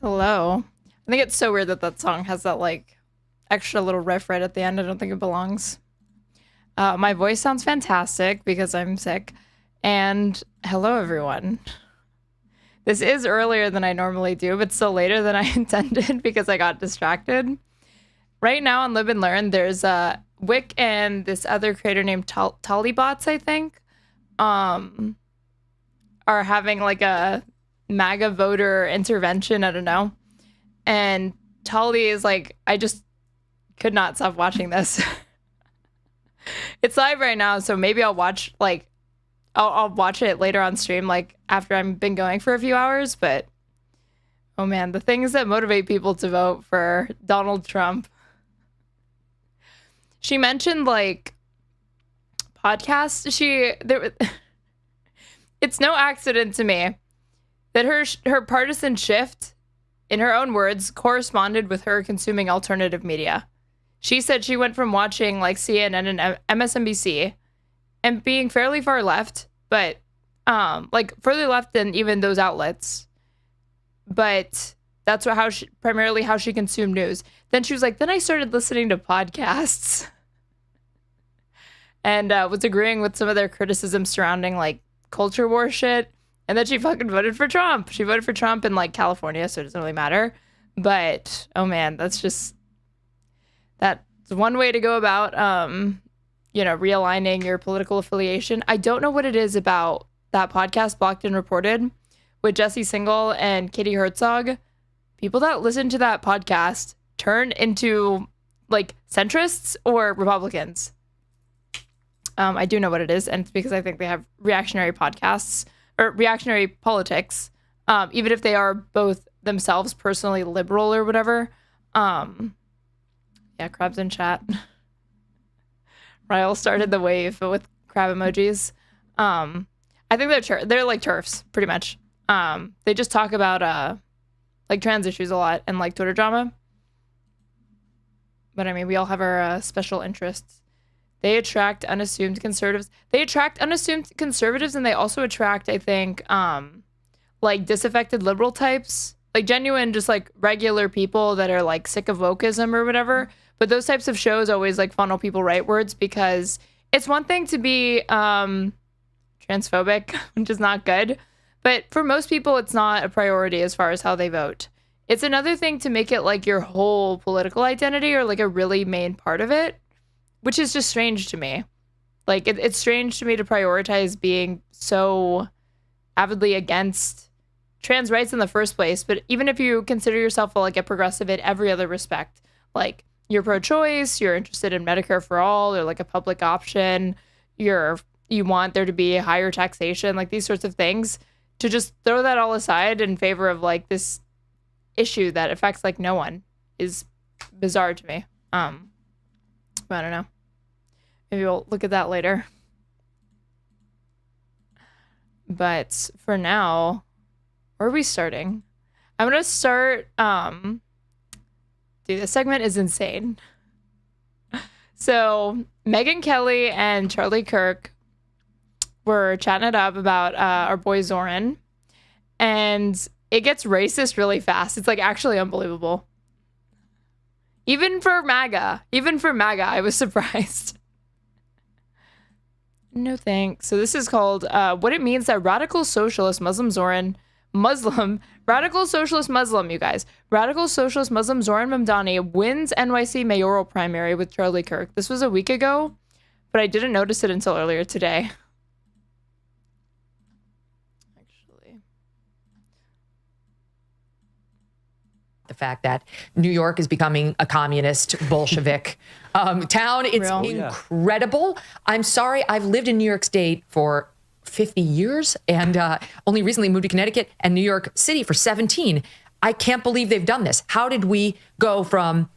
Hello. I think it's so weird that that song has that like extra little riff right at the end. I don't think it belongs. My voice sounds fantastic because I'm sick. And hello, everyone. This is earlier than I normally do, but still later than I intended because I got distracted. Right now on Lib Learn, there's Wick and this other creator named Tali bots, I think, are having like a MAGA voter intervention. I don't know. And Tali is like, I just could not stop watching this. It's live right now, so maybe I'll watch like I'll watch it later on stream, like after I've been going for a few hours. But oh man, the things that motivate people to vote for Donald Trump. She mentioned like podcasts. It's no accident to me that her partisan shift, in her own words, corresponded with her consuming alternative media. She said she went from watching like CNN and MSNBC and being fairly far left, but like further left than even those outlets. But that's primarily how she consumed news. Then she was like, then I started listening to podcasts and was agreeing with some of their criticism surrounding like culture war shit. And then she fucking voted for Trump. She voted for Trump in like California, so it doesn't really matter. But oh man, that's one way to go about realigning your political affiliation. I don't know what it is about that podcast, Blocked and Reported, with Jesse Singal and Katie Herzog. People that listen to that podcast turn into like centrists or Republicans. I do know what it is, and it's because I think they have reactionary podcasts or reactionary politics, even if they are both themselves personally liberal or whatever. Yeah, crabs in chat. Ryle started the wave with crab emojis. I think they're like TERFs, pretty much. They just talk about like trans issues a lot and like Twitter drama. But I mean, we all have our special interests. They attract unassumed conservatives. And they also attract, I think, like disaffected liberal types, like genuine, just like regular people that are like sick of wokeism or whatever. But those types of shows always like funnel people rightwards because it's one thing to be transphobic, which is not good. But for most people, it's not a priority as far as how they vote. It's another thing to make it like your whole political identity or like a really main part of it, which is just strange to me. Like, it's strange to me to prioritize being so avidly against trans rights in the first place. But even if you consider yourself like a progressive in every other respect, like you're pro-choice, you're interested in Medicare for all or like a public option, you want there to be higher taxation, like these sorts of things, to just throw that all aside in favor of like this issue that affects like no one is bizarre to me. I don't know. Maybe we'll look at that later. But for now, where are we starting? I'm going to start... Dude, this segment is insane. So, Megyn Kelly and Charlie Kirk were chatting it up about our boy Zohran. And it gets racist really fast. It's like actually unbelievable. Even for MAGA, I was surprised. No thanks. So this is called What It Means That Radical Socialist Muslim, you guys. Radical Socialist Muslim Zohran Mamdani wins NYC mayoral primary with Charlie Kirk. This was a week ago, but I didn't notice it until earlier today. The fact that New York is becoming a communist Bolshevik town. It's incredible. I'm sorry. I've lived in New York State for 50 years and only recently moved to Connecticut and New York City for 17. I can't believe they've done this. How did we go from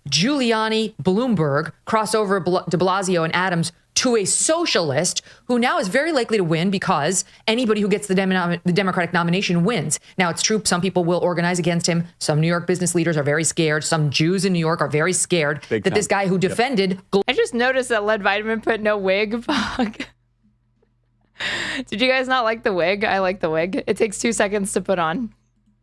Giuliani, Bloomberg, cross over de Blasio and Adams to a socialist who now is very likely to win because anybody who gets the Democratic nomination wins. Now, it's true, some people will organize against him. Some New York business leaders are very scared. Some Jews in New York are very scared that this guy who defended... I just noticed that Led Vitamin put no wig. Fuck. Did you guys not like the wig? I like the wig. It takes 2 seconds to put on.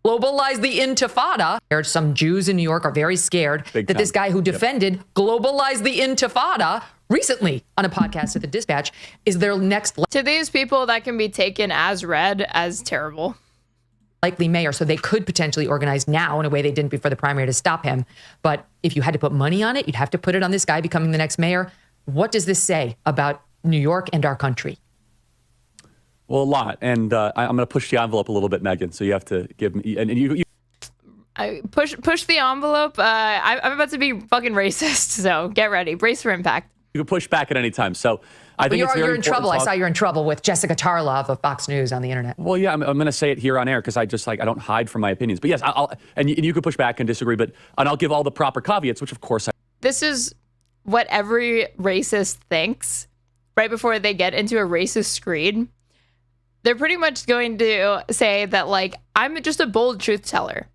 globalize the intifada. Some Jews in New York are very scared that this guy who defended globalize the intifada recently on a podcast at the Dispatch is their next to these people that can be taken as read as terrible. Likely mayor. So they could potentially organize now in a way they didn't before the primary to stop him. But if you had to put money on it, you'd have to put it on this guy becoming the next mayor. What does this say about New York and our country? Well, a lot. And I'm going to push the envelope a little bit, Megyn. So you have to give me, and you I push the envelope. I'm about to be fucking racist. So get ready. Brace for impact. You can push back at any time. So I think you're in trouble. I saw you're in trouble with Jessica Tarlov of Fox News on the internet. Well, yeah, I'm going to say it here on air because I don't hide from my opinions. But yes, and you can push back and disagree, and I'll give all the proper caveats, which of course This is what every racist thinks right before they get into a racist screed. They're pretty much going to say that, like, I'm just a bold truth teller.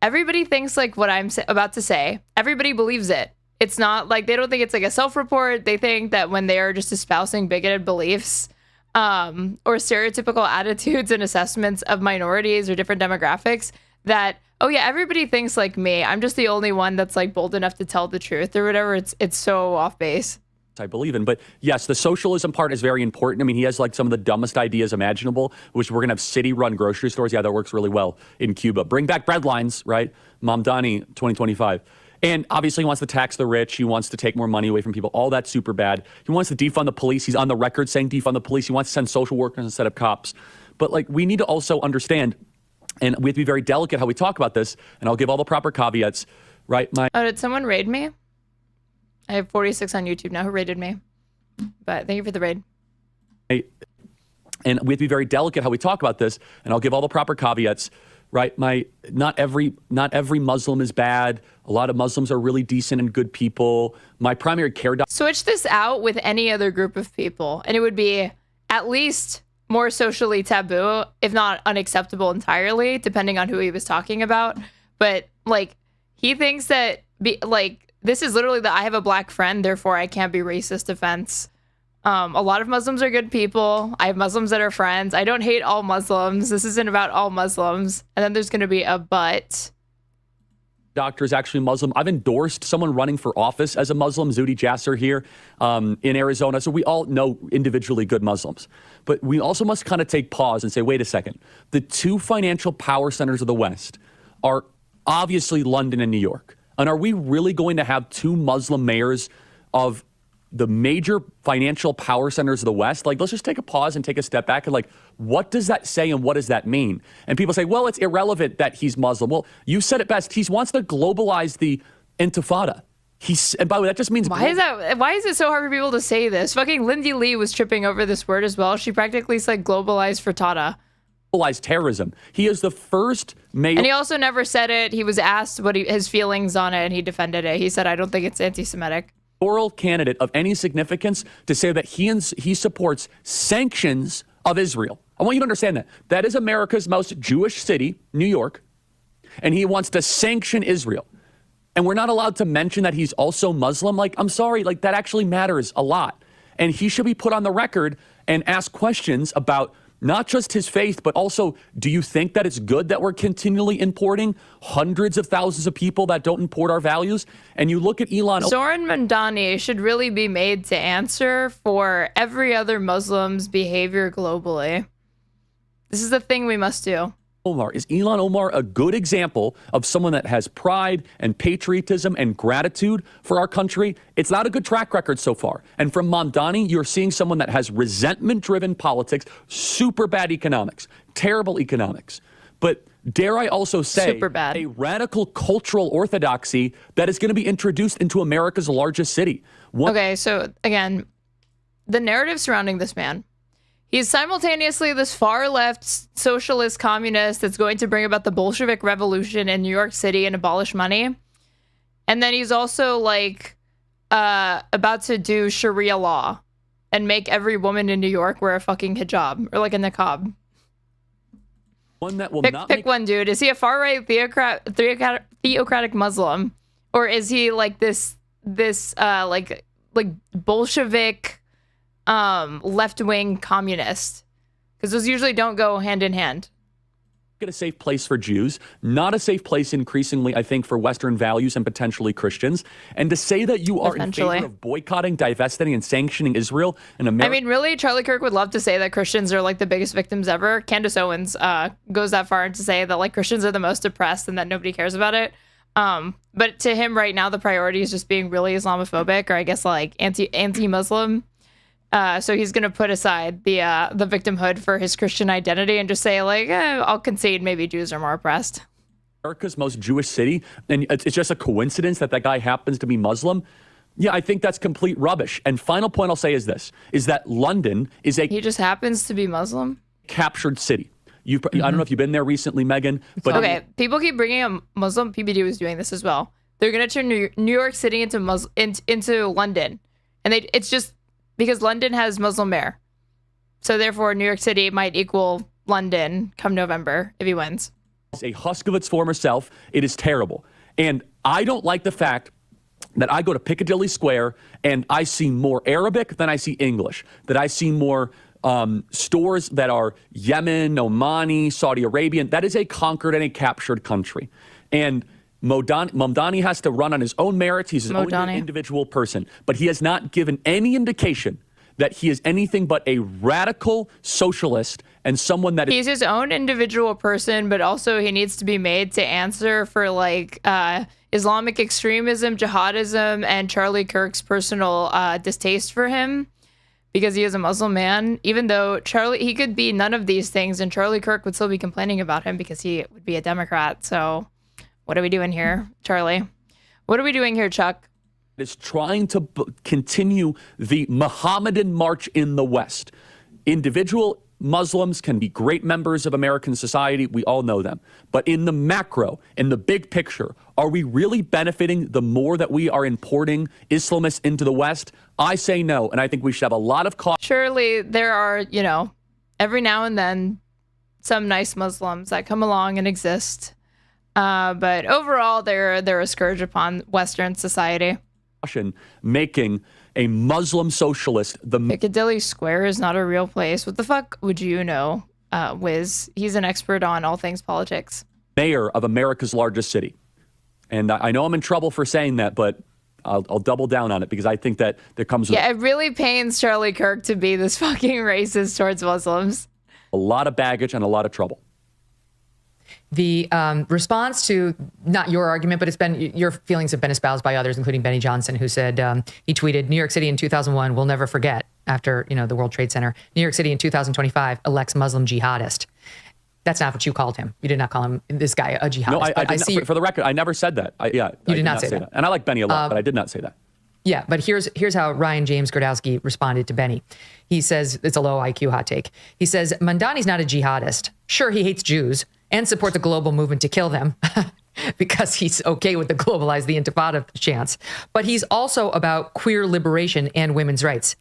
Everybody thinks like what I'm about to say. Everybody believes it. It's not like they don't think it's like a self-report. They think that when they are just espousing bigoted beliefs or stereotypical attitudes and assessments of minorities or different demographics, that, oh yeah, everybody thinks like me. I'm just the only one that's like bold enough to tell the truth or whatever. It's so off base. I believe in. But yes, the socialism part is very important. I mean, he has like some of the dumbest ideas imaginable, which we're going to have city-run grocery stores. Yeah, that works really well in Cuba. Bring back bread lines, right? Mamdani, 2025. And obviously he wants to tax the rich. He wants to take more money away from people. All that's super bad. He wants to defund the police. He's on the record saying defund the police. He wants to send social workers instead of cops. But like, we need to also understand, and we have to be very delicate how we talk about this, and I'll give all the proper caveats, right? Oh, did someone raid me? I have 46 on YouTube now who raided me. But thank you for the raid. And we have to be very delicate how we talk about this, and I'll give all the proper caveats, right? Not every Muslim is bad. A lot of Muslims are really decent and good people. My primary care doctor. Switch this out with any other group of people, and it would be at least more socially taboo, if not unacceptable entirely, depending on who he was talking about. But like, he thinks that this is literally the I have a black friend, therefore I can't be racist defense. A lot of Muslims are good people. I have Muslims that are friends. I don't hate all Muslims. This isn't about all Muslims. And then there's going to be a but. Doctor is actually Muslim. I've endorsed someone running for office as a Muslim, Zuhdi Jasser here in Arizona. So we all know individually good Muslims. But we also must kind of take pause and say, wait a second. The two financial power centers of the West are obviously London and New York. And are we really going to have two Muslim mayors of the major financial power centers of the West? Like, let's just take a pause and take a step back and like, what does that say and what does that mean? And people say, well, it's irrelevant that he's Muslim. Well, you said it best. He wants to globalize the intifada. And by the way, that just means why is it so hard for people to say this? Fucking Lindy Lee was tripping over this word as well. She practically said globalized frittata. Terrorism. He is the first mayor. And he also never said it. He was asked what his feelings on it, and he defended it. He said, I don't think it's anti-Semitic. Oral candidate of any significance to say that he supports sanctions of Israel. I want you to understand that. That is America's most Jewish city, New York, and he wants to sanction Israel. And we're not allowed to mention that he's also Muslim. Like, I'm sorry, like that actually matters a lot. And he should be put on the record and ask questions about not just his faith, but also, do you think that it's good that we're continually importing hundreds of thousands of people that don't import our values? And you look at Elon. Zohran Mamdani should really be made to answer for every other Muslim's behavior globally. This is the thing we must do. Is Elon Omar a good example of someone that has pride and patriotism and gratitude for our country? It's not a good track record so far. And from Mamdani, you're seeing someone that has resentment-driven politics, super bad economics, terrible economics. But dare I also say, super bad. A radical cultural orthodoxy that is going to be introduced into America's largest city. Okay, so again, the narrative surrounding this man. He's simultaneously this far-left socialist communist that's going to bring about the Bolshevik Revolution in New York City and abolish money. And then he's also, like, about to do Sharia law and make every woman in New York wear a fucking hijab or, like, a niqab. One that will pick one, dude. Is he a far-right theocratic Muslim? Or is he, like, this like Bolshevik left-wing communist, because those usually don't go hand in hand. A safe place for Jews, not a safe place increasingly, I think, for Western values and potentially Christians. And to say that you are in favor of boycotting, divesting, and sanctioning Israel in America. I mean, really, Charlie Kirk would love to say that Christians are like the biggest victims ever. Candace Owens goes that far to say that like Christians are the most oppressed and that nobody cares about it. But to him right now, the priority is just being really Islamophobic, or I guess like anti-Muslim. So he's going to put aside the victimhood for his Christian identity and just say, like, I'll concede maybe Jews are more oppressed. America's most Jewish city, and it's just a coincidence that that guy happens to be Muslim. Yeah, I think that's complete rubbish. And final point I'll say is this, is that London is He just happens to be Muslim? Captured city. I don't know if you've been there recently, Megyn. But okay, people keep bringing up Muslim. PBD was doing this as well. They're going to turn New York City into London. And it's just... because London has Muslim mayor. So therefore, New York City might equal London come November if he wins. It's a husk of its former self. It is terrible. And I don't like the fact that I go to Piccadilly Square and I see more Arabic than I see English, that I see more stores that are Yemen, Omani, Saudi Arabian. That is a conquered and a captured country. And Mamdani has to run on his own merits. He's his own individual person. But he has not given any indication that he is anything but a radical socialist and someone that he's his own individual person, but also he needs to be made to answer for like Islamic extremism, jihadism, and Charlie Kirk's personal distaste for him because he is a Muslim man. Even though he could be none of these things, and Charlie Kirk would still be complaining about him because he would be a Democrat. So what are we doing here, Charlie? What are we doing here, Chuck? Is trying to continue the Mohammedan march in the West. Individual Muslims can be great members of American society. We all know them. But in the macro, in the big picture, are we really benefiting the more that we are importing Islamists into the West? I say no, and I think we should have a lot of caution. Surely there are, every now and then some nice Muslims that come along and exist. But overall, they're a scourge upon Western society. Making a Muslim socialist Piccadilly Square is not a real place. What the fuck would you know, Wiz? He's an expert on all things politics. Mayor of America's largest city. And I know I'm in trouble for saying that, but I'll double down on it because I think that there comes with it really pains Charlie Kirk to be this fucking racist towards Muslims. A lot of baggage and a lot of trouble. The response to not your argument, but your feelings have been espoused by others, including Benny Johnson, who said he tweeted, "New York City in 2001 will never forget." After the World Trade Center, New York City in 2025 elects Muslim jihadist. That's not what you called him. You did not call him this guy a jihadist. No, I did not, for the record, I never said that. You did not say that. And I like Benny a lot, but I did not say that. Yeah, but here's how Ryan James Grodowski responded to Benny. He says it's a low IQ hot take. He says Mamdani's not a jihadist. Sure, he hates Jews and supports a global movement to kill them because he's okay with the globalize the intifada chants. But he's also about queer liberation and women's rights.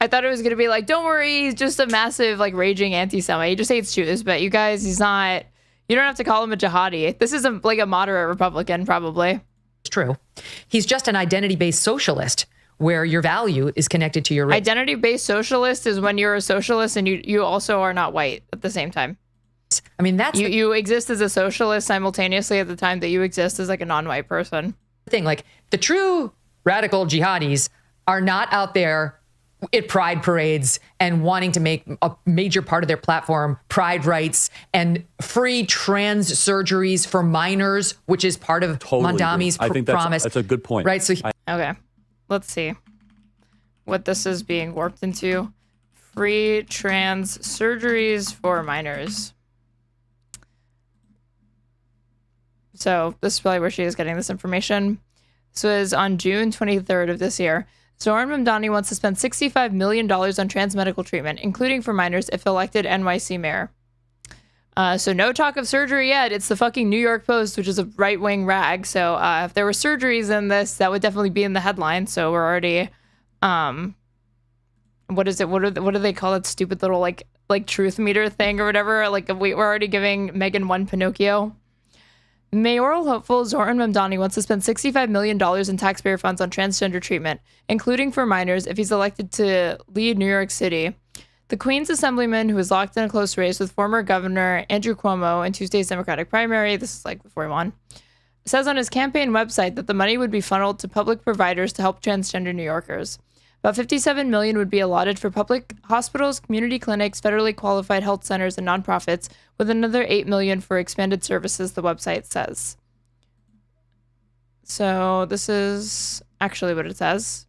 I thought it was going to be like, don't worry, he's just a massive, like, raging anti-Semite. He just hates Jews. But you guys, he's not, you don't have to call him a jihadi. This is like a moderate Republican, probably. It's true. He's just an identity-based socialist where your value is connected to your race. Identity-based socialist is when you're a socialist and you also are not white at the same time. I mean, that's you exist as a socialist simultaneously at the time that you exist as like a non-white person. Thing, like the true radical jihadis are not out there at pride parades and wanting to make a major part of their platform pride rights and free trans surgeries for minors, which is part of Mamdani's promise. That's a good point. Right. So okay, let's see what this is being warped into. Free trans surgeries for minors. So this is probably where she is getting this information. This was on June 23rd of this year. Zohran Mamdani wants to spend $65 million on trans medical treatment, including for minors, if elected NYC mayor. So no talk of surgery yet. It's the fucking New York Post, which is a right-wing rag. So if there were surgeries in this, that would definitely be in the headline. So we're already, what is it? What do they call it? Stupid little like truth meter thing or whatever. Like we're already giving Megyn one Pinocchio. Mayoral hopeful Zohran Mamdani wants to spend $65 million in taxpayer funds on transgender treatment, including for minors, if he's elected to lead New York City. The Queens Assemblyman, who was locked in a close race with former Governor Andrew Cuomo in Tuesday's Democratic primary, this is like before he won, says on his campaign website that the money would be funneled to public providers to help transgender New Yorkers. About $57 million would be allotted for public hospitals, community clinics, federally qualified health centers, and nonprofits, with another $8 million for expanded services, the website says. So this is actually what it says.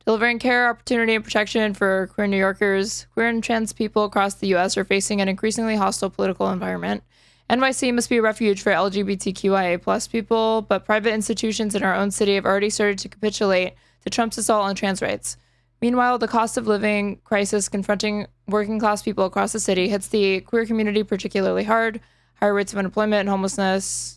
Delivering care, opportunity, and protection for queer New Yorkers. Queer and trans people across the U.S. are facing an increasingly hostile political environment. NYC must be a refuge for LGBTQIA+ people, but private institutions in our own city have already started to capitulate to Trump's assault on trans rights. Meanwhile, the cost of living crisis confronting working class people across the city hits the queer community particularly hard. Higher rates of unemployment and homelessness.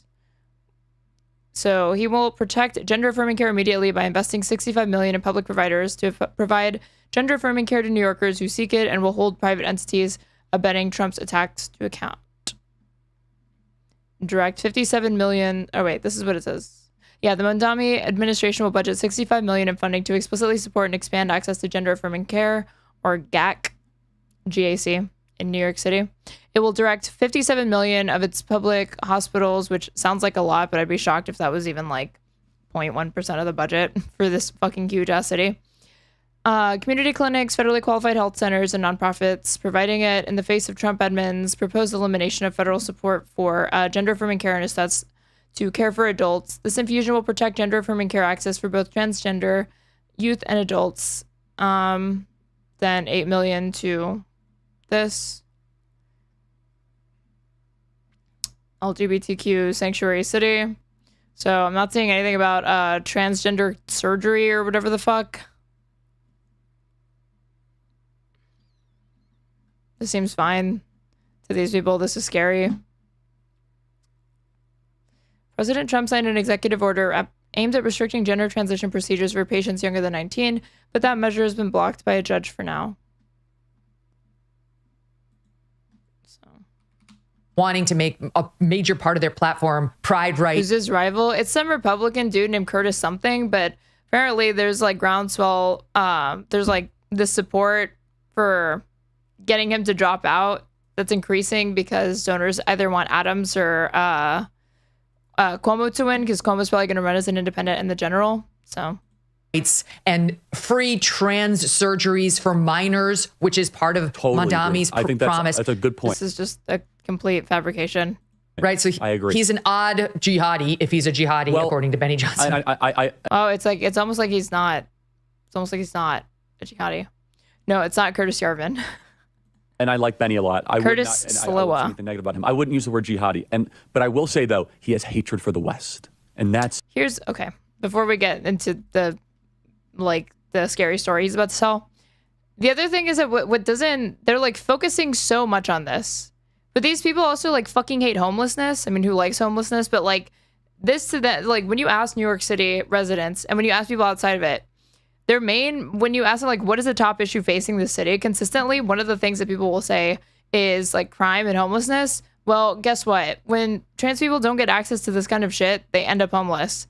So he will protect gender-affirming care immediately by investing $65 million in public providers to provide gender-affirming care to New Yorkers who seek it, and will hold private entities abetting Trump's attacks to account. Direct $57 million. Oh, wait, this is what it says. Yeah, the Mamdani administration will budget $65 million in funding to explicitly support and expand access to gender-affirming care, or GAC, GAC, in New York City. It will direct $57 million of its public hospitals, which sounds like a lot, but I'd be shocked if that was even like 0.1% of the budget for this fucking huge ass city. Community clinics, federally qualified health centers, and nonprofits, providing it in the face of Trump admin's proposed elimination of federal support for gender-affirming care and assets to care for adults. This infusion will protect gender-affirming care access for both transgender youth and adults. Then $8 million to this. LGBTQ sanctuary city. So I'm not seeing anything about transgender surgery or whatever the fuck. This seems fine to these people. This is scary. President Trump signed an executive order aimed at restricting gender transition procedures for patients younger than 19, but that measure has been blocked by a judge for now. Wanting to make a major part of their platform pride rights. Who's his rival? It's some Republican dude named Curtis something, but apparently there's like groundswell. There's like this support for getting him to drop out that's increasing because donors either want Adams or Cuomo to win, because Cuomo's probably going to run as an independent in the general. So. And free trans surgeries for minors, which is part of Mamdani's promise. That's a good point. This is just a complete fabrication. Right, so I agree. He's an odd jihadi if he's a jihadi, according to Benny Johnson. It's almost like he's not. It's almost like he's not a jihadi. No, it's not Curtis Yarvin. And I like Benny a lot. Curtis Slowa. I wouldn't say anything negative about him. I wouldn't use the word jihadi. But I will say though, he has hatred for the West, and that's okay. Before we get into the scary story he's about to tell, the other thing is that what doesn't, they're like focusing so much on this. But these people also like fucking hate homelessness. I mean, who likes homelessness? But like this to that, like when you ask New York City residents and when you ask people outside of it, when you ask them like, what is the top issue facing the city? Consistently, one of the things that people will say is like crime and homelessness. Well, guess what? When trans people don't get access to this kind of shit, they end up homeless.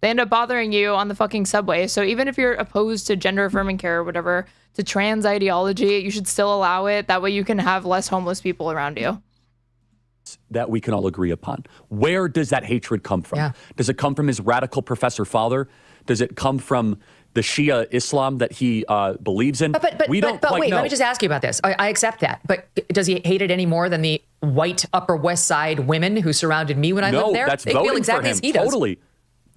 They end up bothering you on the fucking subway. So even if you're opposed to gender affirming care or whatever, to trans ideology, you should still allow it. That way you can have less homeless people around you. That we can all agree upon. Where does that hatred come from? Yeah. Does it come from his radical professor father? Does it come from the Shia Islam that he believes in? But wait, know. let me just ask you about this. I accept that, but does he hate it any more than the white Upper West Side women who surrounded me when I lived there? That's they feel voting exactly for him. as he does. Totally.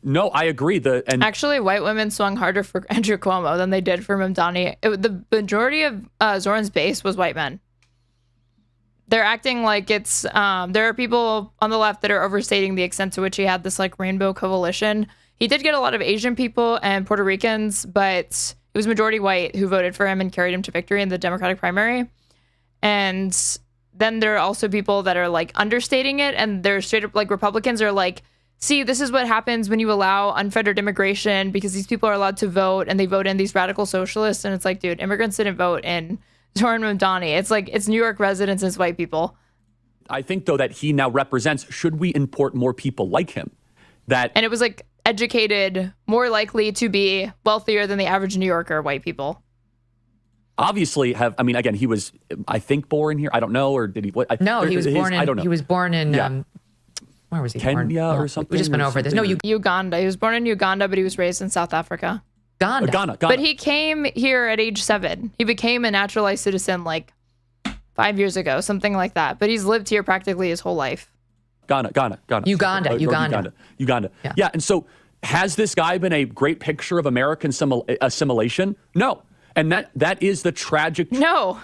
No, I agree. Actually, white women swung harder for Andrew Cuomo than they did for Mamdani. The majority of Zohran's base was white men. They're acting like it's, there are people on the left that are overstating the extent to which he had this like rainbow coalition. He did get a lot of Asian people and Puerto Ricans, but it was majority white who voted for him and carried him to victory in the Democratic primary. And then there are also people that are like understating it, and they're straight up like Republicans are like, see, this is what happens when you allow unfettered immigration because these people are allowed to vote and they vote in these radical socialists. And it's like, dude, immigrants didn't vote in Zohran Mamdani. It's like, it's New York residents and it's white people. I think, though, that he now represents, should we import more people like him? And it was like educated, more likely to be wealthier than the average New Yorker white people. obviously have, I mean, again, he was, I think, born here. I don't know, or did he? What? No, he was born in. I don't know. He was born in. Where was he born? Kenya or something. We just went over this. No, Uganda. He was born in Uganda, but he was raised in South Africa. Ghana. But he came here at age 7. He became a naturalized citizen like 5 years ago, something like that. But he's lived here practically his whole life. Ghana. Uganda. Yeah, and so has this guy been a great picture of American assimilation? No. And that is the tragic... No.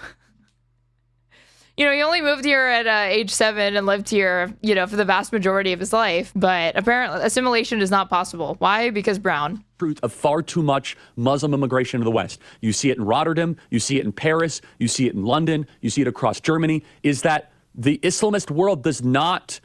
You know, he only moved here at age 7 and lived here, you know, for the vast majority of his life. But apparently assimilation is not possible. Why? Because brown. Truth of far too much Muslim immigration to the West. You see it in Rotterdam. You see it in Paris. You see it in London. You see it across Germany. Is that the Islamist world does not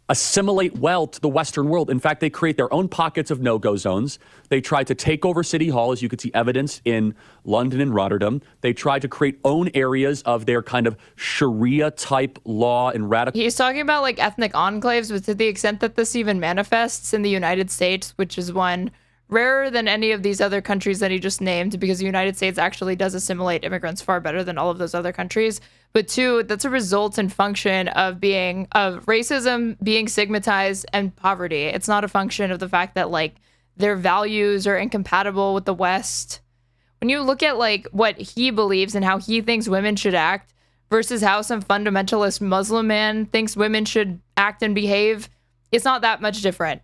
assimilate well to the Western world. In fact, they create their own pockets of no-go zones. They try to take over City Hall, as you could see evidence in London and Rotterdam. They try to create own areas of their kind of Sharia-type law and radical... He's talking about like ethnic enclaves, but to the extent that this even manifests in the United States, which is one rarer than any of these other countries that he just named, because the United States actually does assimilate immigrants far better than all of those other countries. But 2, that's a result and function of racism, being stigmatized, and poverty. It's not a function of the fact that like their values are incompatible with the West. When you look at like what he believes and how he thinks women should act versus how some fundamentalist Muslim man thinks women should act and behave, it's not that much different.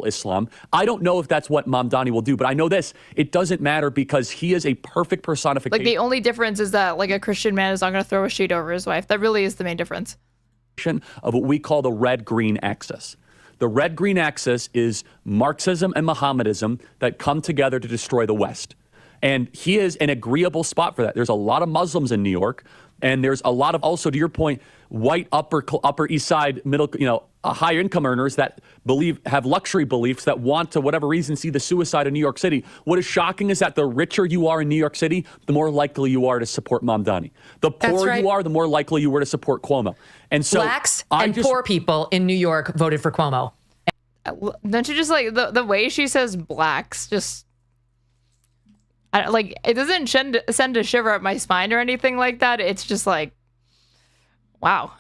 Islam. I don't know if that's what Mamdani will do, but I know this. It doesn't matter because he is a perfect personification. Like the only difference is that like a Christian man is not going to throw a sheet over his wife. That really is the main difference. Of what we call the red-green axis. The red-green axis is Marxism and Mohammedism that come together to destroy the West. And he is an agreeable spot for that. There's a lot of Muslims in New York, and there's a lot of, also to your point, white upper East Side middle, higher income earners that have luxury beliefs that want to, whatever reason, see the suicide in New York City. What is shocking is that the richer you are in New York City, the more likely you are to support Mamdani. The poorer you are, the more likely you were to support Cuomo. And so blacks and poor people in New York voted for Cuomo. Don't you just like the way she says blacks just... it doesn't send a shiver up my spine or anything like that. It's just like, wow.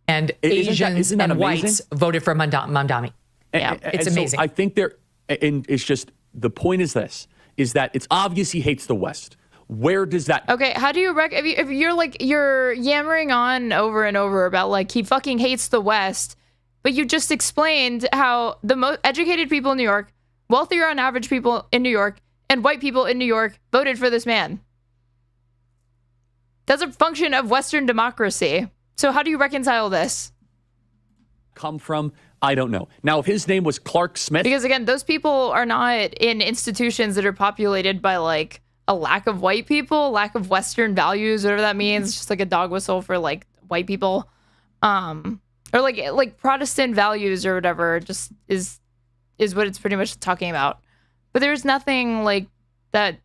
And Asians and whites voted for Mamdani. Yeah, it's amazing. So I think it's just, the point is this, is that it's obvious he hates the West. Where does that... Okay, how do you if you're yammering on over and over about like he fucking hates the West, but you just explained how the most educated people in New York, wealthier on average people in New York, and white people in New York voted for this man. That's a function of Western democracy. So how do you reconcile this? Come from, I don't know. Now, if his name was Clark Smith... Because again, those people are not in institutions that are populated by like a lack of white people, lack of Western values, whatever that means. It's just like a dog whistle for like white people. Or like Protestant values or whatever, just is what it's pretty much talking about. But there's nothing like that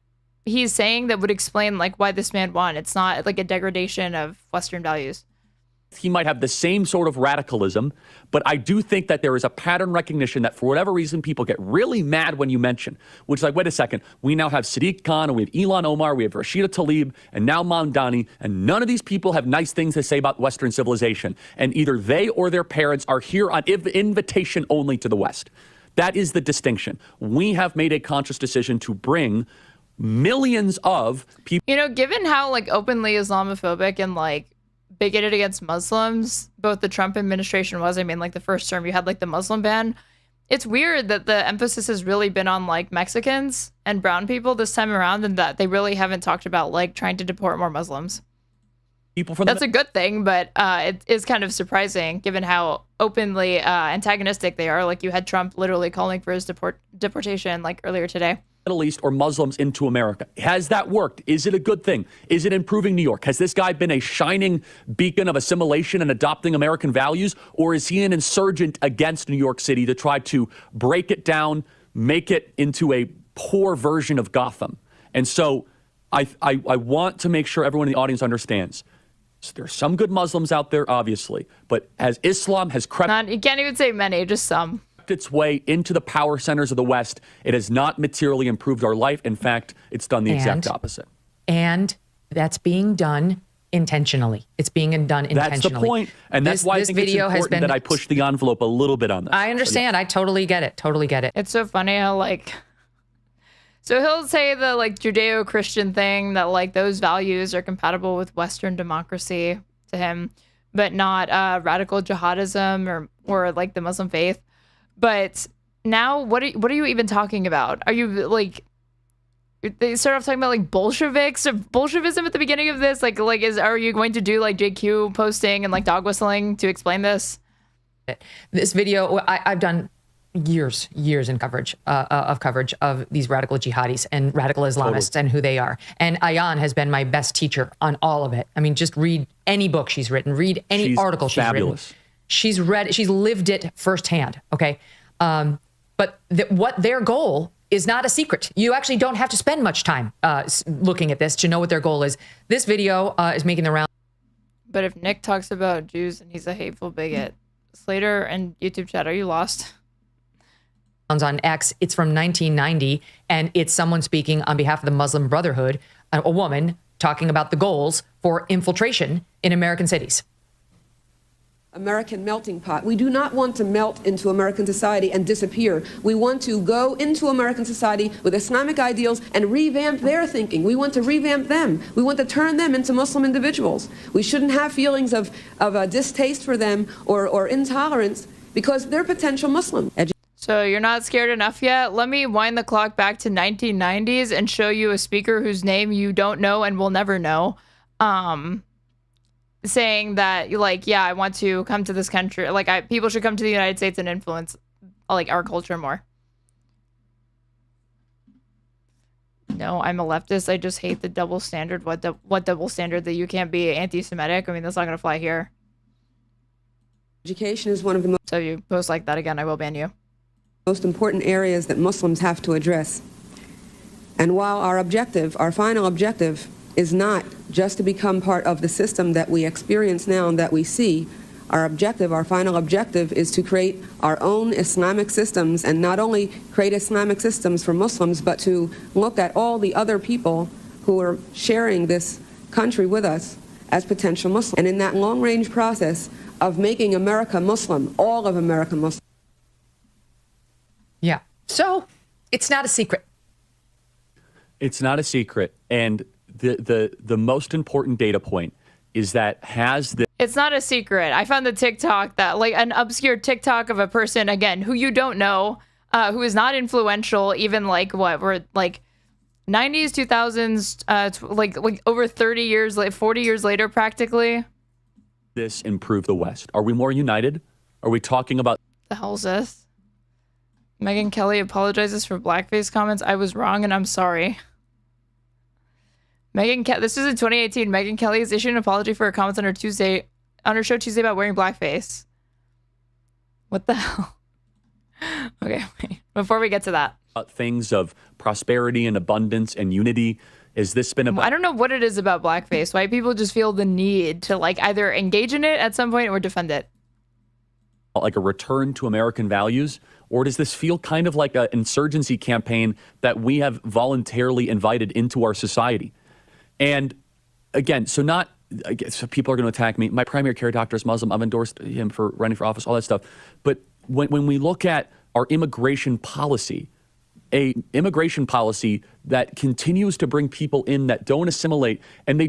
he's saying that would explain like why this man won. It's not like a degradation of Western values. He might have the same sort of radicalism, but I do think that there is a pattern recognition that for whatever reason, people get really mad when you mention, which is like, wait a second, we now have Sadiq Khan, and we have Ilhan Omar, we have Rashida Tlaib, and now Mamdani, and none of these people have nice things to say about Western civilization. And either they or their parents are here on invitation only to the West. That is the distinction. We have made a conscious decision to bring millions of people. You know, given how like openly Islamophobic and like bigoted against Muslims both the Trump administration was, I mean, like the first term you had like the Muslim ban. It's weird that the emphasis has really been on like Mexicans and brown people this time around, and that they really haven't talked about like trying to deport more Muslims. That's a good thing, but it is kind of surprising given how openly antagonistic they are. Like you had Trump literally calling for his deportation like earlier today. Middle East or Muslims into America. Has that worked? Is it a good thing? Is it improving New York? Has this guy been a shining beacon of assimilation and adopting American values? Or is he an insurgent against New York City to try to break it down, make it into a poor version of Gotham? And so I want to make sure everyone in the audience understands. So there's some good Muslims out there, obviously, but as Islam has crept... You can't even say many, just some. worked its way into the power centers of the West. It has not materially improved our life. In fact, it's done the exact opposite. And that's being done intentionally. It's being done intentionally. That's the point. And that's why I think it's important that I push the envelope a little bit on this. I understand. I totally get it. Totally get it. It's so funny how, like, so he'll say the, like, Judeo-Christian thing that, like, those values are compatible with Western democracy to him, but not radical jihadism or like the Muslim faith. But now what are you even talking about? Are you, like, they start off talking about, like, Bolsheviks or Bolshevism at the beginning of this? Are you going to do, like, JQ posting and, like, dog whistling to explain this? This video, I've done years in coverage of these radical jihadis and radical Islamists and who they are. And Ayan has been my best teacher on all of it. I mean, just read any book she's written, read any article she's fabulous. Written. She's lived it firsthand. Okay. But what their goal is not a secret. You actually don't have to spend much time looking at this to know what their goal is. This video is making the round. But if Nick talks about Jews and he's a hateful bigot, Slater and YouTube chat, are you lost? On X, it's from 1990, and it's someone speaking on behalf of the Muslim Brotherhood, a woman talking about the goals for infiltration in American cities. American melting pot. We do not want to melt into American society and disappear. We want to go into American society with Islamic ideals and revamp their thinking. We want to revamp them. We want to turn them into Muslim individuals. We shouldn't have feelings of distaste for them or intolerance because they're potential Muslim. So you're not scared enough yet? Let me wind the clock back to 1990s and show you a speaker whose name you don't know and will never know. Saying that, like, yeah, I want to come to this country. Like, people should come to the United States and influence, like, our culture more. No, I'm a leftist. I just hate the double standard. What double standard? That you can't be anti-Semitic? I mean, that's not going to fly here. Education is one of the So if you post like that again, I will ban you. Most important areas that Muslims have to address. And while our final objective, is not just to become part of the system that we experience now and that we see, our final objective is to create our own Islamic systems, and not only create Islamic systems for Muslims, but to look at all the other people who are sharing this country with us as potential Muslims. And in that long-range process of making America Muslim, all of America Muslim. Yeah. So it's not a secret. It's not a secret. And the most important data point is that it's not a secret. I found the TikTok that, like, an obscure TikTok of a person, again, who you don't know, who is not influential, even, like, we're like 90s, 2000s, like over 30 years, like 40 years later, practically. This improve the West. Are we more united? Are we talking about the hell's this? Megyn Kelly apologizes for blackface comments. I was wrong and I'm sorry. This is in 2018. Megyn Kelly has issued an apology for her comments on her show Tuesday about wearing blackface. What the hell? Okay, wait. Before we get to that. Things of prosperity and abundance and unity. Has this been about? I don't know what it is about blackface. Why people just feel the need to, like, either engage in it at some point or defend it. Like a return to American values? Or does this feel kind of like an insurgency campaign that we have voluntarily invited into our society? And again, so people are going to attack me. My primary care doctor is Muslim. I've endorsed him for running for office, all that stuff. But when we look at our immigration policy, that continues to bring people in that don't assimilate, and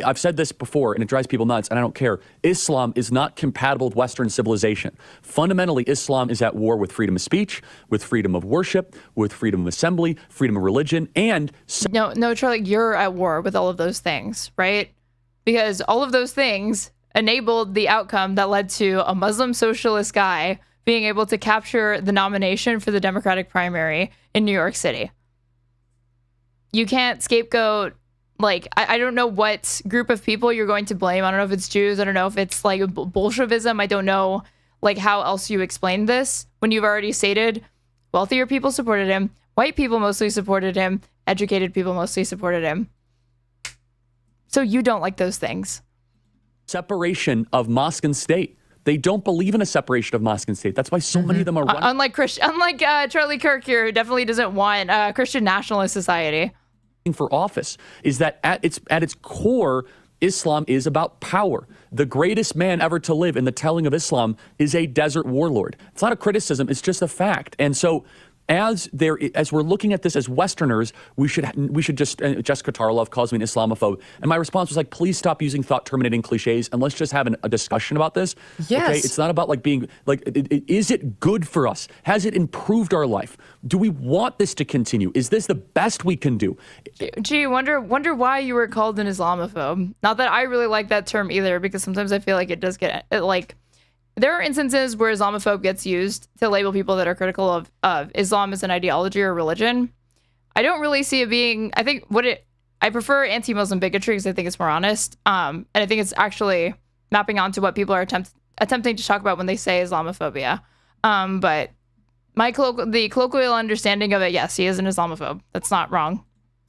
I've said this before, and it drives people nuts, and I don't care. Islam is not compatible with Western civilization. Fundamentally, Islam is at war with freedom of speech, with freedom of worship, with freedom of assembly, freedom of religion, and... No, Charlie, you're at war with all of those things, right? Because all of those things enabled the outcome that led to a Muslim socialist guy being able to capture the nomination for the Democratic primary in New York City. You can't scapegoat, like, I don't know what group of people you're going to blame. I don't know if it's Jews. I don't know if it's, like, Bolshevism. I don't know, like, how else you explain this when you've already stated wealthier people supported him, white people mostly supported him, educated people mostly supported him. So you don't like those things. Separation of mosque and state. They don't believe in a separation of mosque and state. That's why so many of them are running. Unlike Charlie Kirk here, who definitely doesn't want Christian nationalist society. For office is that at its core, Islam is about power. The greatest man ever to live in the telling of Islam is a desert warlord. It's not a criticism, it's just a fact. And so as we're looking at this as Westerners, we should just, Jessica Tarlov calls me an Islamophobe. And my response was like, please stop using thought-terminating cliches and let's just have a discussion about this. Yes. Okay? It's not about like being, like, is it good for us? Has it improved our life? Do we want this to continue? Is this the best we can do? Gee, wonder why you were called an Islamophobe. Not that I really like that term either, because sometimes I feel like it does get, there are instances where Islamophobe gets used to label people that are critical of Islam as an ideology or religion. I don't really see it being, I prefer anti-Muslim bigotry because I think it's more honest. And I think it's actually mapping onto what people are attempting to talk about when they say Islamophobia. But the colloquial understanding of it, yes, he is an Islamophobe. That's not wrong.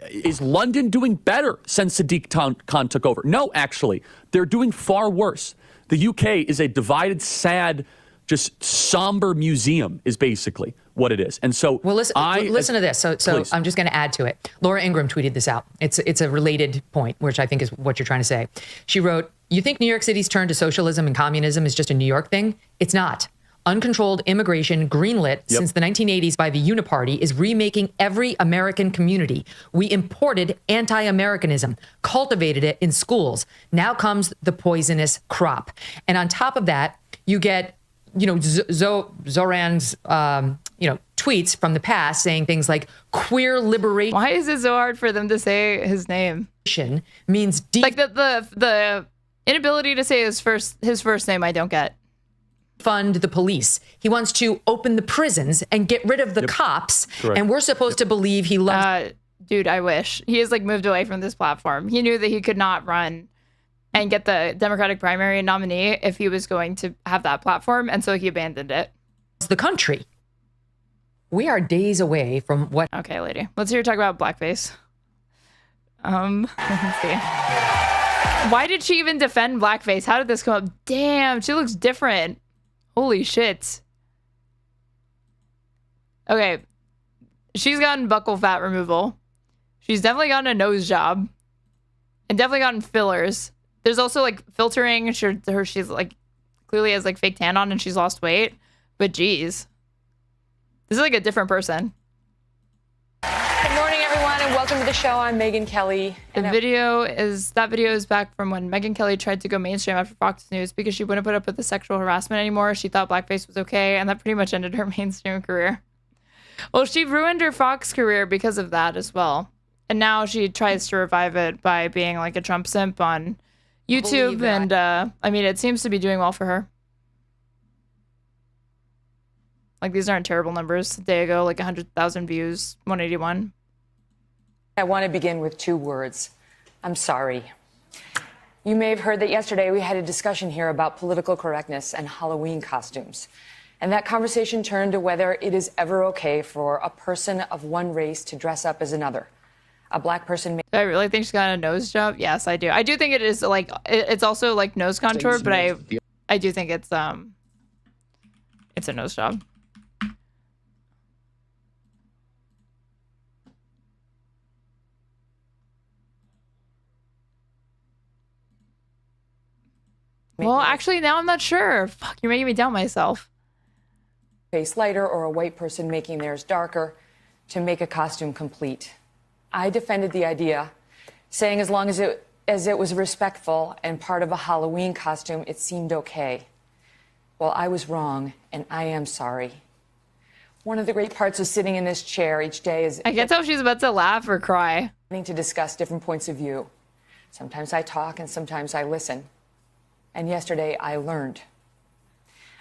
Is London doing better since Sadiq Khan took over? No, actually. They're doing far worse. The UK is a divided, sad, just somber museum is basically what it is. And so listen to this. So I'm just going to add to it. Laura Ingraham tweeted this out. It's a related point, which I think is what you're trying to say. She wrote, "You think New York City's turn to socialism and communism is just a New York thing? It's not. Uncontrolled immigration, greenlit since the 1980s by the Uniparty, is remaking every American community. We imported anti-Americanism, cultivated it in schools. Now comes the poisonous crop." And on top of that, you get, Zohran's, tweets from the past saying things like queer liberation. Why is it so hard for them to say his name? Means like the inability to say his first name. I don't get. Fund the police. He wants to open the prisons and get rid of the cops. Correct. And we're supposed to believe he loves. Dude, I wish he has moved away from this platform. He knew that he could not run and get the Democratic primary nominee if he was going to have that platform, and so he abandoned it. The country. We are days away from what? Okay, lady. Let's hear you talk about blackface. Let's see. Why did she even defend blackface? How did this come up? Damn, she looks different. Holy shit. Okay. She's gotten buccal fat removal. She's definitely gotten a nose job. And definitely gotten fillers. There's also filtering. She's clearly has fake tan on and she's lost weight. But geez. This is a different person. Good morning, everyone, and welcome to the show. I'm Megyn Kelly. That video is back from when Megyn Kelly tried to go mainstream after Fox News because she wouldn't put up with the sexual harassment anymore. She thought blackface was okay, and that pretty much ended her mainstream career. Well, she ruined her Fox career because of that as well. And now she tries to revive it by being a Trump simp on YouTube, and it seems to be doing well for her. These aren't terrible numbers. A day ago, 100,000 views, 181. I want to begin with 2 words. I'm sorry. You may have heard that yesterday we had a discussion here about political correctness and Halloween costumes. And that conversation turned to whether it is ever okay for a person of one race to dress up as another. A black person may... Do I really think she's got a nose job? Yes, I do. I do think it is it's also nose contour, but I do think it's a nose job. Well, actually, now I'm not sure. Fuck, you're making me doubt myself. Face lighter or a white person making theirs darker to make a costume complete. I defended the idea, saying as long as it was respectful and part of a Halloween costume, it seemed okay. Well, I was wrong, and I am sorry. One of the great parts of sitting in this chair each day is... I can't tell if she's about to laugh or cry. ...to discuss different points of view. Sometimes I talk and sometimes I listen. And yesterday, I learned.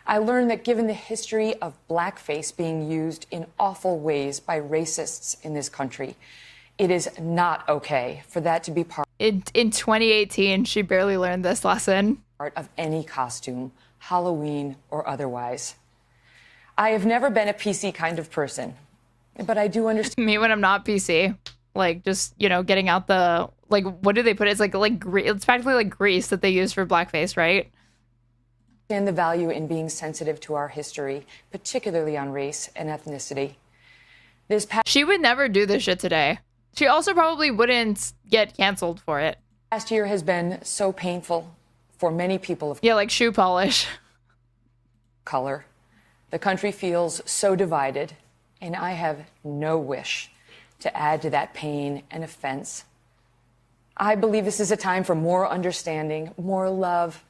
I learned that given the history of blackface being used in awful ways by racists in this country, it is not okay for that to be part... In 2018, she barely learned this lesson. ...part of any costume, Halloween or otherwise. I have never been a PC kind of person, but I do understand... Me when I'm not PC. Just, getting out the... what do they put? It's it's practically grease that they use for blackface, right? and the value in being sensitive to our history, particularly on race and ethnicity. She would never do this shit today. She also probably wouldn't get canceled for it. Last year has been so painful for many people of like shoe polish color. The country feels so divided, and I have no wish to add to that pain and offense. I believe this is a time for more understanding, more love,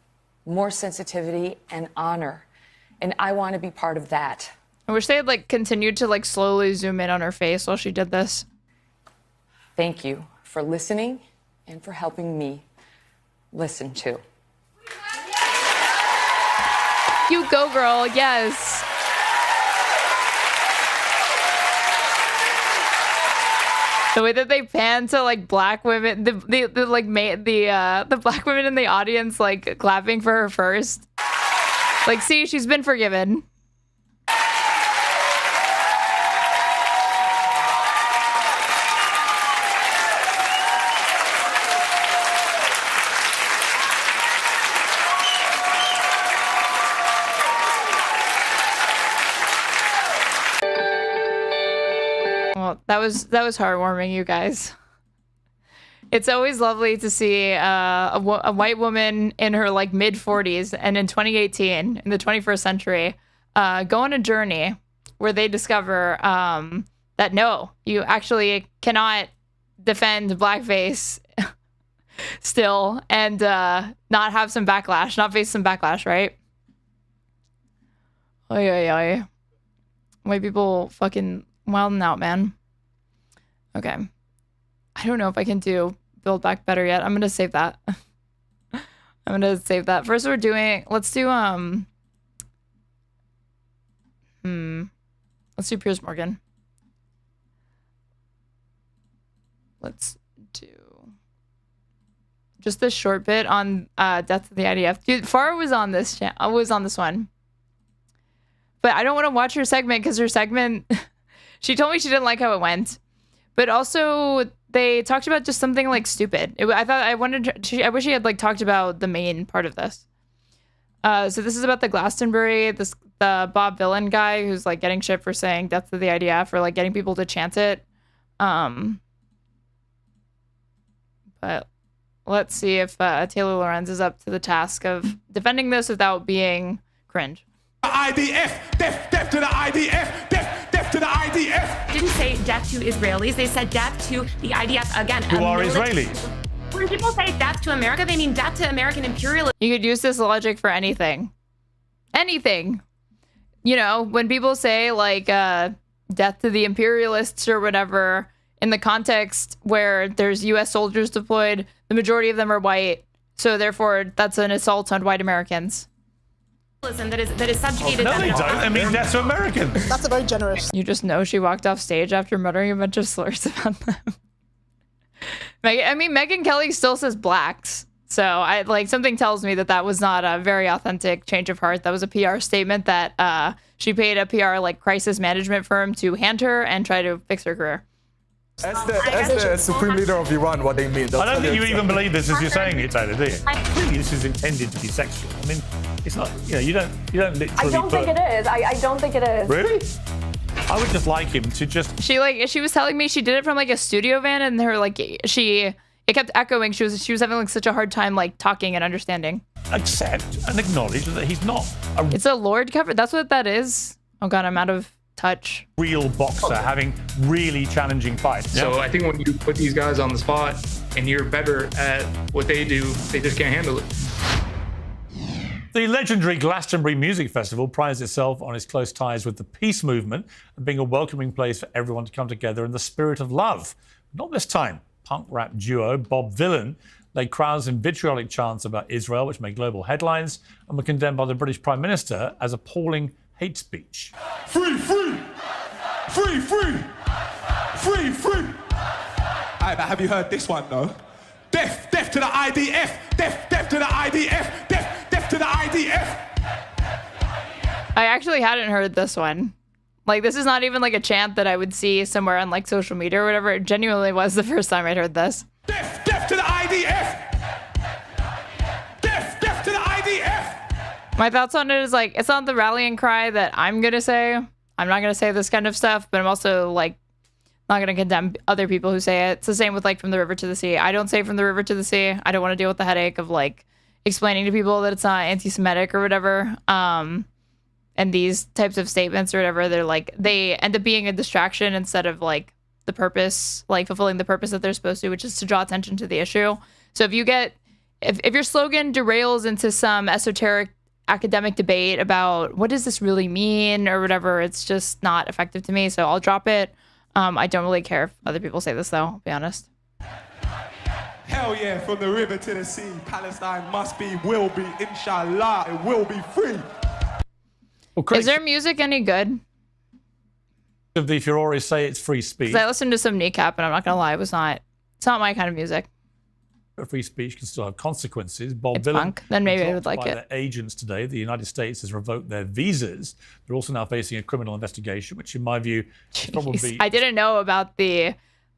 more sensitivity, and honor. And I want to be part of that. I wish they had like continued to like slowly zoom in on her face while she did this. Thank you for listening and for helping me listen too. You go, girl. Yes. The way that they pan to like black women, the black women in the audience like clapping for her first. Like, see, she's been forgiven. That was heartwarming, you guys. It's always lovely to see a white woman in her like mid 40s and in 2018, in the 21st century, go on a journey where they discover that no, you actually cannot defend blackface still and not have some backlash, not face some backlash, right? Oy, oy, oy. White people fucking wilding out, man. Okay. I don't know if I can do Build Back Better yet. I'm going to save that. I'm going to save that. First let's do, let's do Piers Morgan. Let's do just this short bit on Death of the IDF. Dude, Farah was on this one. But I don't want to watch her segment because her segment, she told me she didn't like how it went. But also, they talked about just something like stupid. I wish she had like talked about the main part of this. So this is about the Glastonbury, the Bob Villain guy who's like getting shit for saying "Death to the IDF" or like getting people to chant it. But let's see if Taylor Lorenz is up to the task of defending this without being cringe. IDF, death to the IDF, death to the IDF. Didn't say death to Israelis, they said death to the IDF again. Who are Israelis? When people say death to America, they mean death to American imperialism. You could use this logic for anything. Anything. You know, when people say like death to the imperialists or whatever, in the context where there's US soldiers deployed, the majority of them are white. So therefore, that's an assault on white Americans. That is subjugated. No, they don't. I mean, that's Americans. That's a very generous. You just know she walked off stage after muttering a bunch of slurs about them. Megyn Kelly still says blacks. So something tells me that was not a very authentic change of heart. That was a PR statement that she paid a PR like crisis management firm to hand her and try to fix her career. As the supreme leader of Iran, what they mean. I don't think you even believe this as you're saying it, Taylor, do you? Clearly, this is intended to be sexual. I mean, it's not. You know, you don't literally. I don't think it is. I don't think it is. Really? I would just like him to just. She was telling me she did it from like a studio van, and her it kept echoing. She was having like such a hard time like talking and understanding. Accept and acknowledge that he's not. It's a Lord cover. That's what that is. Oh God, I'm out of touch. Real boxer having really challenging fights. So I think when you put these guys on the spot and you're better at what they do, they just can't handle it. The legendary Glastonbury Music Festival prides itself on its close ties with the peace movement and being a welcoming place for everyone to come together in the spirit of love. Not this time. Punk rap duo Bob Villain laid crowds in vitriolic chants about Israel, which made global headlines and were condemned by the British Prime Minister as appalling hate speech. Free, free! Free, free! Free, free! Aye, but have you heard this one though? Death to the IDF! Death to the IDF! Death to the IDF! I actually hadn't heard this one. Like, this is not even like a chant that I would see somewhere on like social media or whatever. It genuinely was the first time I'd heard this. Death to the IDF! Death to the IDF! My thoughts on it is like, it's not the rallying cry that I'm going to say. I'm not going to say this kind of stuff, but I'm also like not going to condemn other people who say it. It's the same with like From the River to the Sea. I don't say From the River to the Sea. I don't want to deal with the headache of like explaining to people that it's not anti-Semitic or whatever. And these types of statements or whatever, they're like, they end up being a distraction instead of like the purpose, like fulfilling the purpose that they're supposed to, which is to draw attention to the issue. So if you get, if your slogan derails into some esoteric academic debate about what does this really mean or whatever, it's just not effective to me. So I'll drop it. I don't really care if other people say this though, I'll be honest. Hell yeah, from the river to the sea, Palestine must be, will be, inshallah, it will be free. Well, is their music any good? Of the furore say it's free speech. 'Cause I listened to some Kneecap and I'm not gonna lie, it's not my kind of music. Free speech can still have consequences. Bob It's Dylan, punk. Then maybe I would like by it. their agents today, the United States has revoked their visas. They're also now facing a criminal investigation, which in my view is probably... I didn't know about the...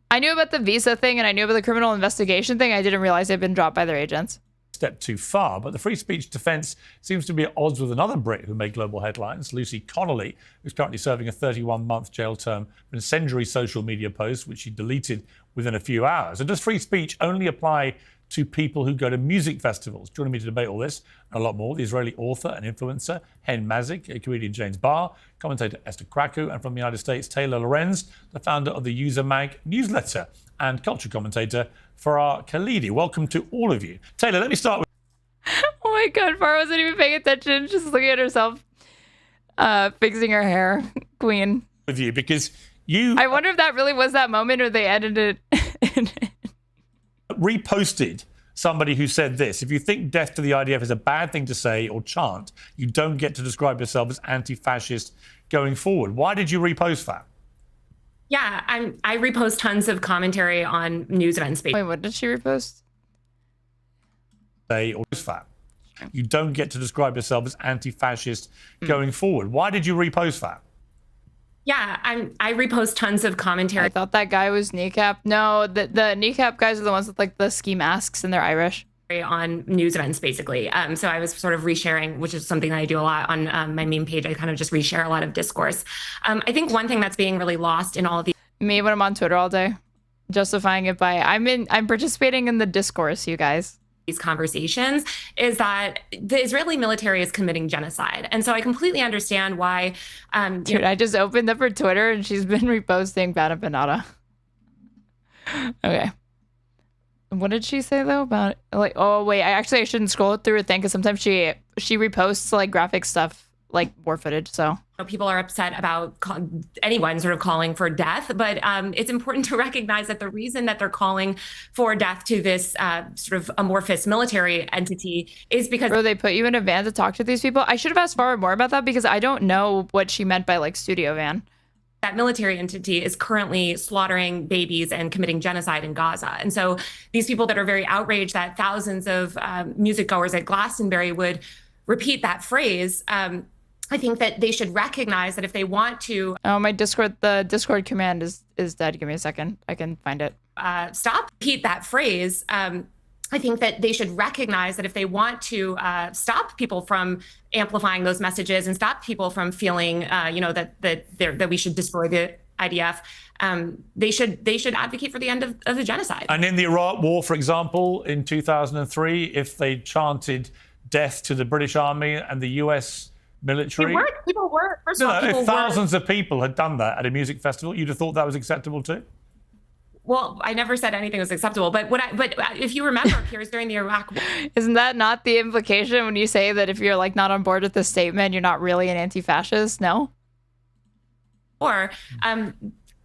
I knew about the visa thing and I knew about the criminal investigation thing. I didn't realize they'd been dropped by their agents. Step too far, but the free speech defense seems to be at odds with another Brit who made global headlines, Lucy Connolly, who's currently serving a 31-month jail term for incendiary social media posts, which she deleted within a few hours. And does free speech only apply to people who go to music festivals? Joining me to debate all this and a lot more, the Israeli author and influencer Hen Mazik, comedian James Barr, commentator Esther Krakow, and from the United States, Taylor Lorenz, the founder of the User Mag newsletter and culture commentator Farah Khalidi. Welcome to all of you. Taylor, let me start with... Oh my God, Farah wasn't even paying attention, just looking at herself, fixing her hair. Queen. With you, because you... I wonder if that really was that moment or they edited it. Reposted somebody who said this: if you think death to the IDF is a bad thing to say or chant, you don't get to describe yourself as anti-fascist going forward. Why did you repost that? Yeah, I repost tons of commentary on news events. Wait, what did she repost? Say or that. You don't get to describe yourself as anti-fascist going forward. Why did you repost that? Yeah, I repost tons of commentary. I thought that guy was Kneecap. No, the Kneecap guys are the ones with like the ski masks and they're Irish. On news events, basically. So I was sort of resharing, which is something that I do a lot on my meme page. I kind of just reshare a lot of discourse. I think one thing that's being really lost in all of these... Me when I'm on Twitter all day, justifying it by, I'm participating in the discourse, you guys. These conversations is that the Israeli military is committing genocide. And so I completely understand why... Dude, I just opened up her Twitter and she's been reposting Bada Banada. Okay. What did she say though about like? Oh wait, I shouldn't scroll through her thing because sometimes she reposts like graphic stuff, like war footage. So people are upset about anyone sort of calling for death, but it's important to recognize that the reason that they're calling for death to this sort of amorphous military entity is because they put you in a van to talk to these people. I should have asked Farah more about that because I don't know what she meant by like studio van. That military entity is currently slaughtering babies and committing genocide in Gaza. And so these people that are very outraged that thousands of music goers at Glastonbury would repeat that phrase, I think that they should recognize that if they want to... Oh, the Discord command is dead. Give me a second. I can find it. Repeat that phrase. I think that they should recognize that if they want to stop people from amplifying those messages and stop people from feeling, that we should destroy the IDF, they should advocate for the end of the genocide. And in the Iraq War, for example, in 2003, if they chanted death to the British Army and the US military... People were. First of all, if thousands of people had done that at a music festival, you'd have thought that was acceptable too? Well, I never said anything was acceptable, but if you remember, Piers, during the Iraq War... Isn't that not the implication when you say that if you're like not on board with this statement, you're not really an anti-fascist? No? Or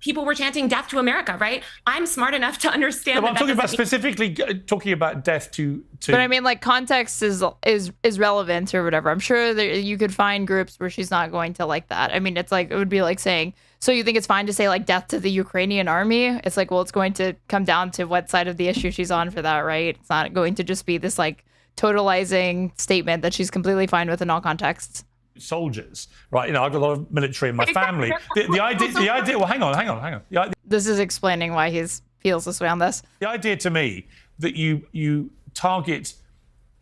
people were chanting death to America, right? I'm smart enough to understand. No, I'm talking about specifically talking about death to... But I mean, like, context is relevant or whatever. I'm sure that you could find groups where she's not going to like that. I mean, it's like, it would be like saying, so you think it's fine to say like death to the Ukrainian army? It's like, well, it's going to come down to what side of the issue she's on for that, right? It's not going to just be this like totalizing statement that she's completely fine with in all contexts. Soldiers, right? You know, I've got a lot of military in my family. The idea. Well, hang on. This is explaining why he feels this way on this. The idea to me that you target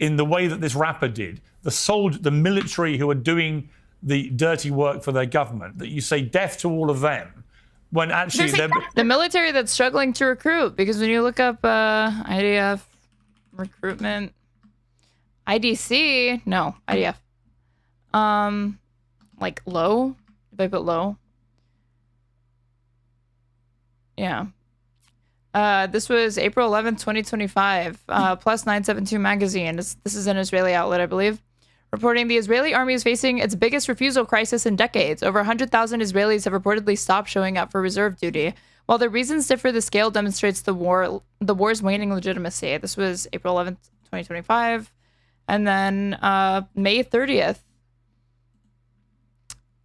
in the way that this rapper did the military who are doing the dirty work for their government, that you say death to all of them, when actually they're the military that's struggling to recruit. Because when you look up IDF recruitment, IDC, no, IDF, like low, if I put low, yeah. This was April 11th, 2025. Plus 972 magazine. This is an Israeli outlet, I believe, reporting the Israeli army is facing its biggest refusal crisis in decades. Over 100,000 Israelis have reportedly stopped showing up for reserve duty. While the reasons differ, the scale demonstrates the war's waning legitimacy. This was April 11th, 2025. And then May 30th,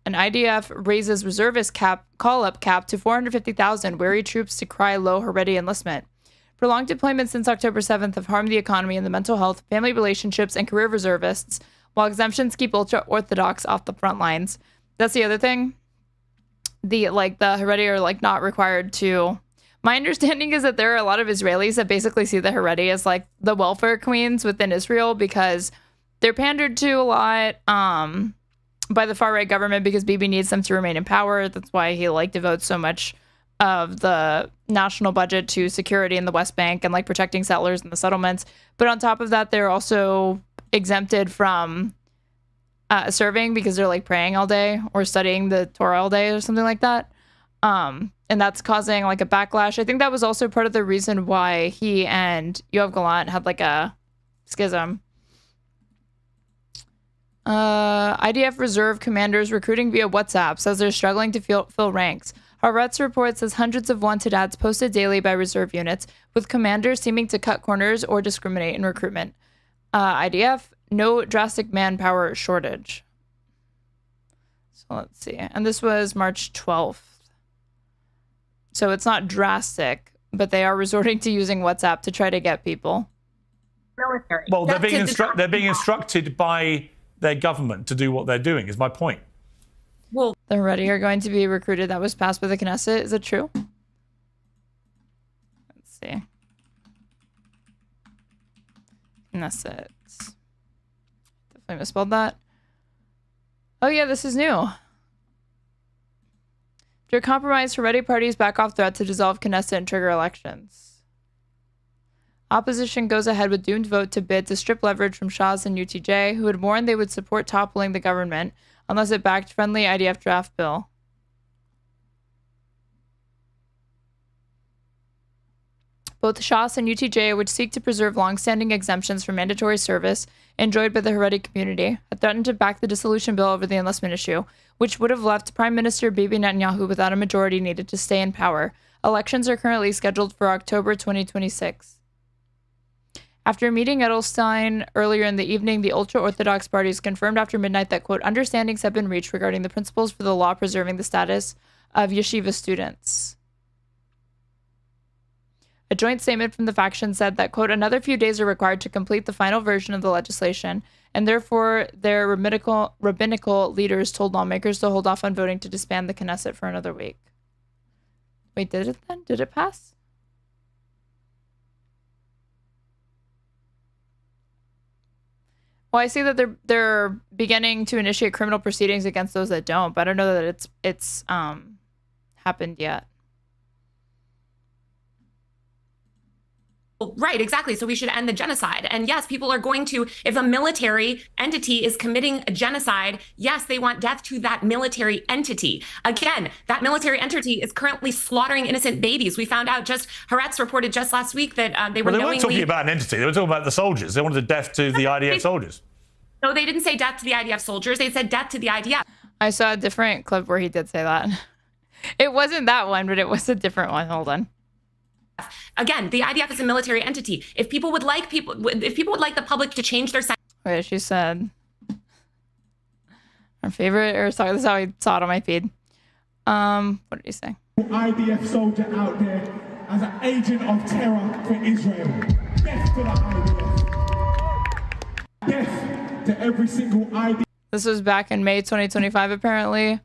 an IDF raises reservist call-up cap to 450,000, weary troops decry low Haredi enlistment. Prolonged deployment since October 7th have harmed the economy and the mental health, family relationships, and career reservists, while exemptions keep ultra-Orthodox off the front lines. That's the other thing. The Haredi are not required to... My understanding is that there are a lot of Israelis that basically see the Haredi as the welfare queens within Israel because they're pandered to a lot, by the far-right government because Bibi needs them to remain in power. That's why he devotes so much of the national budget to security in the West Bank and protecting settlers in the settlements. But on top of that, they're also exempted from serving because they're praying all day or studying the Torah all day or something like that. And that's causing a backlash. I think that was also part of the reason why he and Yoav Gallant had a schism. IDF reserve commanders recruiting via WhatsApp says they're struggling to fill ranks. Haaretz reports says hundreds of wanted ads posted daily by reserve units, with commanders seeming to cut corners or discriminate in recruitment. IDF, no drastic manpower shortage. So let's see. And this was March 12th. So it's not drastic, but they are resorting to using WhatsApp to try to get people. Military. Well, they're being instructed by their government to do what they're doing, is my point. Well, the Haredi are going to be recruited. That was passed by the Knesset. Is it true? Let's see. Knesset. Definitely misspelled that. Oh yeah, this is new. After compromise, Haredi parties back off threat to dissolve Knesset and trigger elections. Opposition goes ahead with doomed vote to bid to strip leverage from Shahs and UTJ, who had warned they would support toppling the government unless it backed friendly IDF draft bill. Both Shahs and UTJ, which seek to preserve long-standing exemptions from mandatory service enjoyed by the Haredi community, had threatened to back the dissolution bill over the enlistment issue, which would have left Prime Minister Bibi Netanyahu without a majority needed to stay in power. Elections are currently scheduled for October 2026. After meeting Edelstein earlier in the evening, the ultra-Orthodox parties confirmed after midnight that, quote, understandings have been reached regarding the principles for the law preserving the status of yeshiva students. A joint statement from the faction said that, quote, another few days are required to complete the final version of the legislation, and therefore their rabbinical leaders told lawmakers to hold off on voting to disband the Knesset for another week. Wait, did it then? Did it pass? Well, I see that they're beginning to initiate criminal proceedings against those that don't, but I don't know that it's happened yet. Right, exactly. So we should end the genocide. And yes, people are going to, if a military entity is committing a genocide, yes, they want death to that military entity. Again, that military entity is currently slaughtering innocent babies. We found out Haaretz reported just last week that they were knowingly... weren't talking about an entity. They were talking about the soldiers. They wanted death to the IDF soldiers. No, they didn't say death to the IDF soldiers. They said death to the IDF. I saw a different clip where he did say that. It wasn't that one, but it was a different one. Hold on. Again, the IDF is a military entity. If people would like the public to change their sentence. Wait, she said our favorite, or sorry, this is how I saw it on my feed. What did he say? IDF soldier out there as an agent of terror for Israel. Death to the IDF. Death to every single IDF. This was back in May 2025, apparently.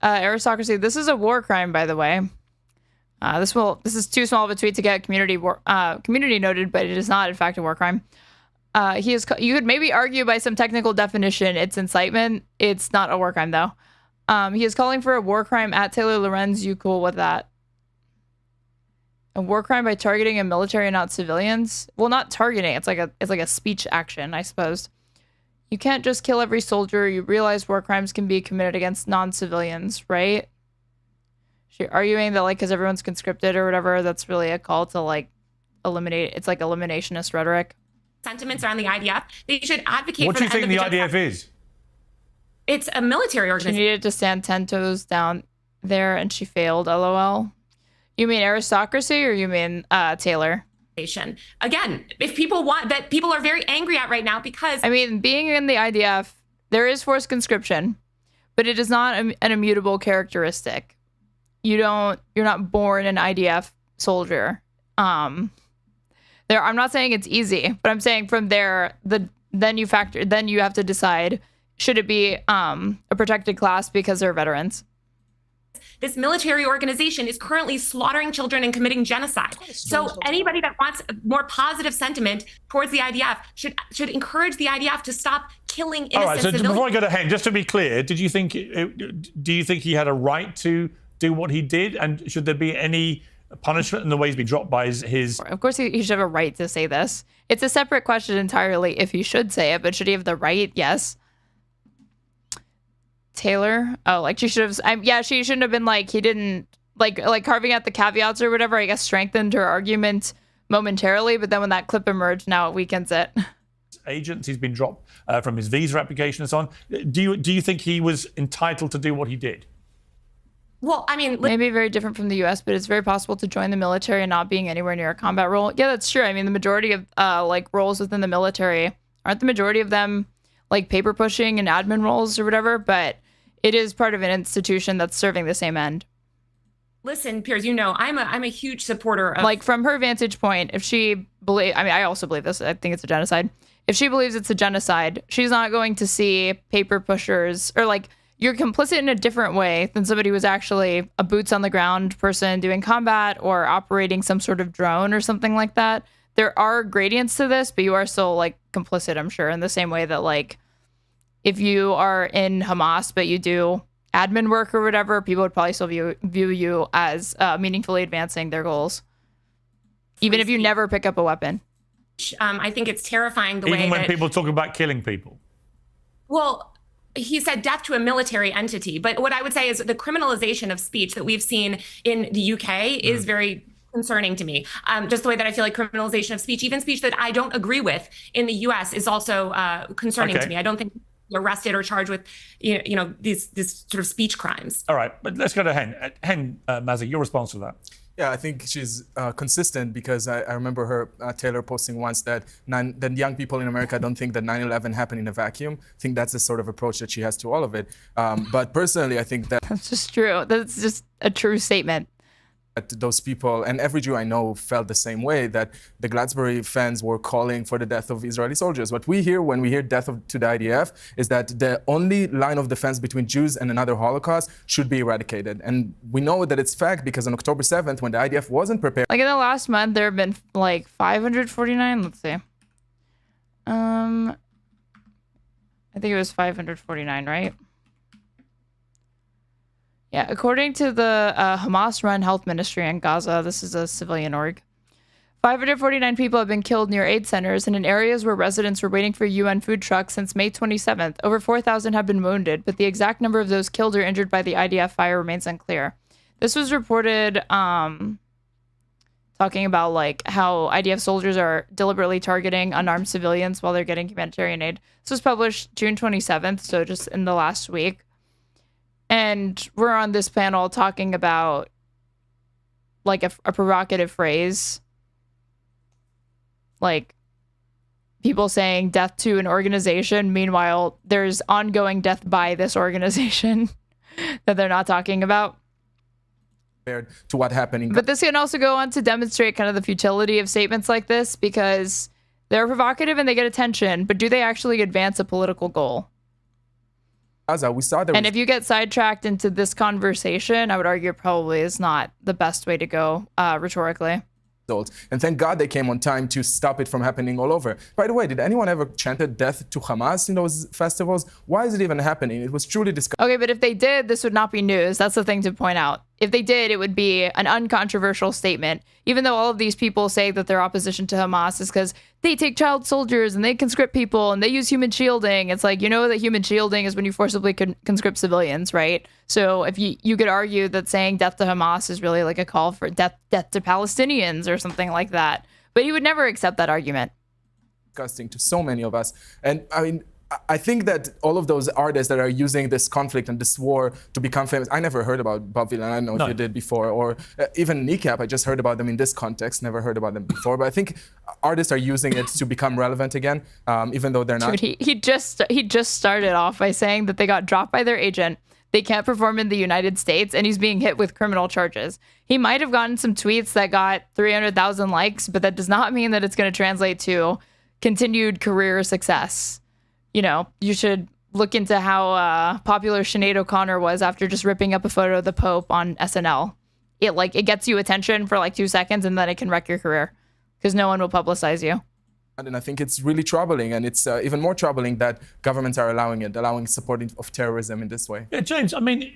Aristocracy. This is a war crime, by the way. This is too small of a tweet to get community noted, but it is not, in fact, a war crime. You could maybe argue by some technical definition it's incitement. It's not a war crime though. He is calling for a war crime at Taylor Lorenz. You cool with that? A war crime by targeting a military and not civilians? Well, not targeting. It's like a speech action, I suppose. You can't just kill every soldier. You realize war crimes can be committed against non-civilians, right? She's arguing that like because everyone's conscripted or whatever, that's really a call to like eliminate. It's like eliminationist rhetoric. Sentiments around the IDF. They should advocate. What for do you think the IDF is? It's a military She organization. needed to stand 10 toes down there, and she failed. LOL. You mean aristocracy, or you mean Taylor? Again, if people want that, people are very angry at right now because I mean, being in the IDF, there is forced conscription, but it is not an immutable characteristic. You're not born an IDF soldier. I'm not saying it's easy, but I'm saying from there, then you have to decide, should it be a protected class because they're veterans? this military organization is currently slaughtering children and committing genocide. So anybody that wants more positive sentiment towards the IDF should encourage the IDF to stop killing innocent All right, so civilians. before I go to Hen, just to be clear, do you think he had a right to do what he did, and should there be any punishment in the way he's been dropped by his... Of course, he should have a right to say this. It's a separate question entirely if he should say it, but should he have the right? Yes. Taylor? Oh, like she should have... yeah, she shouldn't have been like, he didn't... Like carving out the caveats or whatever, I guess strengthened her argument momentarily, but then when that clip emerged, now it weakens it. Agents, he's been dropped from his visa application and so on. Do you think he was entitled to do what he did? Well, I mean, maybe very different from the U.S., but it's very possible to join the military and not being anywhere near a combat role. Yeah, that's true. I mean, the majority of like roles within the military, aren't the majority of them like paper pushing and admin roles or whatever? But it is part of an institution that's serving the same end. Listen, Piers, you know, I'm a huge supporter of... Like, from her vantage point, if she believe, I mean, I also believe this. I think it's a genocide. If she believes it's a genocide, she's not going to see paper pushers or like, you're complicit in a different way than somebody who's actually a boots on the ground person doing combat or operating some sort of drone or something like that. There are gradients to this, but you are still like complicit, I'm sure, in the same way that like if you are in Hamas, but you do admin work or whatever, people would probably still view you as meaningfully advancing their goals, even if you never pick up a weapon. I think it's terrifying the way even when that people talk about killing people. Well, he said death to a military entity. But what I would say is the criminalization of speech that we've seen in the UK is very concerning to me. Just the way that I feel like criminalization of speech, even speech that I don't agree with in the US, is also concerning to me. I don't think you're arrested or charged with, you know, these sort of speech crimes. All right, but let's go to Hen. Hen, Massie, your response to that. Yeah, I think she's consistent because I remember her, Taylor, posting once that young people in America don't think that 9/11 happened in a vacuum. I think that's the sort of approach that she has to all of it. But personally, I think that... That's just true. That's just a true statement. Those people, and every Jew I know, felt the same way, that the Glastonbury fans were calling for the death of Israeli soldiers. What we hear when we hear death to the IDF is that the only line of defense between Jews and another Holocaust should be eradicated. And we know that it's fact because on October 7th, when the IDF wasn't prepared... Like in the last month, there have been like 549, let's see. I think it was 549, right? Yeah, according to the Hamas-run health ministry in Gaza, this is a civilian org, 549 people have been killed near aid centers and in areas where residents were waiting for UN food trucks since May 27th. Over 4,000 have been wounded, but the exact number of those killed or injured by the IDF fire remains unclear. This was reported talking about like how IDF soldiers are deliberately targeting unarmed civilians while they're getting humanitarian aid. This was published June 27th, so just in the last week. And we're on this panel talking about like a provocative phrase, like people saying death to an organization. Meanwhile, there's ongoing death by this organization that they're not talking about. To what happened. But this can also go on to demonstrate kind of the futility of statements like this because they're provocative and they get attention, but do they actually advance a political goal? We saw and if you get sidetracked into this conversation, I would argue it probably is not the best way to go rhetorically. And thank God they came on time to stop it from happening all over. By the way, did anyone ever chanted death to Hamas in those festivals? Why is it even happening? It was truly disgusting. Okay, but if they did, this would not be news. That's the thing to point out. If they did, it would be an uncontroversial statement. Even though all of these people say that their opposition to Hamas is because they take child soldiers and they conscript people and they use human shielding. It's like, you know that human shielding is when you forcibly conscript civilians, right? So if you could argue that saying death to Hamas is really like a call for death to Palestinians or something like that. But he would never accept that argument. Disgusting to so many of us. And I mean, I think that all of those artists that are using this conflict and this war to become famous, I never heard about Bob Dylan. I don't know if you did before, or even Kneecap. I just heard about them in this context, never heard about them before. But I think artists are using it to become relevant again, even though they're not. Dude, he just started off by saying that they got dropped by their agent. They can't perform in the United States, and he's being hit with criminal charges. He might have gotten some tweets that got 300,000 likes, but that does not mean that it's going to translate to continued career success. You know, you should look into how popular Sinead O'Connor was after just ripping up a photo of the Pope on SNL. It gets you attention for like 2 seconds and then it can wreck your career because no one will publicize you. And I think it's really troubling, and it's even more troubling that governments are allowing support of terrorism in this way. Yeah, James, I mean,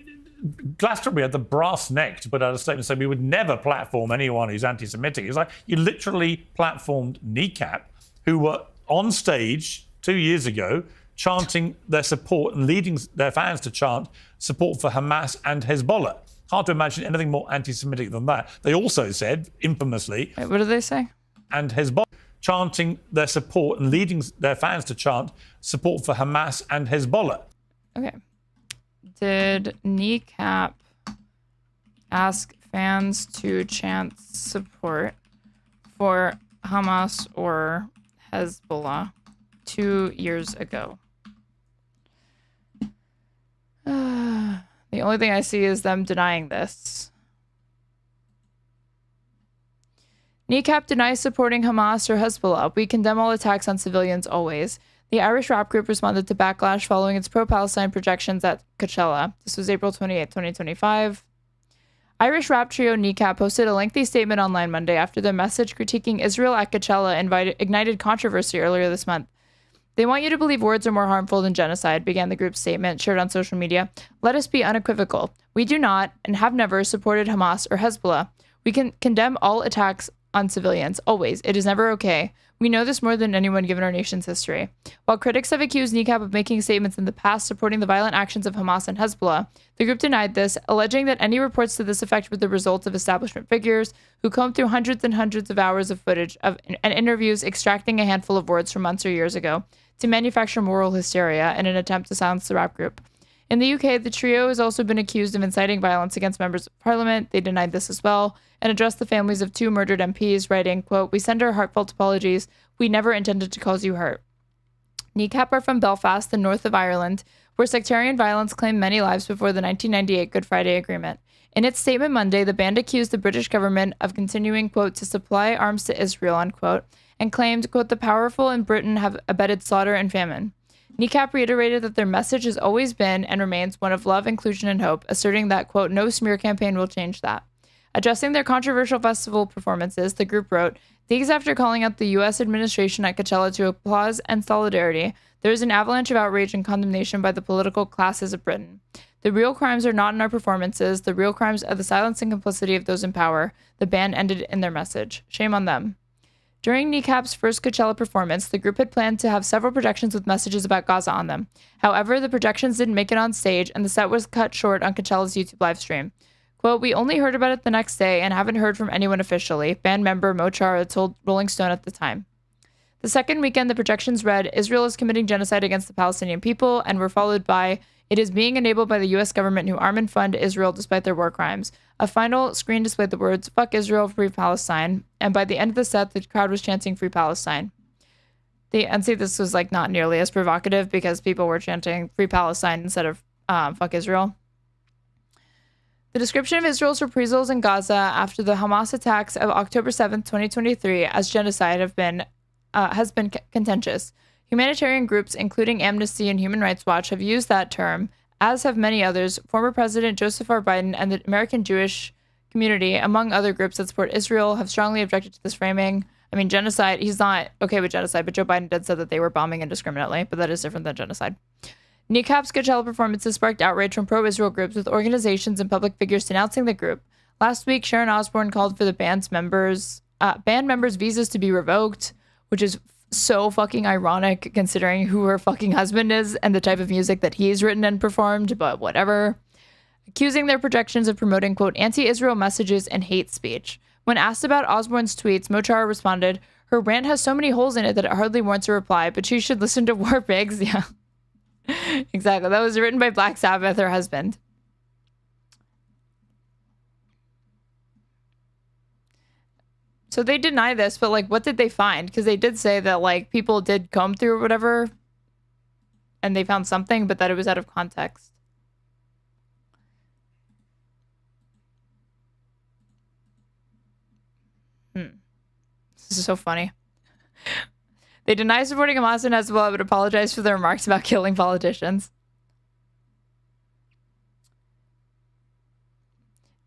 Glastonbury had the brass neck to put out a statement saying we would never platform anyone who's anti-Semitic. It's like you literally platformed Kneecap, who were on stage 2 years ago chanting their support and leading their fans to chant support for Hamas and Hezbollah. Hard to imagine anything more anti-Semitic than that. They also said, infamously... Wait, what did they say? And Hezbollah, chanting their support and leading their fans to chant support for Hamas and Hezbollah. Okay. Did Kneecap ask fans to chant support for Hamas or Hezbollah 2 years ago? The only thing I see is them denying this. Kneecap denies supporting Hamas or Hezbollah. We condemn all attacks on civilians always. The Irish rap group responded to backlash following its pro-Palestine projections at Coachella. This was April 28, 2025. Irish rap trio Kneecap posted a lengthy statement online Monday after their message critiquing Israel at Coachella ignited controversy earlier this month. They want you to believe words are more harmful than genocide, began the group's statement, shared on social media. Let us be unequivocal. We do not, and have never, supported Hamas or Hezbollah. We can condemn all attacks on civilians, always. It is never okay. We know this more than anyone given our nation's history. While critics have accused Kneecap of making statements in the past supporting the violent actions of Hamas and Hezbollah, the group denied this, alleging that any reports to this effect were the result of establishment figures who combed through hundreds and hundreds of hours of footage and interviews extracting a handful of words from months or years ago to manufacture moral hysteria in an attempt to silence the rap group. In the UK, the trio has also been accused of inciting violence against members of parliament. They denied this as well and addressed the families of 2 murdered MPs, writing, quote, "We send our heartfelt apologies. We never intended to cause you hurt." Kneecap are from Belfast, the north of Ireland, where sectarian violence claimed many lives before the 1998 Good Friday Agreement. In its statement Monday, the band accused the British government of continuing, quote, "to supply arms to Israel," unquote, and claimed, quote, "the powerful in Britain have abetted slaughter and famine." Kneecap reiterated that their message has always been and remains one of love, inclusion, and hope, asserting that, quote, "no smear campaign will change that." Addressing their controversial festival performances, the group wrote, "Days after calling out the U.S. administration at Coachella to applause and solidarity, there is an avalanche of outrage and condemnation by the political classes of Britain. The real crimes are not in our performances. The real crimes are the silence and complicity of those in power." The band ended in their message. Shame on them. During Kneecap's first Coachella performance, the group had planned to have several projections with messages about Gaza on them. However, the projections didn't make it on stage, and the set was cut short on Coachella's YouTube livestream. Quote, "We only heard about it the next day and haven't heard from anyone officially," band member Mo Chara told Rolling Stone at the time. The second weekend, the projections read, "Israel is committing genocide against the Palestinian people," and were followed by, "It is being enabled by the U.S. government who arm and fund Israel despite their war crimes." A final screen displayed the words, "Fuck Israel, free Palestine," and by the end of the set, the crowd was chanting "Free Palestine." And see, this was like not nearly as provocative because people were chanting "Free Palestine" instead of "Fuck Israel." The description of Israel's reprisals in Gaza after the Hamas attacks of October 7th, 2023 as genocide has been contentious. Humanitarian groups, including Amnesty and Human Rights Watch, have used that term, as have many others. Former President Joseph R. Biden and the American Jewish community, among other groups that support Israel, have strongly objected to this framing. I mean, genocide, he's not okay with genocide, but Joe Biden did say that they were bombing indiscriminately, but that is different than genocide. Kneecap's Coachella performances sparked outrage from pro-Israel groups, with organizations and public figures denouncing the group. Last week, Sharon Osbourne called for the band members' visas to be revoked, which is so fucking ironic considering who her fucking husband is and the type of music that he's written and performed, but whatever. Accusing their projections of promoting, quote, anti-Israel messages and hate speech. When asked about Osbourne's tweets, Mochara responded, her rant has so many holes in it that it hardly warrants a reply, but she should listen to War Pigs. Yeah, exactly. That was written by Black Sabbath, her husband. So they deny this, but like, what did they find? Because they did say that like people did comb through or whatever, and they found something, but that it was out of context. This is so funny. They deny supporting Hamas and Hezbollah, but apologize for their remarks about killing politicians.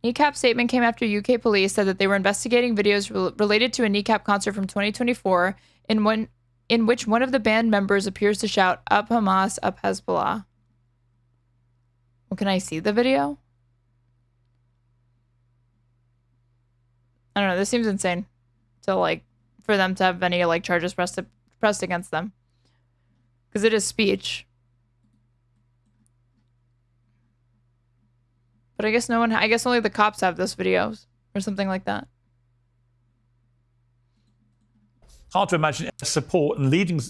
Kneecap's statement came after UK police said that they were investigating videos related to a Kneecap concert from 2024 in which one of the band members appears to shout, "Up Hamas, up Hezbollah." Well, can I see the video? I don't know. This seems insane to like for them to have any like charges pressed against them, because it is speech. But I guess no one. I guess only the cops have those videos or something like that. Hard to imagine support and leading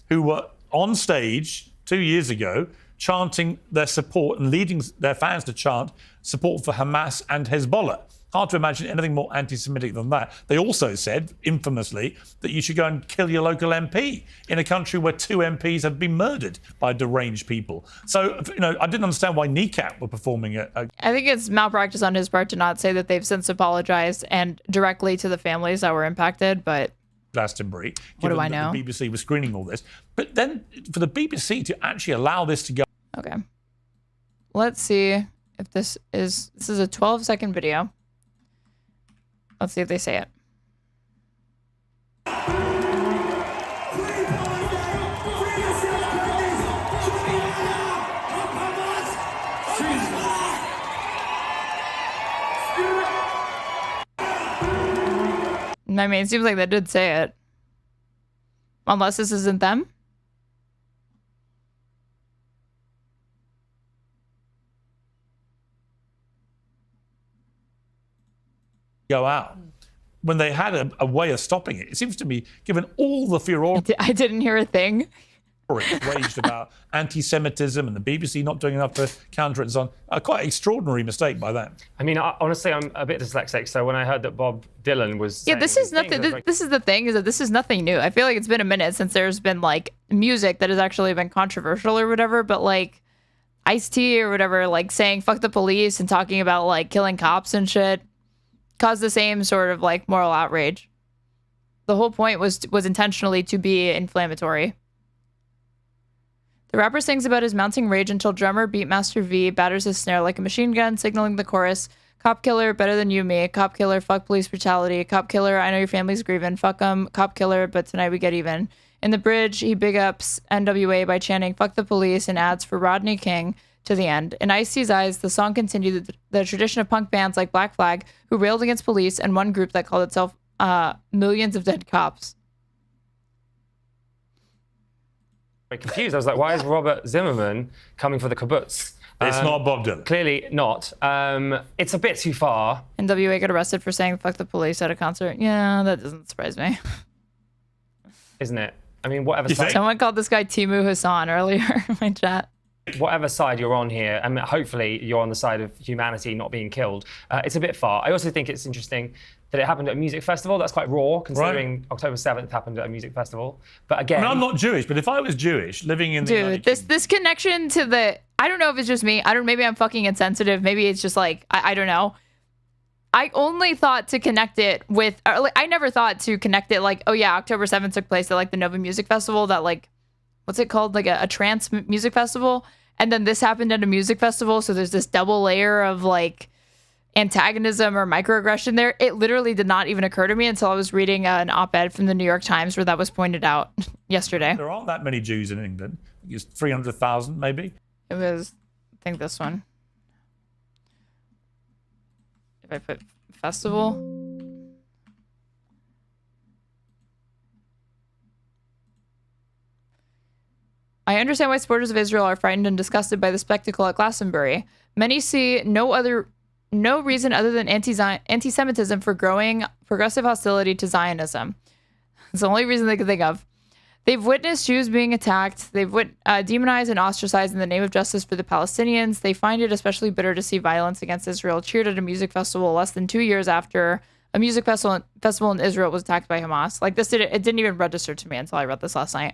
who were on stage 2 years ago chanting their support and leading their fans to chant support for Hamas and Hezbollah. Hard to imagine anything more anti-Semitic than that. They also said, infamously, that you should go and kill your local MP in a country where 2 MPs have been murdered by deranged people. So, you know, I didn't understand why Kneecap were performing it. I think it's malpractice on his part to not say that they've since apologized and directly to the families that were impacted, but Glastonbury. What do I know? The BBC was screening all this. But then for the BBC to actually allow this to go. Okay. Let's see if this is a 12-second video. Let's see if they say it. I mean, it seems like they did say it. Unless this isn't them. Go out when they had a way of stopping it. It seems to me, given all the furor I didn't hear a thing waged about anti-Semitism and the BBC not doing enough to counter it and so on, a quite extraordinary mistake by them. I mean, honestly, I'm a bit dyslexic, so when I heard that Bob Dylan was this is nothing. This is the thing, is that this is nothing new. I feel like it's been a minute since there's been like music that has actually been controversial or whatever, but like Ice-T or whatever, like saying fuck the police and talking about like killing cops and shit caused the same sort of like moral outrage. The whole point was intentionally to be inflammatory. The rapper sings about his mounting rage until drummer Beatmaster V batters his snare like a machine gun, signaling the chorus, "Cop killer, better than you, me. Cop killer, fuck police brutality. Cop killer, I know your family's grieving. Fuck 'em. Cop killer, but tonight we get even." In the bridge, he big ups NWA by chanting "fuck the police" and adds "for Rodney King" to the end. In Ice-T's eyes, the song continued the tradition of punk bands like Black Flag, who railed against police, and one group that called itself Millions of Dead Cops. Very confused. I was like, why is Robert Zimmerman coming for the kibbutz? It's not Bob Dylan. Clearly not. It's a bit too far. NWA got arrested for saying "fuck the police" at a concert. Yeah, that doesn't surprise me. Isn't it? I mean, whatever side. Someone called this guy Timu Hassan earlier in my chat. Whatever side you're on here, and hopefully you're on the side of humanity not being killed, it's a bit far. I also think it's interesting that it happened at a music festival. That's quite raw, considering October 7th happened at a music festival. But again, I mean, I'm not Jewish, but if I was Jewish, living in the United Kingdom, this connection to the, I don't know if it's just me. Maybe I'm fucking insensitive. Maybe it's just like, I don't know. I only thought to connect it with, I never thought to connect it like, oh yeah, October 7th took place at like the Nova Music Festival, that like, what's it called? Like a trance music festival. And then this happened at a music festival. So there's this double layer of like antagonism or microaggression there. It literally did not even occur to me until I was reading an op-ed from the New York Times where that was pointed out yesterday. There aren't that many Jews in England. It's 300,000 maybe. It was, I think, this one. If I put festival. I understand why supporters of Israel are frightened and disgusted by the spectacle at Glastonbury. Many see no reason other than anti-Semitism for growing progressive hostility to Zionism. It's the only reason they can think of. They've witnessed Jews being attacked. They've demonized and ostracized in the name of justice for the Palestinians. They find it especially bitter to see violence against Israel cheered at a music festival less than 2 years after a music festival in Israel was attacked by Hamas. Like, it didn't even register to me until I read this last night.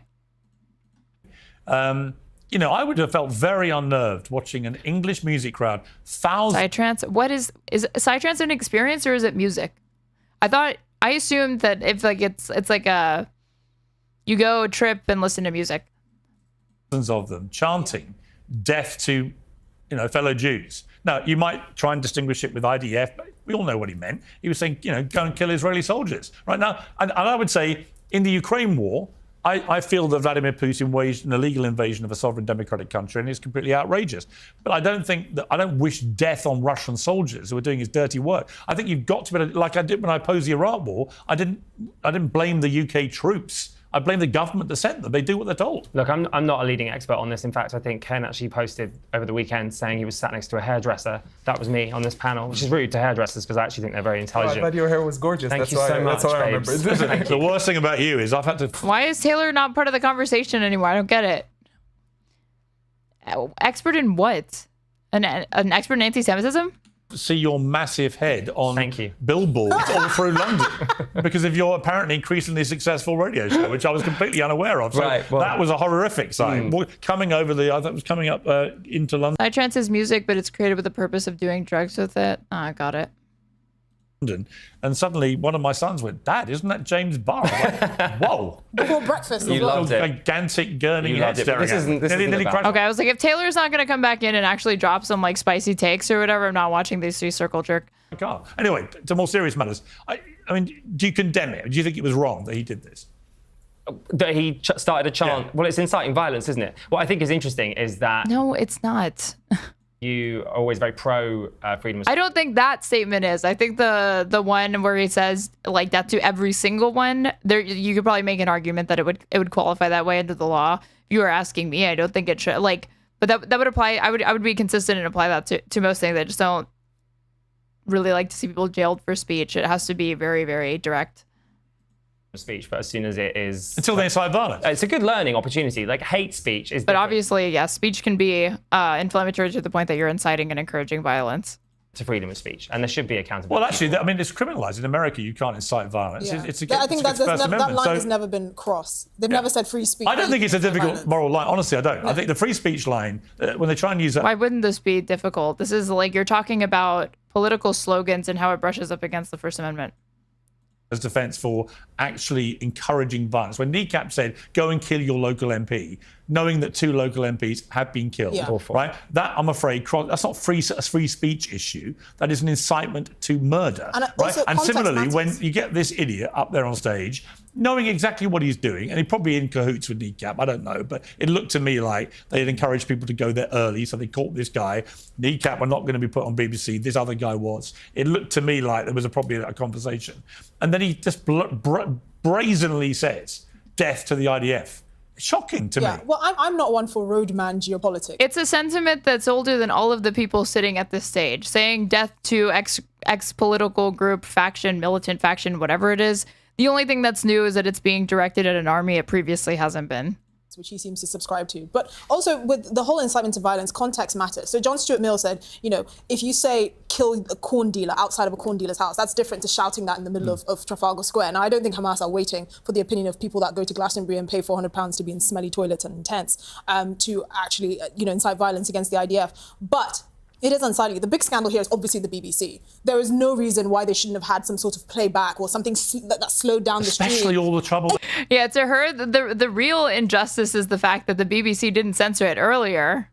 You know, I would have felt very unnerved watching an English music crowd. Psytrance? What is Psytrance an experience or is it music? I assumed that if like it's like a you go trip and listen to music. Thousands of them chanting death to, you know, fellow Jews. Now, you might try and distinguish it with IDF, but we all know what he meant. He was saying, you know, go and kill Israeli soldiers. Right now, and I would say in the Ukraine war, I feel that Vladimir Putin waged an illegal invasion of a sovereign democratic country and it's completely outrageous. But I don't wish death on Russian soldiers who are doing his dirty work. I think you've got to be, like I did when I opposed the Iraq war, I didn't blame the UK troops. I blame the government that sent them. They do what they're told. Look, I'm not a leading expert on this. In fact, I think Ken actually posted over the weekend saying he was sat next to a hairdresser. That was me on this panel, which is rude to hairdressers because I actually think they're very intelligent. I thought your hair was gorgeous. Thank you so much, that's all I remember. The worst thing about you is I've had to... Why is Taylor not part of the conversation anymore? I don't get it. Expert in what? An expert in anti-Semitism? See your massive head on Thank you. billboards all through London because of your apparently increasingly successful radio show, which I was completely unaware of. So that was a horrific sign. Coming over I thought it was coming up into London. Psytrance is music, but it's created with the purpose of doing drugs with it. I got it. And suddenly one of my sons went, Dad, isn't that James Barr? Like, whoa. Before breakfast. You loved it. Gigantic gurning head staring at me. Okay, I was like, if Taylor's not going to come back in and actually drop some like spicy takes or whatever, I'm not watching these three circle jerk. Anyway, to more serious matters. I mean, do you condemn it? Do you think it was wrong that he did this? That he started a chant. Yeah. Well, it's inciting violence, isn't it? What I think is interesting is that... No, it's not. You are always very pro freedom of speech. I don't think that statement is. I think the one where he says like that to every single one, there you could probably make an argument that it would qualify that way under the law. If you were asking me, I don't think it should. Like, but that would apply. I would be consistent and apply that to most things. I just don't really like to see people jailed for speech. It has to be very, very direct. Speech, but as soon as it is until they incite violence, it's a good learning opportunity. Like hate speech is, but obviously, yes, speech can be inflammatory to the point that you're inciting and encouraging violence. To freedom of speech, and there should be accountability. Well, actually, I mean, it's criminalised in America. You can't incite violence. Yeah. I think that line has never been crossed. They've never said free speech. I don't think it's a difficult moral line. Honestly, I don't. No. I think the free speech line, when they try and use that. Why wouldn't this be difficult? This is like you're talking about political slogans and how it brushes up against the First Amendment. As defense for actually encouraging violence. When Kneecap said, go and kill your local MP, knowing that 2 local MPs have been killed, right? That, I'm afraid, that's not a free speech issue. That is an incitement to murder, right? And similarly, when you get this idiot up there on stage, knowing exactly what he's doing, and he's probably in cahoots with Kneecap, I don't know, but it looked to me like they had encouraged people to go there early, so they caught this guy. Kneecap were not going to be put on BBC, this other guy was. It looked to me like there was probably a conversation. And then he just brazenly says, death to the IDF. Shocking to me. Well, I'm not one for roadman geopolitics. It's a sentiment that's older than all of the people sitting at this stage. Saying death to X political group, faction, militant faction, whatever it is. The only thing that's new is that it's being directed at an army it previously hasn't been. Which he seems to subscribe to. But also with the whole incitement to violence, context matters. So John Stuart Mill said, you know, if you say kill a corn dealer outside of a corn dealer's house, that's different to shouting that in the middle of Trafalgar Square. Now, I don't think Hamas are waiting for the opinion of people that go to Glastonbury and pay £400 to be in smelly toilets and tents to actually, incite violence against the IDF. But it is unsightly. The big scandal here is obviously the BBC. There is no reason why they shouldn't have had some sort of playback or something that slowed down the stream. Especially all the trouble. Yeah, to her, the real injustice is the fact that the BBC didn't censor it earlier.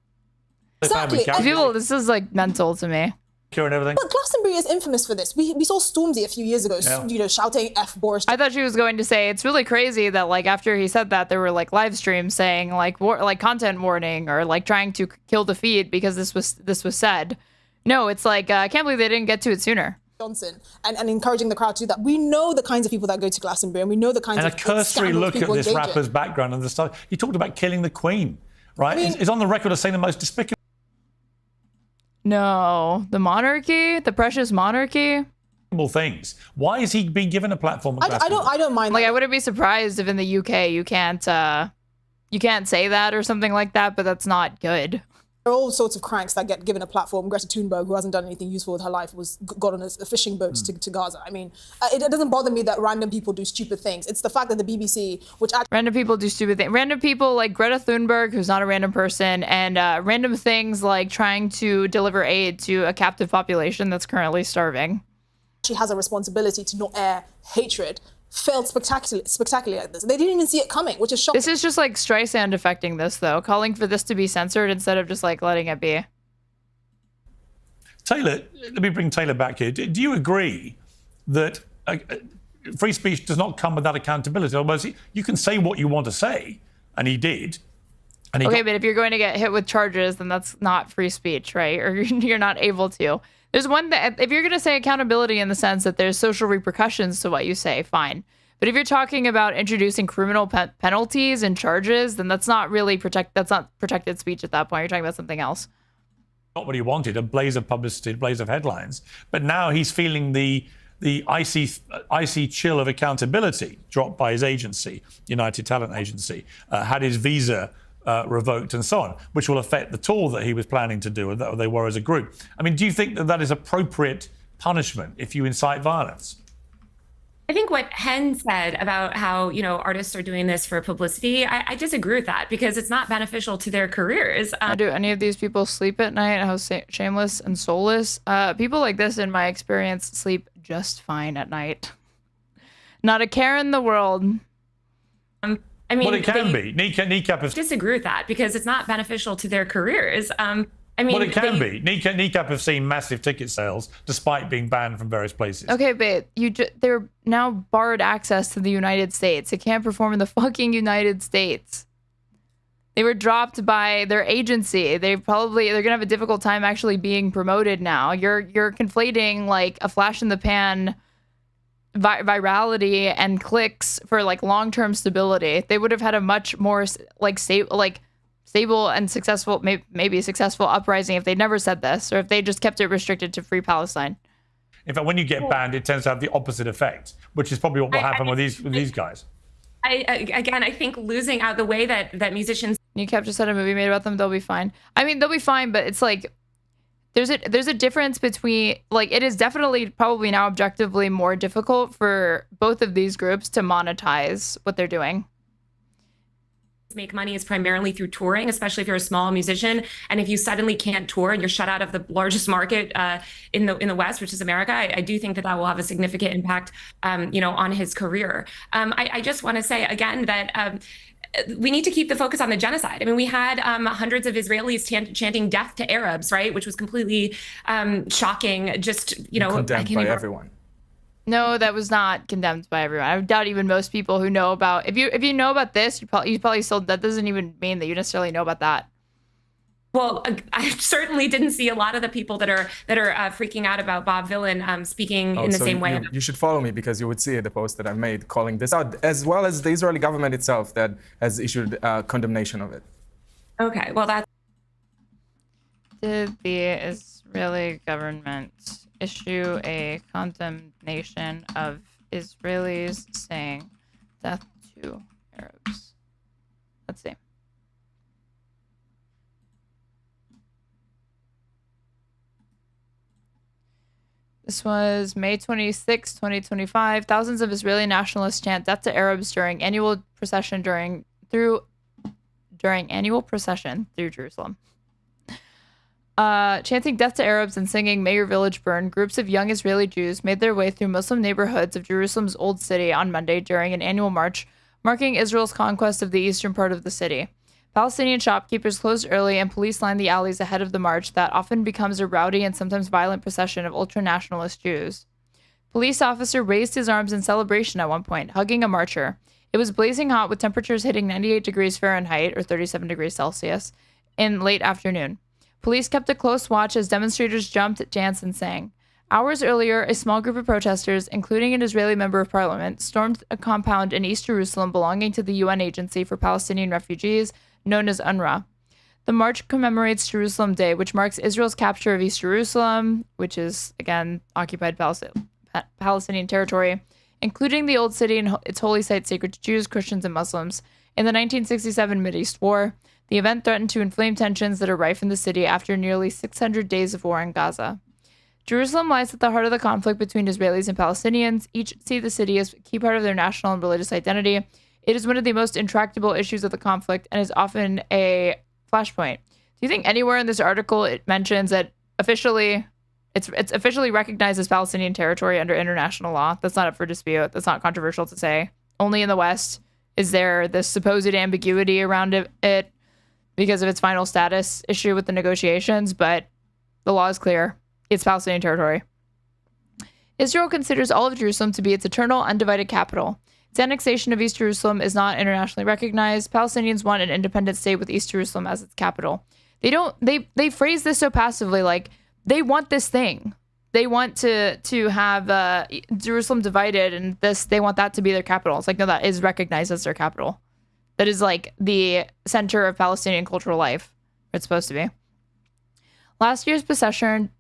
Exactly. People, this is like mental to me. and everything. But Glastonbury is infamous for this. We saw Stormzy a few years ago, shouting F Boris. I thought she was going to say it's really crazy that like after he said that there were like live streams saying like content warning or like trying to kill the feed because this was said. No, it's like I can't believe they didn't get to it sooner. Johnson and encouraging the crowd to do that. We know the kinds of people that go to Glastonbury, and we know the kinds of a cursory look at this rapper's background and the stuff. He talked about killing the Queen, right? I mean, he's on the record as saying the most despicable. No, the monarchy, the precious monarchy. Things. Why is he being given a platform? I don't mind. Like, I wouldn't be surprised if in the UK you can't say that or something like that, but that's not good. There are all sorts of cranks that get given a platform. Greta Thunberg, who hasn't done anything useful with her life, got on a fishing boat to Gaza. I mean, it doesn't bother me that random people do stupid things. It's the fact that the BBC, random people do stupid things. Random people like Greta Thunberg, who's not a random person, and random things like trying to deliver aid to a captive population that's currently starving. She has a responsibility to not air hatred. Failed spectacularly at this. They didn't even see it coming, which is shocking. This is just like Streisand affecting this, though, calling for this to be censored instead of just like letting it be. Taylor, let me bring Taylor back here. Do you agree that free speech does not come without accountability? Otherwise, you can say what you want to say, and he did. And but if you're going to get hit with charges, then that's not free speech, right? Or you're not able to. There's one that if you're going to say accountability in the sense that there's social repercussions to what you say, fine. But if you're talking about introducing criminal penalties and charges, then that's not really protected speech at that point. You're talking about something else. Not what he wanted, a blaze of publicity, a blaze of headlines. But now he's feeling the icy chill of accountability dropped by his agency, United Talent Agency, had his visa revoked and so on, which will affect the tour that he was planning to do, or that they were as a group. I mean, do you think that is appropriate punishment if you incite violence? I think what Hen said about how, artists are doing this for publicity, I disagree with that because it's not beneficial to their careers. Do any of these people sleep at night? How shameless and soulless? People like this, in my experience, sleep just fine at night. Not a care in the world. I mean, well, it can be. Kneecap have disagree with that because it's not beneficial to their careers. Well, it can be. Kneecap have seen massive ticket sales despite being banned from various places. Okay, but they're now barred access to the United States. They can't perform in the fucking United States. They were dropped by their agency. They're gonna have a difficult time actually being promoted now. You're conflating like a flash in the pan virality and clicks for like long-term stability. They would have had a much more stable and successful, maybe successful uprising if they never said this, or if they just kept it restricted to Free Palestine. In fact, when you get banned, it tends to have the opposite effect, which is probably what will happen with these guys. I think losing out the way that musicians. Kneecap just had a movie made about them. They'll be fine. I mean, they'll be fine, but it's like there's a difference between, like, it is definitely probably now objectively more difficult for both of these groups to monetize what they're doing. Make money is primarily through touring, especially if you're a small musician. And if you suddenly can't tour and you're shut out of the largest market in the West, which is America, I do think that will have a significant impact, on his career. I just want to say again that we need to keep the focus on the genocide. I mean, we had hundreds of Israelis chanting death to Arabs, right? Which was completely shocking. Just, condemned by everyone. No, that was not condemned by everyone. I doubt even most people who know about, if you know about this, you probably still, that doesn't even mean that you necessarily know about that. Well, I certainly didn't see a lot of the people that are freaking out about Bob Villain speaking in the same way. You should follow me because you would see the post that I made calling this out, as well as the Israeli government itself that has issued condemnation of it. Okay, well that's. Did the Israeli government issue a condemnation of Israelis saying death to Arabs? Let's see. This was May 26, 2025. Thousands of Israeli nationalists chant death to Arabs during annual procession through Jerusalem. Chanting death to Arabs and singing May Your Village Burn, groups of young Israeli Jews made their way through Muslim neighborhoods of Jerusalem's Old City on Monday during an annual march marking Israel's conquest of the eastern part of the city. Palestinian shopkeepers closed early and police lined the alleys ahead of the march that often becomes a rowdy and sometimes violent procession of ultra-nationalist Jews. Police officer raised his arms in celebration at one point, hugging a marcher. It was blazing hot with temperatures hitting 98 degrees Fahrenheit, or 37 degrees Celsius, in late afternoon. Police kept a close watch as demonstrators jumped, danced, and sang. Hours earlier, a small group of protesters, including an Israeli member of parliament, stormed a compound in East Jerusalem belonging to the UN Agency for Palestinian Refugees, known as UNRWA. The march commemorates Jerusalem Day, which marks Israel's capture of East Jerusalem, which is, again, occupied Palestinian territory, including the Old City and its holy site sacred to Jews, Christians, and Muslims. In the 1967 Mideast War, the event threatened to inflame tensions that are rife in the city after nearly 600 days of war in Gaza. Jerusalem lies at the heart of the conflict between Israelis and Palestinians. Each see the city as a key part of their national and religious identity. It is one of the most intractable issues of the conflict and is often a flashpoint. Do you think anywhere in this article it mentions that officially it's officially recognized as Palestinian territory under international law? That's not up for dispute. That's not controversial to say. Only in the West is there this supposed ambiguity around it because of its final status issue with the negotiations, but the law is clear. It's Palestinian territory. Israel considers all of Jerusalem to be its eternal, undivided capital. Its annexation of East Jerusalem is not internationally recognized. Palestinians want an independent state with East Jerusalem as its capital. They phrase this so passively, like they want this thing. They want to have Jerusalem divided, and they want that to be their capital. It's like, no, that is recognized as their capital. That is like the center of Palestinian cultural life. It's supposed to be. Last year's procession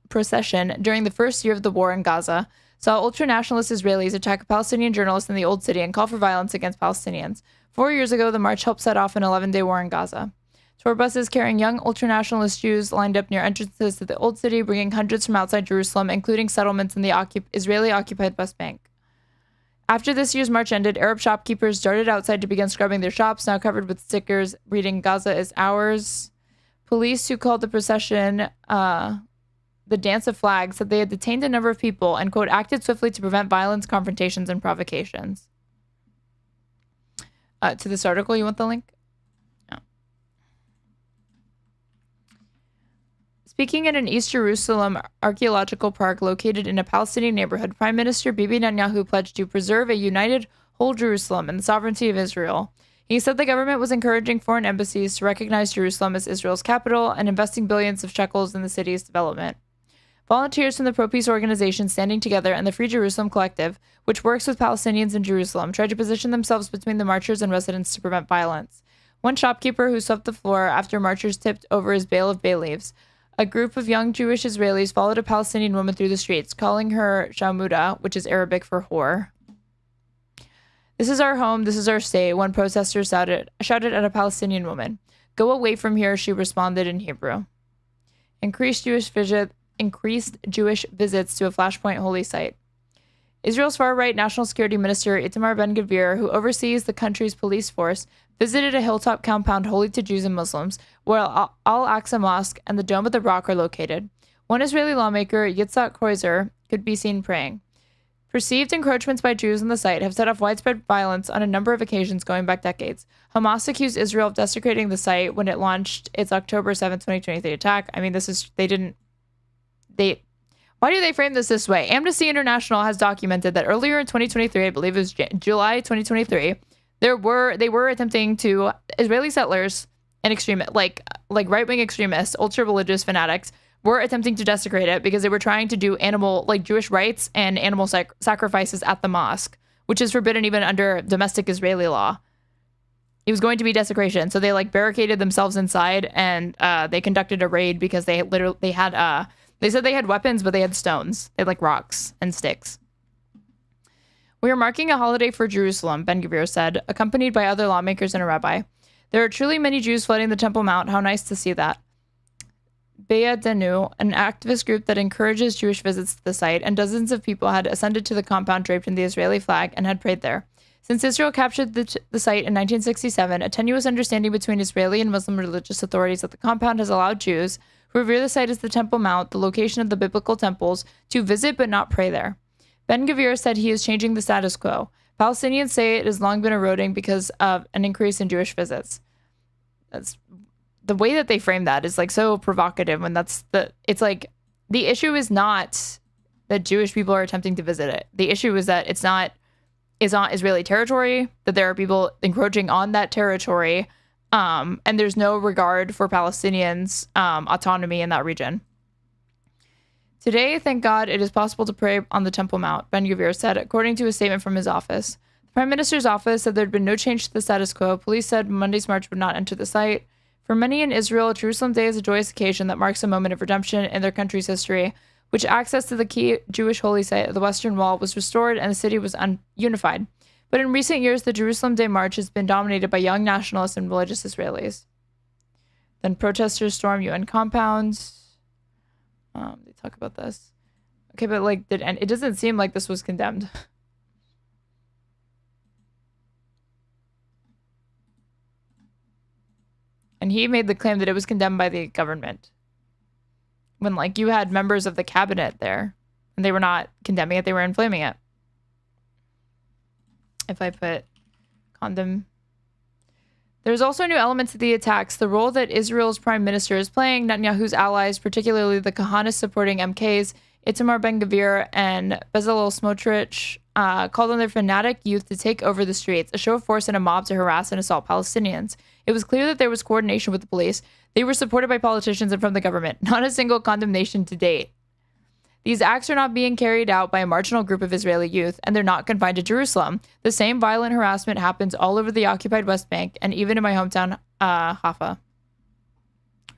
during the first year of the war in Gaza saw ultra-nationalist Israelis attack a Palestinian journalist in the Old City and call for violence against Palestinians. 4 years ago, the march helped set off an 11-day war in Gaza. Tour buses carrying young ultra-nationalist Jews lined up near entrances to the Old City, bringing hundreds from outside Jerusalem, including settlements in the Israeli-occupied West Bank. After this year's march ended, Arab shopkeepers darted outside to begin scrubbing their shops, now covered with stickers reading "Gaza is ours." Police, who called the procession the Dance of Flags, said they had detained a number of people and, quote, acted swiftly to prevent violence, confrontations, and provocations. To this article, you want the link? No. Speaking at an East Jerusalem archaeological park located in a Palestinian neighborhood, Prime Minister Bibi Netanyahu pledged to preserve a united whole Jerusalem and the sovereignty of Israel. He said the government was encouraging foreign embassies to recognize Jerusalem as Israel's capital and investing billions of shekels in the city's development. Volunteers from the pro-peace organization Standing Together and the Free Jerusalem Collective, which works with Palestinians in Jerusalem, tried to position themselves between the marchers and residents to prevent violence. One shopkeeper who swept the floor after marchers tipped over his bale of bay leaves. A group of young Jewish Israelis followed a Palestinian woman through the streets, calling her Shalmuda, which is Arabic for whore. "This is our home, this is our state," one protester shouted at a Palestinian woman. "Go away from here," she responded in Hebrew. Increased Jewish visits to a Flashpoint holy site. Israel's far-right National Security Minister Itamar Ben-Gvir, who oversees the country's police force, visited a hilltop compound holy to Jews and Muslims, where Al-Aqsa Mosque and the Dome of the Rock are located. One Israeli lawmaker, Yitzhak Kreuzer, could be seen praying. Perceived encroachments by Jews on the site have set off widespread violence on a number of occasions going back decades. Hamas accused Israel of desecrating the site when it launched its October 7, 2023 attack. I mean, why do they frame this way? Amnesty International has documented that earlier in 2023, I believe it was July 2023, they were attempting to, Israeli settlers and extremists, like right-wing extremists, ultra-religious fanatics, were attempting to desecrate it because they were trying to do Jewish rights and animal sacrifices at the mosque, which is forbidden even under domestic Israeli law. It was going to be desecration. So they barricaded themselves inside and they conducted a raid because they said they had weapons, but they had stones. They had rocks and sticks. "We are marking a holiday for Jerusalem," Ben-Gvir said, accompanied by other lawmakers and a rabbi. "There are truly many Jews flooding the Temple Mount. How nice to see that." Beyadenu, an activist group that encourages Jewish visits to the site, and dozens of people had ascended to the compound draped in the Israeli flag and had prayed there. Since Israel captured the site in 1967, a tenuous understanding between Israeli and Muslim religious authorities at the compound has allowed Jews, who revere the site as the Temple Mount, the location of the biblical temples, to visit but not pray there. Ben-Gvir said he is changing the status quo. Palestinians say it has long been eroding because of an increase in Jewish visits. that's the way that they frame that is like so provocative when it's like the issue is not that Jewish people are attempting to visit it. The issue is that it's not Israeli territory, that there are people encroaching on that territory, and there's no regard for Palestinians' autonomy in that region. Today, thank God, it is possible to pray on the Temple Mount, Ben-Gvir said, according to a statement from his office. The Prime Minister's office said there had been no change to the status quo. Police said Monday's march would not enter the site. For many in Israel, Jerusalem Day is a joyous occasion that marks a moment of redemption in their country's history, which access to the key Jewish holy site of the Western Wall was restored and the city was unified. But in recent years, the Jerusalem Day March has been dominated by young nationalists and religious Israelis. Then protesters storm UN compounds. They talk about this. Okay, but like, it doesn't seem like this was condemned. And he made the claim that it was condemned by the government. When like you had members of the cabinet there and they were not condemning it, they were inflaming it. If I put condom. There's also new elements to the attacks. The role that Israel's prime minister is playing, Netanyahu's allies, particularly the Kahanis supporting MKs, Itamar Ben-Gvir and Bezalel Smotrich, called on their fanatic youth to take over the streets, a show of force and a mob to harass and assault Palestinians. It was clear that there was coordination with the police. They were supported by politicians and from the government. Not a single condemnation to date. These acts are not being carried out by a marginal group of Israeli youth, and they're not confined to Jerusalem. The same violent harassment happens all over the occupied West Bank and even in my hometown, Haifa.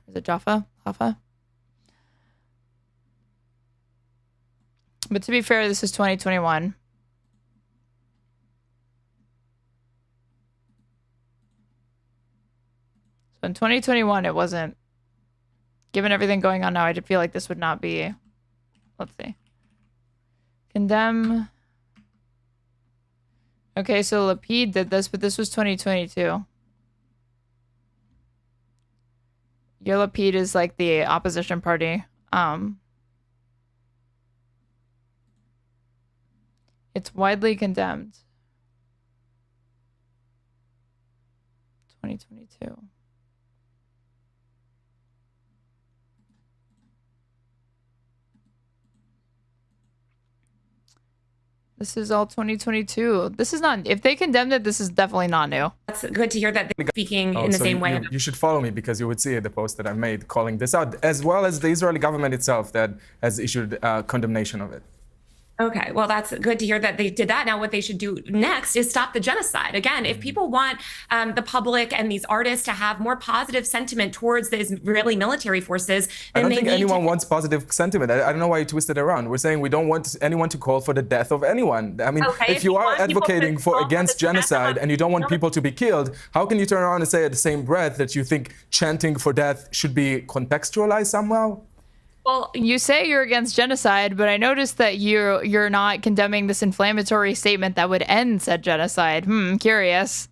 Is it Jaffa? Haifa? But to be fair, this is 2021. So in 2021, it wasn't. Given everything going on now, I feel like this would not be. Let's see. Condemn. Okay, so Lapid did this, but this was 2022. Your Lapid is like the opposition party. It's widely condemned. 2022. This is all 2022. This is not, if they condemned it, this is definitely not new. That's good to hear that they're speaking in the same way. You should follow me because you would see the post that I made calling this out, as well as the Israeli government itself that has issued condemnation of it. Okay, well, that's good to hear that they did that. Now, what they should do next is stop the genocide. Again, if people want the public and these artists to have more positive sentiment towards the Israeli military forces, then I don't think anyone wants positive sentiment. I don't know why you twist it around. We're saying we don't want anyone to call for the death of anyone. I mean, okay, if you are advocating against genocide and you don't want people to be killed, how can you turn around and say at the same breath that you think chanting for death should be contextualized somehow? Well, you say you're against genocide, but I noticed that you're not condemning this inflammatory statement that would end said genocide. Curious.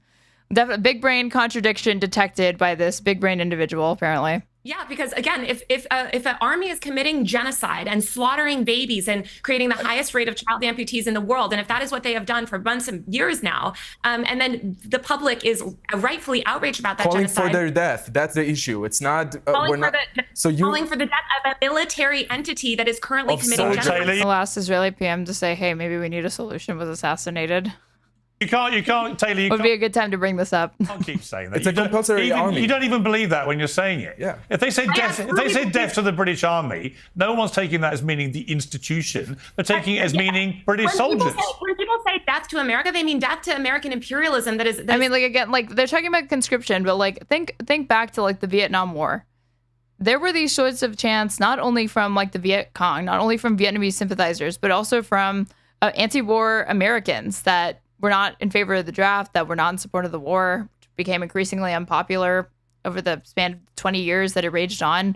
Definitely big brain contradiction detected by this big brain individual, apparently. Yeah, because again, if an army is committing genocide and slaughtering babies and creating the highest rate of child amputees in the world, and if that is what they have done for months and years now, and then the public is rightfully outraged about that calling genocide. For their death, that's the issue. It's not. Calling for the death of a military entity that is currently committing genocide. The last Israeli PM to say, "Hey, maybe we need a solution," was assassinated. You can't, Taylor. It would be a good time to bring this up. I can't keep saying that. It's a compulsory army. You don't even believe that when you're saying it. Yeah. If they say death to the British army, no one's taking that as meaning the institution. They're taking it as meaning British soldiers. When people say death to America, they mean death to American imperialism. I mean, like again, like they're talking about conscription, but like think back to like the Vietnam War. There were these sorts of chants, not only from like the Viet Cong, not only from Vietnamese sympathizers, but also from anti-war Americans that were not in favor of the draft, that were not in support of the war, which became increasingly unpopular over the span of 20 years that it raged on.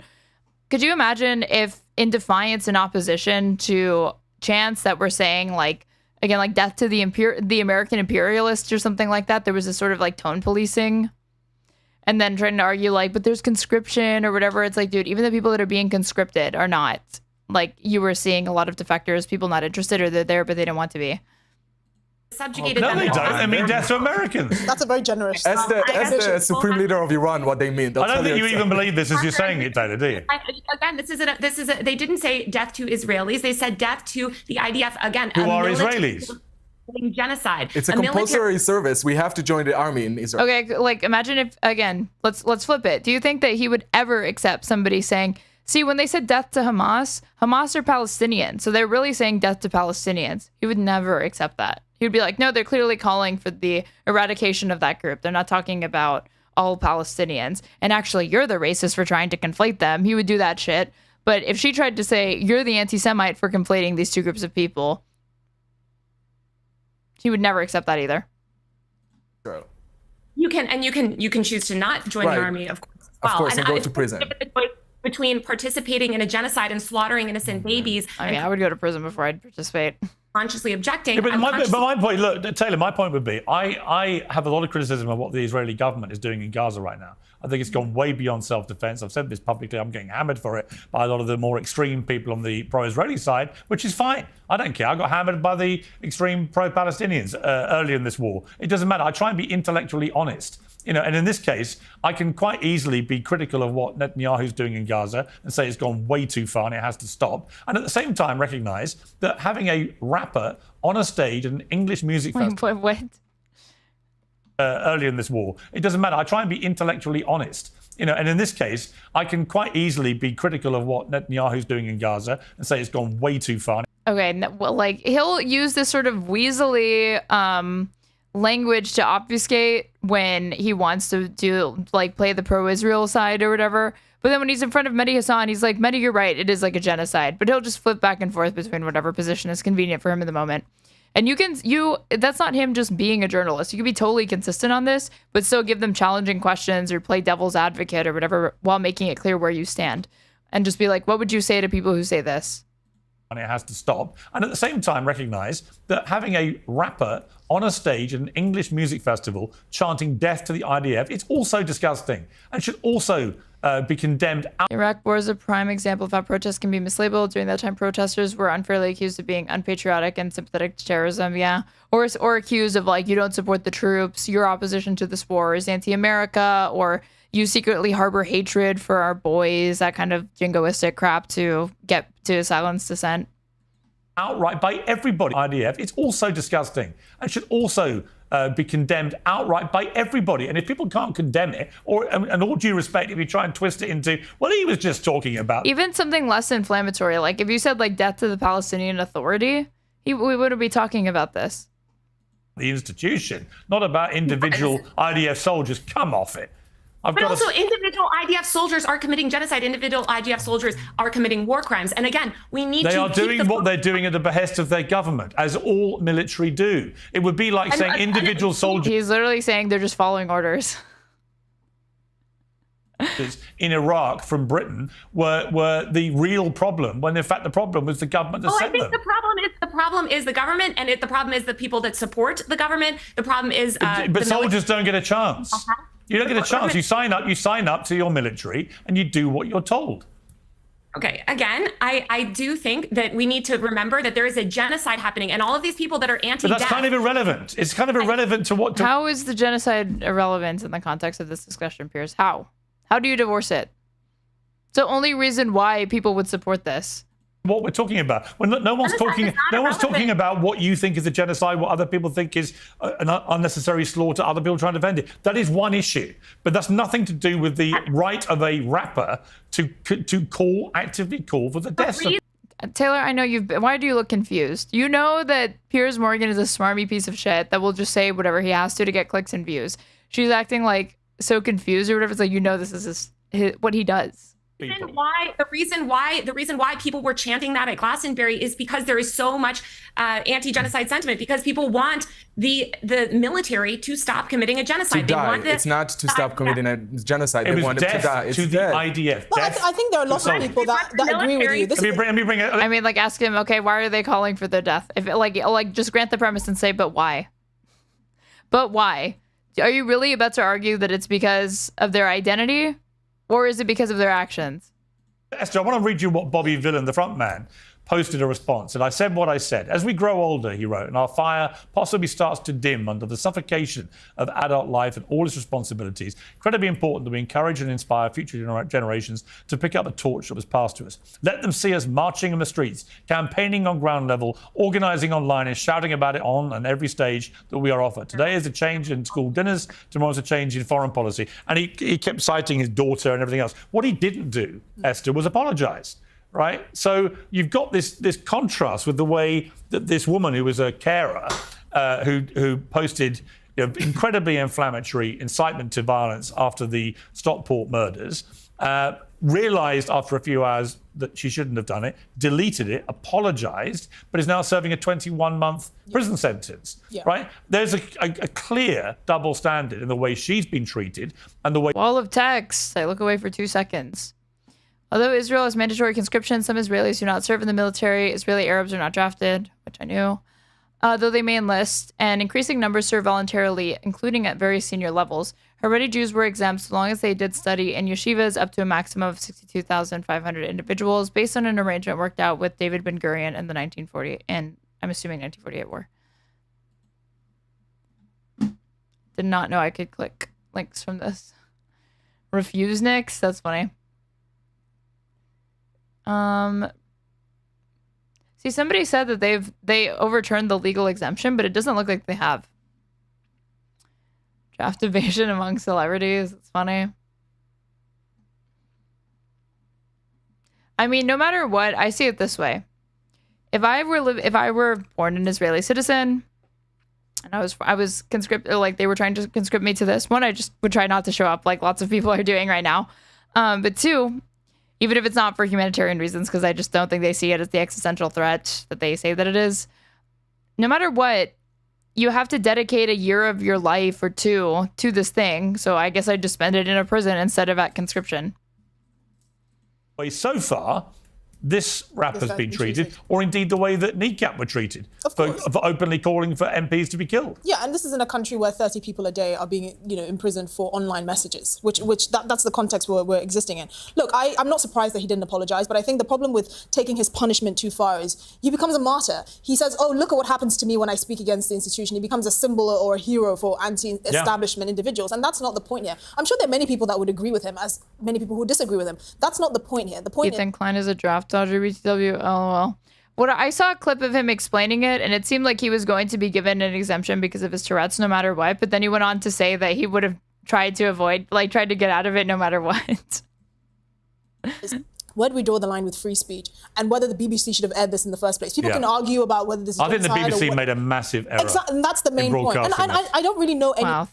Could you imagine if, in defiance and opposition to chants that were saying, like, again, like death to the American imperialists or something like that, there was a sort of like tone policing, and then trying to argue like, but there's conscription or whatever. It's like, dude, even the people that are being conscripted are not. Like, you were seeing a lot of defectors, people not interested, or they're there, but they don't want to be. subjugated No, them. they don't. I mean, death to Americans. That's a very generous. As the supreme leader of Iran, what they mean. I don't think you even believe this as you're saying it, Taylor, do you? Again, they didn't say death to Israelis. They said death to the IDF. Again, who are Israelis? Genocide. It's a compulsory service. We have to join the army in Israel. Okay, like imagine if, again, let's flip it. Do you think that he would ever accept somebody saying, see, when they said death to Hamas are Palestinians, so they're really saying death to Palestinians. He would never accept that. He would be like, no, they're clearly calling for the eradication of that group. They're not talking about all Palestinians. And actually, you're the racist for trying to conflate them. He would do that shit. But if she tried to say, you're the anti-Semite for conflating these two groups of people, he would never accept that either. True. You can choose to not join the army, of course. Of course, and go to prison. Between participating in a genocide and slaughtering innocent babies. I mean, I would go to prison before I'd participate. Consciously objecting. Yeah, but my point, look, Taylor, my point would be, I have a lot of criticism of what the Israeli government is doing in Gaza right now. I think it's gone way beyond self-defense. I've said this publicly. I'm getting hammered for it by a lot of the more extreme people on the pro-Israeli side, which is fine. I don't care. I got hammered by the extreme pro-Palestinians earlier in this war. It doesn't matter. I try and be intellectually honest. You know, and in this case, I can quite easily be critical of what Netanyahu's doing in Gaza and say it's gone way too far and it has to stop. And at the same time, recognise that having a rapper on a stage at an English music festival What? Earlier in this war, it doesn't matter. I try and be intellectually honest. You know, and in this case, I can quite easily be critical of what Netanyahu's doing in Gaza and say it's gone way too far. Okay, well, like he'll use this sort of weaselly language to obfuscate when he wants to do like play the pro-Israel side or whatever. But then when he's in front of Mehdi Hassan, he's like, Mehdi, you're right. It is like a genocide. But he'll just flip back and forth between whatever position is convenient for him in the moment. And that's not him just being a journalist. You can be totally consistent on this, but still give them challenging questions or play devil's advocate or whatever while making it clear where you stand. And just be like, what would you say to people who say this? And it has to stop. And at the same time, recognise that having a rapper on a stage at an English music festival chanting death to the IDF, it's also disgusting and should also be condemned. Iraq war is a prime example of how protests can be mislabeled. During that time, protesters were unfairly accused of being unpatriotic and sympathetic to terrorism, or accused of like, you don't support the troops, your opposition to this war is anti-America, or you secretly harbor hatred for our boys, that kind of jingoistic crap to get to silence dissent. Outright by everybody. IDF, it's also disgusting and should also be condemned outright by everybody. And if people can't condemn it, and all due respect, if you try and twist it into, well, he was just talking about... Even something less inflammatory, like if you said like death to the Palestinian Authority, we wouldn't be talking about this. The institution, not about individual IDF soldiers. Come off it. But also, individual IDF soldiers are committing genocide. Individual IDF soldiers are committing war crimes. And again, we need to. They are doing what they're doing at the behest of their government, as all military do. It would be like saying individual soldiers. He's literally saying they're just following orders. In Iraq from Britain were the real problem, when in fact the problem was the government that sent them. The problem is the government, and the problem is the people that support the government. The problem is. But soldiers don't get a chance. You don't get a chance. You sign up to your military and you do what you're told. Okay, again, I do think that we need to remember that there is a genocide happening, and all of these people that are anti-death. But that's kind of irrelevant. It's kind of irrelevant to what... How is the genocide irrelevant in the context of this discussion, Piers? How? How do you divorce it? It's the only reason why people would support this. What we're talking about. When no one's talking about what you think is a genocide, what other people think is an unnecessary slaughter, other people trying to defend it. That is one issue, but that's nothing to do with the right of a rapper to actively call for the death of... Taylor, I know why do you look confused? You know that Piers Morgan is a smarmy piece of shit that will just say whatever he has to get clicks and views. She's acting like so confused or whatever. It's like, you know, this is what he does. The reason why people were chanting that at Glastonbury is because there is so much anti-genocide sentiment, because people want the military to stop committing a genocide. They want it's not to stop committing a genocide. They want them to die. It's to the IDF. Well, I think there are lots of people that agree with you. Let me bring it. I mean, like, ask him, okay, why are they calling for their death? If like just grant the premise and say, but why? But why? Are you really about to argue that it's because of their identity? Or is it because of their actions? Esther, I want to read you what Bobby Villain, the front man, posted a response, and I said what I said. As we grow older, he wrote, and our fire possibly starts to dim under the suffocation of adult life and all its responsibilities, incredibly important that we encourage and inspire future generations to pick up the torch that was passed to us. Let them see us marching in the streets, campaigning on ground level, organising online and shouting about it on and every stage that we are offered. Today is a change in school dinners, tomorrow's a change in foreign policy. And he kept citing his daughter and everything else. What he didn't do, Esther, was apologise. Right? So you've got this contrast with the way that this woman who was a carer, who posted incredibly inflammatory incitement to violence after the Stockport murders, realised after a few hours that she shouldn't have done it, deleted it, apologised, but is now serving a 21-month prison sentence. Yeah. Right? There's a clear double standard in the way she's been treated and the way... Wall of text. I look away for 2 seconds. Although Israel has mandatory conscription, some Israelis do not serve in the military. Israeli Arabs are not drafted, which I knew. Though they may enlist, and increasing numbers serve voluntarily, including at very senior levels. Haredi Jews were exempt so long as they did study in yeshivas up to a maximum of 62,500 individuals, based on an arrangement worked out with David Ben-Gurion in the 1948, and I'm assuming 1948 war. Did not know I could click links from this. Refuse Nix? That's funny. See, somebody said that they overturned the legal exemption, but it doesn't look like they have. Draft evasion among celebrities. It's funny. I mean, no matter what, I see it this way. If I were born an Israeli citizen, and I was conscripted, like they were trying to conscript me to this one, I just would try not to show up, like lots of people are doing right now. But two, even if it's not for humanitarian reasons, because I just don't think they see it as the existential threat that they say that it is. No matter what, you have to dedicate a year of your life or two to this thing. So I guess I'd just spend it in a prison instead of at conscription. So far, this rapper's been treated, or indeed the way that Kneecap were treated, for openly calling for MPs to be killed. Yeah, and this is in a country where 30 people a day are being, imprisoned for online messages, that's the context we're existing in. Look, I'm not surprised that he didn't apologize, but I think the problem with taking his punishment too far is he becomes a martyr. He says, oh, look at what happens to me when I speak against the institution. He becomes a symbol or a hero for anti-establishment individuals, and that's not the point here. I'm sure there are many people that would agree with him, as many people who disagree with him. That's not the point here. The point Ethan Klein is a draft dodger, BTW, lol. I saw a clip of him explaining it, and it seemed like he was going to be given an exemption because of his Tourette's no matter what, but then he went on to say that he would have tried to get out of it no matter what. Where do we draw the line with free speech, and whether the BBC should have aired this in the first place? People can argue about whether this is I think the BBC made a massive error. Exactly, and that's the main point. And I don't really know any... Wow,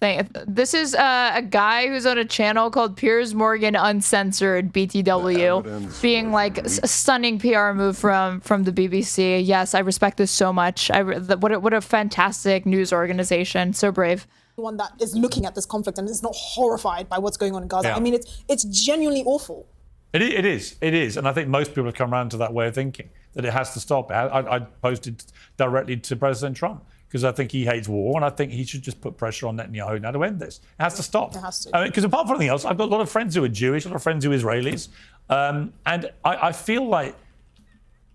this is a guy who's on a channel called Piers Morgan Uncensored, BTW, being like a stunning PR move from the BBC. Yes, I respect this so much. What a fantastic news organization. So brave. One that is looking at this conflict and is not horrified by what's going on in Gaza. I mean, it's genuinely awful. It is. And I think most people have come around to that way of thinking, that it has to stop. I posted directly to President Trump because I think he hates war and I think he should just put pressure on Netanyahu now to end this. It has to stop. It has to. Because apart from anything else, I've got a lot of friends who are Jewish, a lot of friends who are Israelis. And I feel like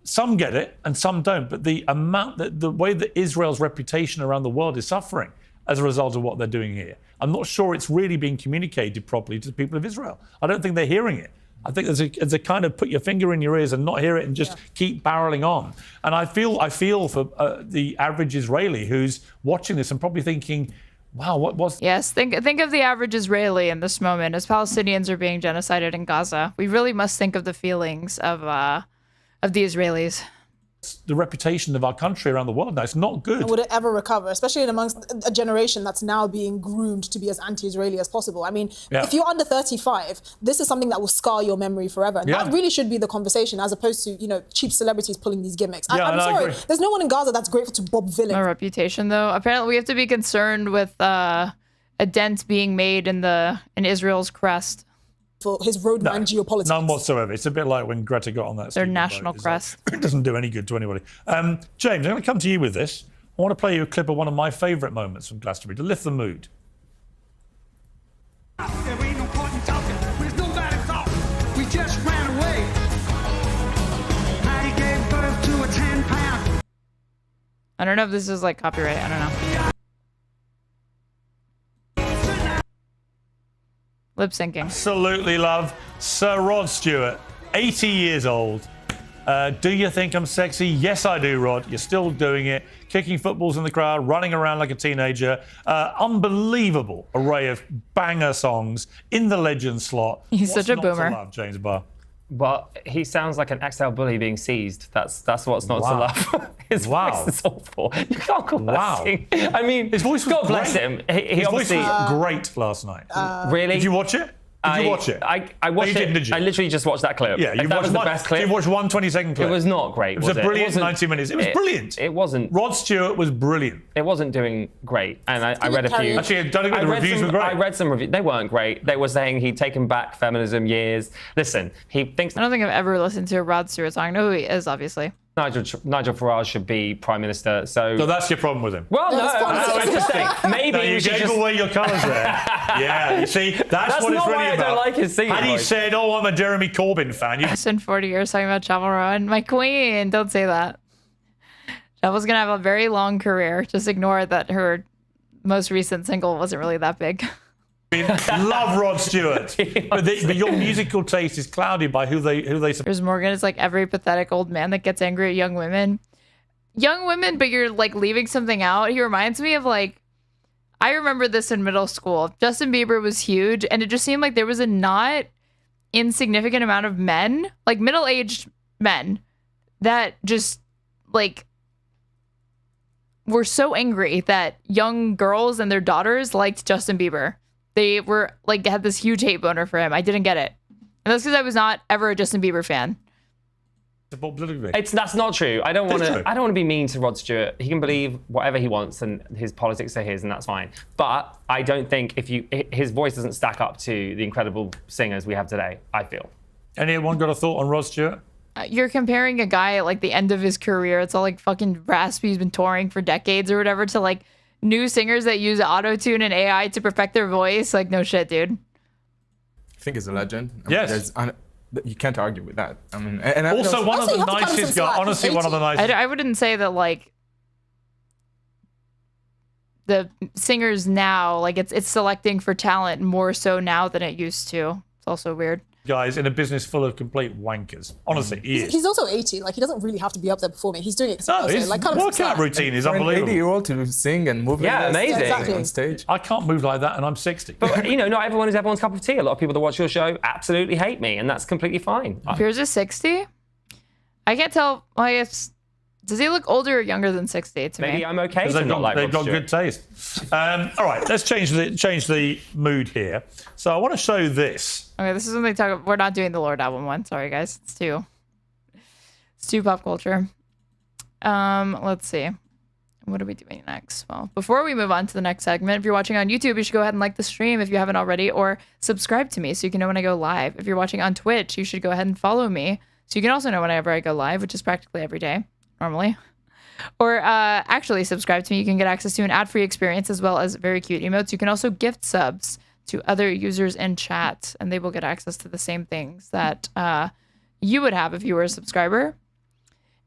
some get it and some don't. But the way that Israel's reputation around the world is suffering as a result of what they're doing here, I'm not sure it's really being communicated properly to the people of Israel. I don't think they're hearing it. I think there's a kind of put your finger in your ears and not hear it and just keep barreling on. And I feel for the average Israeli who's watching this and probably thinking, wow, what was... Yes, think of the average Israeli in this moment as Palestinians are being genocided in Gaza. We really must think of the feelings of the Israelis. The reputation of our country around the world now, it's not good. Would it ever recover, especially amongst a generation that's now being groomed to be as anti-Israeli as possible? I mean, if you're under 35, this is something that will scar your memory forever. And that really should be the conversation, as opposed to, cheap celebrities pulling these gimmicks. I'm sorry, there's no one in Gaza that's grateful to Bob Villain. No reputation, though. Apparently, we have to be concerned with a dent being made in Israel's crest. For his roadman geopolitics. None whatsoever. It's a bit like when Greta got on that. Their national crest. It doesn't do any good to anybody. James, I'm going to come to you with this. I want to play you a clip of one of my favourite moments from Glastonbury to lift the mood. There ain't no point in talking. There's nobody talking. We just ran away. Patty gave birth to I don't know if this is like copyright. I don't know. Lip syncing. Absolutely love Sir Rod Stewart, 80 years old. Do you think I'm sexy? Yes, I do, Rod. You're still doing it. Kicking footballs in the crowd, running around like a teenager. Unbelievable array of banger songs in the legend slot. He's What's such a not boomer. To love, James Barr? Well, he sounds like an XL bully being seized. That's what's not to love. His voice is awful. You can't call that sing. I mean, his voice was God bless great. him. He His obviously voice was great last night. Really? Did you watch it? Did you watch it? I watched you didn't, it. did you? I literally just watched that clip. Yeah, you that watched was the best clip. You watched 1 20-second clip. It was not great. It was a brilliant 90 minutes. It was brilliant. It wasn't. Rod Stewart was brilliant. It wasn't doing great, and I read a few. Actually, the reviews were great. I read some reviews. They weren't great. They were saying he'd taken back feminism years. Listen, he thinks. I don't think I've ever listened to a Rod Stewart song. I know who he is, obviously. Nigel Farage should be prime minister. So that's your problem with him. Well, I'm just saying. Maybe you gave away your colours there. Yeah, you see, that's what it's not really why about. I don't like his singing Had he voice. said, "Oh, I'm a Jeremy Corbyn fan," you spent 40 years talking about Chapel Roan. My queen, don't say that. Chapel's gonna have a very long career. Just ignore that her most recent single wasn't really that big. love Rod Stewart, but your musical taste is clouded by who they. There's Morgan is like every pathetic old man that gets angry at young women. Young women, but you're like leaving something out. He reminds me of like, I remember this in middle school. Justin Bieber was huge, and it just seemed like there was a not insignificant amount of men, like middle-aged men, that just like were so angry that young girls and their daughters liked Justin Bieber. They were like had this huge hate boner for him. I didn't get it, and that's because I was not ever a Justin Bieber fan. That's not true. I don't want to be mean to Rod Stewart. He can believe whatever he wants, and his politics are his, and that's fine. But I don't think his voice doesn't stack up to the incredible singers we have today. I feel. Anyone got a thought on Rod Stewart? You're comparing a guy at like the end of his career. It's all like fucking raspy. He's been touring for decades or whatever to like new singers that use auto-tune and AI to perfect their voice. Like, no shit, dude. I think he's a legend. Yes. You can't argue with that. I mean, also one of the nicest guys. Honestly, one of the nicest. I wouldn't say that like the singers now, like it's selecting for talent more so now than it used to. It's also weird. Guys in a business full of complete wankers. Honestly, he is. He's also 80. Like, he doesn't really have to be up there performing. He's doing it. No, his workout routine is unbelievable. An 80-year-old to sing and move amazing. on stage. I can't move like that, and I'm 60. But not everyone is everyone's cup of tea. A lot of people that watch your show absolutely hate me, and that's completely fine. Piers is 60. I can't tell. Well, I guess does he look older or younger than 60 to me? Maybe I'm okay. They've got good taste. All right, let's change the mood here. So I want to show this. Okay, this is when they talk about, we're not doing the Lord album one. Sorry, guys. It's too pop culture. Let's see. What are we doing next? Well, before we move on to the next segment, if you're watching on YouTube, you should go ahead and like the stream if you haven't already, or subscribe to me so you can know when I go live. If you're watching on Twitch, you should go ahead and follow me so you can also know whenever I go live, which is practically every day, normally. Or actually subscribe to me. You can get access to an ad-free experience as well as very cute emotes. You can also gift subs to other users in chat, and they will get access to the same things that you would have if you were a subscriber.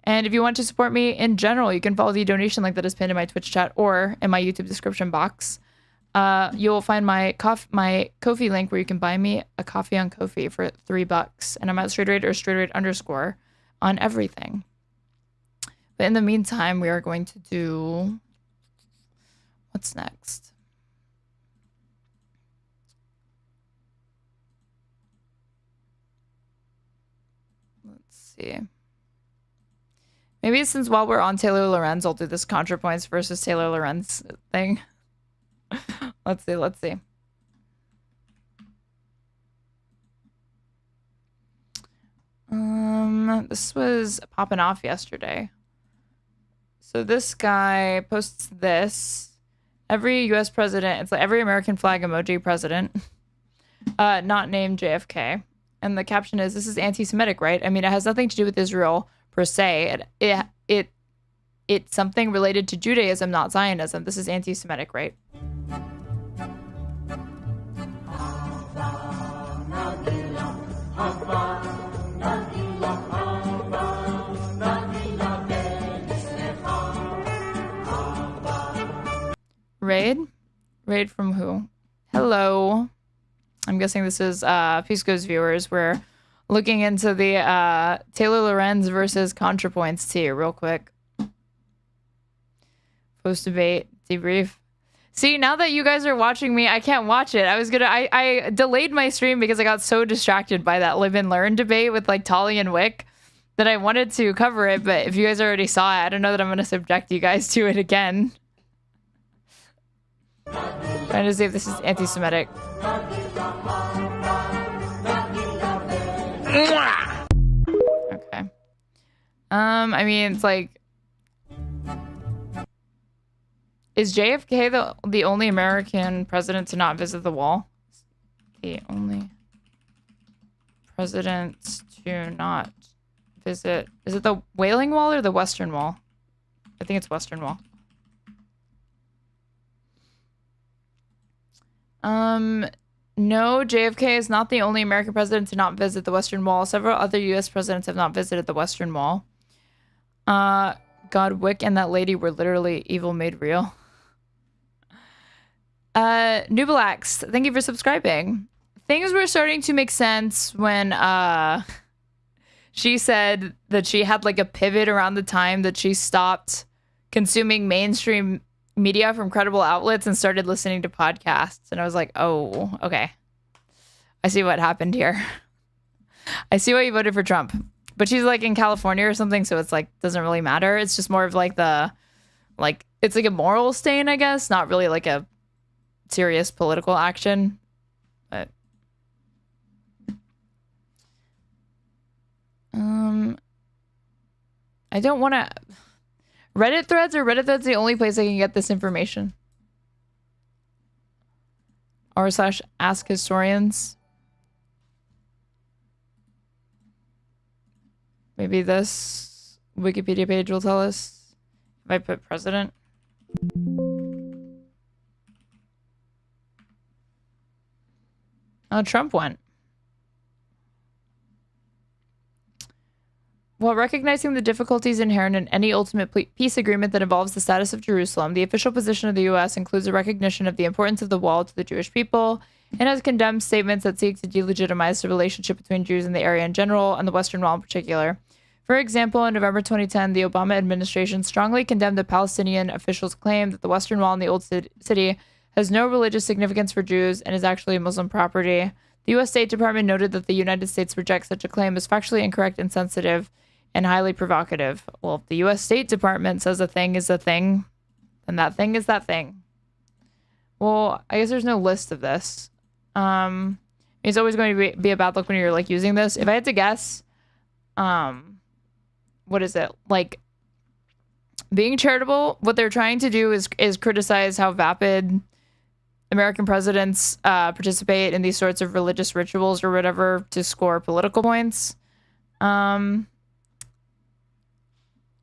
And if you want to support me in general, you can follow the donation link that is pinned in my Twitch chat or in my YouTube description box. You'll find my Ko-fi link where you can buy me a coffee on Ko-fi for $3. And I'm at Straighterade or Straighterade_ on everything. But in the meantime, we are going to do... What's next? Let's see. Maybe since while we're on Taylor Lorenz, I'll do this Contrapoints versus Taylor Lorenz thing. Let's see. This was popping off yesterday. So this guy posts this. Every U.S. president, it's like every American flag emoji president, not named JFK. And the caption is, "This is anti-Semitic, right? I mean, it has nothing to do with Israel per se. It's something related to Judaism, not Zionism. This is anti-Semitic, right?" Raid from who? Hello. I'm guessing this is Peace Goes viewers. We're looking into the Taylor Lorenz versus Contrapoints tea real quick. Post debate debrief. See, now that you guys are watching me, I can't watch it. I delayed my stream because I got so distracted by that Live and Learn debate with like Tali and Wick that I wanted to cover it, but if you guys already saw it, I don't know that I'm going to subject you guys to it again. Trying to see if this is anti-Semitic. Okay. I mean, it's like, is JFK the only American president to not visit the wall? The only president to not visit. Is it the Wailing Wall or the Western Wall? I think it's Western Wall. No, JFK is not the only American president to not visit the Western Wall. Several other U.S. presidents have not visited the Western Wall. God, Wick and that lady were literally evil made real. Nubalax, thank you for subscribing. Things were starting to make sense when she said that she had like a pivot around the time that she stopped consuming mainstream media from credible outlets and started listening to podcasts. And I was like, oh, okay. I see what happened here. I see why you voted for Trump. But she's like in California or something, so it's like doesn't really matter. It's just more of like it's like a moral stain, I guess, not really like a serious political action. But I don't want to Reddit threads the only place I can get this information. r/ask historians. Maybe this Wikipedia page will tell us if I put president. Oh, Trump went. While recognizing the difficulties inherent in any ultimate peace agreement that involves the status of Jerusalem, the official position of the U.S. includes a recognition of the importance of the wall to the Jewish people and has condemned statements that seek to delegitimize the relationship between Jews in the area in general and the Western Wall in particular. For example, in November 2010, the Obama administration strongly condemned the Palestinian officials' claim that the Western Wall in the Old City has no religious significance for Jews and is actually Muslim property. The U.S. State Department noted that the United States rejects such a claim as factually incorrect, insensitive, and highly provocative. Well, if the U.S. State Department says a thing is a thing, then that thing is that thing. Well, I guess there's no list of this. It's always going to be a bad look when you're like using this. If I had to guess, what is it? Like being charitable, what they're trying to do is criticize how vapid American presidents participate in these sorts of religious rituals or whatever to score political points.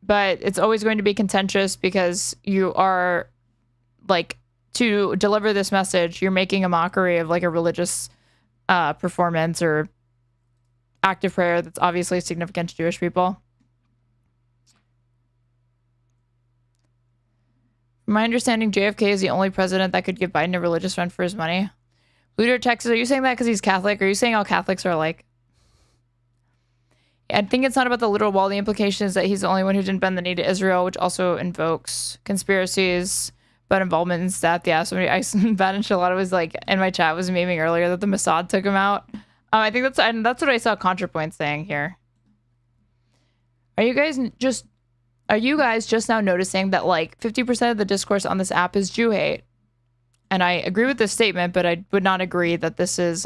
But it's always going to be contentious because you are like, to deliver this message, you're making a mockery of like a religious performance or act of prayer that's obviously significant to Jewish people. From my understanding, JFK is the only president that could give Biden a religious run for his money. Blue Dirt Texas, are you saying that because he's Catholic? Are you saying all Catholics are like? I think it's not about the literal wall. The implication is that he's the only one who didn't bend the knee to Israel, which also invokes conspiracies about involvement in death. Yeah, somebody, Vadim Shalata was like, in my chat was memeing earlier that the Mossad took him out. I think that's what I saw Contrapoints saying here. Are you guys just now noticing that like 50% of the discourse on this app is Jew hate? And I agree with this statement, but I would not agree that this is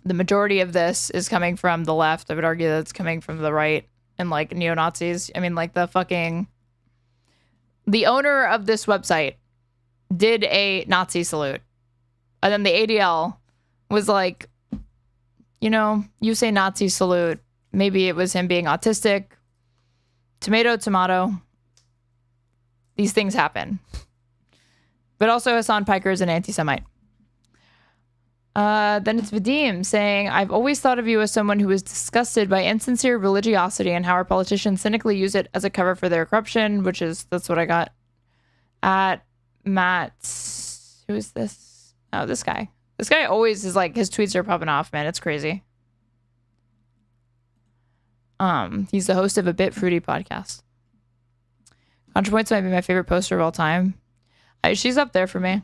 the majority of this is coming from the left. I would argue that it's coming from the right and like neo-Nazis. I mean, like the owner of this website did a Nazi salute. And then the ADL was like, you know, you say Nazi salute. Maybe it was him being autistic. Tomato, tomato. These things happen. But also Hassan Piker is an anti-Semite. Then it's Vadim saying, I've always thought of you as someone who is disgusted by insincere religiosity and how our politicians cynically use it as a cover for their corruption, that's what I got. At Matt Who is this? Oh, this guy. This guy always is like, his tweets are popping off, man. It's crazy. He's the host of a Bit Fruity podcast. Contrapoints might be my favorite poster of all time. She's up there for me.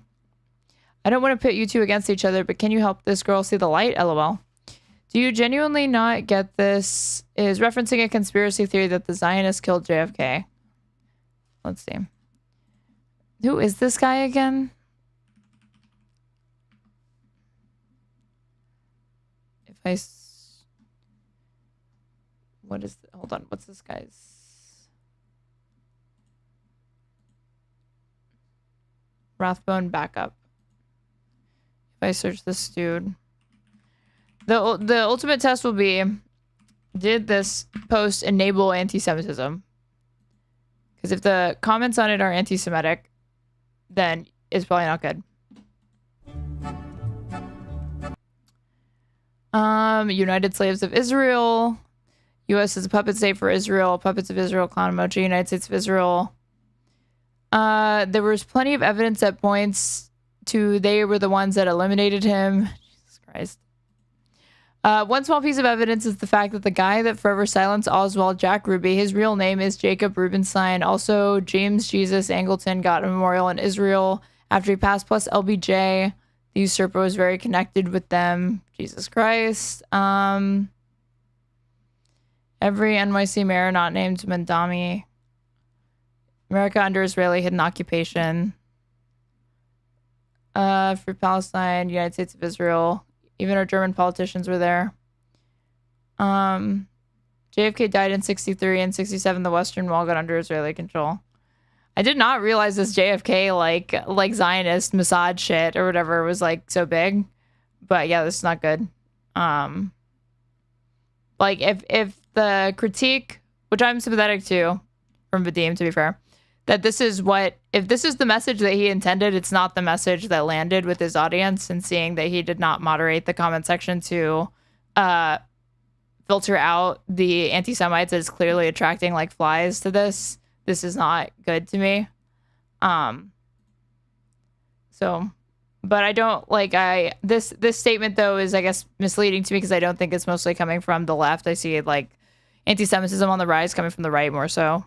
I don't want to pit you two against each other, but can you help this girl see the light? LOL. Do you genuinely not get this? Is referencing a conspiracy theory that the Zionists killed JFK. Let's see. Who is this guy again? If I... What is... Hold on. What's this guy's... Rathbone backup. If I search this dude... The ultimate test will be, did this post enable anti-Semitism? Because if the comments on it are anti-Semitic, then it's probably not good. United Slaves of Israel. U.S. is a puppet state for Israel. Puppets of Israel, clown emoji. United States of Israel. There was plenty of evidence that points to they were the ones that eliminated him. Jesus Christ. One small piece of evidence is the fact that the guy that forever silenced Oswald Jack Ruby, his real name is Jacob Rubenstein. Also, James Jesus Angleton got a memorial in Israel after he passed, plus LBJ. The usurper was very connected with them. Jesus Christ. Every NYC mayor not named Mamdani. America under Israeli hidden occupation. For Palestine, United States of Israel. Even our German politicians were there. JFK died in 63 and 67. The Western Wall got under Israeli control. I did not realize this JFK like Zionist Mossad shit or whatever was like so big. But yeah, this is not good. Like if the critique, which I'm sympathetic to, from Vadim, to be fair, that this is if this is the message that he intended, it's not the message that landed with his audience, and seeing that he did not moderate the comment section to filter out the anti-Semites is clearly attracting like flies to this. This is not good to me. But I don't this statement though is, I guess, misleading to me because I don't think it's mostly coming from the left. I see like anti-Semitism on the rise coming from the right more so.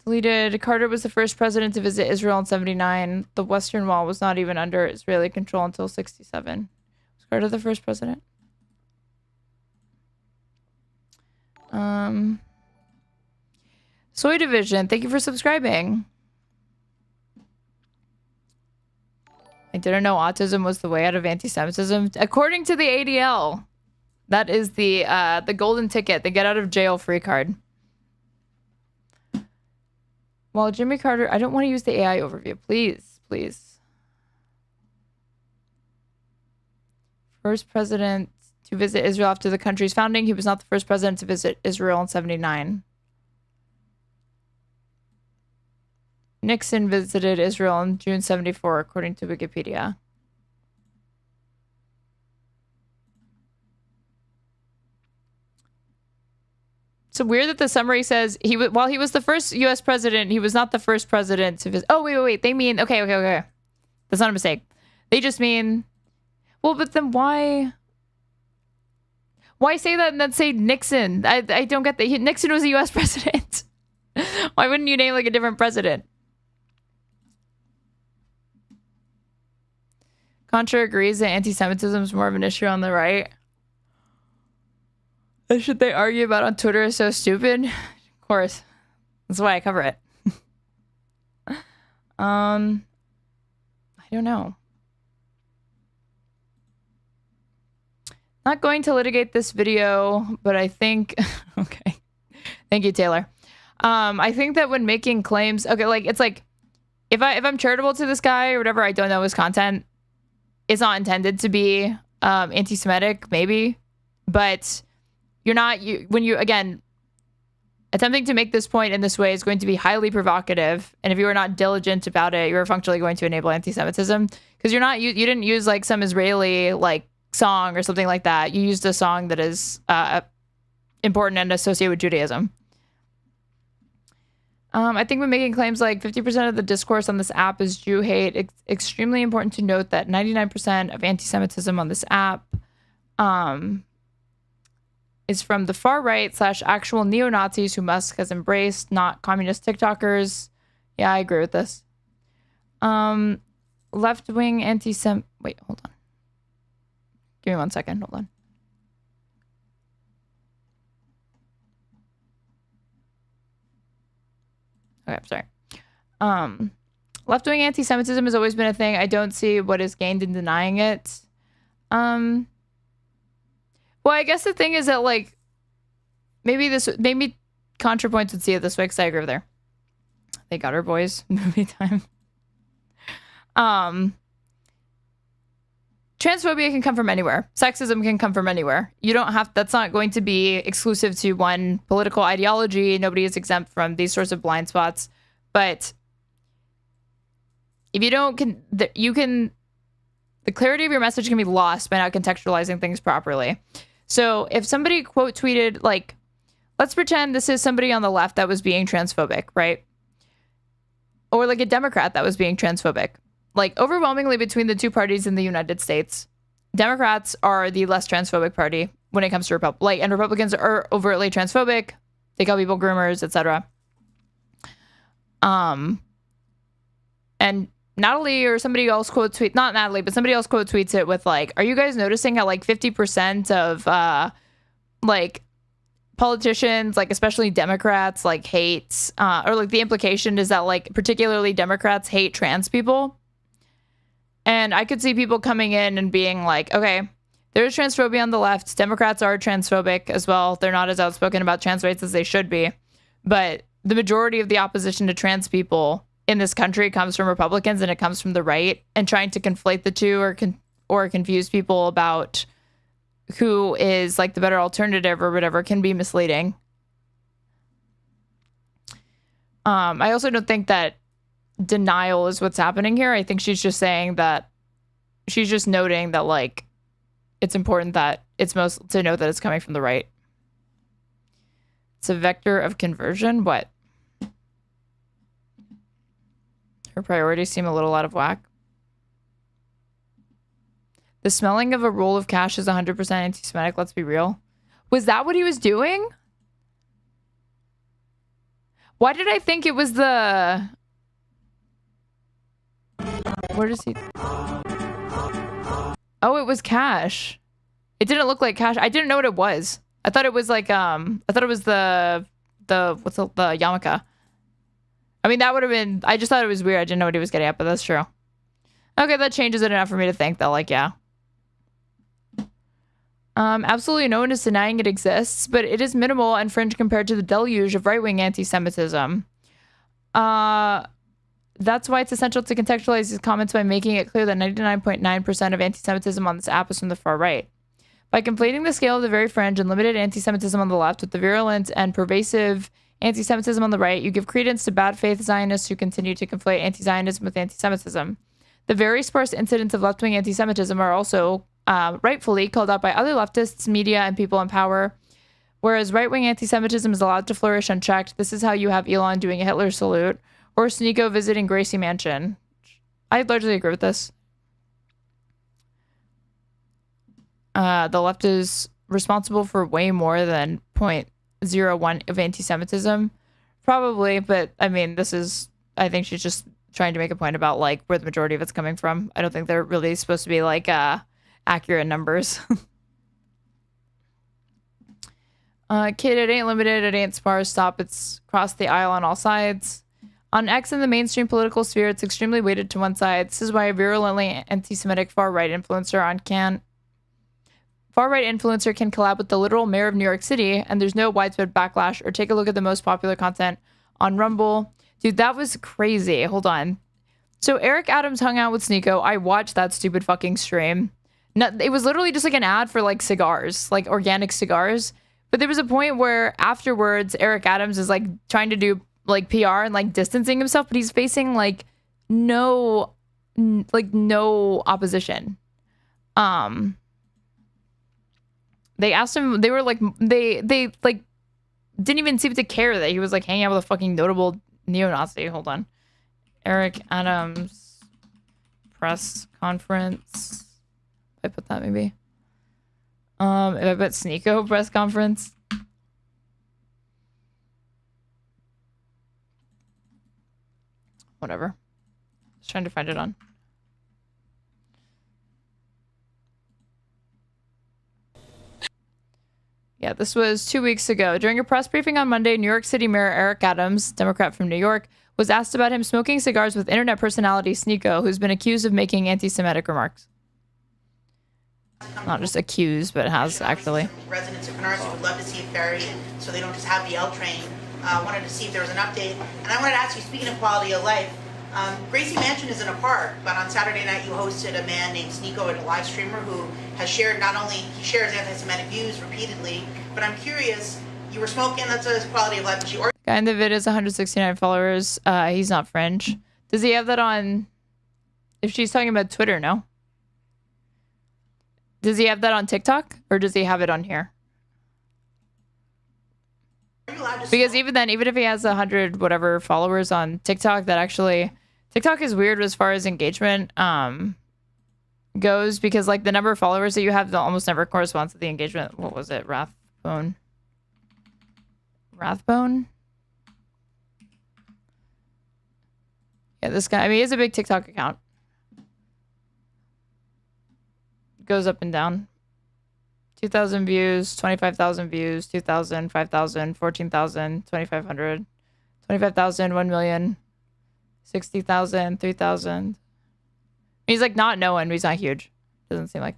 Deleted. Carter was the first president to visit Israel in 79. The Western Wall was not even under Israeli control until 67. Was Carter the first president? Soy Division, thank you for subscribing. I didn't know autism was the way out of anti-Semitism. According to the ADL, that is the golden ticket, the get out of jail free card. Well, Jimmy Carter, I don't want to use the AI overview. Please, please. First president to visit Israel after the country's founding. He was not the first president to visit Israel in 79. Nixon visited Israel in June 74, according to Wikipedia. So weird that the summary says while he was the first U.S. president, he was not the first president to visit. Oh, wait. They mean, okay. That's not a mistake. They just mean, well, but then why say that and then say Nixon? I don't get that. Nixon was a U.S. president. Why wouldn't you name like a different president? Contra agrees that anti-Semitism is more of an issue on the right. The shit they argue about on Twitter is so stupid. Of course. That's why I cover it. I don't know. Not going to litigate this video, but I think... Okay. Thank you, Taylor. I think that when making claims... Okay, like, it's like... If I'm charitable to this guy or whatever, I don't know his content. It's not intended to be anti-Semitic, maybe. But... when you again attempting to make this point in this way is going to be highly provocative, and if you are not diligent about it, you're functionally going to enable anti-Semitism because you didn't use like some Israeli like song or something like that. You used a song that is important and associated with Judaism. I think when making claims like 50% of the discourse on this app is Jew hate, it's extremely important to note that 99% of anti-Semitism on this app is from the far right / actual neo-Nazis who Musk has embraced, not communist TikTokers. Yeah, I agree with this. Left-wing anti-Sem... Wait, hold on. Give me 1 second. Hold on. Okay, sorry. Left-wing anti-Semitism has always been a thing. I don't see what is gained in denying it. Well, I guess the thing is that, like, maybe Contrapoints would see it this way, because I agree with her. They got her, boys. Movie time. Transphobia can come from anywhere. Sexism can come from anywhere. You don't have, that's not going to be exclusive to one political ideology. Nobody is exempt from these sorts of blind spots. But if you don't, the clarity of your message can be lost by not contextualizing things properly. So if somebody quote tweeted, like, let's pretend this is somebody on the left that was being transphobic, right? Or like a Democrat that was being transphobic. Like, overwhelmingly between the two parties in the United States, Democrats are the less transphobic party when it comes to and Republicans are overtly transphobic. They call people groomers, etc. And Natalie or somebody else quote tweet, not Natalie, but somebody else quote tweets it with like, are you guys noticing how like 50% of like politicians, like especially Democrats, like hate, or like the implication is that like particularly Democrats hate trans people? And I could see people coming in and being like, okay, there's transphobia on the left. Democrats are transphobic as well. They're not as outspoken about trans rights as they should be. But the majority of the opposition to trans people in this country comes from Republicans, and it comes from the right. And trying to conflate the two or confuse people about who is like the better alternative or whatever can be misleading. I also don't think that denial is what's happening here. I think she's just saying that she's just noting that like it's important that it's most to know that it's coming from the right. It's a vector of conversion. What? Her priorities seem a little out of whack. The smelling of a roll of cash is 100% anti-Semitic. Let's be real. Was that what he was doing? Why did I think it was the... Where does he... Oh, it was cash. It didn't look like cash. I didn't know what it was. I thought it was like, I thought it was the yarmulke. I mean, that would have been, I just thought it was weird. I didn't know what he was getting at, but that's true. Okay, that changes it enough for me to think that, like, yeah. Absolutely no one is denying it exists, but it is minimal and fringe compared to the deluge of right-wing anti-Semitism. That's why it's essential to contextualize these comments by making it clear that 99.9% of anti-Semitism on this app is from the far right. By conflating the scale of the very fringe and limited anti-Semitism on the left with the virulent and pervasive anti-Semitism on the right, you give credence to bad faith Zionists who continue to conflate anti-Zionism with anti-Semitism. The very sparse incidents of left-wing anti-Semitism are also rightfully called out by other leftists, media, and people in power. Whereas right-wing anti-Semitism is allowed to flourish unchecked, this is how you have Elon doing a Hitler salute or Sneeko visiting Gracie Mansion. I largely agree with this. The left is responsible for way more than 0.01 of anti-Semitism. Probably, but I mean, I think she's just trying to make a point about like where the majority of it's coming from. I don't think they're really supposed to be like accurate numbers. Kid, it ain't limited, it ain't sparse. Stop, it's crossed the aisle on all sides. On X in the mainstream political sphere, it's extremely weighted to one side. This is why a virulently anti-Semitic far-right influencer can collab with the literal mayor of New York City, and there's no widespread backlash. Or take a look at the most popular content on Rumble. Dude, that was crazy. Hold on. So Eric Adams hung out with Sneeko. I watched that stupid fucking stream. It was literally just like an ad for like cigars, like organic cigars. But there was a point where afterwards, Eric Adams is like trying to do like PR and like distancing himself, but he's facing like no opposition. They asked him, they were like, they like didn't even seem to care that he was like hanging out with a fucking notable neo-Nazi. Hold on. Eric Adams press conference. If I put that maybe. If I put Sneeko press conference. Whatever. Just trying to find it on. Yeah, this was 2 weeks ago. During a press briefing on Monday, New York City Mayor Eric Adams, Democrat from New York, was asked about him smoking cigars with internet personality Sneeko, who's been accused of making anti-Semitic remarks. Not just accused, but has actually. Residents of Canarsie would love to see a ferry, so they don't just have the L train. Wanted to see if there was an update. And I wanted to ask you, speaking of quality of life, Gracie Mansion is in a park, but on Saturday night you hosted a man named Sneeko, a live streamer who has shared, not only he shares anti-Semitic views repeatedly, but I'm curious, you were smoking, that's a quality of life issue. Guy in the vid is 169 followers. He's not French. Does he have that on, if she's talking about Twitter, no? Does he have that on TikTok, or does he have it on here? Because even then, even if he has 100 whatever followers on TikTok, that actually, TikTok is weird as far as engagement goes, because like the number of followers that you have almost never corresponds to the engagement. What was it? Rathbone? Yeah, this guy, I mean, he has a big TikTok account. Goes up and down. 2,000 views, 25,000 views, 2,000, 5,000, 14,000, 2,500, 25,000, 1 million, 60,000, 3,000. He's like not no one, but he's not huge. Doesn't seem like.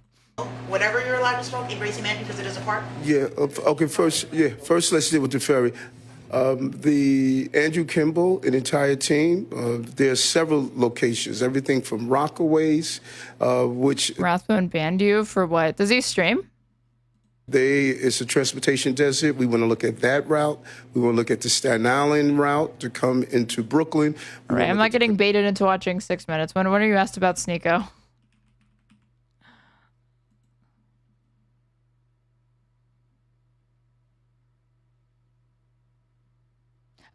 Whatever you're allowed to smoke in Gracie Mansion because it is a park? Yeah, okay, first let's deal with the ferry. The Andrew Kimball, an entire team, there are several locations, everything from Rockaways, which... Rathbone banned you for what? Does he stream? It's a transportation desert. We want to look at that route. We want to look at the Staten Island route to come into Brooklyn. All right, I'm not getting baited into watching 6 minutes. When are you asked about Sneeko?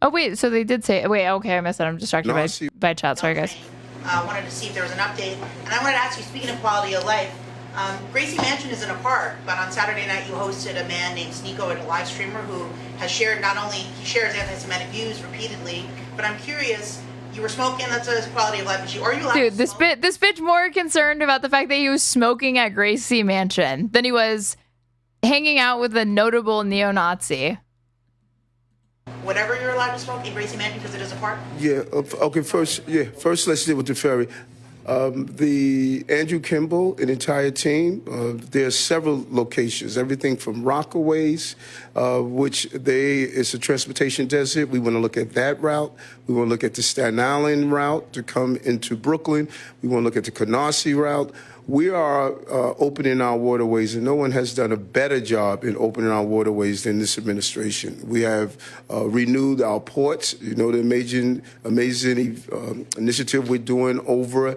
Oh, wait, so they did say... Wait, okay, I missed it. I'm distracted by chat. Sorry, guys. Wanted to see if there was an update. And I wanted to ask you, speaking of quality of life, Gracie Mansion is in a park, but on Saturday night you hosted a man named Sneeko, a live streamer who has shared, not only he shares anti-Semitic views repeatedly, but I'm curious, you were smoking, that's a quality of life issue. Are you allowed Dude, to this smoke? bitch more concerned about the fact that he was smoking at Gracie Mansion than he was hanging out with a notable neo-Nazi. Whatever you're allowed to smoke in Gracie Mansion because it is a park? Yeah, okay, first let's deal with the ferry. The Andrew Kimball, an entire team, there are several locations, everything from Rockaways, which it's a transportation desert. We want to look at that route. We want to look at the Staten Island route to come into Brooklyn. We want to look at the Canarsie route. We are opening our waterways, and no one has done a better job in opening our waterways than this administration. We have renewed our ports. You know, the amazing initiative we're doing over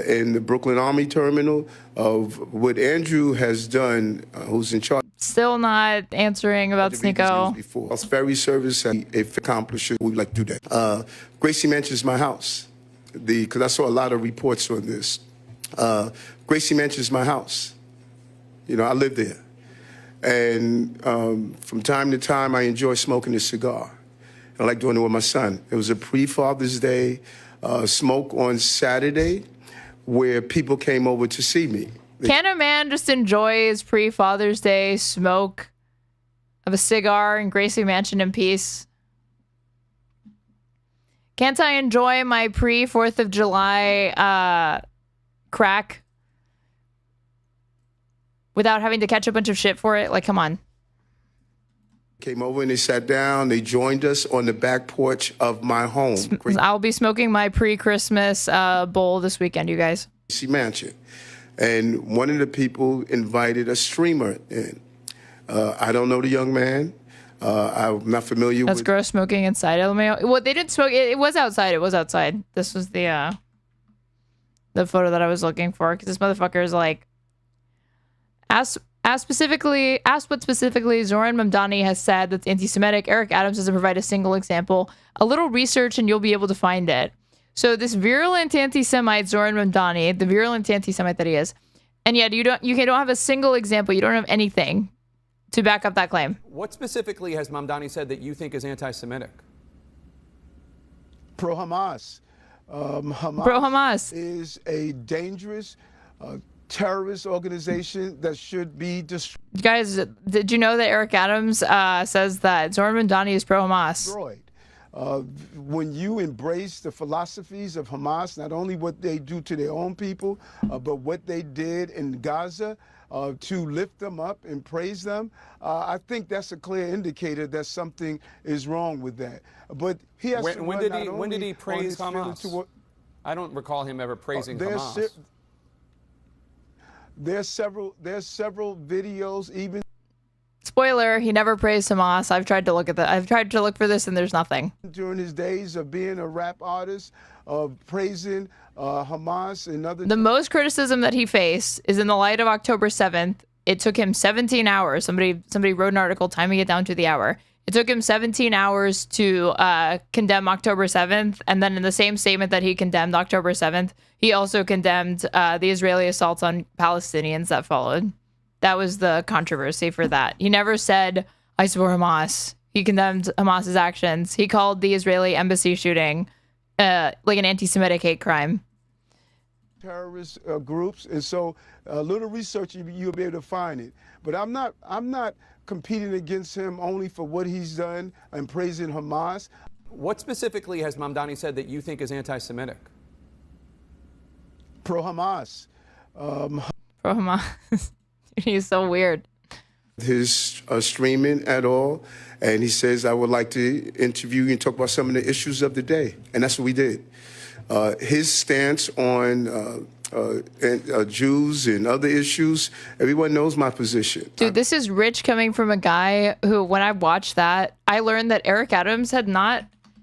in the Brooklyn Army Terminal. Of what Andrew has done, who's in charge. Still not answering about Sneeko. Our ferry service has accomplished it. We'd like to do that. Gracie Mansion is my house, because I saw a lot of reports on this. Gracie Mansion is my house. You know, I live there. And from time to time, I enjoy smoking a cigar. I like doing it with my son. It was a pre-Father's Day smoke on Saturday where people came over to see me. Can a man just enjoy his pre-Father's Day smoke of a cigar in Gracie Mansion in peace? Can't I enjoy my pre-4th of July crack without having to catch a bunch of shit for it? Like, come on. Came over and they sat down. They joined us on the back porch of my home. I'll be smoking my pre-Christmas bowl this weekend, you guys. Gracie Mansion. And one of the people invited a streamer in. I don't know the young man. I'm not familiar with... That's gross, smoking inside LMAO. Well, they didn't smoke. It was outside. It was outside. This was the photo that I was looking for, because this motherfucker is like... Asked what specifically Zohran Mamdani has said that's anti-Semitic, Eric Adams doesn't provide a single example. A little research and you'll be able to find it. So this virulent anti-Semite, Zohran Mamdani, the virulent anti-Semite that he is, and yet you don't have a single example. You don't have anything to back up that claim. What specifically has Mamdani said that you think is anti-Semitic? Pro-Hamas. Pro-Hamas is a dangerous terrorist organization that should be destroyed. Guys, did you know that Eric Adams says that Zohran Mamdani is pro-Hamas? When you embrace the philosophies of Hamas, not only what they do to their own people, but what they did in Gaza to lift them up and praise them, I think that's a clear indicator that something is wrong with that. But he has to when did he praise Hamas? I don't recall him ever praising Hamas. There's several videos even. Spoiler, he never praised Hamas. I've tried to look at that. I've tried to look for this and there's nothing. During his days of being a rap artist, of praising Hamas and other. The most criticism that he faced is in the light of October 7th. It took him 17 hours. Somebody wrote an article timing it down to the hour. It took him 17 hours to condemn October 7th. And then in the same statement that he condemned October 7th, he also condemned the Israeli assaults on Palestinians that followed. That was the controversy for that. He never said, I support Hamas. He condemned Hamas's actions. He called the Israeli embassy shooting like an anti-Semitic hate crime. Terrorist groups, and so a little research you'll be able to find it. But I'm not competing against him only for what he's done and praising Hamas. What specifically has Mamdani said that you think is anti-Semitic? Pro-Hamas. Pro-Hamas. He's so weird. His streaming at all, and he says, I would like to interview you and talk about some of the issues of the day. And that's what we did. His stance on Jews and other issues, everyone knows my position. Dude, this is rich coming from a guy who, when I watched that, I learned that Eric Adams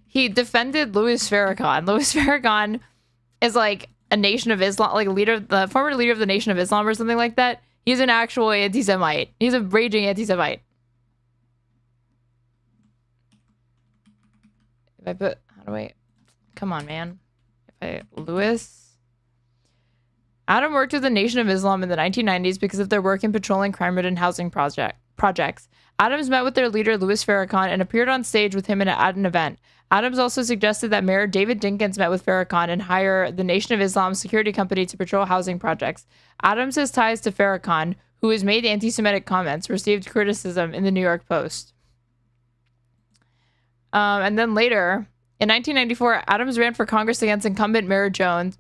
he defended Louis Farrakhan. Louis Farrakhan is like a Nation of Islam, like the former leader of the Nation of Islam or something like that. He's an actual anti-Semite. He's a raging anti-Semite. Come on, man. Louis. Adam worked with the Nation of Islam in the 1990s because of their work in patrolling crime-ridden housing projects. Adams met with their leader, Louis Farrakhan, and appeared on stage with him at an event. Adams also suggested that Mayor David Dinkins met with Farrakhan and hire the Nation of Islam security company to patrol housing projects. Adams' ties to Farrakhan, who has made anti-Semitic comments, received criticism in the New York Post. And then later, in 1994, Adams ran for Congress against incumbent Major Jones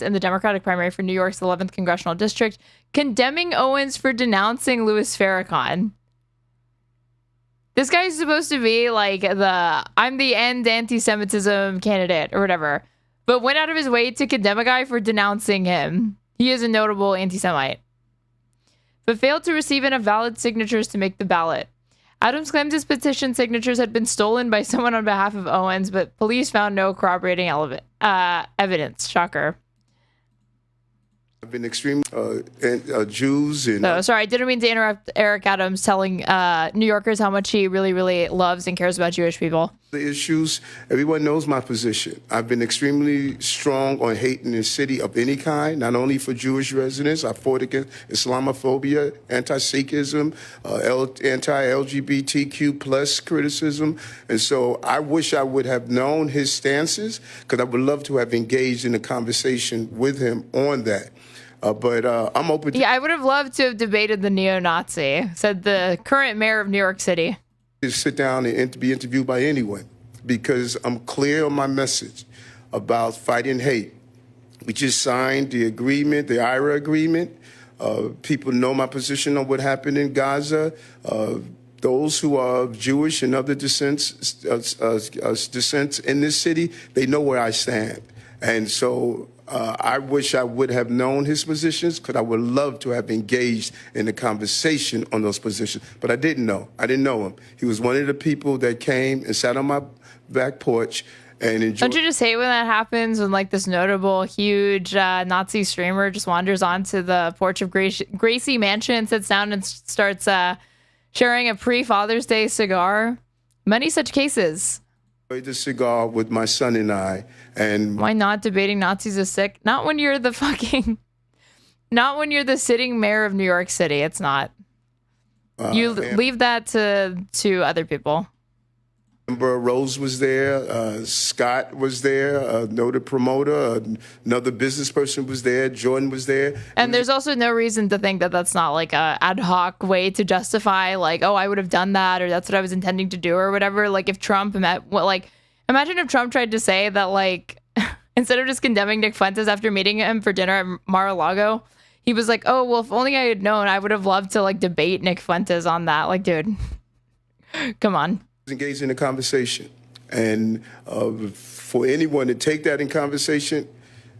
in the Democratic primary for New York's 11th Congressional District, condemning Owens for denouncing Louis Farrakhan. This guy's supposed to be like I'm the end anti-Semitism candidate or whatever, but went out of his way to condemn a guy for denouncing him. He is a notable anti-Semite, but failed to receive enough valid signatures to make the ballot. Adams claims his petition signatures had been stolen by someone on behalf of Owens, but police found no corroborating evidence. Shocker. I've been extreme Jews and. Sorry, I didn't mean to interrupt Eric Adams telling New Yorkers how much he really, really loves and cares about Jewish people. The issues, everyone knows my position. I've been extremely strong on hate in the city of any kind, not only for Jewish residents. I fought against Islamophobia, anti-Sikhism, anti-LGBTQ plus criticism. And so I wish I would have known his stances, because I would love to have engaged in a conversation with him on that. But I'm open to... Yeah, I would have loved to have debated the neo-Nazi, said the current mayor of New York City. To sit down and be interviewed by anyone, because I'm clear on my message about fighting hate. We just signed the agreement, the IRA agreement. People know my position on what happened in Gaza. Those who are Jewish and other descents in this city, they know where I stand. And so I wish I would have known his positions, because I would love to have engaged in a conversation on those positions. But I didn't know. I didn't know him. He was one of the people that came and sat on my back porch and enjoy. Don't you just hate when that happens, when like this notable, huge Nazi streamer just wanders onto the porch of Gracie Mansion, sits down and starts sharing a pre-Father's Day cigar? Many such cases. The cigar with my son and I, and why not? Debating Nazis is sick. Not when you're the sitting mayor of New York City. It's not. You leave that to other people. Amber Rose was there. Scott was there. A noted promoter. Another business person was there. Jordan was there. And there's also no reason to think that that's not like a ad hoc way to justify, like, oh, I would have done that, or that's what I was intending to do, or whatever. Like if Trump imagine if Trump tried to say that, like, instead of just condemning Nick Fuentes after meeting him for dinner at Mar-a-Lago, he was like, oh, well, if only I had known, I would have loved to like debate Nick Fuentes on that. Like, dude, come on. Engaged in a conversation, and for anyone to take that in conversation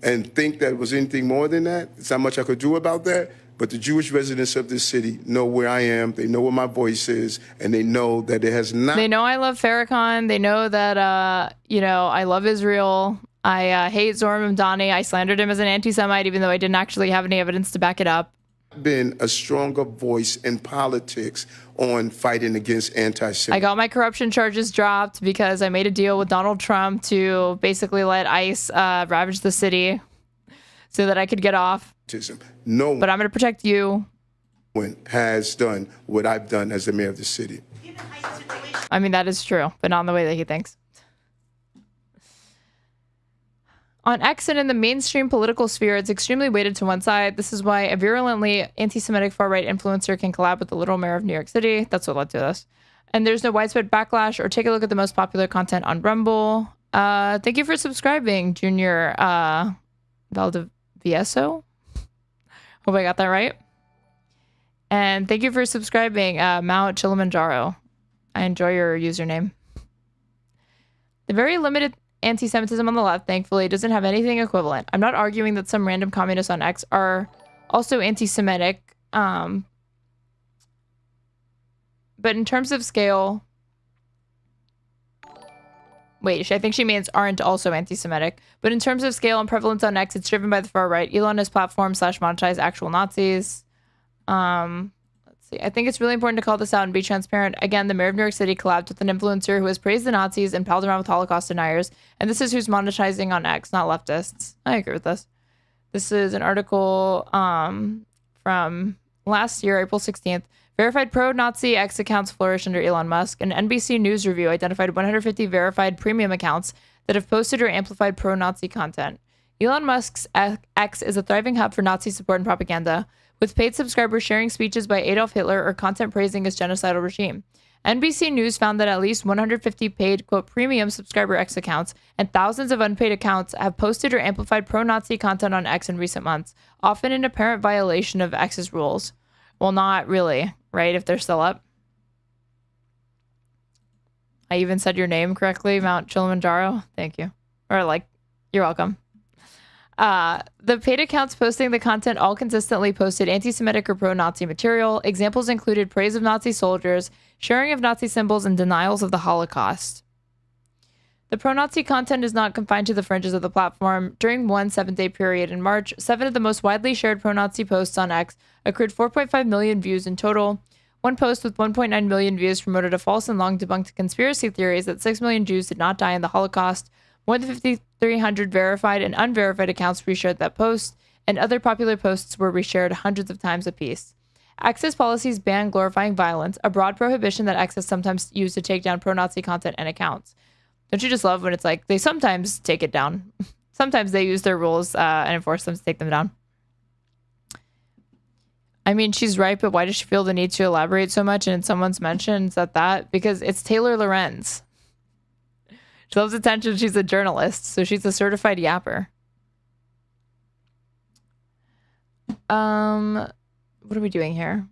and think that it was anything more than that, it's not much I could do about that. But the Jewish residents of this city know where I am. They know where my voice is, and they know that it has not. They know I love Farrakhan. They know that I love Israel. I hate Zohran Mamdani. I slandered him as an anti-Semite, even though I didn't actually have any evidence to back it up. Been a stronger voice in politics on fighting against anti-Semitism. I got my corruption charges dropped because I made a deal with Donald Trump to basically let ICE ravage the city so that I could get off. No one but I'm going to protect you. Has done what I've done as the mayor of the city. I mean, that is true, but not in the way that he thinks. On X and in the mainstream political sphere, it's extremely weighted to one side. This is why a virulently anti-Semitic far-right influencer can collab with the literal mayor of New York City. That's what led to this. And there's no widespread backlash. Or take a look at the most popular content on Rumble. Thank you for subscribing, Junior Valdivieso. Hope I got that right. And thank you for subscribing, Mount Kilimanjaro. I enjoy your username. The very limited anti-Semitism on the left, thankfully, doesn't have anything equivalent. I'm not arguing that some random communists on X are also anti-Semitic, but in terms of scale, wait, I think she means aren't also anti-Semitic, but in terms of scale and prevalence on X, it's driven by the far right. Elon has platform / monetize actual Nazis. Let's see. I think it's really important to call this out and be transparent. Again, the mayor of New York City collabed with an influencer who has praised the Nazis and palled around with Holocaust deniers. And this is who's monetizing on X, not leftists. I agree with this. This is an article from last year, April 16th. Verified pro-Nazi X accounts flourish under Elon Musk. An NBC News review identified 150 verified premium accounts that have posted or amplified pro-Nazi content. Elon Musk's X is a thriving hub for Nazi support and propaganda, with paid subscribers sharing speeches by Adolf Hitler or content praising his genocidal regime. NBC News found that at least 150 paid, quote, premium subscriber X accounts and thousands of unpaid accounts have posted or amplified pro-Nazi content on X in recent months, often in apparent violation of X's rules. Well, not really, right? If they're still up. I even said your name correctly, Mount Kilimanjaro. Thank you. Or like, you're welcome. The paid accounts posting the content all consistently posted anti-Semitic or pro-Nazi material. Examples included praise of Nazi soldiers, sharing of Nazi symbols, and denials of the Holocaust. The pro-Nazi content is not confined to the fringes of the platform. During one 7-day period in March, 7 of the most widely shared pro-Nazi posts on X accrued 4.5 million views in total. One post with 1.9 million views promoted a false and long-debunked conspiracy theories that 6 million Jews did not die in the Holocaust. More than 5,300 verified and unverified accounts reshared that post, and other popular posts were reshared hundreds of times apiece. X's policies ban glorifying violence, a broad prohibition that X has sometimes used to take down pro-Nazi content and accounts. Don't you just love when it's like, they sometimes take it down. Sometimes they use their rules and enforce them to take them down. I mean, she's right, but why does she feel the need to elaborate so much and someone's mentioned that? Because it's Taylor Lorenz. She loves attention. She's a journalist, so she's a certified yapper. What are we doing here?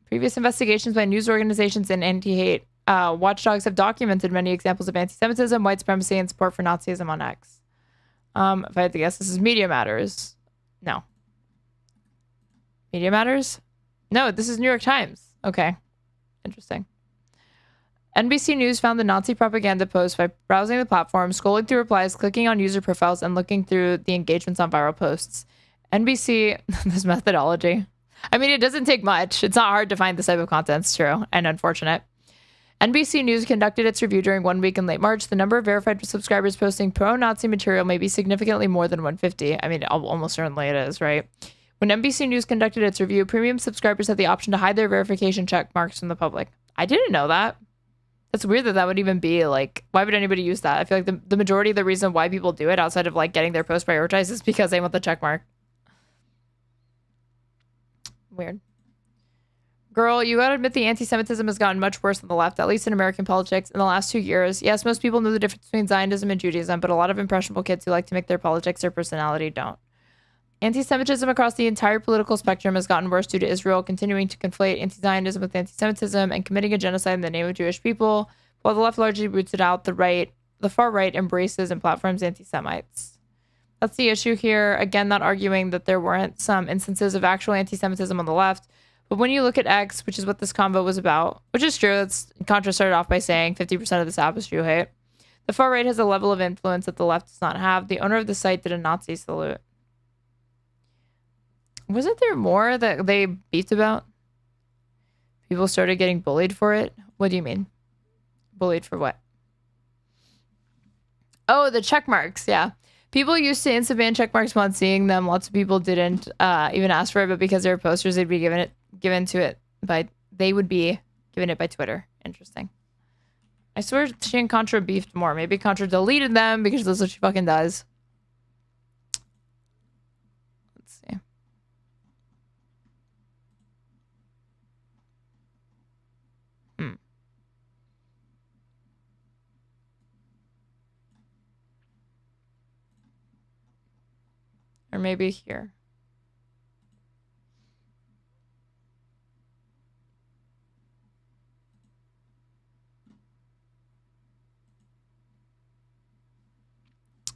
Previous investigations by news organizations and anti-hate watchdogs have documented many examples of anti-Semitism, white supremacy, and support for Nazism on X. If I had to guess, this is Media Matters. No. Media Matters? No, this is New York Times. Okay. Interesting. NBC News found the Nazi propaganda post by browsing the platform, scrolling through replies, clicking on user profiles, and looking through the engagements on viral posts. NBC, this methodology. I mean, it doesn't take much. It's not hard to find this type of content. It's true and unfortunate. NBC News conducted its review during 1 week in late March. The number of verified subscribers posting pro-Nazi material may be significantly more than 150. I mean, almost certainly it is, right? When NBC News conducted its review, premium subscribers had the option to hide their verification check marks from the public. I didn't know that. That's weird that that would even be like, why would anybody use that? I feel like the majority of the reason why people do it outside of like getting their post prioritized is because they want the check mark. Weird. Girl, you gotta admit the anti-Semitism has gotten much worse on the left, at least in American politics, in the last 2 years. Yes, most people know the difference between Zionism and Judaism, but a lot of impressionable kids who like to make their politics their personality don't. Anti-Semitism across the entire political spectrum has gotten worse due to Israel continuing to conflate anti-Zionism with anti-Semitism and committing a genocide in the name of Jewish people, while the left largely roots it out, the far right embraces and platforms anti-Semites. That's the issue here. Again, not arguing that there weren't some instances of actual anti-Semitism on the left, but when you look at X, which is what this convo was about, which is true, Contra started off by saying 50% of this app is Jew hate. The far right has a level of influence that the left does not have. The owner of the site did a Nazi salute. Wasn't there more that they beefed about? People started getting bullied for it? What do you mean? Bullied for what? Oh, the check marks, yeah. People used to instant check marks upon seeing them. Lots of people didn't even ask for it, but because they were posters, they'd be given it by Twitter. Interesting. I swear she and Contra beefed more. Maybe Contra deleted them because that's what she fucking does. Let's see. Or maybe here.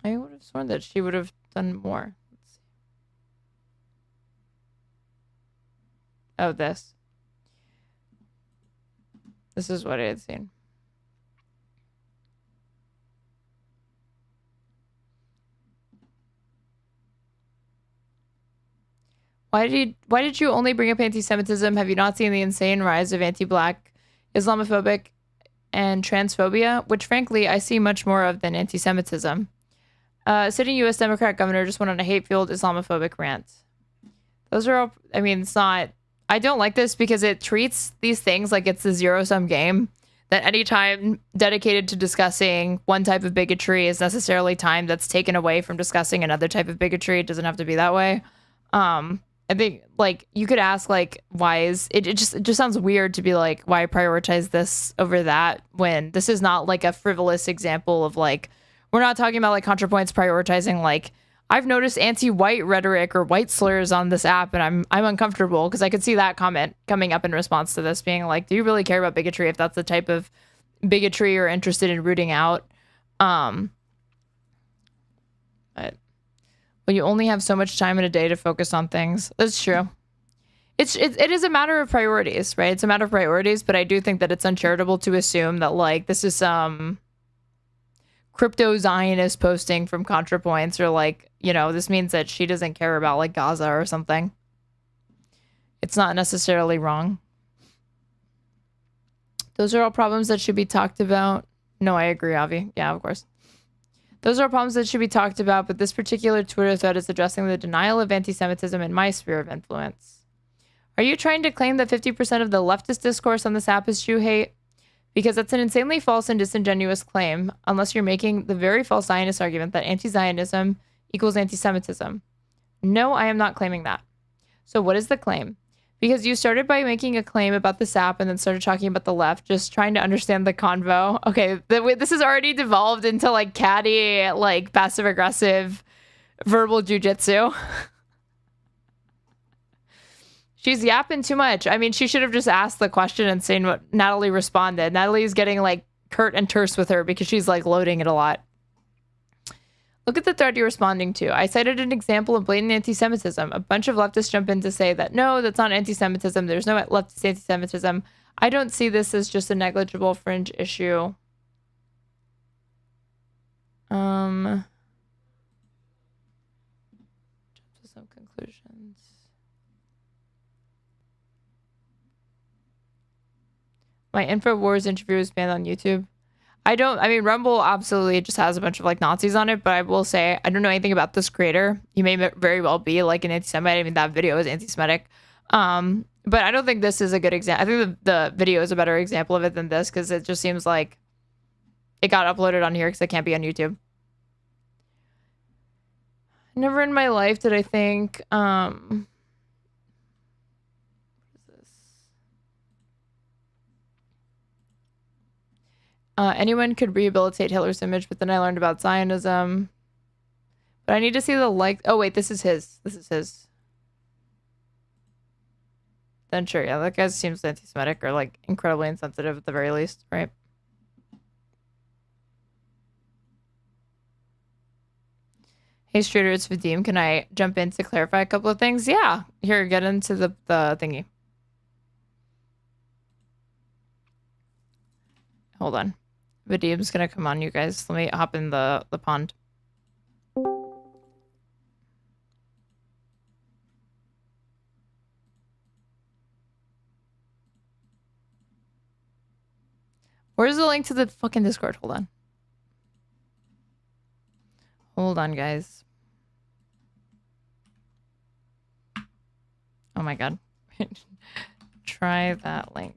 I would have sworn that she would have done more. Let's see. Oh, this. This is what I had seen. Why did you only bring up anti-Semitism? Have you not seen the insane rise of anti-Black, Islamophobic, and transphobia? Which, frankly, I see much more of than anti-Semitism. Sitting U.S. Democrat governor just went on a hate-filled Islamophobic rant. Those are all... I mean, it's not... I don't like this because it treats these things like it's a zero-sum game. That any time dedicated to discussing one type of bigotry is necessarily time that's taken away from discussing another type of bigotry. It doesn't have to be that way. I think, like, you could ask, like, why is it just sounds weird to be like, why prioritize this over that when this is not like a frivolous example of like, we're not talking about like Contrapoints prioritizing like, I've noticed anti-white rhetoric or white slurs on this app and I'm uncomfortable because I could see that comment coming up in response to this being like, do you really care about bigotry if that's the type of bigotry you're interested in rooting out? But you only have so much time in a day to focus on things. That's true. It is a matter of priorities, right? It's a matter of priorities, but I do think that it's uncharitable to assume that like this is some crypto Zionist posting from Contrapoints or like, you know, this means that she doesn't care about like Gaza or something. It's not necessarily wrong. Those are all problems that should be talked about. No, I agree, Avi. Yeah, of course. Those are problems that should be talked about, but this particular Twitter thread is addressing the denial of anti-Semitism in my sphere of influence. Are you trying to claim that 50% of the leftist discourse on this app is Jew hate? Because that's an insanely false and disingenuous claim, unless you're making the very false Zionist argument that anti-Zionism equals anti-Semitism. No, I am not claiming that. So what is the claim? Because you started by making a claim about this app and then started talking about the left, just trying to understand the convo. Okay, this has already devolved into like catty, like passive-aggressive verbal jujitsu. She's yapping too much. I mean, she should have just asked the question and seen what Natalie responded. Natalie's getting like curt and terse with her because she's like loading it a lot. Look at the thread you're responding to. I cited an example of blatant anti-Semitism. A bunch of leftists jump in to say that, no, that's not anti-Semitism. There's no leftist anti-Semitism. I don't see this as just a negligible fringe issue. Jump to some conclusions. My InfoWars interview is banned on YouTube. I mean, Rumble absolutely just has a bunch of like Nazis on it, but I will say, I don't know anything about this creator. He may very well be like an anti-Semite. I mean, that video is anti-Semitic. But I don't think this is a good example. I think the video is a better example of it than this, because it just seems like it got uploaded on here because it can't be on YouTube. Never in my life did I think, anyone could rehabilitate Hitler's image, but then I learned about Zionism. But I need to see the like. Oh wait, this is his. This is his. Then sure, yeah, that guy seems anti-Semitic or like incredibly insensitive at the very least, right? Hey, Straighter, it's Vadim. Can I jump in to clarify a couple of things? Yeah, here, get into the thingy. Hold on. Vadim's gonna come on, you guys. Let me hop in the pond. Where's the link to the fucking Discord? Hold on. Hold on, guys. Oh my god. Try that link.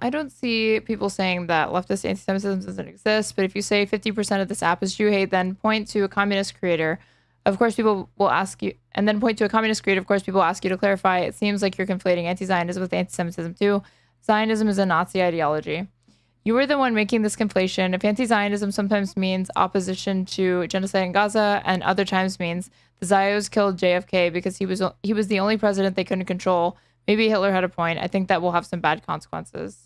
I don't see people saying that leftist anti-Semitism doesn't exist, but if you say 50% of this app is Jew hate, then point to a communist creator. Of course, people will ask you, and then point to a communist creator. Of course, people will ask you to clarify. It seems like you're conflating anti-Zionism with anti-Semitism too. Zionism is a Nazi ideology. You were the one making this conflation. If anti-Zionism sometimes means opposition to genocide in Gaza, and other times means the Zios killed JFK because he was the only president they couldn't control. Maybe Hitler had a point. I think that will have some bad consequences.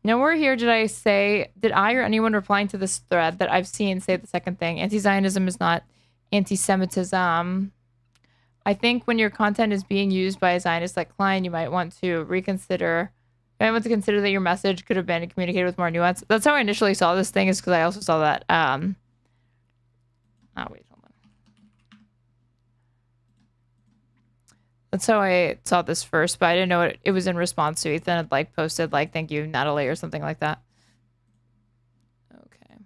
Nowhere here did I or anyone replying to this thread that I've seen say the second thing. Anti-Zionism is not anti-Semitism. I think when your content is being used by a Zionist like Klein, you might want to consider that your message could have been communicated with more nuance. That's how I initially saw this thing, is because I also saw that. Oh, wait, hold on. That's how I saw this first, but I didn't know it was in response to Ethan had like posted like, thank you, Natalie, or something like that. Okay.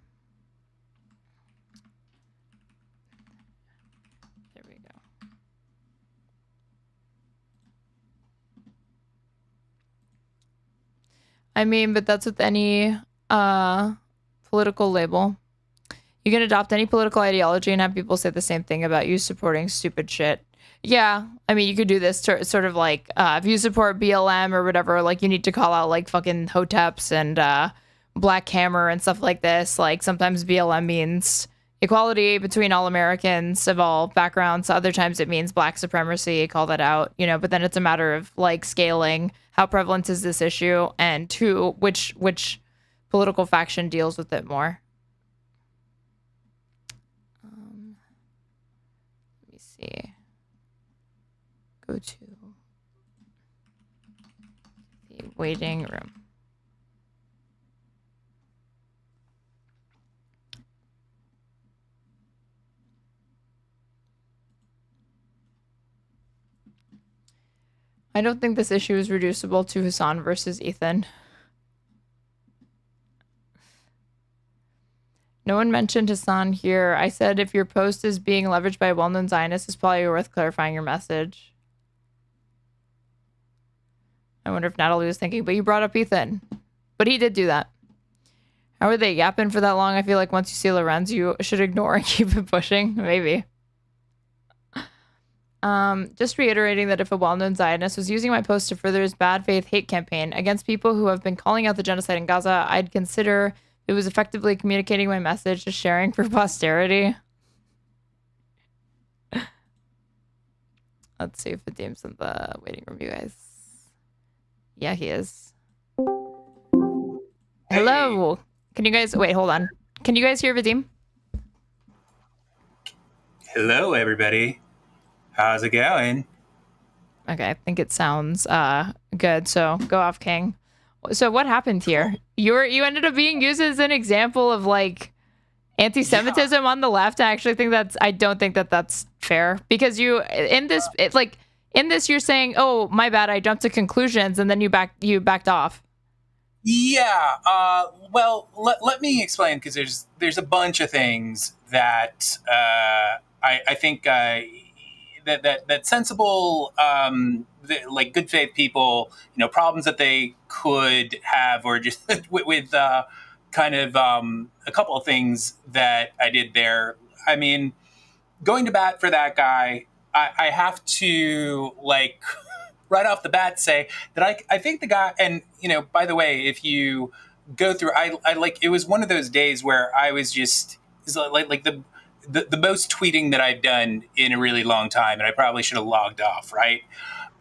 There we go. I mean, but that's with any political label. You can adopt any political ideology and have people say the same thing about you supporting stupid shit. Yeah, I mean, you could do this sort of like, if you support BLM or whatever, like you need to call out like fucking Hoteps and Black Hammer and stuff like this. Like sometimes BLM means equality between all Americans of all backgrounds. Other times it means black supremacy, call that out, you know, but then it's a matter of like scaling. How prevalent is this issue, and which political faction deals with it more? Let me see. Go to the waiting room. I don't think this issue is reducible to Hassan versus Ethan. No one mentioned Hassan here. I said if your post is being leveraged by a well-known Zionist, it's probably worth clarifying your message. I wonder if Natalie was thinking, but you brought up Ethan. But he did do that. How are they yapping for that long? I feel like once you see Lorenz, you should ignore and keep it pushing. Maybe. Just reiterating that if a well-known Zionist was using my post to further his bad faith hate campaign against people who have been calling out the genocide in Gaza, I'd consider it was effectively communicating my message to sharing for posterity. Let's see if Vadim's in the waiting room, you guys. Yeah, he is. Hello. Can you guys wait? Hold on. Can you guys hear Vadim? Hello, everybody. How's it going? Okay, I think it sounds good. So go off, King. So what happened here? You ended up being used as an example of like anti-Semitism on the left. I don't think that that's fair, because you in this you're saying, oh my bad, I jumped to conclusions, and then you backed off. Yeah. Well, let me explain, because there's a bunch of things that I think that sensible, like good faith people, problems that they could have, or just with kind of a couple of things that I did there. I mean, going to bat for that guy, I have to like right off the bat say that I think the guy, and by the way, if you go through, I like, it was one of those days where I was just like the most tweeting that I've done in a really long time, and I probably should have logged off, right?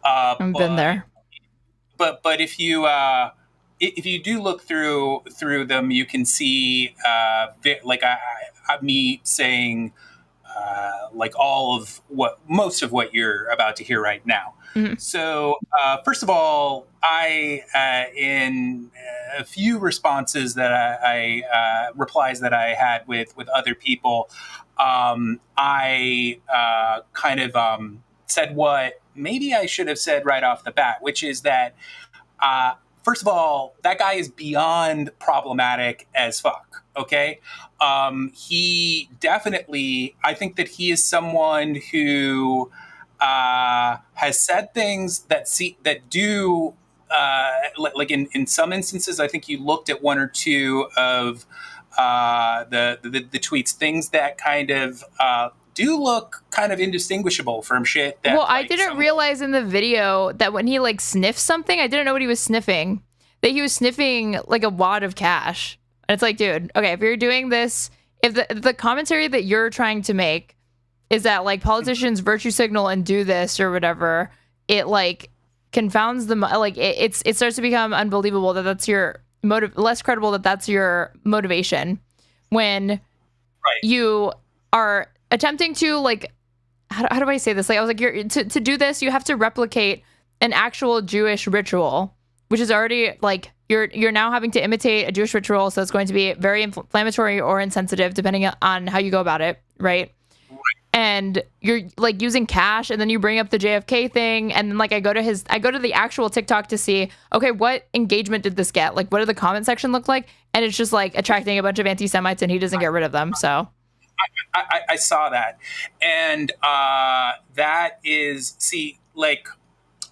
I've been there. But if you do look through them, you can see like me saying like most of what you're about to hear right now. Mm-hmm. So first of all, I in a few responses that replies that I had with other people, I kind of said what maybe I should have said right off the bat, which is that first of all, that guy is beyond problematic as fuck. Okay. He definitely, I think that he is someone who has said things that do like in some instances, I think you looked at one or two of the tweets, things that kind of do look kind of indistinguishable from shit that, well, I didn't realize in the video that when he like sniffed something, I didn't know what he was sniffing, that he was sniffing like a wad of cash. And it's like, dude, okay, if you're doing this, if the commentary that you're trying to make is that like politicians virtue signal and do this or whatever, it like confounds them. Like it starts to become unbelievable that that's your motive, less credible that that's your motivation when you are attempting to like, how do I say this? Like I was like, to do this, you have to replicate an actual Jewish ritual, which is already like you're now having to imitate a Jewish ritual, so it's going to be very inflammatory or insensitive depending on how you go about it, right? And you're like using cash, and then you bring up the JFK thing, and then like I go to the actual TikTok to see, okay, what engagement did this get? Like, what did the comment section look like? And it's just like attracting a bunch of anti-Semites, and he doesn't get rid of them. So I saw that, and that is, see, like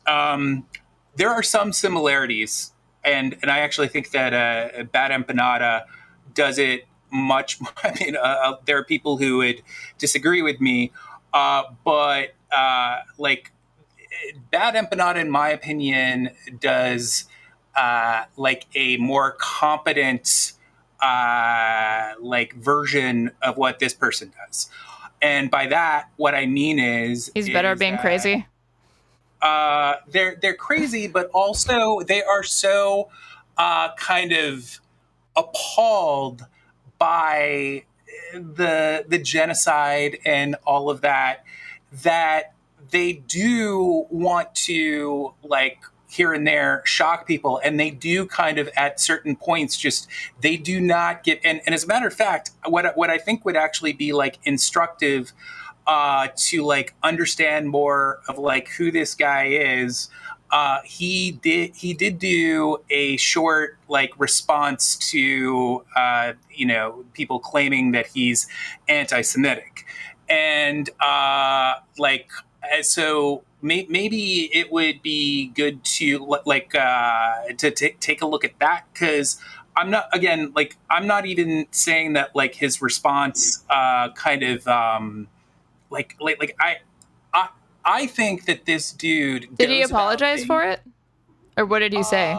there are some similarities, and I actually think that Bad Empanada does it much. I mean, there are people who would disagree with me, but like Bad Empanada, in my opinion, does like a more competent like version of what this person does. And by that, what I mean is he's better at being crazy. They're crazy, but also they are so kind of appalled by the genocide and all of that they do want to like here and there shock people, and they do kind of at certain points just they do not get, and as a matter of fact, what I think would actually be like instructive to like understand more of like who this guy is. He did do a short like response to people claiming that he's anti-Semitic, and like so maybe it would be good to like to take a look at that, because I'm not even saying that like his response kind of I think that this dude did he apologize for it, or what did he say?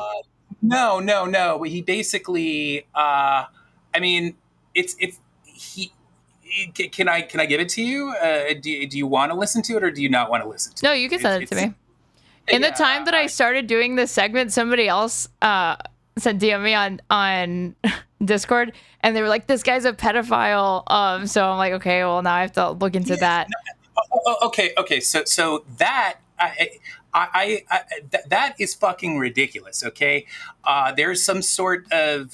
No. He basically, I mean, he. Can I give it to you? Do you want to listen to it, or do you not want to listen to it? No, you can send it to me. In the time that I started doing this segment, somebody else sent DM me on Discord, and they were like, "This guy's a pedophile." So I'm like, okay, well now I have to look into that. Okay. So that that is fucking ridiculous. Okay, there's some sort of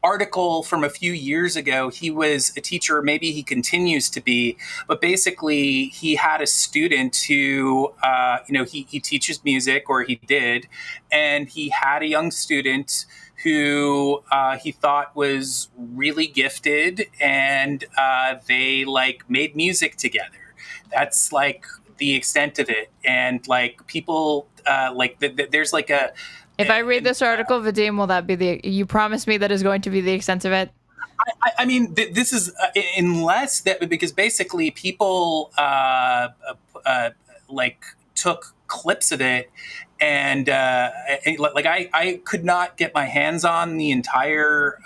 article from a few years ago. He was a teacher, maybe he continues to be, but basically he had a student who, he teaches music, or he did, and he had a young student who he thought was really gifted, and they like made music together. That's like the extent of it. And like people there's like a, if I read this article, Vadim, will that be you promise me that is going to be the extent of it? I mean, this is unless that, because basically people took clips of it, and I could not get my hands on the entire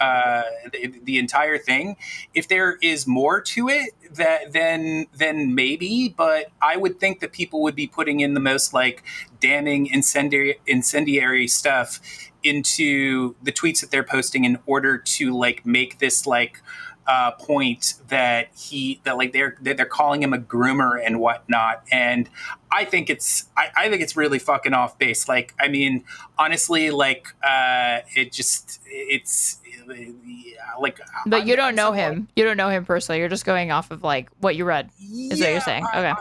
thing. If there is more to it, then maybe, but I would think that people would be putting in the most like damning incendiary stuff into the tweets that they're posting in order to like make this like point that they're calling him a groomer and whatnot. And I think it's really fucking off base. Like, I mean, honestly, like it's like. But you don't know him. You don't know him personally. You're just going off of like what you read. Is what you're saying? Okay.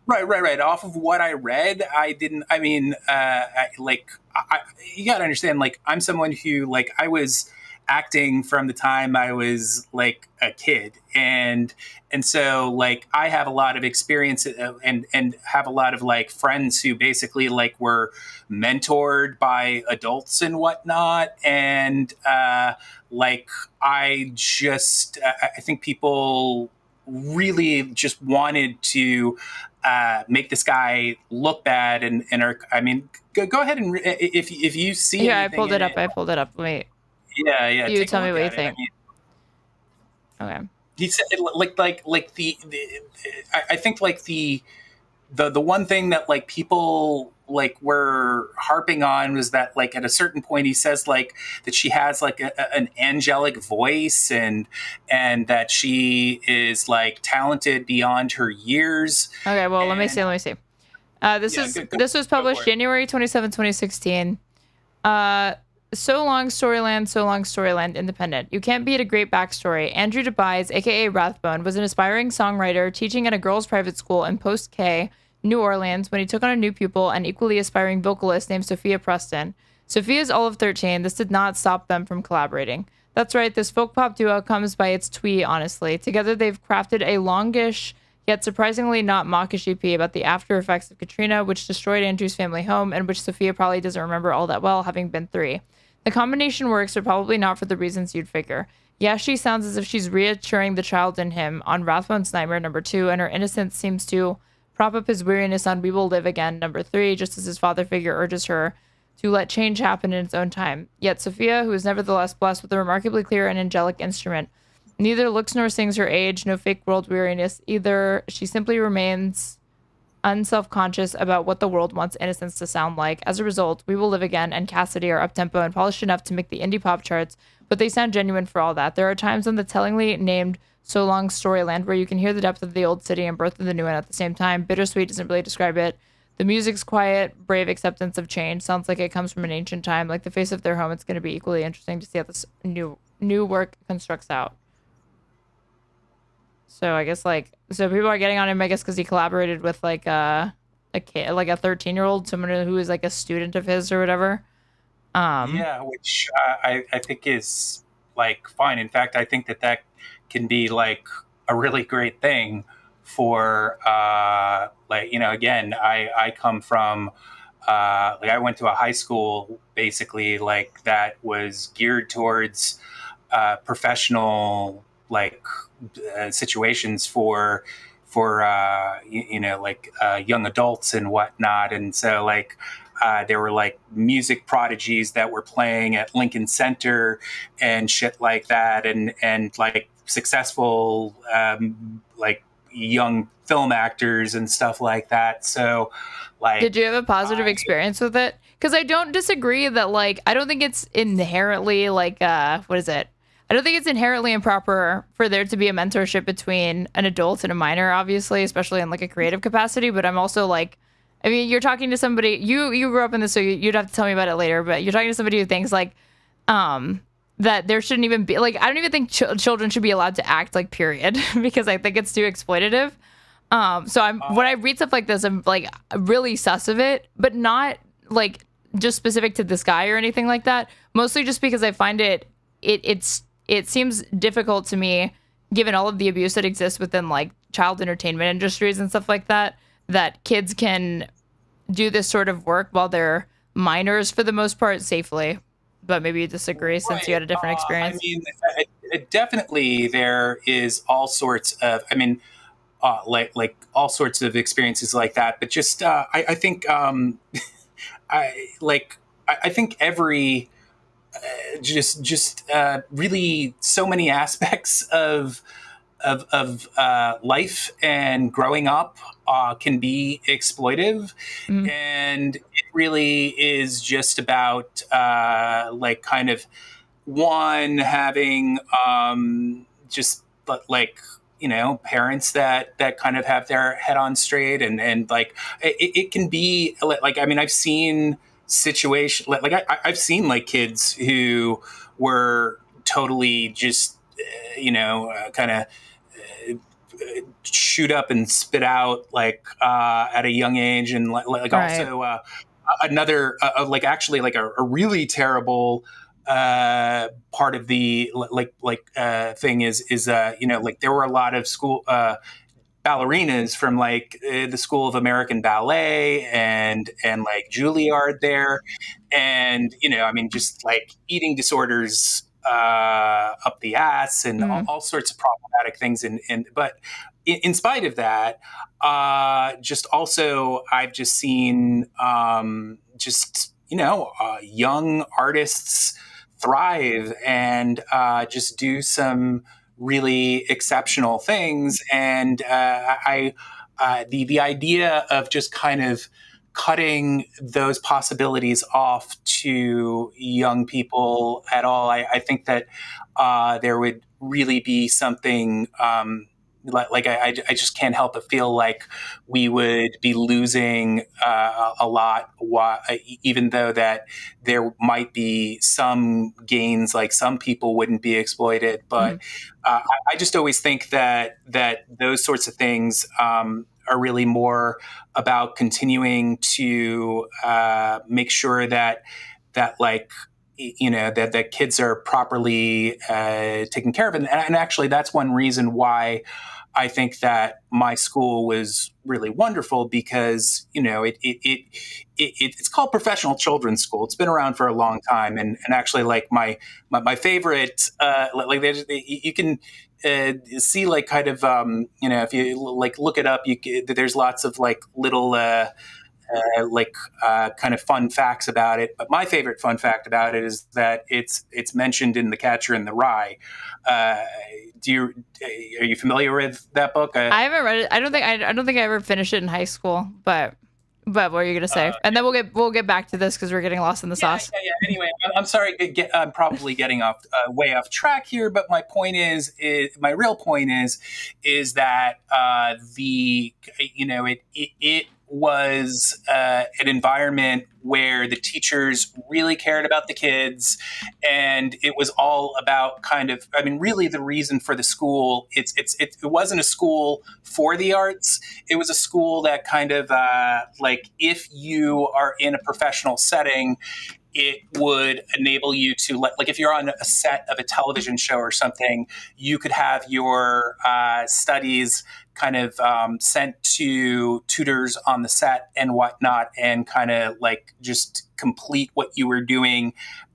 Right. Off of what I read, I didn't. I mean, you gotta understand. Like, I'm someone who like I was acting from the time I was like a kid, and so like I have a lot of experience and have a lot of like friends who basically like were mentored by adults and whatnot, and like I think people really just wanted to make this guy look bad, and are, I mean, go ahead and if you see. Yeah, I pulled it up. Wait. Yeah. You tell me what you think. Okay. He said I think like the one thing that like people like were harping on was that like at a certain point he says like that she has like an angelic voice, and that she is like talented beyond her years. Okay, well, let me see. This was published January 27, 2016. So long Storyland Independent. You can't beat a great backstory. Andrew DeBise, aka Rathbone, was an aspiring songwriter teaching at a girls' private school in Post K, New Orleans, when he took on a new pupil, an equally aspiring vocalist named Sophia Preston. Sophia's all of 13. This did not stop them from collaborating. That's right, this folk pop duo comes by its twee, honestly. Together they've crafted a longish, yet surprisingly not mawkish EP about the after effects of Katrina, which destroyed Andrew's family home, and which Sophia probably doesn't remember all that well, having been 3. The combination works, but probably not for the reasons you'd figure. Yeah, she sounds as if she's reassuring the child in him on Rathbone's Nightmare number 2, and her innocence seems to prop up his weariness on We Will Live Again number 3, just as his father figure urges her to let change happen in its own time. Yet Sophia, who is nevertheless blessed with a remarkably clear and angelic instrument, neither looks nor sings her age, no fake world weariness either. She simply remains unself-conscious about what the world wants innocence to sound like. As a result, We Will Live Again and Cassidy are up-tempo and polished enough to make the indie pop charts, but they sound genuine for all that. There are times on the tellingly named So Long Storyland where you can hear the depth of the old city and birth of the new one at the same time. Bittersweet doesn't really describe it. The music's quiet, brave acceptance of change. Sounds like it comes from an ancient time. Like the face of their home, it's going to be equally interesting to see how this new work constructs out. So I guess so people are getting on him, I guess, because he collaborated with like a kid, like a 13-year-old, someone who is like a student of his or whatever. Yeah, which I think is like fine. In fact, I think that can be like a really great thing for again, I come from I went to a high school basically like that was geared towards professional situations for for young adults and whatnot. And so like there were like music prodigies that were playing at Lincoln Center and shit like that, and like successful like young film actors and stuff like that. So like, did you have a positive experience with it? Because I don't disagree that like I don't think it's inherently like what is it? I don't think it's inherently improper for there to be a mentorship between an adult and a minor, obviously, especially in like a creative capacity. But I'm also like, I mean, you're talking to somebody, you grew up in this, so you'd have to tell me about it later, but you're talking to somebody who thinks like that there shouldn't even be, like, I don't even think children should be allowed to act, like, period, because I think it's too exploitative. So when I read stuff like this, I'm like really sus of it, but not like just specific to this guy or anything like that. Mostly just because I find it seems difficult to me, given all of the abuse that exists within like child entertainment industries and stuff like that, that kids can do this sort of work while they're minors for the most part safely. But maybe you disagree since you had a different experience. I mean, definitely there is all sorts of, I mean, like all sorts of experiences like that. But just, I think, I think every, really so many aspects of life and growing up can be exploitive. Mm-hmm. And it really is just about like kind of one having just like, you know, parents that kind of have their head on straight, and like it can be like, I mean, I've seen situations like I've seen like kids who were totally just kind of shoot up and spit out like at a young age, and like right. Also another like actually like a really terrible part of the thing is like there were a lot of school ballerinas from like the School of American Ballet and like Juilliard there, and I mean just like eating disorders up the ass and all sorts of problematic things, but in spite of that, just also I've just seen young artists thrive and just do some really exceptional things. And the idea of just kind of cutting those possibilities off to young people at all, I think that there would really be something I just can't help but feel like we would be losing a lot, even though that there might be some gains, like some people wouldn't be exploited. But I just always think that those sorts of things are really more about continuing to make sure that like, that kids are properly taken care of. And actually, that's one reason why I think that my school was really wonderful, because, it's called Professional Children's School. It's been around for a long time. And actually, like my favorite, you can see like kind of, if you like look it up, there's lots of like little kind of fun facts about it. But my favorite fun fact about it is that it's mentioned in The Catcher in the Rye. Are you familiar with that book? I haven't read it. I don't think I ever finished it in high school. But what were you gonna say? And then we'll get back to this because we're getting lost in the sauce. Yeah. Anyway, I'm sorry. I'm probably getting off way off track here. But my point is my real point is that it was an environment where the teachers really cared about the kids, and it was all about kind of, I mean, really the reason for the school, it wasn't a school for the arts. It was a school that kind of like, if you are in a professional setting, it would enable you to, like if you're on a set of a television show or something, you could have your studies kind of sent to tutors on the set and whatnot, and kind of like just complete what you were doing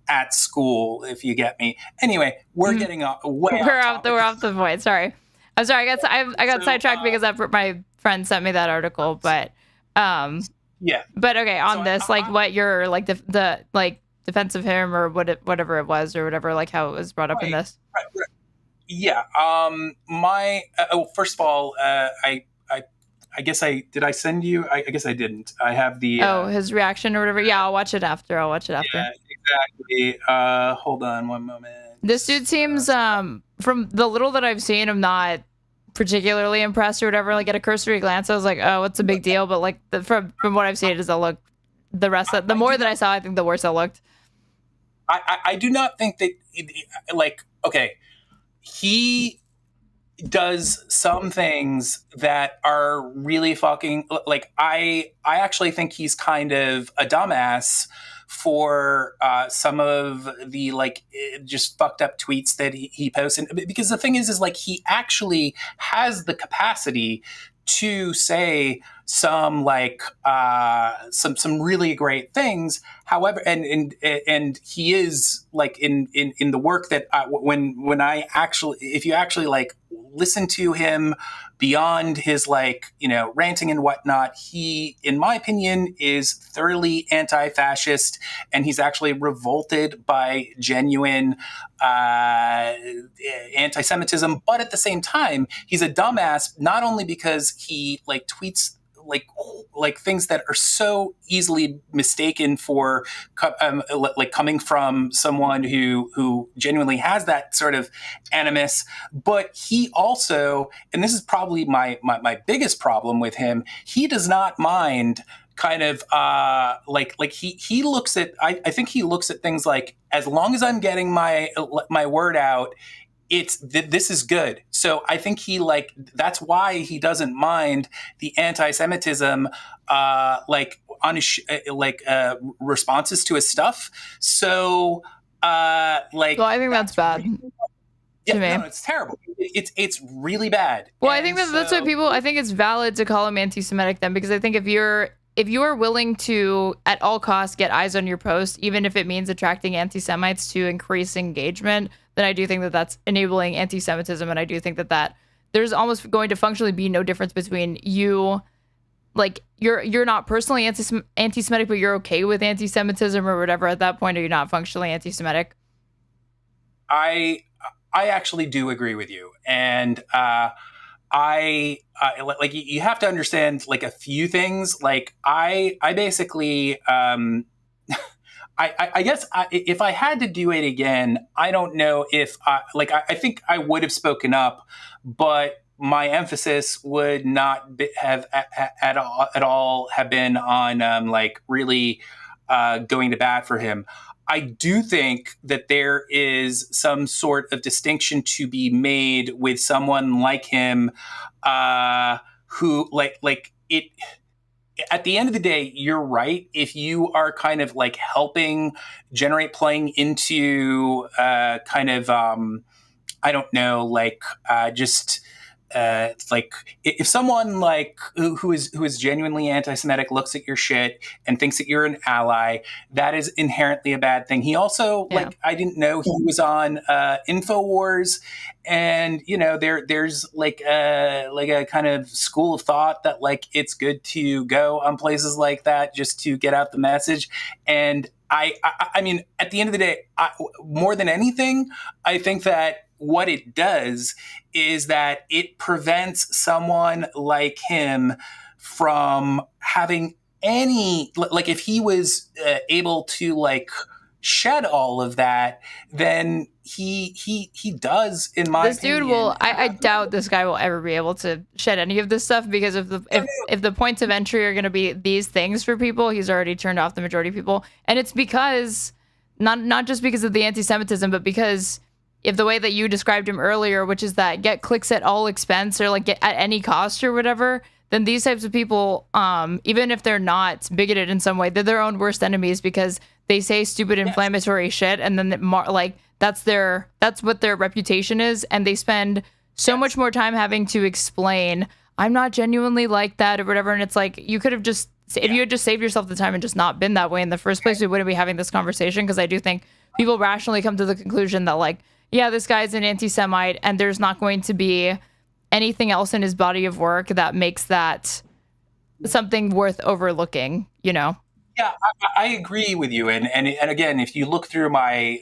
at school, if you get me. Anyway, we're getting way we're off the point. Sorry. I'm sorry, I got sidetracked because my friend sent me that article, but yeah. But okay, on this, like what your like the like defense of him or whatever it was or whatever, like how it was brought up in this. Right. Yeah. First of all, I guess did I send you? I guess I didn't. I have the his reaction or whatever. Yeah, I'll watch it after. Yeah, exactly. Hold on one moment. This dude seems from the little that I've seen, I'm not particularly impressed or whatever. Like at a cursory glance, I was like, oh, what's a big deal? But like from what I've seen, does it look the more that I saw, I think the worse it looked. I do not think that he does some things that are really fucking like I actually think he's kind of a dumbass for some of the like just fucked up tweets that he posted, because the thing is like he actually has the capacity to say some like some really great things. However, and he is like in the work that when I actually, if you actually like listen to him beyond his like, you know, ranting and whatnot, he, in my opinion, is thoroughly anti-fascist, and he's actually revolted by genuine anti-Semitism. But at the same time, he's a dumbass, not only because he like tweets like things that are so easily mistaken for like coming from someone who genuinely has that sort of animus, but he also, and this is probably my biggest problem with him, he does not mind kind of like he looks at, I think he looks at things like, as long as I'm getting my word out, this is good. So I think he like, that's why he doesn't mind the anti-Semitism like on his responses to his stuff. So like, well, I think that's bad. Yeah, no, it's terrible. It's really bad. Well, I think that's what people, I think it's valid to call him anti-Semitic then, because I think if you are willing to at all costs get eyes on your post, even if it means attracting anti-Semites to increase engagement, then I do think that that's enabling anti-Semitism. And I do think that there's almost going to functionally be no difference between you, like you're not personally anti-Semitic, but you're okay with anti-Semitism or whatever at that point, or you're not functionally anti-Semitic. I actually do agree with you. And I like, you have to understand like a few things. Like I basically, I guess if I had to do it again, I don't know if I think I would have spoken up, but my emphasis would not have at all have been on like really going to bat for him. I do think that there is some sort of distinction to be made with someone like him, who like it. At the end of the day, you're right. If you are kind of like helping generate playing into kind of, I don't know, like just like if someone like who is genuinely anti-Semitic looks at your shit and thinks that you're an ally, that is inherently a bad thing. He also like, I didn't know he was on InfoWars, and you know there's like a kind of school of thought that like it's good to go on places like that just to get out the message. And I mean, at the end of the day, more than anything, I think that what it does is that it prevents someone like him from having any, like if he was able to like shed all of that, then he does, in my opinion. Dude will, I doubt this guy will ever be able to shed any of this stuff, because if the points of entry are going to be these things for people, he's already turned off the majority of people. And it's because not just because of the anti-Semitism, but because if the way that you described him earlier, which is that get clicks at all expense or like get at any cost or whatever, then these types of people, even if they're not bigoted in some way, they're their own worst enemies, because they say stupid inflammatory shit, and then like that's what their reputation is, and they spend so much more time having to explain, I'm not genuinely like that or whatever. And it's like, you could have just, if you had just saved yourself the time and just not been that way in the first place, we wouldn't be having this conversation. Because I do think people rationally come to the conclusion that like, yeah, this guy's an anti-Semite, and there's not going to be anything else in his body of work that makes that something worth overlooking, you know? Yeah, I agree with you. And again, if you look through my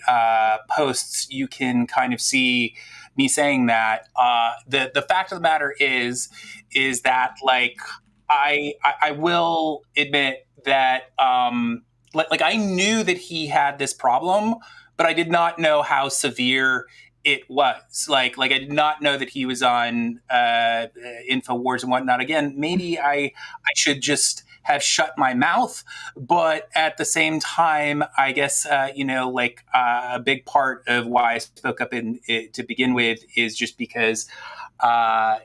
posts, you can kind of see me saying that. The fact of the matter is that, like, I will admit that like I knew that he had this problem, but I did not know how severe it was. Like I did not know that he was on InfoWars and whatnot. Again, maybe I should just have shut my mouth, but at the same time, I guess a big part of why I spoke up to begin with is just because I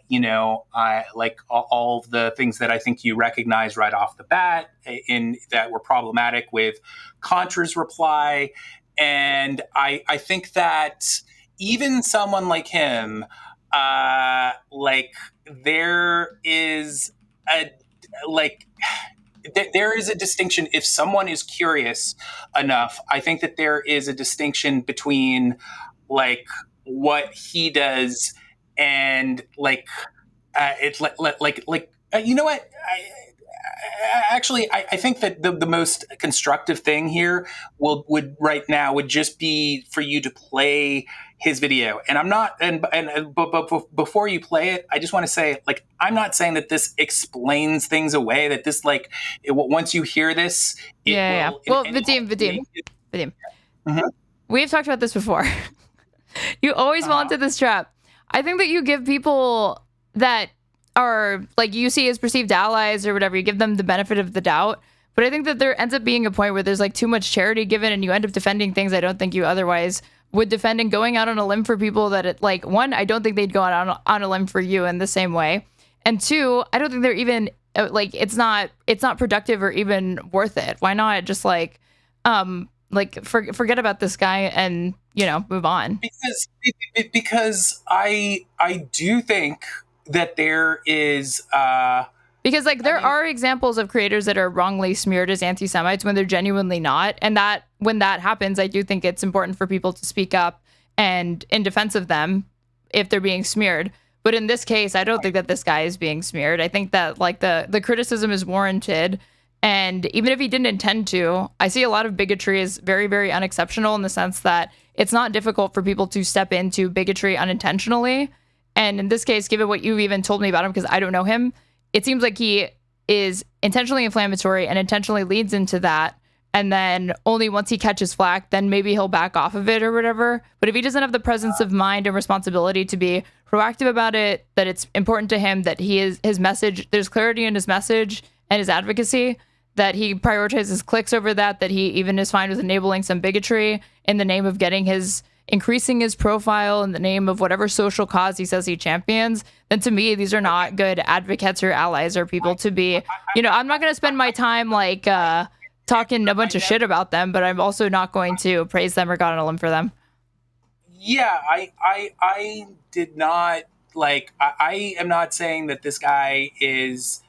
like all of the things that I think you recognize right off the bat in that were problematic with Contra's reply, and I think that even someone like him, there is a distinction. If someone is curious enough, I think that there is a distinction between like what he does and it's you know what? I think that the most constructive thing here would right now would just be for you to play his video. And I'm not, but before you play it, I just want to say, like, I'm not saying that this explains things away, that this, like, once you hear this, Well, Vadim. Mm-hmm. We've talked about this before. You always fall into this trap. I think that you give people that are, like, you see as perceived allies or whatever, you give them the benefit of the doubt. But I think that there ends up being a point where there's, like, too much charity given and you end up defending things I don't think you otherwise would defend, and going out on a limb for people that it, like, one, I don't think they'd go out on a limb for you in the same way. And two, I don't think they're even, like, it's not productive or even worth it. Why not just forget about this guy and, move on? Because I do think that there is because there are examples of creators that are wrongly smeared as anti-Semites when they're genuinely not, and that when that happens, I do think it's important for people to speak up and in defense of them if they're being smeared. But in this case, I don't think that this guy is being smeared. I think that the criticism is warranted, and even if he didn't intend to, I see a lot of bigotry as very, very unexceptional in the sense that it's not difficult for people to step into bigotry unintentionally. And in this case, given what you've even told me about him, because I don't know him, it seems like he is intentionally inflammatory and intentionally leads into that. And then only once he catches flack, then maybe he'll back off of it or whatever. But if he doesn't have the presence of mind and responsibility to be proactive about it, that it's important to him that his message, there's clarity in his message and his advocacy, that he prioritizes clicks over that he even is fine with enabling some bigotry in the name of increasing his profile in the name of whatever social cause he says he champions, then to me, these are not good advocates or allies or people to be, I'm not going to spend my time talking a bunch of shit about them, but I'm also not going to praise them or go on a limb for them. Yeah, I did not, I am not saying that this guy is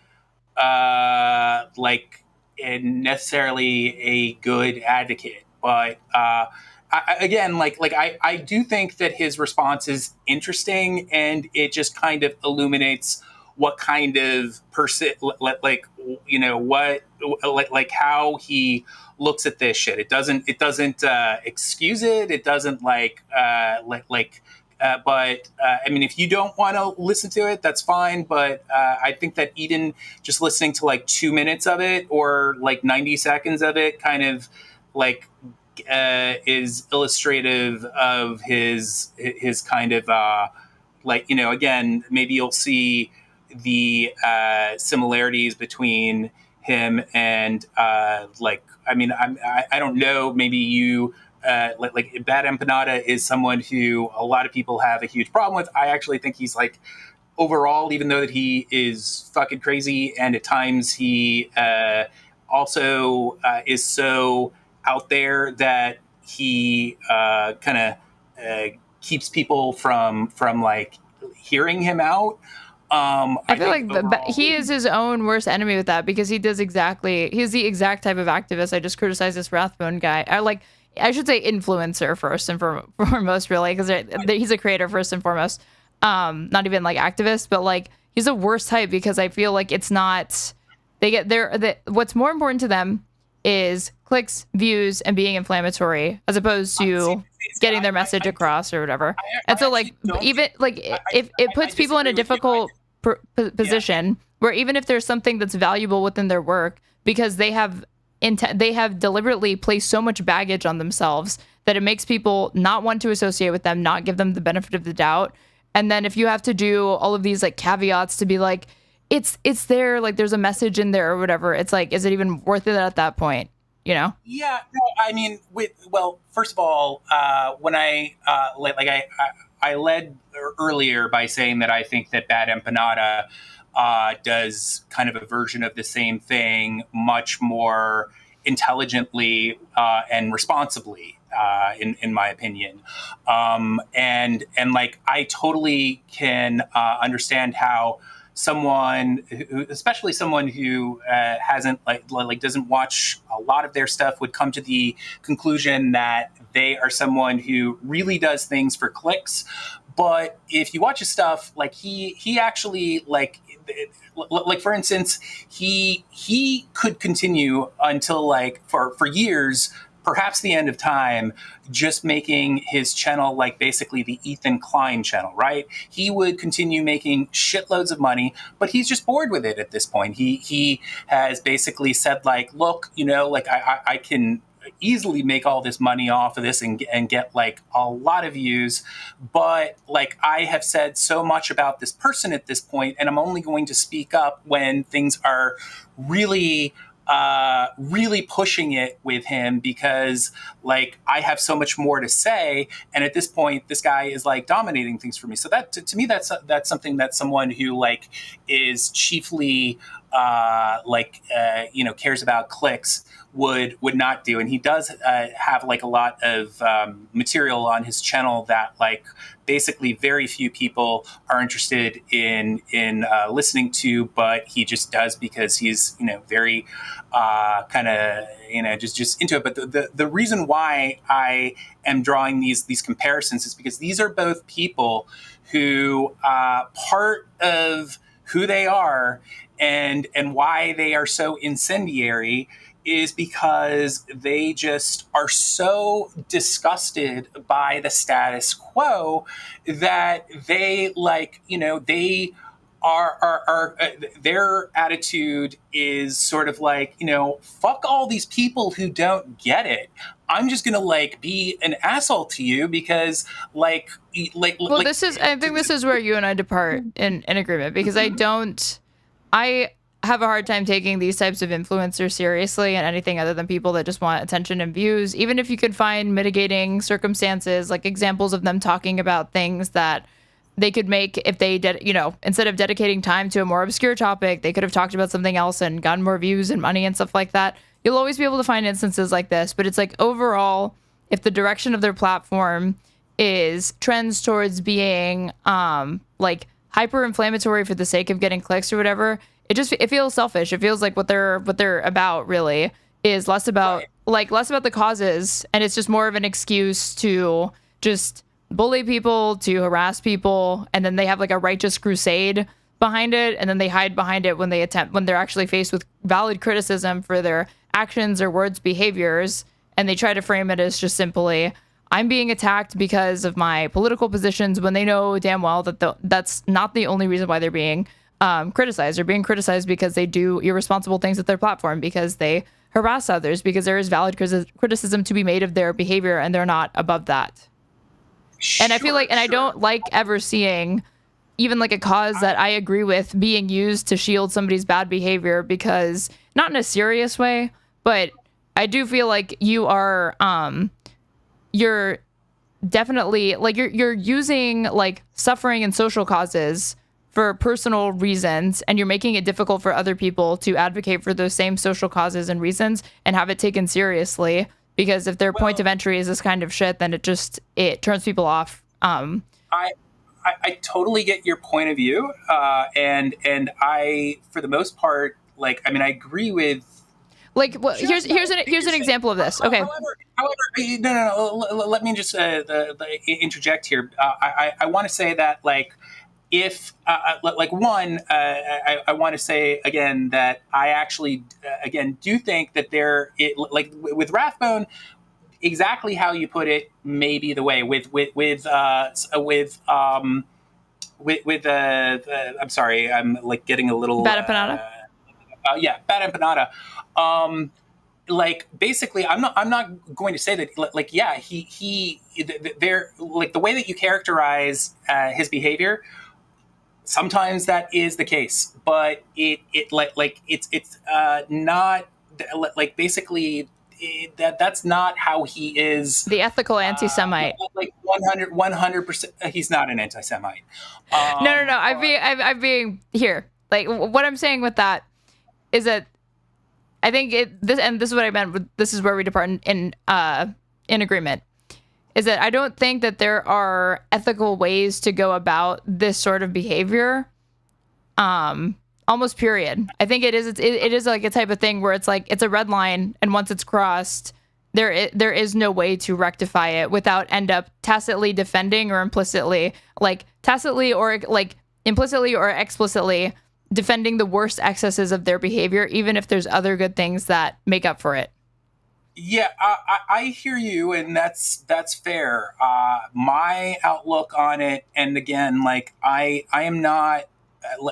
necessarily a good advocate, but I do think that his response is interesting, and it just kind of illuminates what kind of person, how he looks at this shit. It doesn't excuse it. It doesn't but I mean, if you don't want to listen to it, that's fine. But I think that even just listening to 2 minutes of it or 90 seconds of it kind of is illustrative of his kind of again, maybe you'll see the similarities between him and I don't know, maybe you Bad Empanada is someone who a lot of people have a huge problem with. I actually think he's overall, even though that he is fucking crazy and at times he also is so out there that he kind of keeps people from hearing him out. I feel like he is his own worst enemy with that, because he's the exact type of activist I just criticized, this Rathbone guy. I should say influencer first and foremost, really, because he's a creator first and foremost. not even like activist, but like he's the worst type because I feel like it's not, what's more important to them is clicks, views, and being inflammatory as opposed to getting their message across or whatever. And so like, even like if it puts people in a difficult position where even if there's something that's valuable within their work, because they have deliberately placed so much baggage on themselves that it makes people not want to associate with them, not give them the benefit of the doubt. And then if you have to do all of these like caveats to be like, it's there, like there's a message in there or whatever, it's like, is it even worth it at that point? You know? Yeah, no, I mean, first of all, when I led earlier by saying that I think that Bad Empanada does kind of a version of the same thing much more intelligently and responsibly, in my opinion. And like, I totally can understand how someone, especially someone who hasn't doesn't watch a lot of their stuff, would come to the conclusion that they are someone who really does things for clicks. But if you watch his stuff, like he actually like for instance, he could continue until like for years, perhaps the end of time, just making his channel like basically the Ethan Klein channel, right? He would continue making shitloads of money, but he's just bored with it at this point. He has basically said like, look, you know, like I can easily make all this money off of this and get like a lot of views, but like I have said so much about this person at this point, and I'm only going to speak up when things are really pushing it with him, because like I have so much more to say, and at this point this guy is like dominating things for me. So that to me that's something that someone who like is chiefly cares about clicks would not do. And he does have like a lot of material on his channel that like basically very few people are interested in listening to, but he just does because he's, you know, very kind of, you know, just into it. But the reason why I am drawing these comparisons is because these are both people who part of who they are and why they are so incendiary is because they just are so disgusted by the status quo that they like, you know, they are their attitude is sort of like, you know, fuck all these people who don't get it. I'm just gonna like be an asshole to you because I think this is where you and I depart in agreement, because I have a hard time taking these types of influencers seriously and anything other than people that just want attention and views, even if you could find mitigating circumstances, like examples of them talking about things that they could make if they did, you know, instead of dedicating time to a more obscure topic, they could have talked about something else and gotten more views and money and stuff like that. You'll always be able to find instances like this, but it's like overall, if the direction of their platform is trends towards being like hyper inflammatory for the sake of getting clicks or whatever, it feels selfish. It feels like what they're about really is less about the causes, and it's just more of an excuse to just bully people, to harass people, and then they have like a righteous crusade behind it, and then they hide behind it when they're actually faced with valid criticism for their actions or words, behaviors, and they try to frame it as just simply, I'm being attacked because of my political positions, when they know damn well that that's not the only reason why they're being criticized. They're being criticized because they do irresponsible things with their platform, because they harass others, because there is valid criticism to be made of their behavior, and they're not above that. And I feel like, and I don't like ever seeing even like a cause that I agree with being used to shield somebody's bad behavior, because not in a serious way, but I do feel like you are, you're definitely like, you're using like suffering and social causes for personal reasons, and you're making it difficult for other people to advocate for those same social causes and reasons and have it taken seriously, because if their point of entry is this kind of shit, then it turns people off. I totally get your point of view, and I, for the most part, like, I mean, I agree with Like, well, here's an example of this. Okay. However, no. Let me just interject here. I want to say that, like, if I want to say again that I actually do think that like with Rathbone, exactly how you put it may be the way I'm sorry, I'm like getting a little Bad Empanada. Bad Empanada. Like, basically, I'm not going to say that. Like, yeah, they're like, the way that you characterize his behavior. Sometimes that is the case, but it's not like, basically. That's not how he is. The ethical anti-Semite. Like 100%. He's not an anti-Semite. No. I'm being here. Like, what I'm saying with that is that I think this is what I meant with, this is where we depart in agreement, is that I don't think that there are ethical ways to go about this sort of behavior. Almost period. I think it is like a type of thing where it's like, it's a red line, and once it's crossed, there is no way to rectify it without end up tacitly defending or implicitly or explicitly defending the worst excesses of their behavior, even if there's other good things that make up for it. Yeah, I hear you, and that's fair. My outlook on it, and again, like, I am not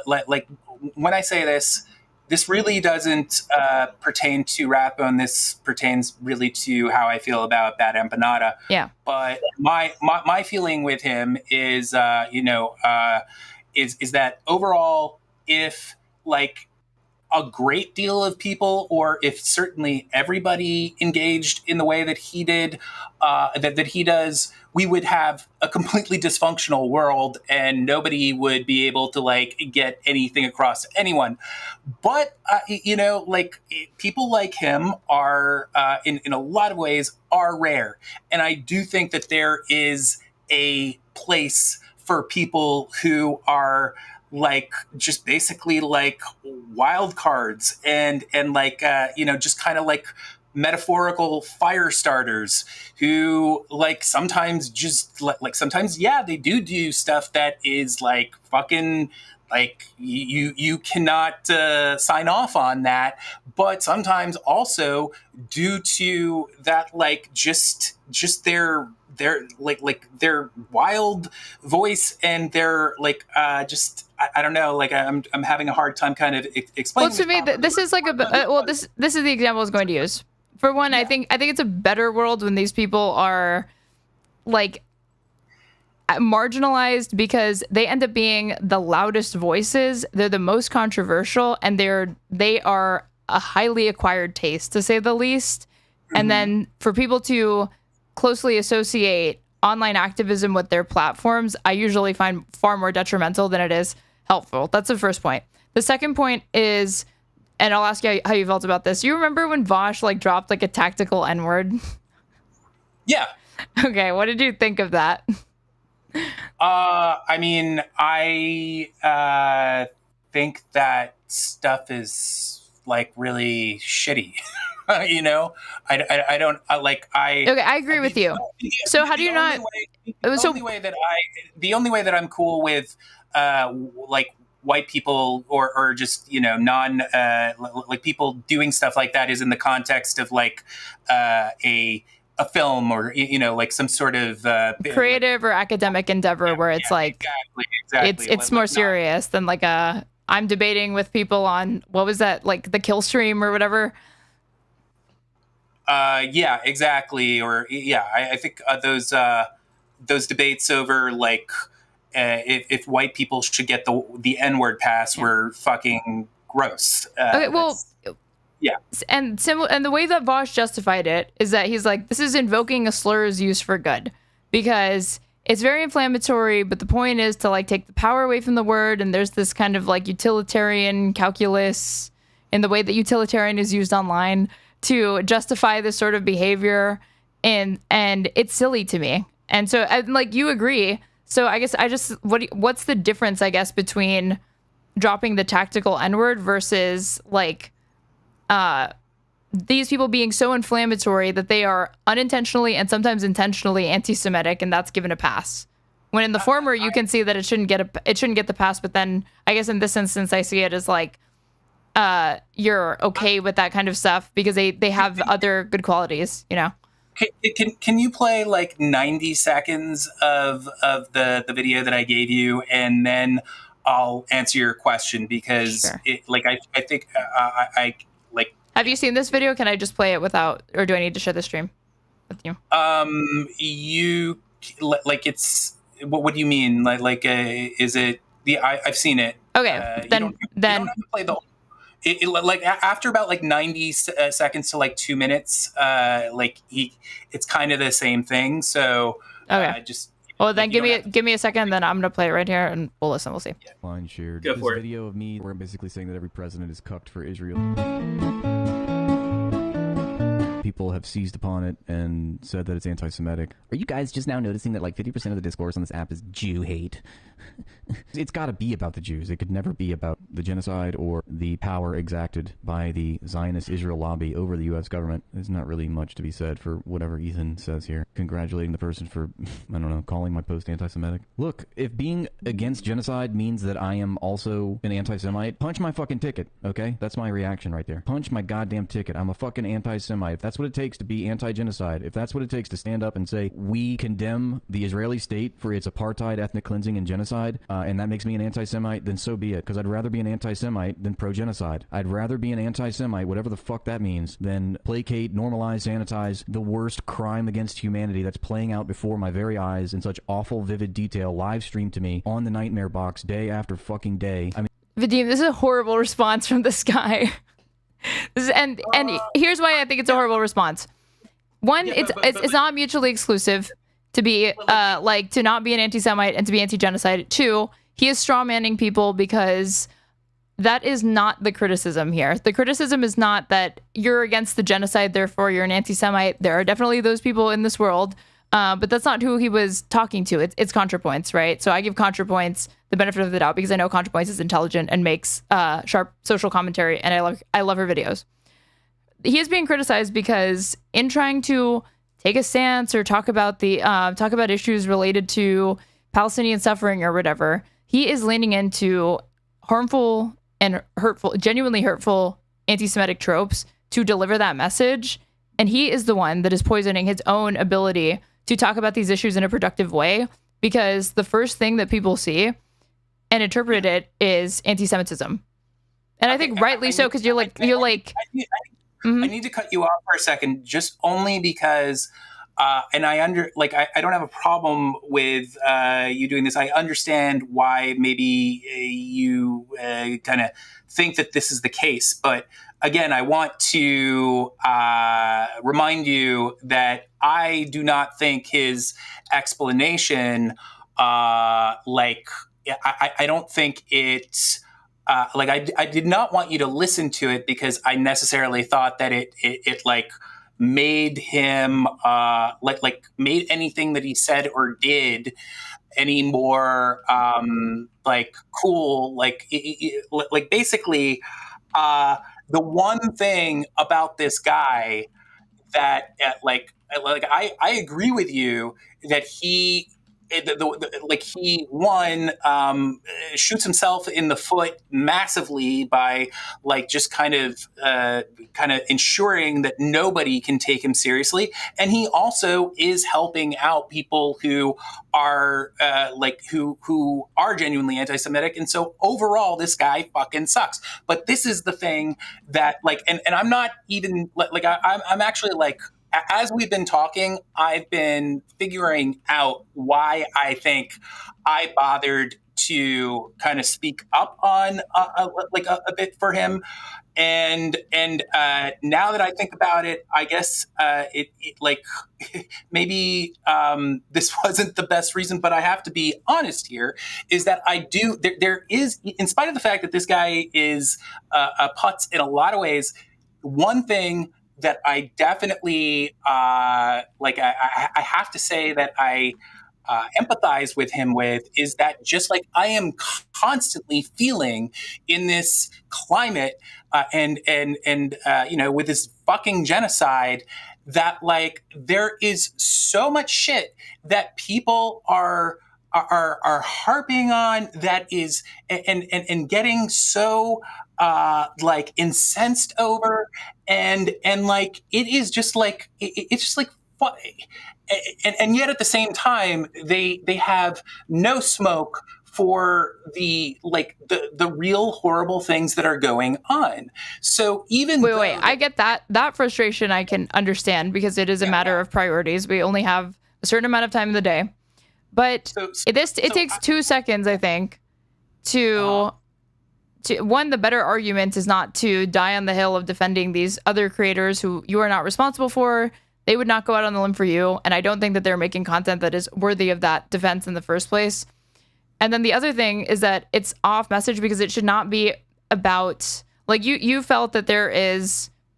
like when I say this really doesn't pertain to Rathbone. This pertains really to how I feel about Bad Empanada. Yeah. But my feeling with him is, is that overall, if like a great deal of people, or if certainly everybody engaged in the way that he did, that he does, we would have a completely dysfunctional world, and nobody would be able to like get anything across to anyone. But like, people like him are in a lot of ways are rare, and I do think that there is a place for people who are like just basically like wild cards and like just kind of like metaphorical fire starters who like sometimes just like sometimes they do stuff that is like fucking like you cannot sign off on that, but sometimes also due to that like just their like their wild voice and their like just I don't know, like I'm having a hard time kind of explaining. Well, to me, this is like this is the example I was going to use. For one, I think it's a better world when these people are like marginalized because they end up being the loudest voices. They're the most controversial, and they are a highly acquired taste, to say the least. Mm-hmm. And then for people to closely associate online activism with their platforms, I usually find far more detrimental than it is helpful. That's the first point. The second point is, and I'll ask you how you felt about this. You remember when Vosh like dropped like a tactical N-word? Yeah. Okay, what did you think of that? I mean, I think that stuff is like really shitty. I don't like. Okay, I agree with you. So how do you not? The only way that I'm cool with like white people or just non like people doing stuff like that is in the context of like a film or like some sort of creative or academic endeavor where it's like exactly. it's more serious than like I'm debating with people on what was that, like the kill stream or whatever. Yeah, exactly. Or I think those debates over like if white people should get the N-word pass were fucking gross. Okay, well, yeah. And the way that Vosh justified it is that he's like, this is invoking a slur's use for good because it's very inflammatory, but the point is to like take the power away from the word, and there's this kind of like utilitarian calculus in the way that utilitarian is used online to justify this sort of behavior, and it's silly to me. And so, like, you agree. So I guess what's the difference, I guess, between dropping the tactical N-word versus like these people being so inflammatory that they are unintentionally and sometimes intentionally anti-Semitic, and that's given a pass. When in the former, you can see that it shouldn't get the pass, but then I guess in this instance, I see it as like you're okay with that kind of stuff because they have other good qualities, you know. Can you play like 90 seconds of the video that I gave you, and then I'll answer your question because I think I like. Have you seen this video? Can I just play it without, or do I need to share the stream with you? You like it's. What do you mean? Is it the? I've seen it. Okay, then you don't have to play the. Like after about like 90 seconds to like 2 minutes, it's kind of the same thing. So just. Well, then give me a second. Then I'm gonna play it right here, and we'll listen. We'll see. Line shared. Go for this video of me where I'm basically saying that every president is cucked for Israel. People have seized upon it and said that it's anti-Semitic. Are you guys just now noticing that like 50% of the discourse on this app is Jew hate? It's got to be about the Jews. It could never be about the genocide or the power exacted by the Zionist Israel lobby over the U.S. government. There's not really much to be said for whatever Ethan says here. Congratulating the person for, I don't know, calling my post anti-Semitic. Look, if being against genocide means that I am also an anti-Semite, punch my fucking ticket, okay? That's my reaction right there. Punch my goddamn ticket. I'm a fucking anti-Semite. If that's what it takes to be anti-genocide, if that's what it takes to stand up and say, we condemn the Israeli state for its apartheid, ethnic cleansing, and genocide, and that makes me an anti-Semite, then so be it, because I'd rather be an anti-Semite than pro-genocide. I'd rather be an anti-Semite, whatever the fuck that means, than placate, normalize, sanitize the worst crime against humanity that's playing out before my very eyes in such awful, vivid detail, live streamed to me on the Nightmare Box day after fucking day. I mean, Vadim, this is a horrible response from this guy. And here's why I think it's a horrible response. One, it's not mutually exclusive to be to not be an anti-Semite and to be anti-genocide. Two, he is strawmanning people because that is not the criticism here. The criticism is not that you're against the genocide, therefore you're an anti-Semite. There are definitely those people in this world, but that's not who he was talking to. It's Contrapoints, right? So I give Contrapoints the benefit of the doubt because I know Contrapoints is intelligent and makes sharp social commentary, and I love her videos. He is being criticized because in trying to take a stance or talk about issues related to Palestinian suffering or whatever, he is leaning into harmful and hurtful, genuinely hurtful anti-Semitic tropes to deliver that message. And he is the one that is poisoning his own ability to talk about these issues in a productive way, because the first thing that people see and interpret it is anti-Semitism. And I think rightly so, because you're like, I need to cut you off for a second, just only because, and I don't have a problem with you doing this. I understand why maybe you kind of think that this is the case, but again, I want to remind you that I do not think his explanation, I don't think it's. I did not want you to listen to it because I necessarily thought that it made him made anything that he said or did any more cool. Basically, the one thing about this guy that I agree with you that he. He shoots himself in the foot massively by just kind of ensuring that nobody can take him seriously, and he also is helping out people who are who are genuinely anti-Semitic, and so overall this guy fucking sucks. But this is the thing that and I'm not even I'm actually as we've been talking, I've been figuring out why I think I bothered to kind of speak up on a bit for him. And now that I think about it, I guess maybe this wasn't the best reason, but I have to be honest here, is that there is, in spite of the fact that this guy is a putz in a lot of ways, one thing that I definitely I have to say that I empathize with him with is that just like I am constantly feeling in this climate and with this fucking genocide, that like there is so much shit that people are harping on, that is and getting so like incensed over, and like it is just like it's just like and yet at the same time they have no smoke for the real horrible things that are going on. So even wait, I get that frustration. I can understand, because it is a matter of priorities. We only have a certain amount of time in the day, but it takes 2 seconds, I think, to one, the better argument is not to die on the hill of defending these other creators who you are not responsible for. They would not go out on the limb for you, and I don't think that they're making content that is worthy of that defense in the first place. And then the other thing is that it's off message, because it should not be about, like, you felt that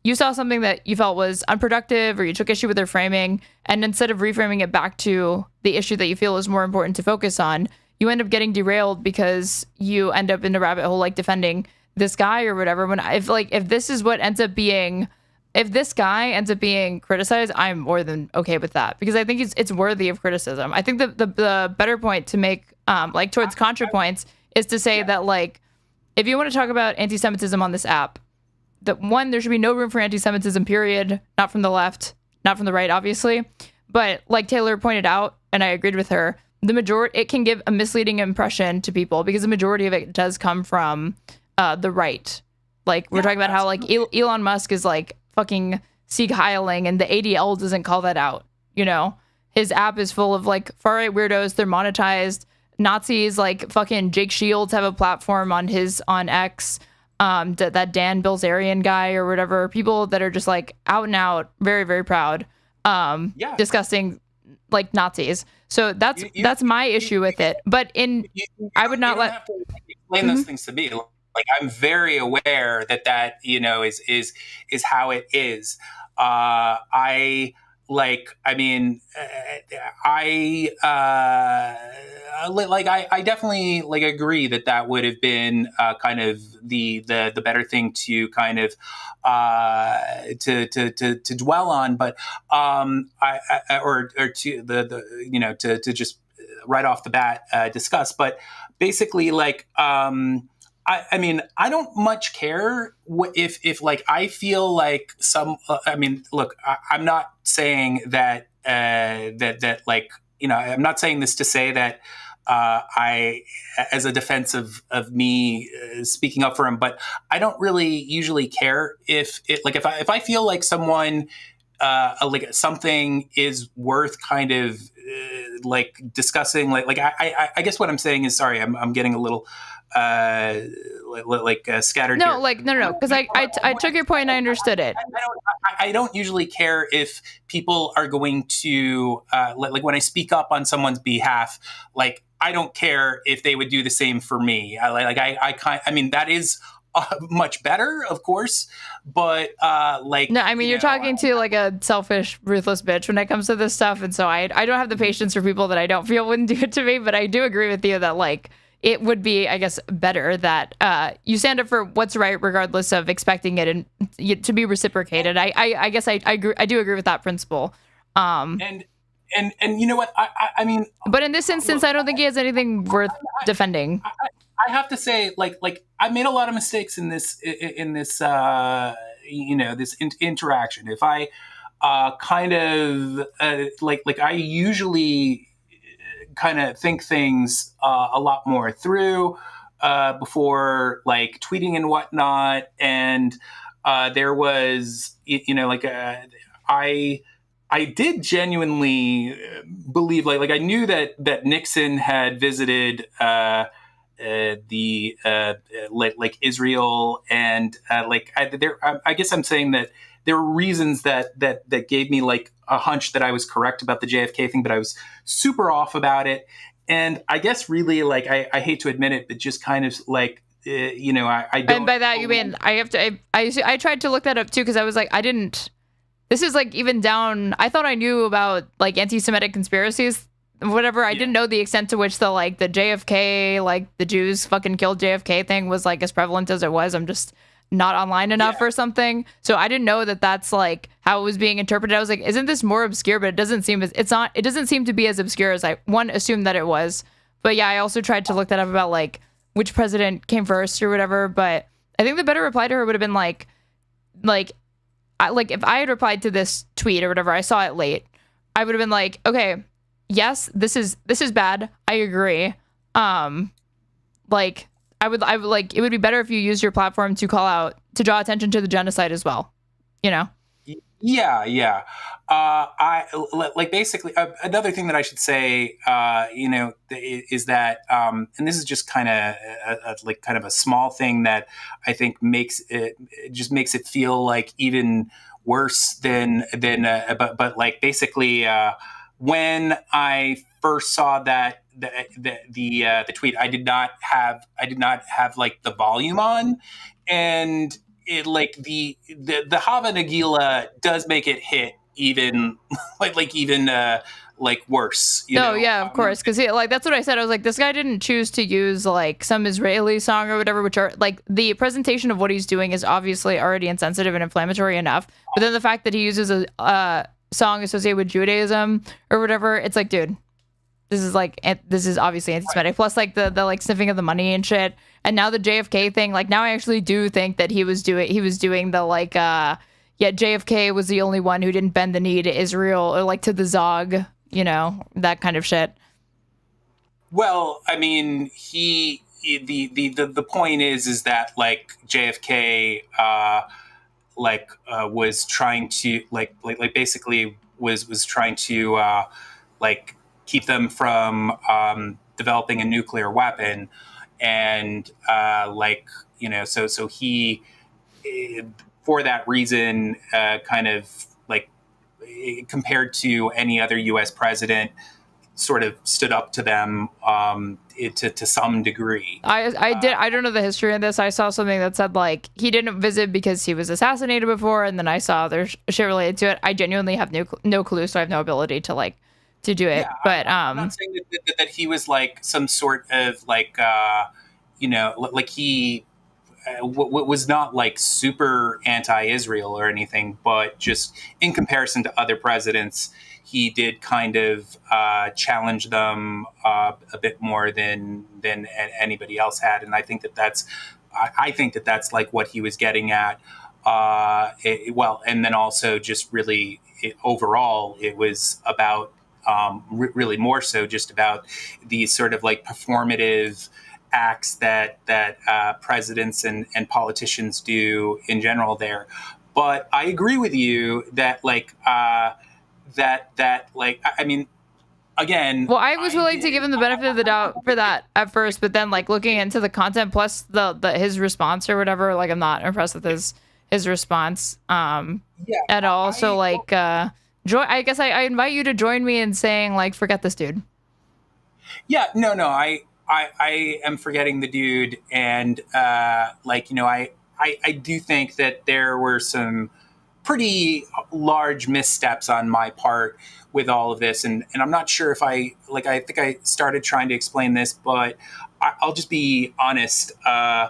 you saw something that you felt was unproductive, or you took issue with their framing, and instead of reframing it back to the issue that you feel is more important to focus on, you end up getting derailed because you end up in a rabbit hole, like defending this guy or whatever. If this guy ends up being criticized, I'm more than okay with that, because I think it's worthy of criticism. I think the better point to make, towards Contrapoints, is to say that, like, if you want to talk about anti-Semitism on this app, that one, there should be no room for anti-Semitism, period. Not from the left, not from the right, obviously. But like Taylor pointed out, and I agreed with her, it can give a misleading impression to people, because the majority of it does come from the right. Like, we're talking about how, like, Elon Musk is, like, fucking Sieg Heiling, and the ADL doesn't call that out, you know? His app is full of, like, far-right weirdos. They're monetized. Nazis, like, fucking Jake Shields have a platform on X. That Dan Bilzerian guy or whatever. People that are just, like, out and out, very, very proud, discussing, like, Nazis. So that's my issue with it. But I would not let... explain those things to me. Like, I'm very aware that is how it is. I definitely like agree that would have been kind of the better thing to kind of to dwell on, but to just right off the bat discuss. But basically, like, I mean, I don't much care if like I feel like look, I'm not saying that like, I'm not saying this to say that I, as a defense of me speaking up for him, but I don't really usually care if I feel like someone like something is worth kind of like discussing, like I guess what I'm saying is, sorry, I'm getting a little scattered. No, here. no, because I took your point and I understood it. I don't usually care if people are going to like when I speak up on someone's behalf, like I don't care if they would do the same for me. I mean that is much better, of course, but no, I mean, you're talking to like a selfish, ruthless bitch when it comes to this stuff, and so I don't have the patience for people that I don't feel wouldn't do it to me. But I do agree with you that, like, it would be, I guess, better that you stand up for what's right, regardless of expecting it and to be reciprocated. I guess I do agree with that principle. And you know what, I mean, but in this instance, I don't think he has anything worth defending. I have to say, like I made a lot of mistakes in this interaction. If I kind of like I usually kind of think things a lot more through before like tweeting and whatnot, and there was I did genuinely believe like I knew that Nixon had visited like Israel, and I guess I'm saying that there were reasons that gave me like a hunch that I was correct about the JFK thing, but I was super off about it. And I guess really, like, I hate to admit it, but just kind of like, I don't. And by that you mean I tried to look that up too, because I was like, this is like even down. I thought I knew about like anti-Semitic conspiracies whatever. I didn't know the extent to which the JFK, like the Jews fucking killed JFK thing was like as prevalent as it was. I'm just not online enough or something. So I didn't know that that's like how it was being interpreted. I was like, isn't this more obscure? But it doesn't seem it doesn't seem to be as obscure as I assumed that it was. But yeah, I also tried to look that up about like which president came first or whatever. But I think the better reply to her would have been like if I had replied to this tweet or whatever, I saw it late, I would have been like, okay, yes, this is bad. I agree. Like I would like, it would be better if you used your platform to call out, to draw attention to the genocide as well, you know? Yeah. Basically another thing that I should say, is that, and this is just kind of a small thing that I think makes it feel like even worse than but like basically, when I first saw that the tweet, I did not have like the volume on, and it like the Hava Nagila does make it hit even like worse. No, yeah, of course, because like that's what I said. I was like, this guy didn't choose to use like some Israeli song or whatever, which are like the presentation of what he's doing is obviously already insensitive and inflammatory enough. But then the fact that he uses a song associated with Judaism or whatever, it's like, dude, this is obviously anti-Semitic. Right. Plus, like the like sniffing of the money and shit, and now the JFK thing. Like now, I actually do think that he was doing the like, JFK was the only one who didn't bend the knee to Israel or like to the Zog, you know, that kind of shit. Well, I mean, the point is that like JFK was trying to basically was trying to keep them from developing a nuclear weapon, and so he, for that reason, kind of like compared to any other U.S. president, sort of stood up to them to some degree. I don't know the history of this. I saw something that said like he didn't visit because he was assassinated before, and then I saw there's shit related to it. I genuinely have no clue, so I have no ability to like to do it. Yeah, but I'm not saying that he was like some sort of like like he was not like super anti-Israel or anything, but just in comparison to other presidents, he did kind of challenge them a bit more than anybody else had, and I think that's like what he was getting at. And then also just really overall, it was about really more so just about these sort of like performative acts that presidents and politicians do in general there. But I agree with you that I mean, again. Well, I was willing to give him the benefit of the doubt for that at first, but then like looking into the content plus his response or whatever, like I'm not impressed with his response at all. So I guess I invite you to join me in saying like, forget this dude. Yeah, no, I am forgetting the dude, and I do think that there were some pretty large missteps on my part with all of this, and I'm not sure if I think I started trying to explain this, but I'll just be honest. I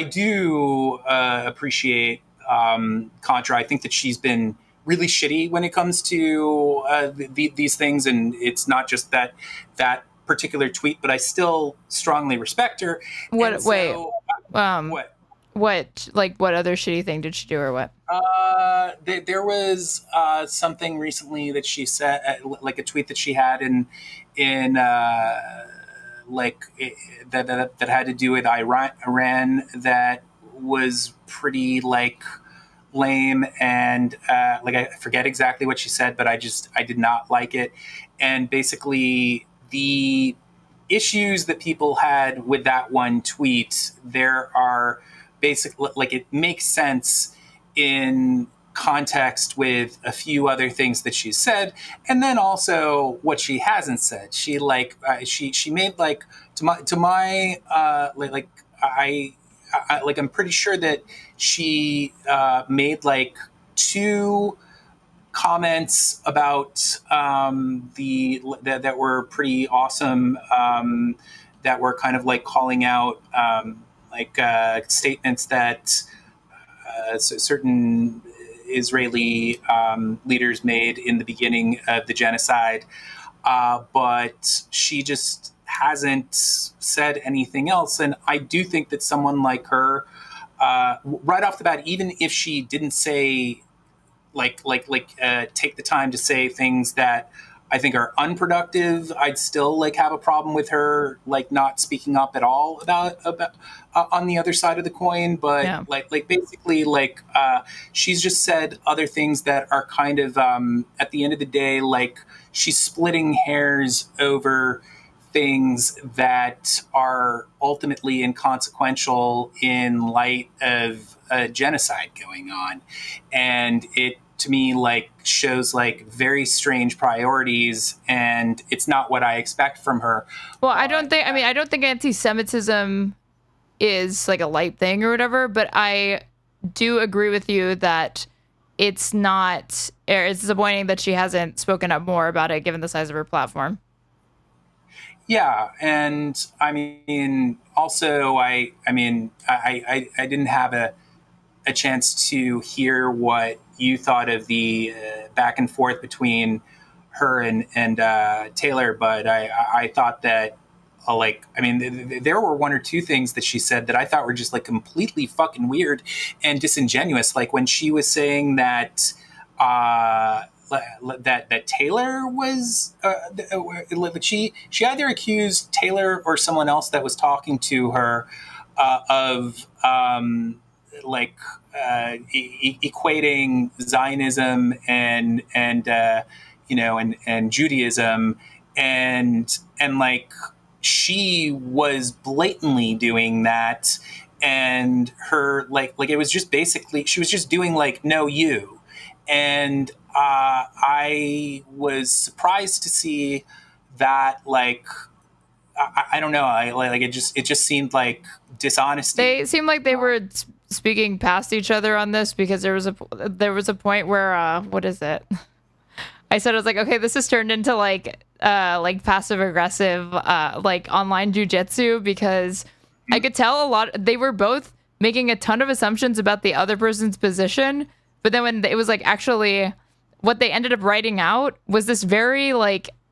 do appreciate Contra. I think that she's been really shitty when it comes to these things, and it's not just that particular tweet, but I still strongly respect her. What other shitty thing did she do, or what? There was something recently that she said, like a tweet that she had that had to do with Iran that was pretty like lame, and I forget exactly what she said, but I did not like it. And basically the issues that people had with that one tweet, there are basically like it makes sense in context with a few other things that she said, and then also what she hasn't said. She she made like I'm pretty sure that she made like two comments about that were pretty awesome, that were kind of like calling out statements that certain Israeli leaders made in the beginning of the genocide, but she just hasn't said anything else. And I do think that someone like her, right off the bat, even if she didn't say take the time to say things that I think are unproductive, I'd still have a problem with her not speaking up at all about on the other side of the coin. But basically she's just said other things that are kind of at the end of the day, she's splitting hairs over things that are ultimately inconsequential in light of a genocide going on. And it, to me, shows very strange priorities, and it's not what I expect from her. Well, I don't think anti-Semitism is a light thing or whatever, but I do agree with you that it's disappointing that she hasn't spoken up more about it given the size of her platform. Yeah, and I mean, also, I didn't have a chance to hear what you thought of the back and forth between her and Taylor, but I thought that there were one or two things that she said that I thought were just completely fucking weird and disingenuous. When she was saying that that Taylor was she either accused Taylor or someone else that was talking to her of equating Zionism and Judaism, and she was blatantly doing that, and her it was just basically she was just doing no you, and I was surprised to see that I don't know, it just seemed like dishonesty. They seemed like they were speaking past each other on this, because there was a point where what is it? I said, I was okay, this has turned into passive aggressive online jujitsu, because I could tell they were both making a ton of assumptions about the other person's position, but then when it was actually what they ended up writing out was this very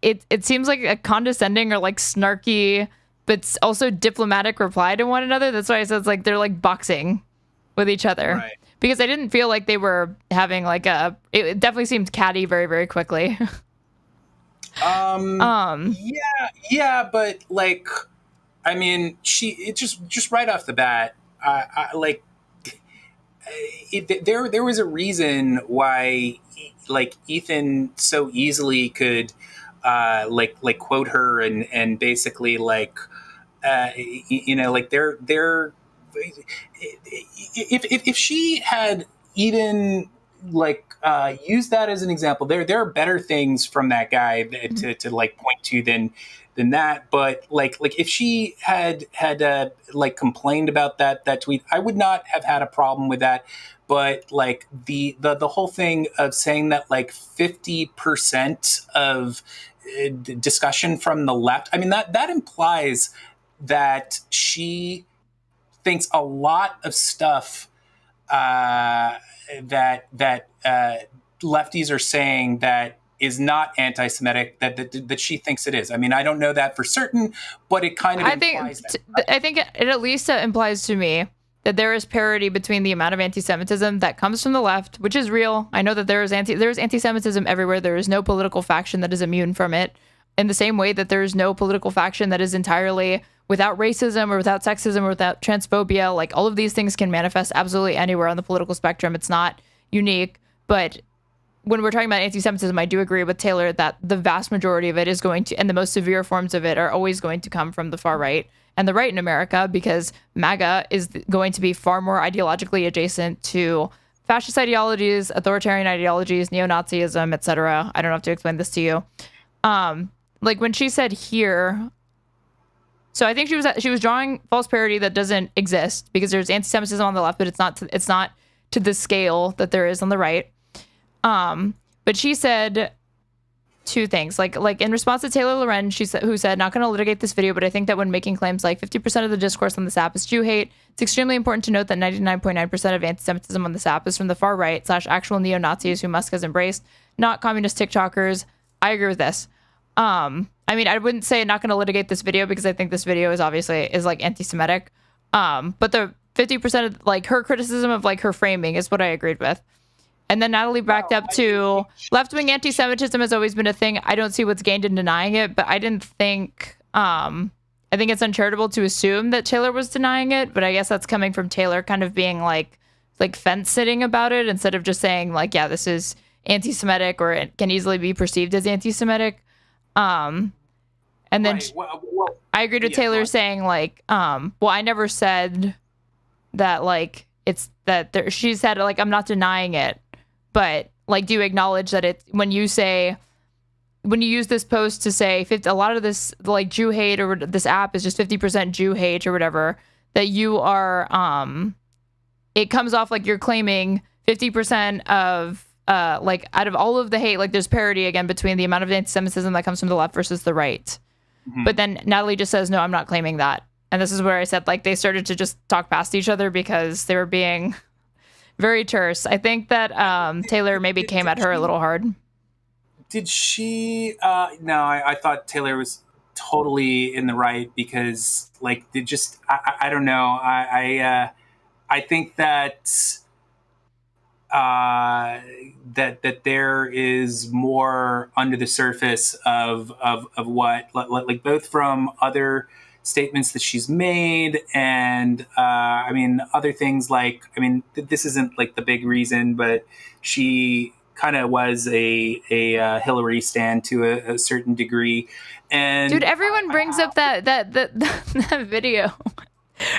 it seems like a condescending or snarky but also diplomatic reply to one another. That's why I said it's they're boxing with each other, right? Because I didn't feel like they were having it definitely seemed catty very, very quickly. Yeah, but I mean, it just right off the bat, there was a reason why Ethan so easily could quote her and basically they're if she had even used that as an example, there are better things from that guy to point to than that. But if she had complained about that tweet, I would not have had a problem with that. But the whole thing of saying that 50% of discussion from the left, I mean that implies that she thinks a lot of stuff that lefties are saying that is not anti-Semitic, that she thinks it is. I mean, I don't know that for certain, but it kind of implies that. I think it at least implies to me that there is parity between the amount of anti-Semitism that comes from the left, which is real. I know that there is anti-Semitism everywhere. There is no political faction that is immune from it, in the same way that there is no political faction that is entirely without racism or without sexism or without transphobia. All of these things can manifest absolutely anywhere on the political spectrum. It's not unique. But when we're talking about anti-Semitism, I do agree with Taylor that the vast majority of it is going to, and the most severe forms of it are always going to come from the far right and the right in America, because MAGA is going to be far more ideologically adjacent to fascist ideologies, authoritarian ideologies, neo-Nazism, etc. I don't have to explain this to you. When she said here, so I think she was drawing false parity that doesn't exist, because there's anti-Semitism on the left, but it's not to the scale that there is on the right. But she said two things. Like in response to Taylor Lorenz, who said, not going to litigate this video, but I think that when making claims like 50% of the discourse on this app is Jew hate, it's extremely important to note that 99.9% of anti-Semitism on this app is from the far right / actual neo-Nazis who Musk has embraced, not communist TikTokers. I agree with this. I mean, I wouldn't say not going to litigate this video because I think this video is obviously like anti-Semitic. But the 50% of like her criticism of like her framing is what I agreed with. And then Natalie backed up to left-wing anti-Semitism has always been a thing. I don't see what's gained in denying it, but I didn't think, I think it's uncharitable to assume that Taylor was denying it, but I guess that's coming from Taylor kind of being like fence sitting about it instead of just saying like, yeah, this is anti-Semitic or it can easily be perceived as anti-Semitic. And then I agreed with Taylor saying like, well, I never said that like, it's that there, she said like, I'm not denying it. But like, do you acknowledge that it when you use this post to say a lot of this like Jew hate or this app is just 50% Jew hate or whatever, that you are it comes off like you're claiming 50% of like out of all of the hate, like there's parity again between the amount of anti-Semitism that comes from the left versus the right. Mm-hmm. But then Natalie just says, no, I'm not claiming that. And this is where I said like they started to just talk past each other because they were being very terse. I think that Taylor maybe came at her a little hard. Did she? No, I thought Taylor was totally in the right because, like, I don't know. I think that that there is more under the surface of what, like, both from other statements that she's made and I mean other things like this isn't like the big reason, but she kind of was a Hillary stan to a certain degree. And dude, everyone brings up that video.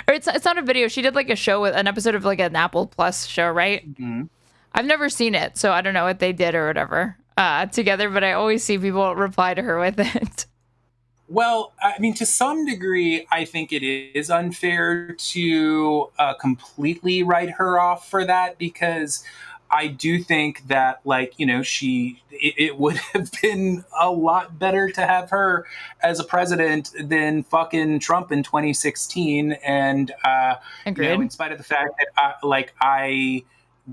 Or it's not a video. She did like a show with an episode of like an Apple Plus show, right? Mm-hmm. I've never seen it, so I don't know what they did or whatever together, but I always see people reply to her with it. Well, I mean, to some degree, I think it is unfair to completely write her off for that because I do think that, like, you know, it would have been a lot better to have her as a president than fucking Trump in 2016. And, you know, in spite of the fact that, I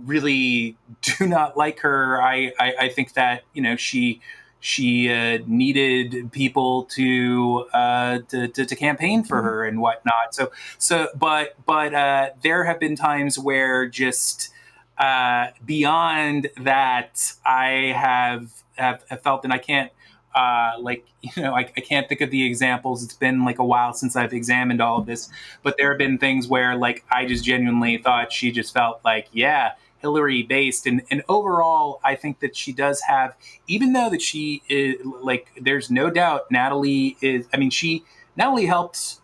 really do not like her, I think that, you know, she needed people to campaign for her and whatnot. But there have been times where just beyond that, I have felt, and I can't I can't think of the examples. It's been like a while since I've examined all of this, but there have been things where like I just genuinely thought she just felt like, yeah, Hillary based. And overall, I think that she does have, even though that she is like, there's no doubt Natalie helped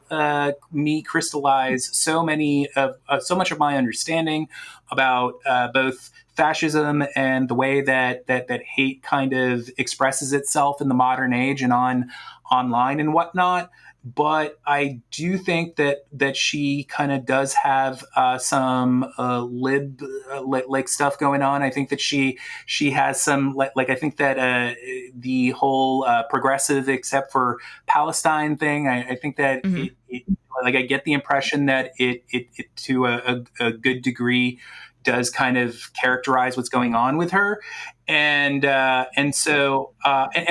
me crystallize so much of my understanding about both fascism and the way that hate kind of expresses itself in the modern age and online and whatnot. But I do think that she kind of does have some lib like stuff going on. I think that she has some like I think that the whole progressive except for Palestine thing. I think that I get the impression that it to a good degree does kind of characterize what's going on with her. And so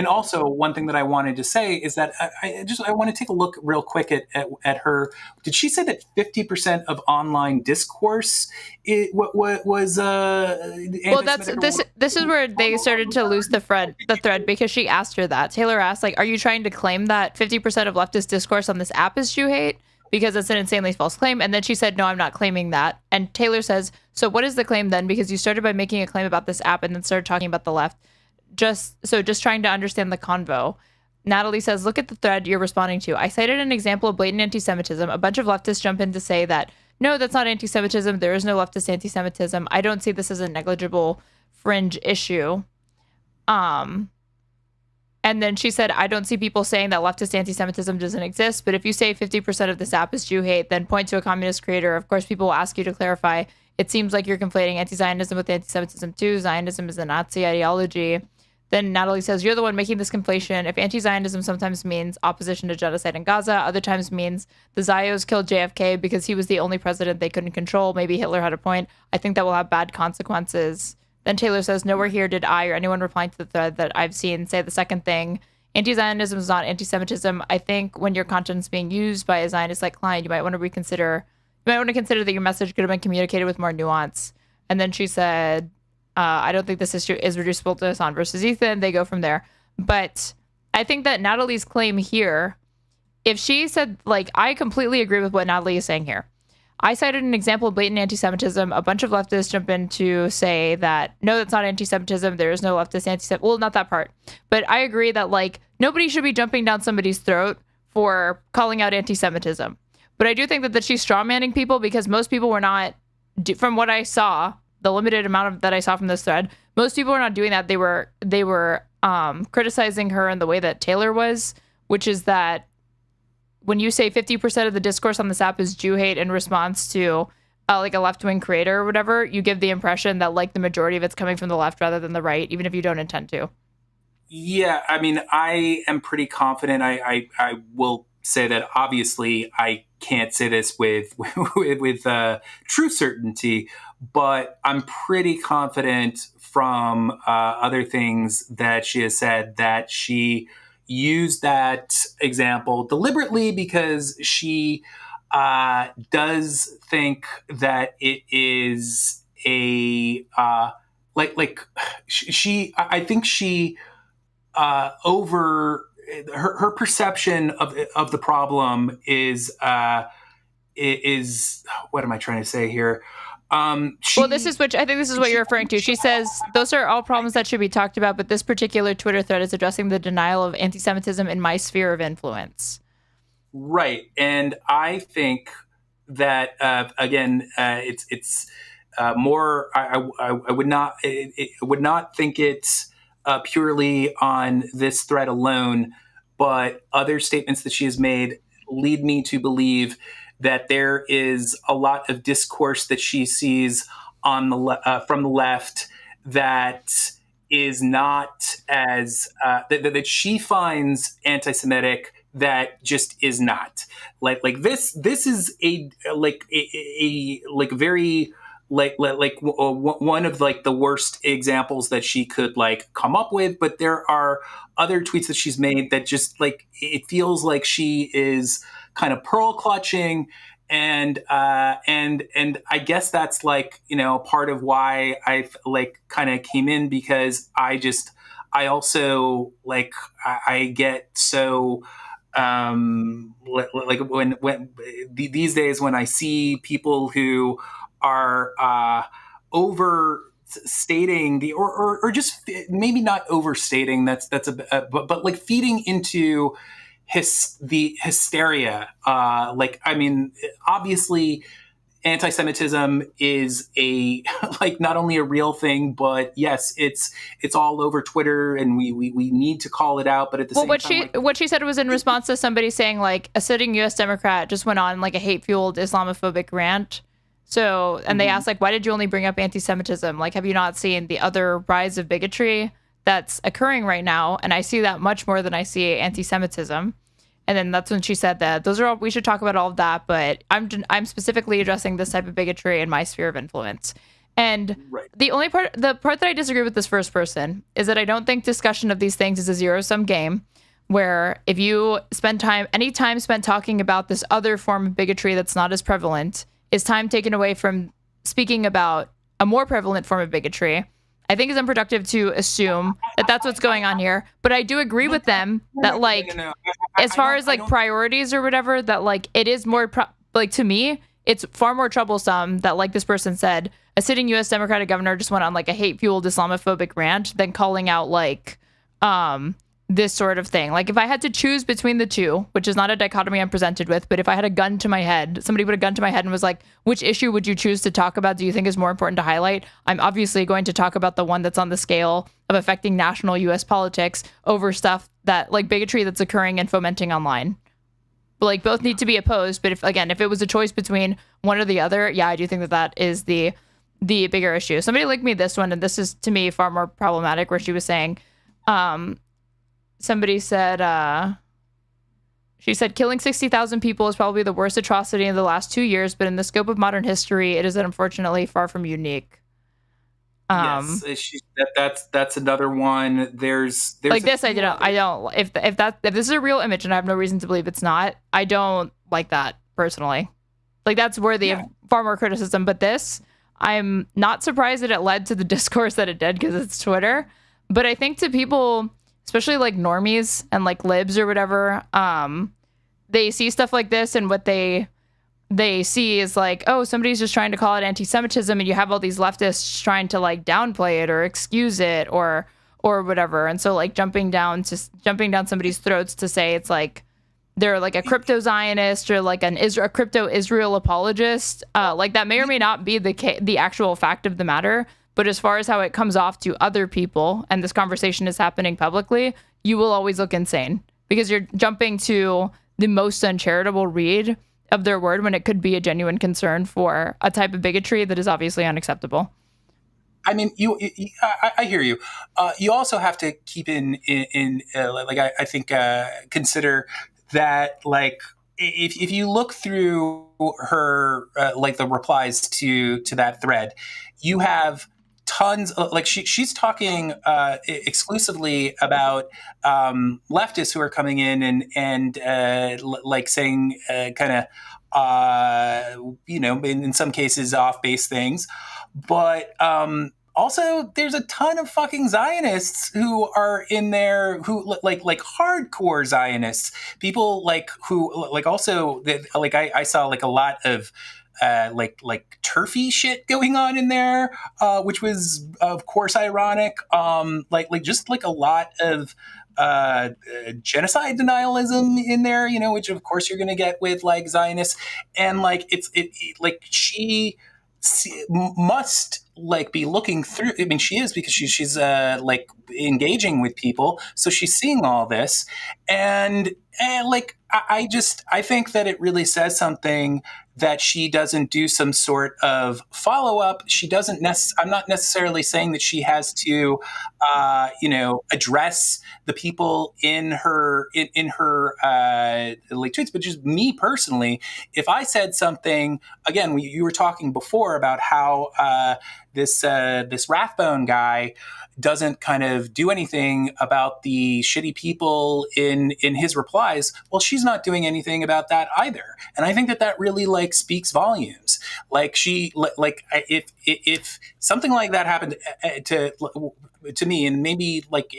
also one thing that I wanted to say is that I want to take a look real quick at her. Did she say that 50% of online discourse was well, this is where they started to lose the thread because she asked her that. Taylor asked, like, are you trying to claim that 50% of leftist discourse on this app is Jew hate? Because it's an insanely false claim. And then she said, no, I'm not claiming that. And Taylor says, so what is the claim then? Because you started by making a claim about this app and then started talking about the left. Just trying to understand the convo. Natalie says, look at the thread you're responding to. I cited an example of blatant anti-Semitism. A bunch of leftists jump in to say that, no, that's not anti-Semitism. There is no leftist anti-Semitism. I don't see this as a negligible fringe issue. And then she said, I don't see people saying that leftist anti-Semitism doesn't exist. But if you say 50% of this app is Jew hate, then point to a communist creator. Of course, people will ask you to clarify it seems like you're conflating anti-Zionism with anti-Semitism too. Zionism is a Nazi ideology. Then Natalie says, you're the one making this conflation. If anti-Zionism sometimes means opposition to genocide in Gaza, other times means the Zios killed JFK because he was the only president they couldn't control. Maybe Hitler had a point. I think that will have bad consequences. Then Taylor says, nowhere here did I or anyone replying to the thread that I've seen say the second thing. Anti-Zionism is not anti-Semitism. I think when your content is being used by a Zionist-like client, you might want to consider that your message could have been communicated with more nuance. And then she said, I don't think this issue is reducible to Hassan versus Ethan. They go from there. But I think that Natalie's claim here, if she said, like, I completely agree with what Natalie is saying here. I cited an example of blatant anti-Semitism. A bunch of leftists jump in to say that, no, that's not anti-Semitism. There is no leftist anti-Semitism. Well, not that part. But I agree that, like, nobody should be jumping down somebody's throat for calling out anti-Semitism. But I do think that she's strawmanning people because most people were not, from what I saw, the limited amount that I saw from this thread, most people were not doing that. They were criticizing her in the way that Taylor was, which is that when you say 50% of the discourse on this app is Jew hate in response to like a left-wing creator or whatever, you give the impression that like the majority of it's coming from the left rather than the right, even if you don't intend to. Yeah, I mean, I am pretty confident. I will say that obviously I can't say this with true certainty, but I'm pretty confident from other things that she has said that she used that example deliberately because she does think that it is a I think she over her perception of the problem is what am I trying to say here? I think this is what you're referring to. She says those are all problems that should be talked about, but this particular Twitter thread is addressing the denial of anti-Semitism in my sphere of influence. Right, and I think that again, it's more. I would not think it's purely on this thread alone, but other statements that she has made lead me to believe that there is a lot of discourse that she sees on the from the left that is not as that she finds anti-Semitic, that just is not like this is a very one of like the worst examples that she could like come up with. But there are other tweets that she's made that just like it feels like she is kind of pearl clutching, and I guess that's like, you know, part of why I like kind of came in, because I also like I get so like when these days when I see people who are overstating the or just maybe not overstating, but like feeding into the hysteria. Like, I mean, obviously anti-Semitism is a like not only a real thing, but yes, it's all over Twitter, and we need to call it out. But at the same time, what she said was in response to somebody saying like a sitting U.S. Democrat just went on like a hate-fueled Islamophobic rant. So, and they asked like, why did you only bring up anti-Semitism? Like, have you not seen the other rise of bigotry that's occurring right now? And I see that much more than I see anti-Semitism. And then that's when she said that those are all, we should talk about all of that, but I'm specifically addressing this type of bigotry in my sphere of influence. And the part that I disagree with this first person is that I don't think discussion of these things is a zero-sum game, where if you spend any time spent talking about this other form of bigotry that's not as prevalent is time taken away from speaking about a more prevalent form of bigotry. I think it's unproductive to assume that that's what's going on here. But I do agree with them that like, as far as like priorities or whatever, that like it is more like, to me, it's far more troublesome that, like this person said, a sitting U.S. Democratic governor just went on like a hate-fueled Islamophobic rant than calling out like this sort of thing. Like, if I had to choose between the two, which is not a dichotomy I'm presented with, but if I had a gun to my head, somebody put a gun to my head and was like, which issue would you choose to talk about? Do you think is more important to highlight? I'm obviously going to talk about the one that's on the scale of affecting national U.S. politics over stuff that, like, bigotry that's occurring and fomenting online. But, like, both need to be opposed. But if it was a choice between one or the other, yeah, I do think that is the the bigger issue. Somebody linked me this one, and this is to me far more problematic, where she was saying, somebody said, she said, killing 60,000 people is probably the worst atrocity in the last 2 years, but in the scope of modern history, it is unfortunately far from unique. Yes, that's another one. There's like this. I don't. If this is a real image, and I have no reason to believe it's not, I don't like that personally. Like that's worthy of far more criticism. But this, I'm not surprised that it led to the discourse that it did because it's Twitter. But I think to people, especially like normies and like libs or whatever, they see stuff like this, and what they see is like, oh, somebody's just trying to call it anti-Semitism, and you have all these leftists trying to like downplay it or excuse it or whatever. And so like jumping down somebody's throats to say it's like they're like a crypto Zionist or like a crypto Israel apologist, like that may or may not be the actual fact of the matter. But as far as how it comes off to other people, and this conversation is happening publicly, you will always look insane because you're jumping to the most uncharitable read of their word when it could be a genuine concern for a type of bigotry that is obviously unacceptable. I mean, I hear you. You also have to keep I think consider that like if you look through her like the replies to that thread, you have tons of, like she's talking exclusively about leftists who are coming in and like saying kind of in some cases off base things, but also there's a ton of fucking Zionists who are in there who like hardcore Zionists, people like who like also like I saw like a lot of like turfy shit going on in there, which was of course ironic. Like just like a lot of genocide denialism in there, which of course you're going to get with like Zionists, and like it's like she must like be looking through. I mean, she is, because she's like engaging with people, so she's seeing all this, and like I think that it really says something that she doesn't do some sort of follow-up. She doesn't I'm not necessarily saying that she has to, address the people in her like tweets, but just me personally, if I said something, again, you were talking before about how this Rathbone guy doesn't kind of do anything about the shitty people in his replies. Well, she's not doing anything about that either. And I think that really like speaks volumes. Like if something like that happened to me, and maybe like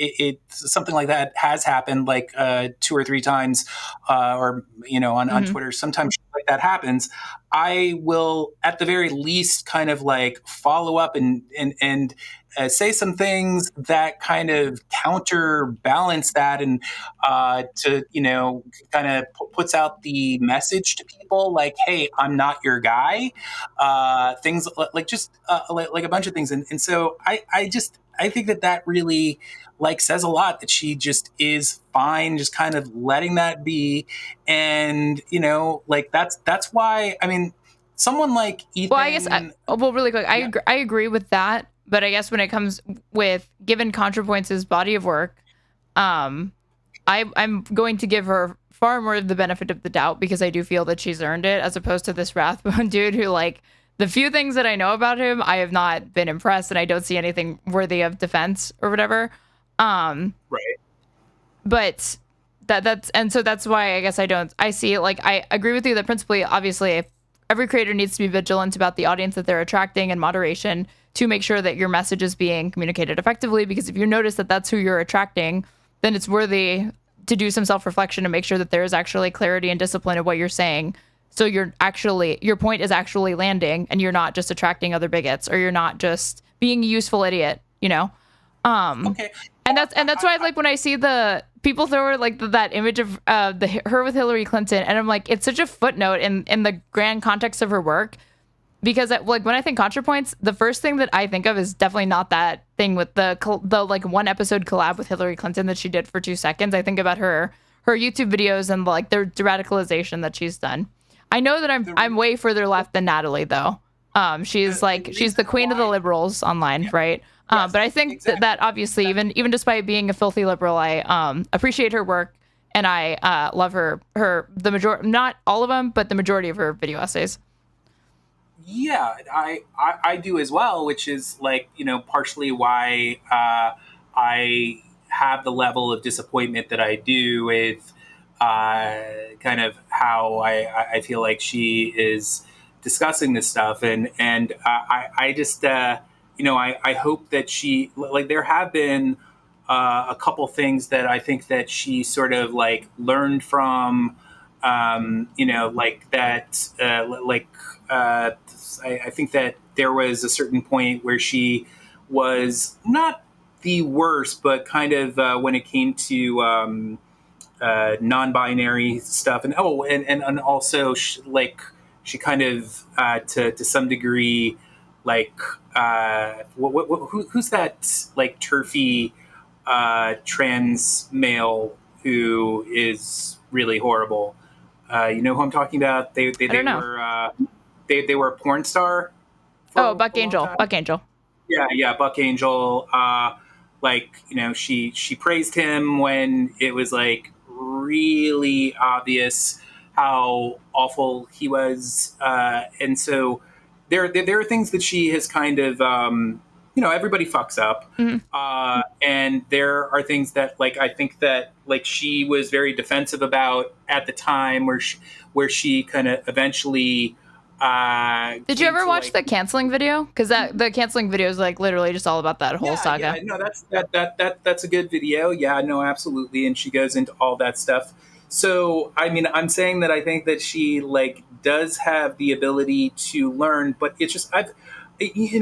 something like that has happened like 2 or 3 times, or on Twitter, sometimes shit like that happens, I will at the very least kind of like follow up and say some things that kind of counterbalance that, and to kind of puts out the message to people like, hey, I'm not your guy, things like just like a bunch of things, and so I think that really like says a lot, that she just is fine just kind of letting that be. And like that's why, I mean, someone like Ethan, well, I guess really quick, I agree with that, but I guess when it comes with given Contrapoints' body of work, I'm going to give her far more of the benefit of the doubt, because I do feel that she's earned it, as opposed to this Rathbone dude who, like, the few things that I know about him, I have not been impressed, and I don't see anything worthy of defense or whatever. Right. But that's why I guess I see it. Like, I agree with you that principally, obviously, every creator needs to be vigilant about the audience that they're attracting and moderation to make sure that your message is being communicated effectively. Because if you notice that that's who you're attracting, then it's worthy to do some self-reflection and make sure that there is actually clarity and discipline of what you're saying. So your point is actually landing, and you're not just attracting other bigots, or you're not just being a useful idiot, Okay. And that's why I like when I see the people throw like that image of her with Hillary Clinton, and I'm like, it's such a footnote in the grand context of her work, because like when I think Contrapoints, the first thing that I think of is definitely not that thing with the like 1 episode collab with Hillary Clinton that she did for 2 seconds. I think about her YouTube videos and like the radicalization that she's done. I know that I'm way further left than Natalie, though. She's the queen of the liberals online, right? But I think that obviously, even despite being a filthy liberal, I appreciate her work, and I love the majority, not all of them, but the majority of her video essays. Yeah, I do as well, which is partially why I have the level of disappointment that I do with kind of how I feel like she is discussing this stuff, and I just I hope that she there have been a couple things that I think that she sort of learned from, I think that there was a certain point where she was not the worst, but kind of when it came to non-binary stuff, and also she kind of to some degree who's that turfy trans male who is really horrible? You know who I'm talking about? They were a porn star. Buck Angel. Buck Angel. Yeah, Buck Angel. She praised him when it was really obvious how awful he was, and so there are things that she has kind of everybody fucks up, and there are things that I think that she was very defensive about at the time, where she kind of eventually. Did you ever watch the canceling video? Because the canceling video is literally just all about that whole saga. Yeah, no, that's a good video. Yeah, no, absolutely, and she goes into all that stuff. So, I mean, I'm saying that I think that she does have the ability to learn, but it's just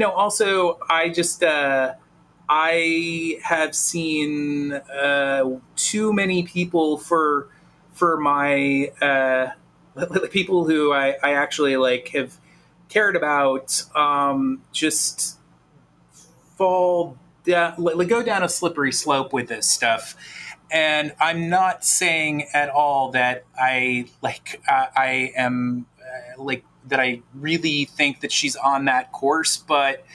also I have seen too many people for my people who I actually have cared about just fall down, go down a slippery slope with this stuff. And I'm not saying at all that I am that I really think that she's on that course, but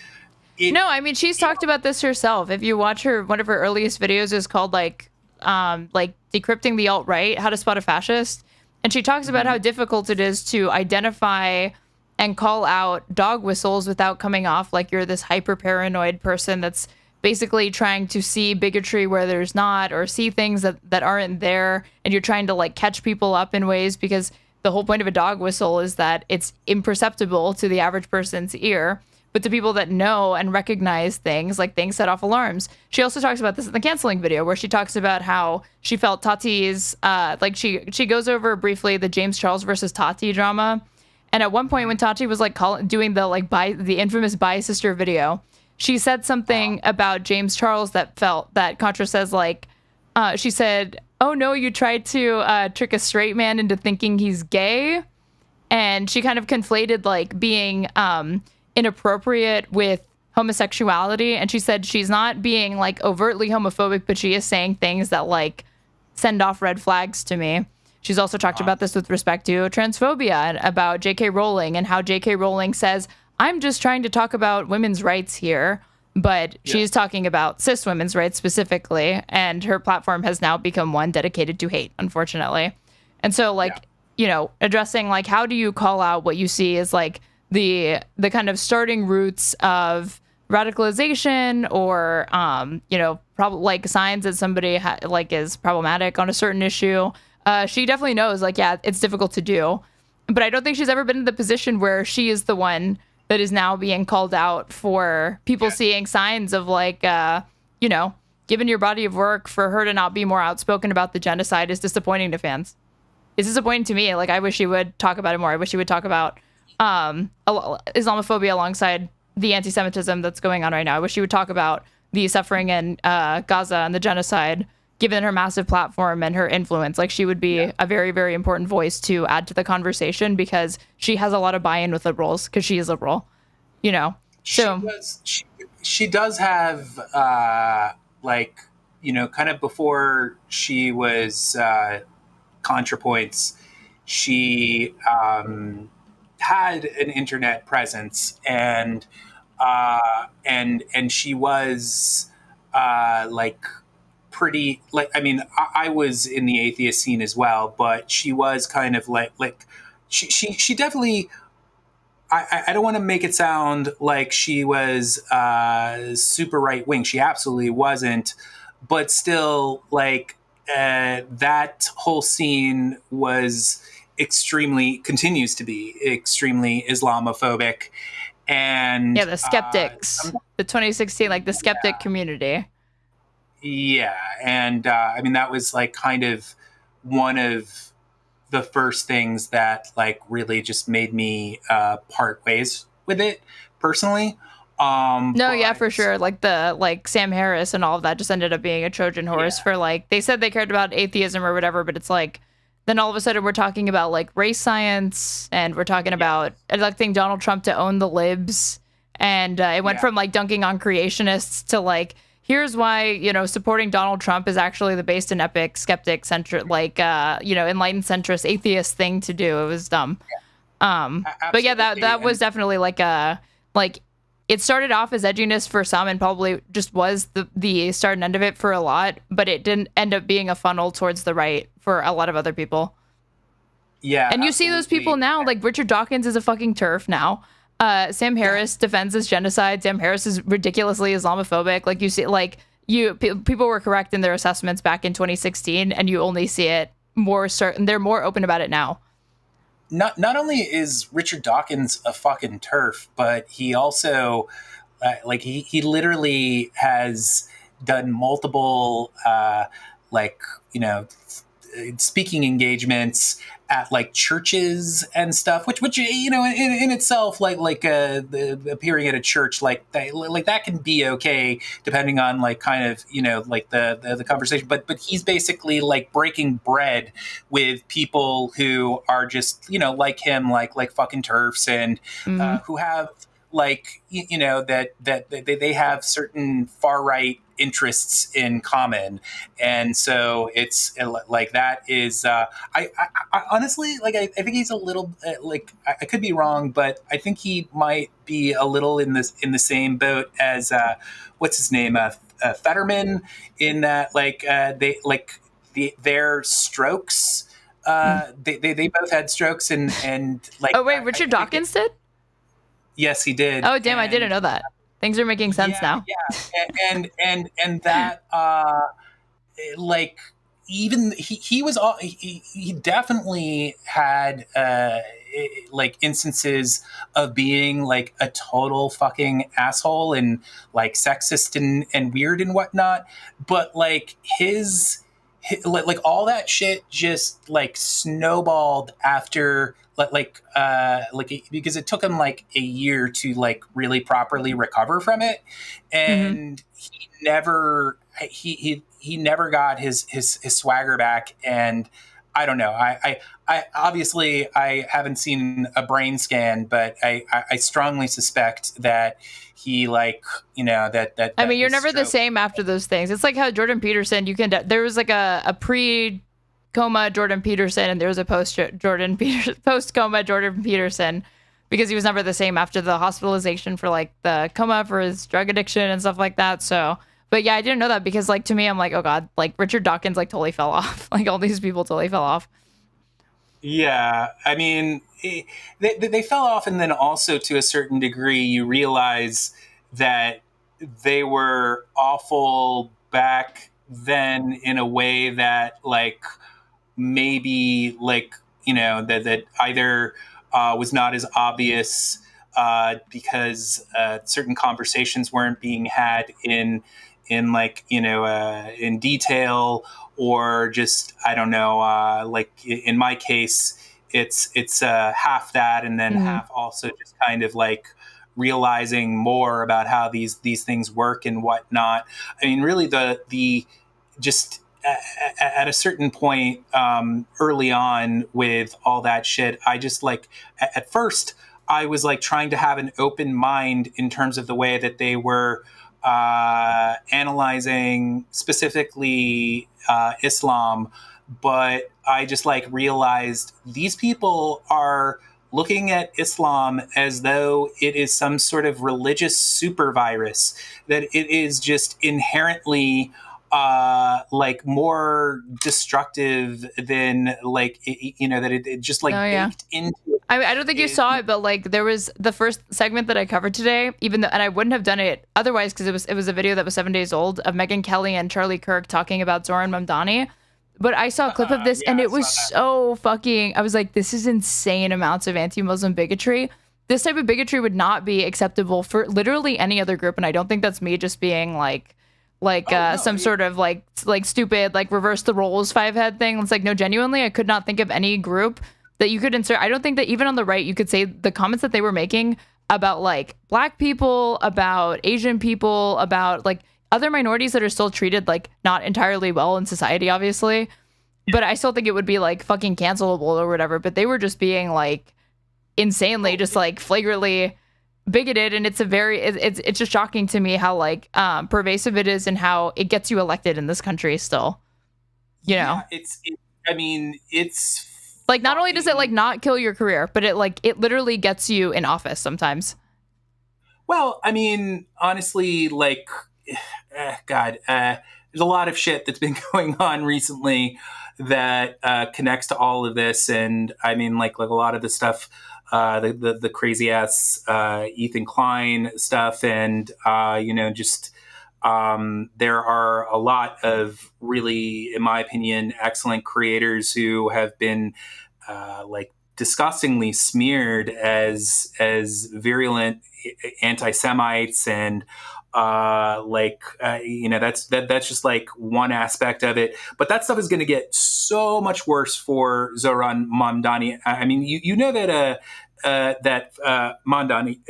no, I mean, she's talked about this herself. If you watch one of her earliest videos is called Decrypting the Alt-Right, How to Spot a Fascist. And she talks about how difficult it is to identify and call out dog whistles without coming off like you're this hyper paranoid person that's basically trying to see bigotry where there's not, or see things that aren't there, and you're trying to catch people up in ways, because the whole point of a dog whistle is that it's imperceptible to the average person's ear, but to people that know and recognize things, things set off alarms. She also talks about this in the canceling video, where she talks about how she felt Tati's she goes over briefly the James Charles versus Tati drama, and at one point when Tati was doing the infamous Bi Sister video, she said something about James Charles that Contra says she said, "Oh no, you tried to trick a straight man into thinking he's gay," and she kind of conflated being inappropriate with homosexuality, and she said she's not being overtly homophobic, but she is saying things that send off red flags to me. She's also talked about this with respect to transphobia and about J.K. Rowling, and how J.K. Rowling says, "I'm just trying to talk about women's rights here," but she's talking about cis women's rights specifically, and her platform has now become one dedicated to hate, unfortunately. And so addressing how do you call out what you see is the kind of starting roots of radicalization, or probably signs that somebody is problematic on a certain issue. She definitely knows it's difficult to do, but I don't think she's ever been in the position where she is the one that is now being called out for people seeing signs of given your body of work, for her to not be more outspoken about the genocide is disappointing to fans. It's disappointing to me. I wish she would talk about it more. I wish she would talk about Islamophobia alongside the anti-Semitism that's going on right now. I wish she would talk about the suffering in Gaza and the genocide, given her massive platform and her influence. She would be a very, very important voice to add to the conversation, because she has a lot of buy-in with liberals, because she is liberal, So she does have kind of before she was Contrapoints, she had an internet presence, and she was like pretty, like, I mean, I was in the atheist scene as well, but she was kind of like she definitely, I don't want to make it sound like she was super right wing. She absolutely wasn't, but still, like, that whole scene was continues to be extremely Islamophobic. And yeah, the skeptics, the 2016, like the skeptic community. Yeah, and I mean, that was like kind of one of the first things that like really just made me part ways with it personally. Yeah, for sure. Like Sam Harris and all of that just ended up being a Trojan horse for, like, they said they cared about atheism or whatever, but it's like, then all of a sudden we're talking about like race science, and we're talking about electing Donald Trump to own the libs. And it went from like dunking on creationists to like, here's why, you know, supporting Donald Trump is actually the based in epic skeptic centric, like, you know, enlightened centrist atheist thing to do. It was dumb. But yeah, that was definitely like it started off as edginess for some, and probably just was the start and end of it for a lot, but it didn't end up being a funnel towards the right for a lot of other people. Yeah. And you see those people now, like Richard Dawkins is a fucking TERF now. Sam Harris defends this genocide. Sam Harris is ridiculously Islamophobic. Like, you see, like, people were correct in their assessments back in 2016, and you only see it more certain. They're more open about it now. Not only is Richard Dawkins a fucking TERF, but he also, like, he literally has done multiple, like, you know, speaking engagements at like churches and stuff, which you know, in itself, like appearing at a church like that can be okay depending on like kind of, you know, like the conversation, but he's basically like breaking bread with people who are just, you know, like him, like fucking TERFs, and who have like, you know, that they have certain far right interests in common. And so it's like, that is I honestly, like, I think he's a little like, I could be wrong, but I think he might be a little in the same boat as what's his name, Fetterman, in that like their strokes, they both had strokes, and like, oh wait, Richard Dawkins did? Yes, he did. Oh damn, I didn't know that. Things are making sense now. Yeah, and that like, even he definitely had like instances of being like a total fucking asshole and like sexist and weird and whatnot, but like his like all that shit just like snowballed after like because it took him like a year to like really properly recover from it, and he never got his swagger back. And I don't know, I obviously I haven't seen a brain scan, but I strongly suspect that he, like, you know, that I mean, you're never the same after those things. It's like how Jordan Peterson, there was like a pre-coma Jordan Peterson, and there was a post-coma Jordan Peterson, because he was never the same after the hospitalization for like the coma for his drug addiction and stuff like that. So, but yeah, I didn't know that, because like to me, I'm like, oh god, like Richard Dawkins like totally fell off. Like all these people totally fell off. Yeah, I mean, they fell off, and then also to a certain degree, you realize that they were awful back then in a way that, like, maybe, like, you know, that either was not as obvious because certain conversations weren't being had in like, you know, in detail, or just, I don't know, like in my case, it's half that, and then half also just kind of like realizing more about how these things work and whatnot. I mean, really the just at a certain point early on with all that shit, I just like, at first I was like trying to have an open mind in terms of the way that they were analyzing specifically Islam, but I just like realized these people are looking at Islam as though it is some sort of religious super virus, that it is just inherently like more destructive than like, that it just like baked into it. I don't think you saw it, but like there was the first segment that I covered today, even though, and I wouldn't have done it otherwise because it was a video that was 7 days old of Megyn Kelly and Charlie Kirk talking about Zohran Mamdani. But I saw a clip of this and it was so fucking, I was like, this is insane amounts of anti-Muslim bigotry. This type of bigotry would not be acceptable for literally any other group. And I don't think that's me just being some sort of like stupid, like reverse the roles 5-head thing. It's like, no, genuinely, I could not think of any group that you could insert. I don't think that even on the right, you could say the comments that they were making about like black people, about Asian people, about like other minorities that are still treated like not entirely well in society, obviously. But I still think it would be like fucking cancelable or whatever. But they were just being like insanely, just like flagrantly bigoted. And it's it's just shocking to me how like pervasive it is and how it gets you elected in this country still. You know, it's like not only does it like not kill your career, but it literally gets you in office sometimes. Well, I mean, honestly, like, God, there's a lot of shit that's been going on recently that connects to all of this. And I mean, like a lot of the stuff, the crazy ass Ethan Klein stuff. And, there are a lot of really, in my opinion, excellent creators who have been disgustingly smeared as virulent anti-Semites, and that's just like one aspect of it. But that stuff is going to get so much worse for Zohran Mamdani. I mean, you know that Mamdani.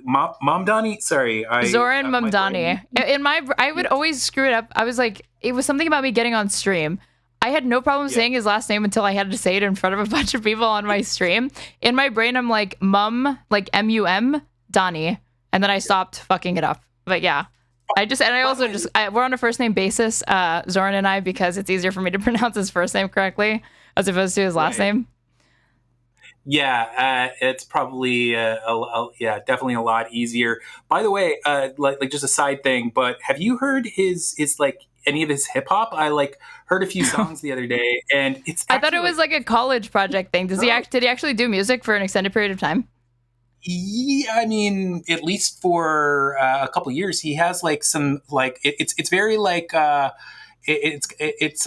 Mamdani. Sorry, Zohran Mamdani. I would always screw it up. I was like, it was something about me getting on stream. I had no problem saying his last name until I had to say it in front of a bunch of people on my stream. In my brain, I'm like, Mum, like M-U-M, Donnie. And then I stopped fucking it up. But yeah, we're on a first name basis, Zohran and I, because it's easier for me to pronounce his first name correctly as opposed to his last name. Yeah, it's probably definitely a lot easier. By the way, like just a side thing, but have you heard his like any of his hip hop? I like heard a few songs the other day, and I thought it was like a college project thing. Did he actually do music for an extended period of time? Yeah, I mean, at least for a couple of years, he has like some like it's very like it's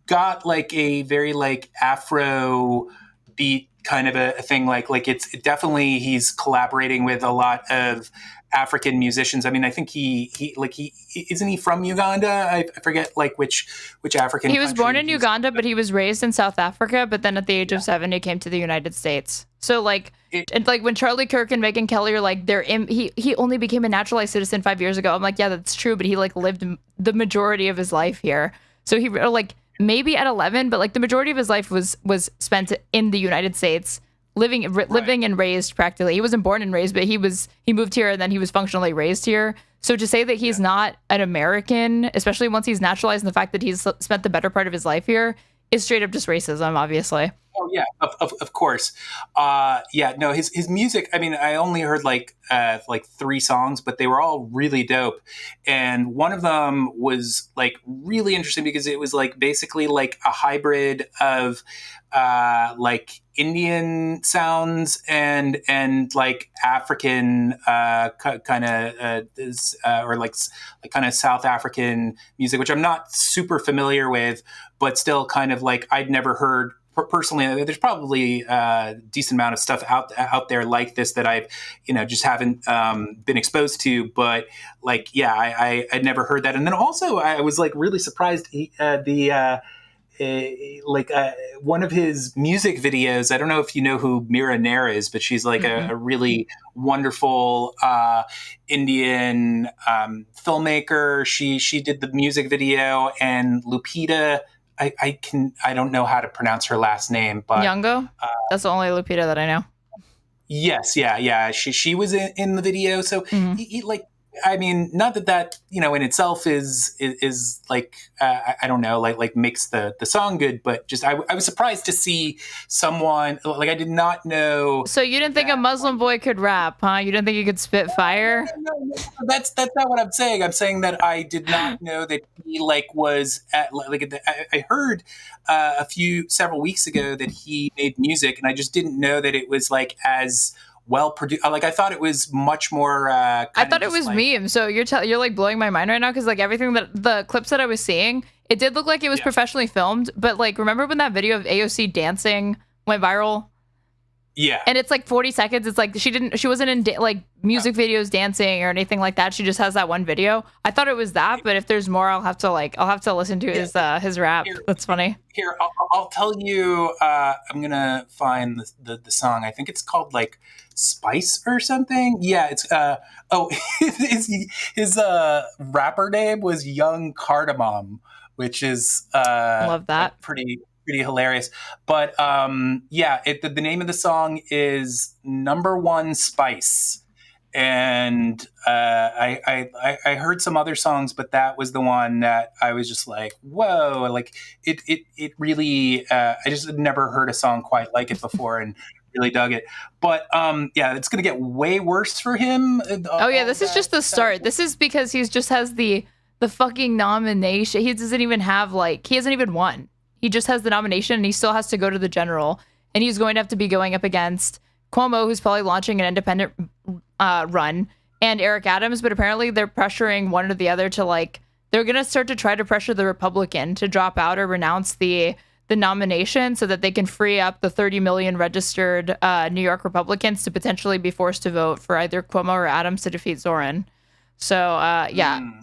got like a very like Afro beat kind of a thing. Like it's definitely, he's collaborating with a lot of African musicians. I mean, I think he isn't he from Uganda? I forget like which African. He was born in Uganda, but he was raised in South Africa. But then at the age of 7, he came to the United States. So like, when Charlie Kirk and Megyn Kelly are like, he only became a naturalized citizen 5 years ago. I'm like, yeah, that's true. But he like lived the majority of his life here. So he like maybe at 11, but like the majority of his life was spent in the United States. Living and raised practically. He wasn't born and raised, but he moved here and then he was functionally raised here. So to say that he's not an American, especially once he's naturalized, and the fact that he's spent the better part of his life here, is straight up just racism, obviously. Oh yeah, of course. No, his music. I mean, I only heard like 3 songs, but they were all really dope. And one of them was like really interesting because it was like basically like a hybrid of like Indian sounds and like African kind of or like kind of South African music, which I'm not super familiar with, but still kind of like I'd never heard personally. There's probably a decent amount of stuff out there like this that I've just haven't been exposed to, but like I'd never heard that. And then also I was like really surprised one of his music videos. I don't know if you know who Mira Nair is, but she's like a really wonderful Indian filmmaker. She did the music video, and Lupita. I don't know how to pronounce her last name, but Nyong'o. That's the only Lupita that I know. Yes, yeah. She was in the video. So he like I mean, not that in itself is like I don't know, like makes the song good, but just I was surprised to see someone like I did not know. So you didn't think a Muslim boy could rap, huh? You didn't think he could spit fire? No, that's not what I'm saying. I'm saying that I did not know that he was at I heard several weeks ago that he made music, and I just didn't know that it was like as well produced. Like I thought it was much more. I thought it was meme. So you're like blowing my mind right now because like everything that the clips that I was seeing, it did look like it was professionally filmed. But like, remember when that video of AOC dancing went viral? Yeah. And it's like 40 seconds. It's like she wasn't in like music videos dancing or anything like that. She just has that one video. I thought it was that, but if there's more, I'll have to listen to his rap. That's funny. Here, I'll tell you. I'm gonna find the song. I think it's called like Spice or something. Yeah, it's his rapper name was Young Cardamom, which is love that. Pretty hilarious. But the name of the song is Number One Spice. And I heard some other songs, but that was the one that I was just like, whoa, like it really I just had never heard a song quite like it before and really dug it. But it's gonna get way worse for him. This is just the start. This is because he just has the fucking nomination. He doesn't even have he hasn't even won. He just has the nomination and he still has to go to the general, and he's going to have to be going up against Cuomo, who's probably launching an independent run, and Eric Adams. But apparently they're pressuring one or the other to they're going to start to try to pressure the Republican to drop out or renounce the nomination so that they can free up the 30 million registered New York Republicans to potentially be forced to vote for either Cuomo or Adams to defeat Zohran. So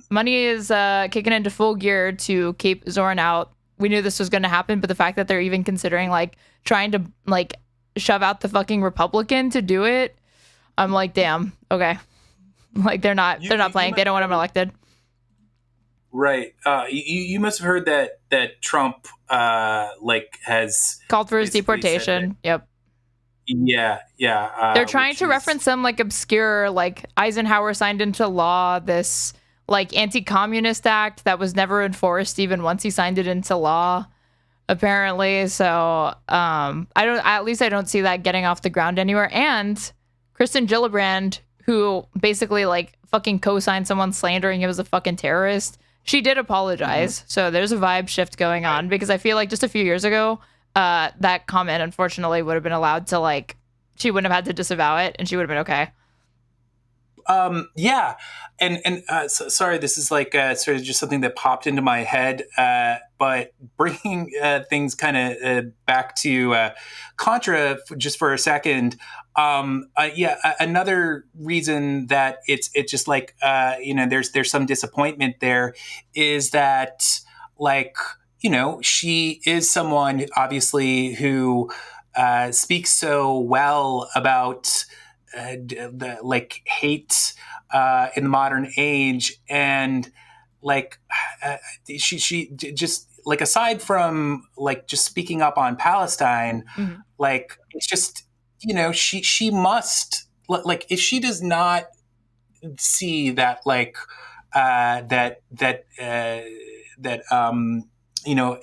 money is kicking into full gear to keep Zohran out. We knew this was going to happen, but the fact that they're even considering trying to shove out the fucking Republican to do it, I'm like, damn, okay. They're not playing. They don't want him elected. Right. You must have heard that Trump has called for his deportation. Yep. Yeah. They're trying to reference some obscure Eisenhower signed into law this anti-communist act that was never enforced even once he signed it into law, apparently. So I don't see that getting off the ground anywhere. And Kristen Gillibrand, who basically fucking co-signed someone slandering him as a fucking terrorist, she did apologize. So there's a vibe shift going on, because I feel like just a few years ago, that comment unfortunately would have been allowed to she wouldn't have had to disavow it and she would have been okay. Sorry, this is sort of just something that popped into my head, but bringing things kind of back to Contra just for a second. Another reason that it's just there's some disappointment there is that she is someone obviously who speaks so well about the hate in the modern age, and she just aside from just speaking up on Palestine, it's just she must if she does not see that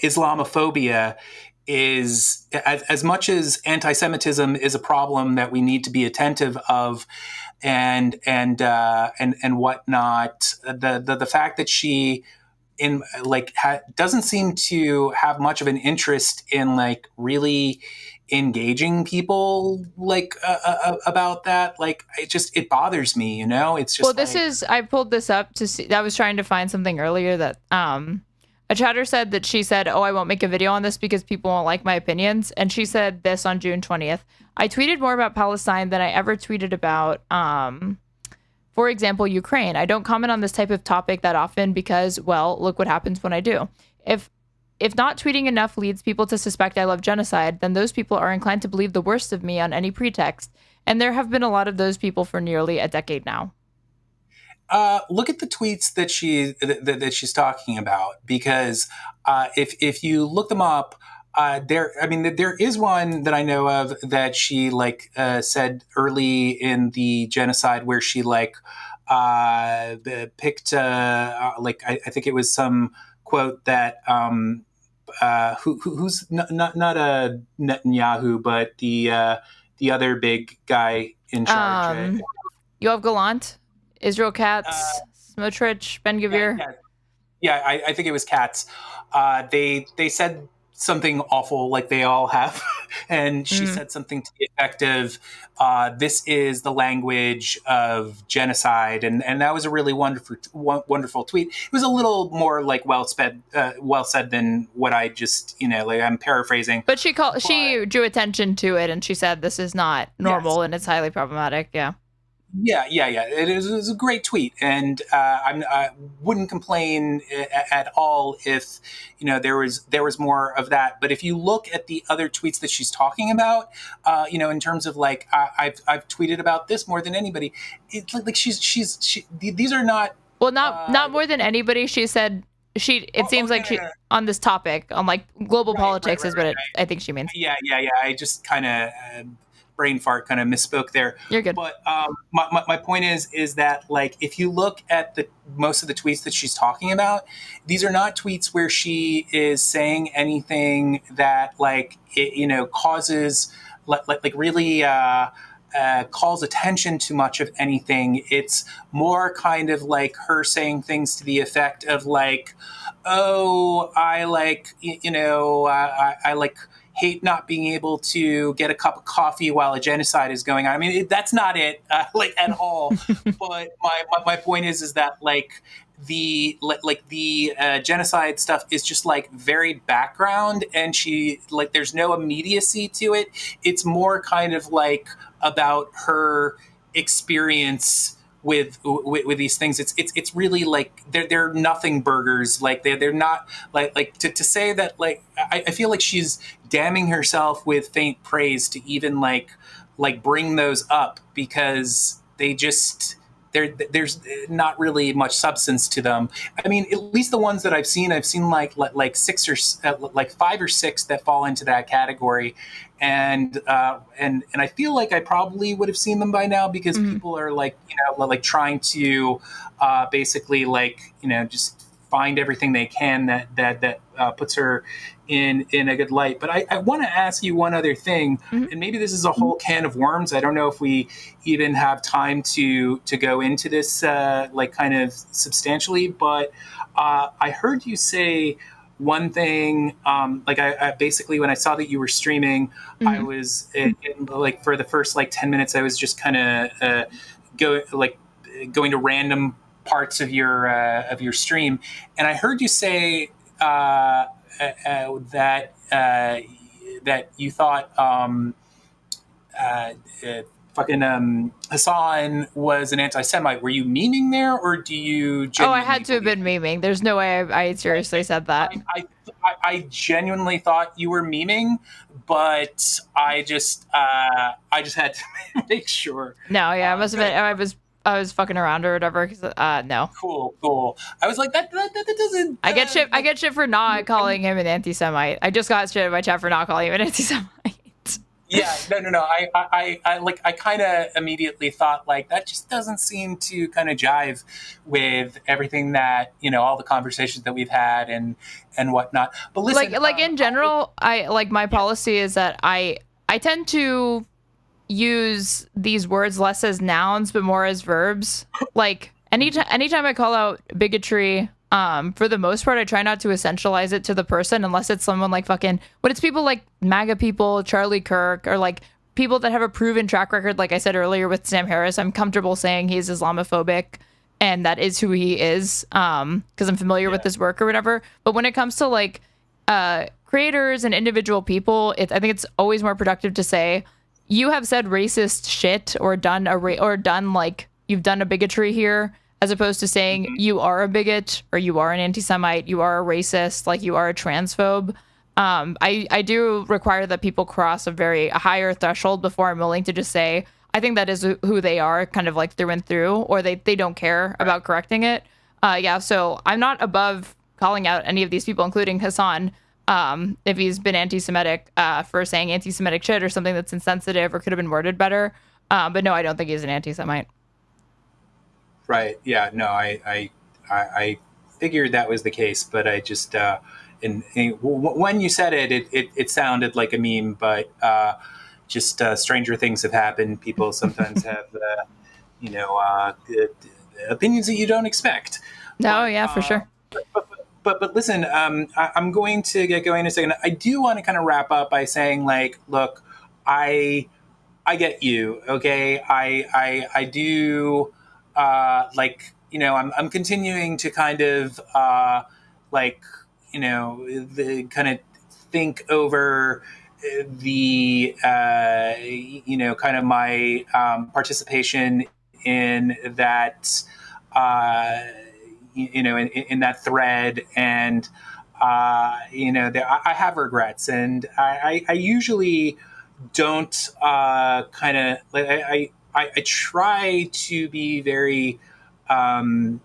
Islamophobia is as much as anti-Semitism is a problem that we need to be attentive of, and whatnot. The fact that she doesn't seem to have much of an interest in really engaging people about that, it bothers me. It's just I pulled this up to see. I was trying to find something earlier that a chatter said that she said, "Oh, I won't make a video on this because people won't like my opinions." And she said this on June 20th. "I tweeted more about Palestine than I ever tweeted about, for example, Ukraine. I don't comment on this type of topic that often because, well, look what happens when I do. If not tweeting enough leads people to suspect I love genocide, then those people are inclined to believe the worst of me on any pretext. And there have been a lot of those people for nearly a decade now." Look at the tweets that she's talking about, because if you look them up, there is one that I know of that she said early in the genocide where she picked like I think it was some quote that who's not a Netanyahu, but the other big guy in charge. Yoav Gallant, Israel Katz, Smotrich, Ben Gvir. Yeah, I think it was Katz. They said something awful, like they all have, and she said something to the effect of, "This is the language of genocide," and that was a really wonderful tweet. It was a little more like well said than what I just like I'm paraphrasing. But she drew attention to it, and she said this is not normal and it's highly problematic. Yeah. Yeah. It was a great tweet, and I wouldn't complain at all if there was more of that. But if you look at the other tweets that she's talking about, in terms of like I've tweeted about this more than anybody. It's like these are not not more than anybody. She said it seems like she on this topic on like global politics is what I think she means. Yeah. I just kind of. Brain fart, kind of misspoke there. You're good. But my point is that like if you look at most of the tweets that she's talking about, these are not tweets where she is saying anything that like causes like really calls attention to much of anything. It's more kind of like her saying things to the effect of like, oh, I like I like hate not being able to get a cup of coffee while a genocide is going on. I mean, that's not it, like at all. But my point is that like the genocide stuff is just like very background, and she like there's no immediacy to it. It's more kind of like about her experience with these things. It's really like they're nothing burgers. Like they're not like to say that like I feel like she's damning herself with faint praise to even like bring those up, because there's not really much substance to them. I mean, at least the ones that I've seen like six or like 5 or 6 that fall into that category. And I feel like I probably would have seen them by now, because people are like trying to basically like just find everything they can that puts her in a good light. But I want to ask you one other thing, and maybe this is a whole can of worms. I don't know if we even have time to go into this like kind of substantially, but I heard you say one thing, like I basically when I saw that you were streaming, I was like for the first like 10 minutes, I was just kind of going to random parts of your stream, and I heard you say that you thought fucking Hassan was an anti-Semite. Were you memeing there, or do you? I had to have been memeing. There's no way I seriously said that. I genuinely thought you were memeing, but I just had to make sure. No, yeah, I must have been. I was fucking around or whatever. Cause, no. Cool. I was like that doesn't. I get shit for not calling him an anti-Semite. I just got shit in my chat for not calling him an anti-Semite. Yeah, no. I kind of immediately thought like that just doesn't seem to kind of jive with everything that all the conversations that we've had and whatnot. But listen, like in general, I like my policy is that I tend to use these words less as nouns but more as verbs. Like anytime I call out bigotry, for the most part I try not to essentialize it to the person, unless it's someone like fucking but it's people like MAGA people, Charlie Kirk, or like people that have a proven track record. Like I said earlier with Sam Harris, I'm comfortable saying he's Islamophobic, and that is who he is, because I'm familiar with his work or whatever. But when it comes to like creators and individual people, I think it's always more productive to say you have said racist shit or done like you've done a bigotry here, as opposed to saying you are a bigot or you are an anti-Semite, you are a racist, like you are a transphobe. I do require that people cross a higher threshold before I'm willing to just say, I think that is who they are, kind of like through and through, or they don't care about correcting it. So I'm not above calling out any of these people, including Hassan, if he's been anti-Semitic for saying anti-Semitic shit or something that's insensitive or could have been worded better. But no, I don't think he's an anti-Semite. Right. Yeah. No, I figured that was the case, but I just when you said it sounded like a meme, but just stranger things have happened. People sometimes have opinions that you don't expect. No, yeah, for sure. But listen, I'm going to get going in a second. I do want to kind of wrap up by saying, like, look, I get you. Okay, I do. I'm continuing to kind of kind of think over the kind of my participation in that in that thread, and I have regrets, and I usually don't kind of like I try to be very to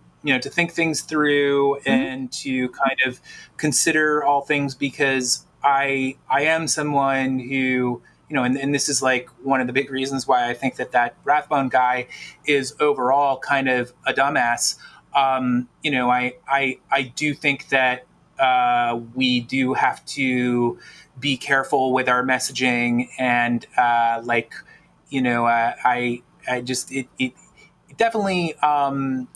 think things through and to kind of consider all things, because I am someone who and this is like one of the big reasons why I think that Rathbone guy is overall kind of a dumbass. I do think that we do have to be careful with our messaging, and I just it definitely. No,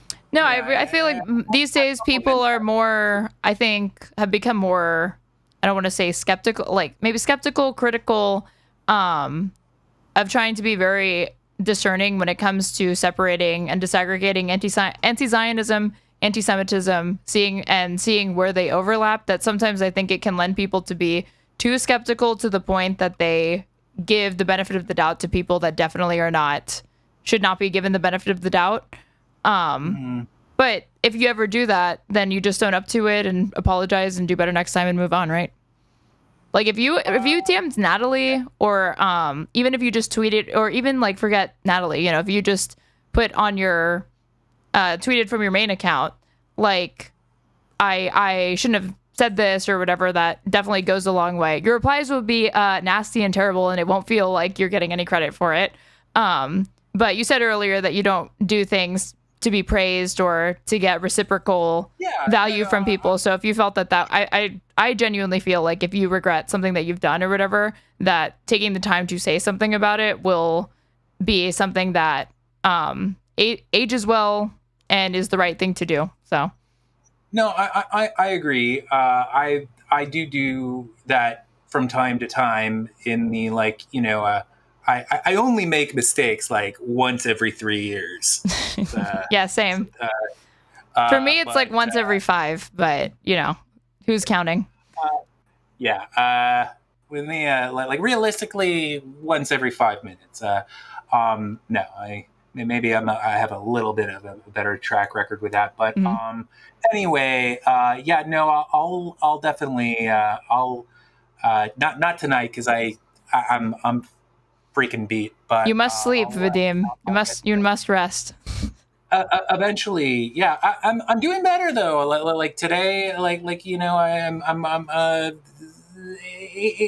I feel like these days people are more, I think, have become more, I don't want to say skeptical, like maybe skeptical, critical, of trying to be very discerning when it comes to separating and disaggregating anti-Zionism, anti-Semitism, seeing where they overlap. That sometimes I think it can lend people to be too skeptical to the point that they give the benefit of the doubt to people that definitely should not be given the benefit of the doubt. But if you ever do that, then you just own up to it and apologize and do better next time and move on, right? Like if you DM'd Natalie, or even if you just tweeted, or even like forget Natalie, if you just put on your tweeted from your main account, like I shouldn't have said this or whatever, that definitely goes a long way. Your replies will be nasty and terrible, and it won't feel like you're getting any credit for it. But you said earlier that you don't do things to be praised or to get reciprocal value from people. So if you felt that I genuinely feel like if you regret something that you've done or whatever, that taking the time to say something about it will be something that ages well and is the right thing to do. So no, I agree. I do that from time to time in the I only make mistakes like once every 3 years. Yeah, same. For me, it's like once every 5, but who's counting? With me, like realistically, once every 5 minutes. No, maybe I have a little bit of a better track record with that, but anyway, I'll definitely not tonight, because I'm freaking beat, but you must sleep, Vadim. You must rest. Eventually, yeah. I'm doing better though. Like today, I'm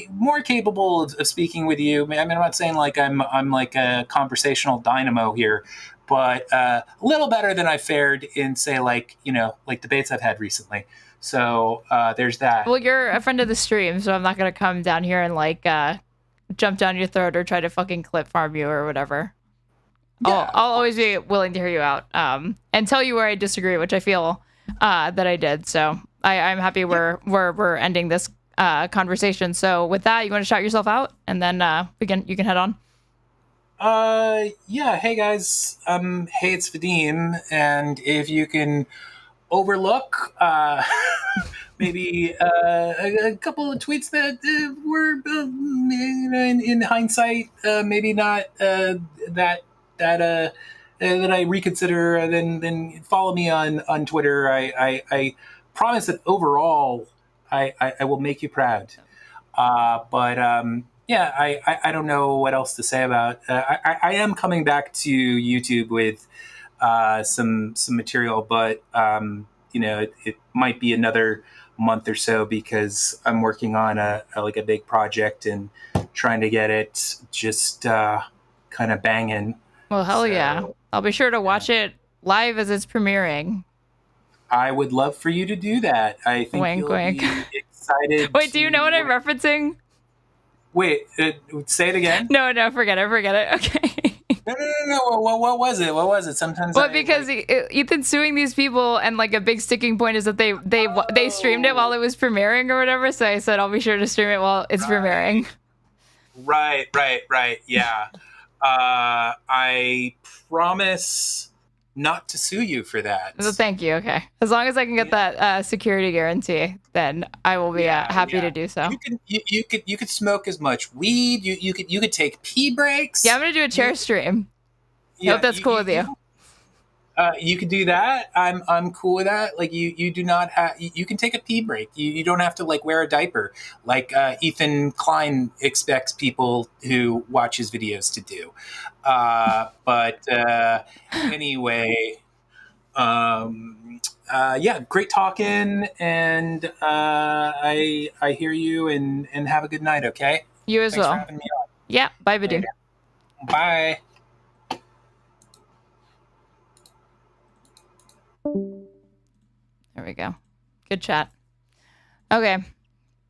more capable of speaking with you. I mean, I'm not saying like I'm like a conversational dynamo here, but a little better than I fared in, say, like debates I've had recently. So there's that. Well, you're a friend of the stream, so I'm not gonna come down here and jump down your throat or try to fucking clip farm you or whatever. Yeah, I'll always be willing to hear you out and tell you where I disagree, which I feel that I did. So I'm happy we're ending this conversation. So with that, you want to shout yourself out, and then you can head on. Yeah. Hey guys. Hey, it's Vadim, and if you can overlook maybe a couple of tweets that were in hindsight maybe not that I reconsider, then follow me on Twitter. I promise that overall I will make you proud. But I don't know what else to say about. I am coming back to YouTube with some material, but it might be another month or so, because I'm working on a big project and trying to get it just kind of banging. Well, hell yeah. I'll be sure to watch it live as it's premiering. I would love for you to do that. I think Wink, you'll wink. be excited. Wait, do you know what I'm referencing? Wait, say it again. No, forget it. Okay. No. What was it? What was it? Sometimes. Well, because Ethan's suing these people, and like a big sticking point is that they streamed it while it was premiering or whatever. So I said I'll be sure to stream it while it's premiering. Right. Yeah. I promise not to sue you for that. So thank you. Okay, as long as I can get that security guarantee, then I will be happy to do so. You could smoke as much weed. You could take pee breaks. Yeah, I'm gonna do a chair stream. I hope that's cool with you. You could do that. I'm cool with that. Like you do not have. You can take a pee break. You don't have to like wear a diaper like Ethan Klein expects people who watch his videos to do. But anyway, yeah, great talking, and I hear you, and have a good night. Okay. You as Thanks well. for having me on. Yeah. Bye, Vadim. Bye. There we go. Good chat. Okay.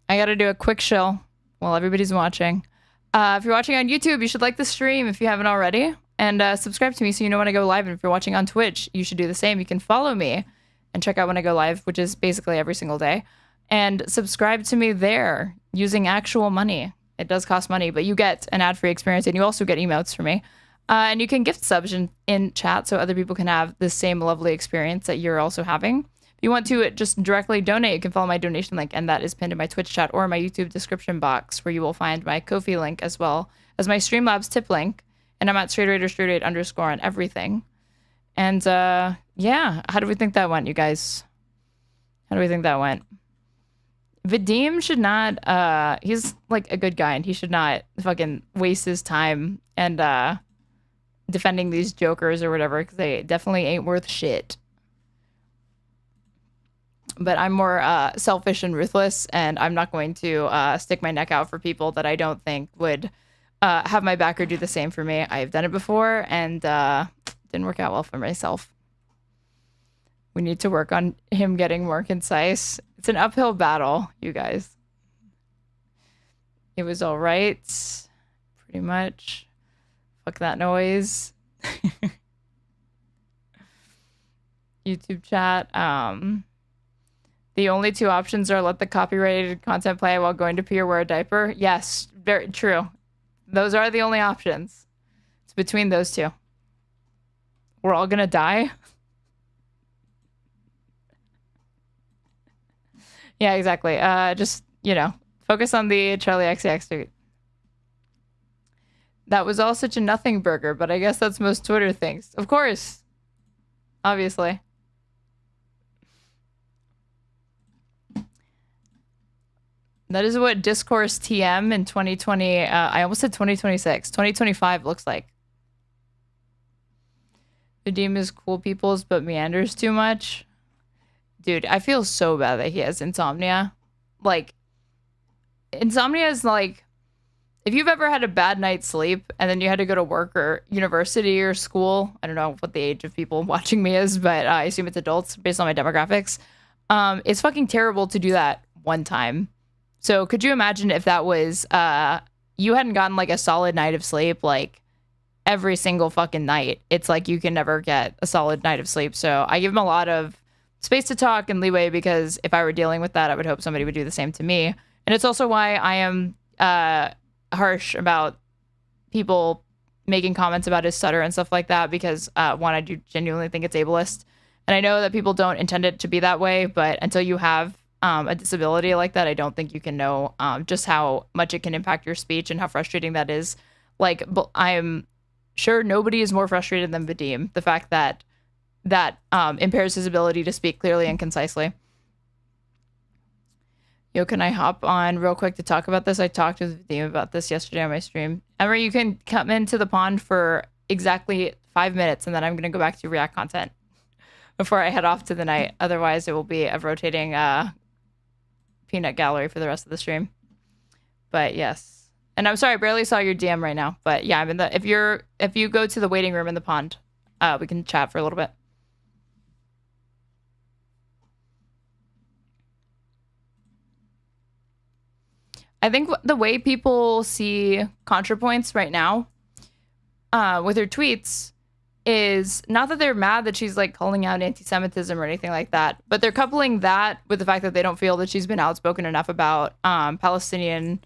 I got to do a quick shill while everybody's watching. If you're watching on YouTube, you should like the stream if you haven't already. And subscribe to me so you know when I go live. And if you're watching on Twitch, you should do the same. You can follow me and check out when I go live, which is basically every single day. And subscribe to me there using actual money. It does cost money, but you get an ad-free experience, and you also get emotes from me. And you can gift subs in chat so other people can have the same lovely experience that you're also having. If you want to just directly donate, you can follow my donation link, and that is pinned in my Twitch chat or my YouTube description box, where you will find my Ko-fi link as well as my Streamlabs tip link. And I'm at Straighterade or Straighterade _ on everything. And yeah, how do we think that went, you guys? How do we think that went? Vadim should not, he's like a good guy, and he should not fucking waste his time and defending these jokers or whatever, because they definitely ain't worth shit. But I'm more selfish and ruthless, and I'm not going to stick my neck out for people that I don't think would have my back or do the same for me. I've done it before, and didn't work out well for myself. We need to work on him getting more concise. It's an uphill battle, you guys. It was all right, pretty much. Fuck that noise. YouTube chat. The only two options are let the copyrighted content play while going to pee or wear a diaper. Yes, very true. Those are the only options. It's between those two. We're all gonna die. Yeah, exactly. Just, you know, focus on the Charlie XCX tweet. That was all such a nothing burger, but I guess that's most Twitter things. Of course. Obviously. That is what Discourse TM in 2020, I almost said 2026, 2025 looks like. Vadim is cool peoples, but meanders too much. Dude, I feel so bad that he has insomnia. Like, insomnia is like, if you've ever had a bad night's sleep and then you had to go to work or university or school, I don't know what the age of people watching me is, but I assume it's adults based on my demographics. It's fucking terrible to do that one time. So could you imagine if that was, you hadn't gotten like a solid night of sleep, like every single fucking night. It's like you can never get a solid night of sleep. So I give him a lot of space to talk and leeway, because if I were dealing with that, I would hope somebody would do the same to me. And it's also why I am harsh about people making comments about his stutter and stuff like that, because one, I do genuinely think it's ableist. And I know that people don't intend it to be that way, but until you have a disability like that, I don't think you can know just how much it can impact your speech and how frustrating that is. Like, I'm sure nobody is more frustrated than Vadim. The fact that impairs his ability to speak clearly and concisely. Yo, can I hop on real quick to talk about this? I talked with Vadim about this yesterday on my stream. Emery, you can come into the pond for exactly 5 minutes, and then I'm going to go back to React content before I head off to the night. Otherwise, it will be a rotating peanut gallery for the rest of the stream. But yes. And I'm sorry, I barely saw your DM right now. But yeah, I'm in the, if you go to the waiting room in the pond, we can chat for a little bit. I think the way people see Contrapoints right now with her tweets is not that they're mad that she's like calling out anti-Semitism or anything like that, but they're coupling that with the fact that they don't feel that she's been outspoken enough about Palestinian,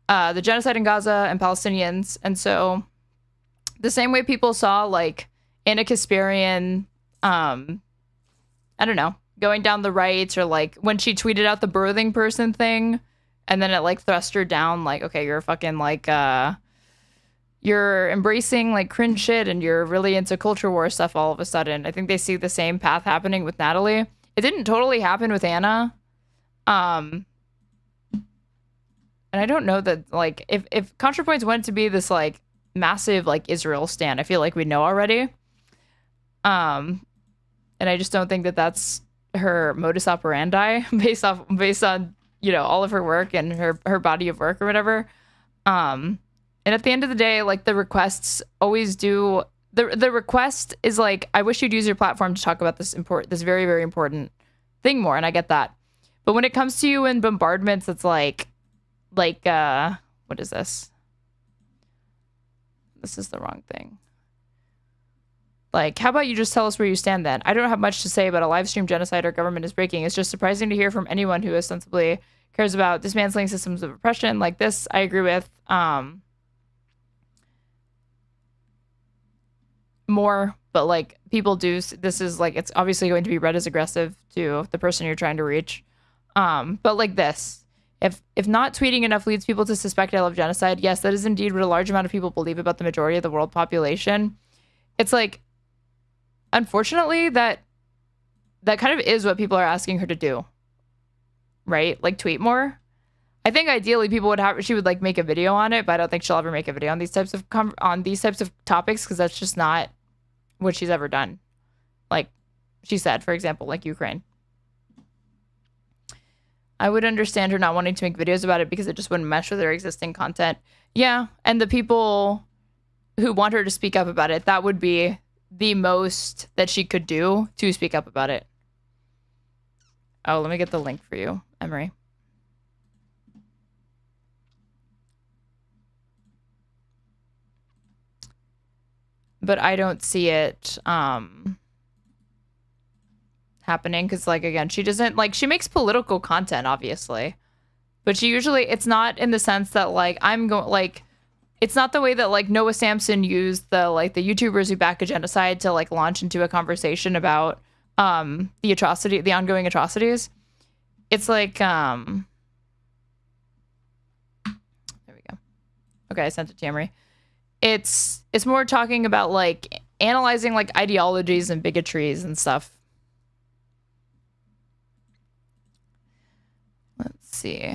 the genocide in Gaza and Palestinians. And so the same way people saw like Anna Kasparian, I don't know, going down the right, or like when she tweeted out the birthing person thing, and then it like thrust her down like, okay, you're fucking like, you're embracing like cringe shit and you're really into culture war stuff all of a sudden. I think they see the same path happening with Natalie. It didn't totally happen with Anna. And I don't know that like if Contrapoints went to be this like massive like Israel stan, I feel like we know already. And I just don't think that that's her modus operandi based on, you know, all of her work and her body of work or whatever. And at the end of the day, like the requests always do, the request is like, I wish you'd use your platform to talk about this very, very important thing more. And I get that. But when it comes to you in bombardments, it's like, what is this? This is the wrong thing. Like, how about you just tell us where you stand then? I don't have much to say about a live stream genocide our government is breaking. It's just surprising to hear from anyone who ostensibly cares about dismantling systems of oppression like this. I agree with more, but like people do, this is like, it's obviously going to be read as aggressive to the person you're trying to reach. But like this, if not tweeting enough leads people to suspect I love genocide, yes, that is indeed what a large amount of people believe about the majority of the world population. It's like, unfortunately, that kind of is what people are asking her to do, right? Like tweet more. I think ideally people would have, she would like make a video on it, but I don't think she'll ever make a video on these types of topics, because that's just not what she's ever done. Like she said, for example, like Ukraine. I would understand her not wanting to make videos about it because it just wouldn't mesh with her existing content. Yeah, and the people who want her to speak up about it, that would be the most that she could do to speak up about it. Oh, let me get the link for you, Emery. But I don't see it happening because, like, again, she doesn't, like, she makes political content, obviously. But she usually, it's not in the sense that, like, I'm going, like, it's not the way that, like, Noah Samson used the, like, the YouTubers who back a genocide to, like, launch into a conversation about the ongoing atrocities. It's like, there we go. Okay, I sent it to Emery. It's more talking about like analyzing like ideologies and bigotries and stuff. Let's see.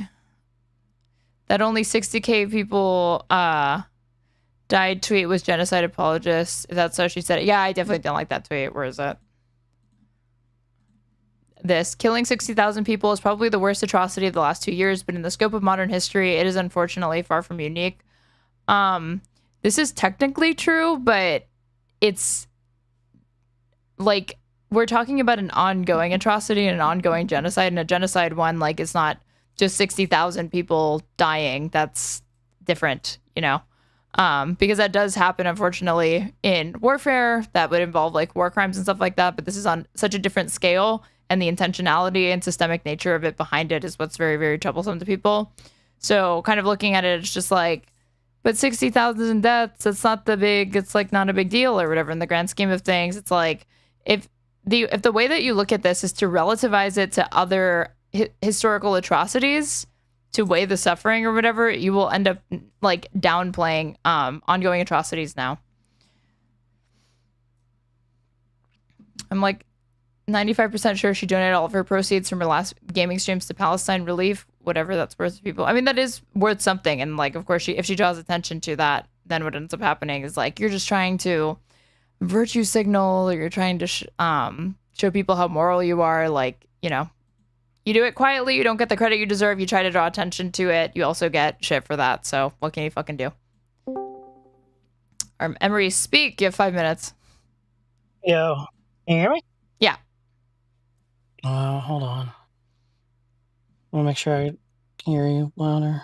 That only 60K people died tweet was genocide apologists. If that's how she said it. Yeah, I definitely don't like that tweet. Where is it? This killing 60,000 people is probably the worst atrocity of the last 2 years, but in the scope of modern history, it is unfortunately far from unique. This is technically true, but it's like we're talking about an ongoing atrocity and an ongoing genocide, and a genocide one, like, it's not just 60,000 people dying. That's different, you know, because that does happen, unfortunately, in warfare that would involve like war crimes and stuff like that. But this is on such a different scale, and the intentionality and systemic nature of it behind it is what's very, very troublesome to people. So kind of looking at it, it's just like, but 60,000 deaths, it's not not a big deal or whatever in the grand scheme of things. It's like, if the way that you look at this is to relativize it to other historical atrocities, to weigh the suffering or whatever, you will end up like downplaying ongoing atrocities now. I'm like 95% sure she donated all of her proceeds from her last gaming streams to Palestine relief, whatever that's worth to people. I mean, that is worth something. And like, of course, if she draws attention to that, then what ends up happening is like, you're just trying to virtue signal, or you're trying to show people how moral you are. Like, you know, you do it quietly. You don't get the credit you deserve. You try to draw attention to it. You also get shit for that. So what can you fucking do? Emery, speak. You have 5 minutes. Yo, can you hear me? Yeah. Hold on. I want to make sure I can hear you louder.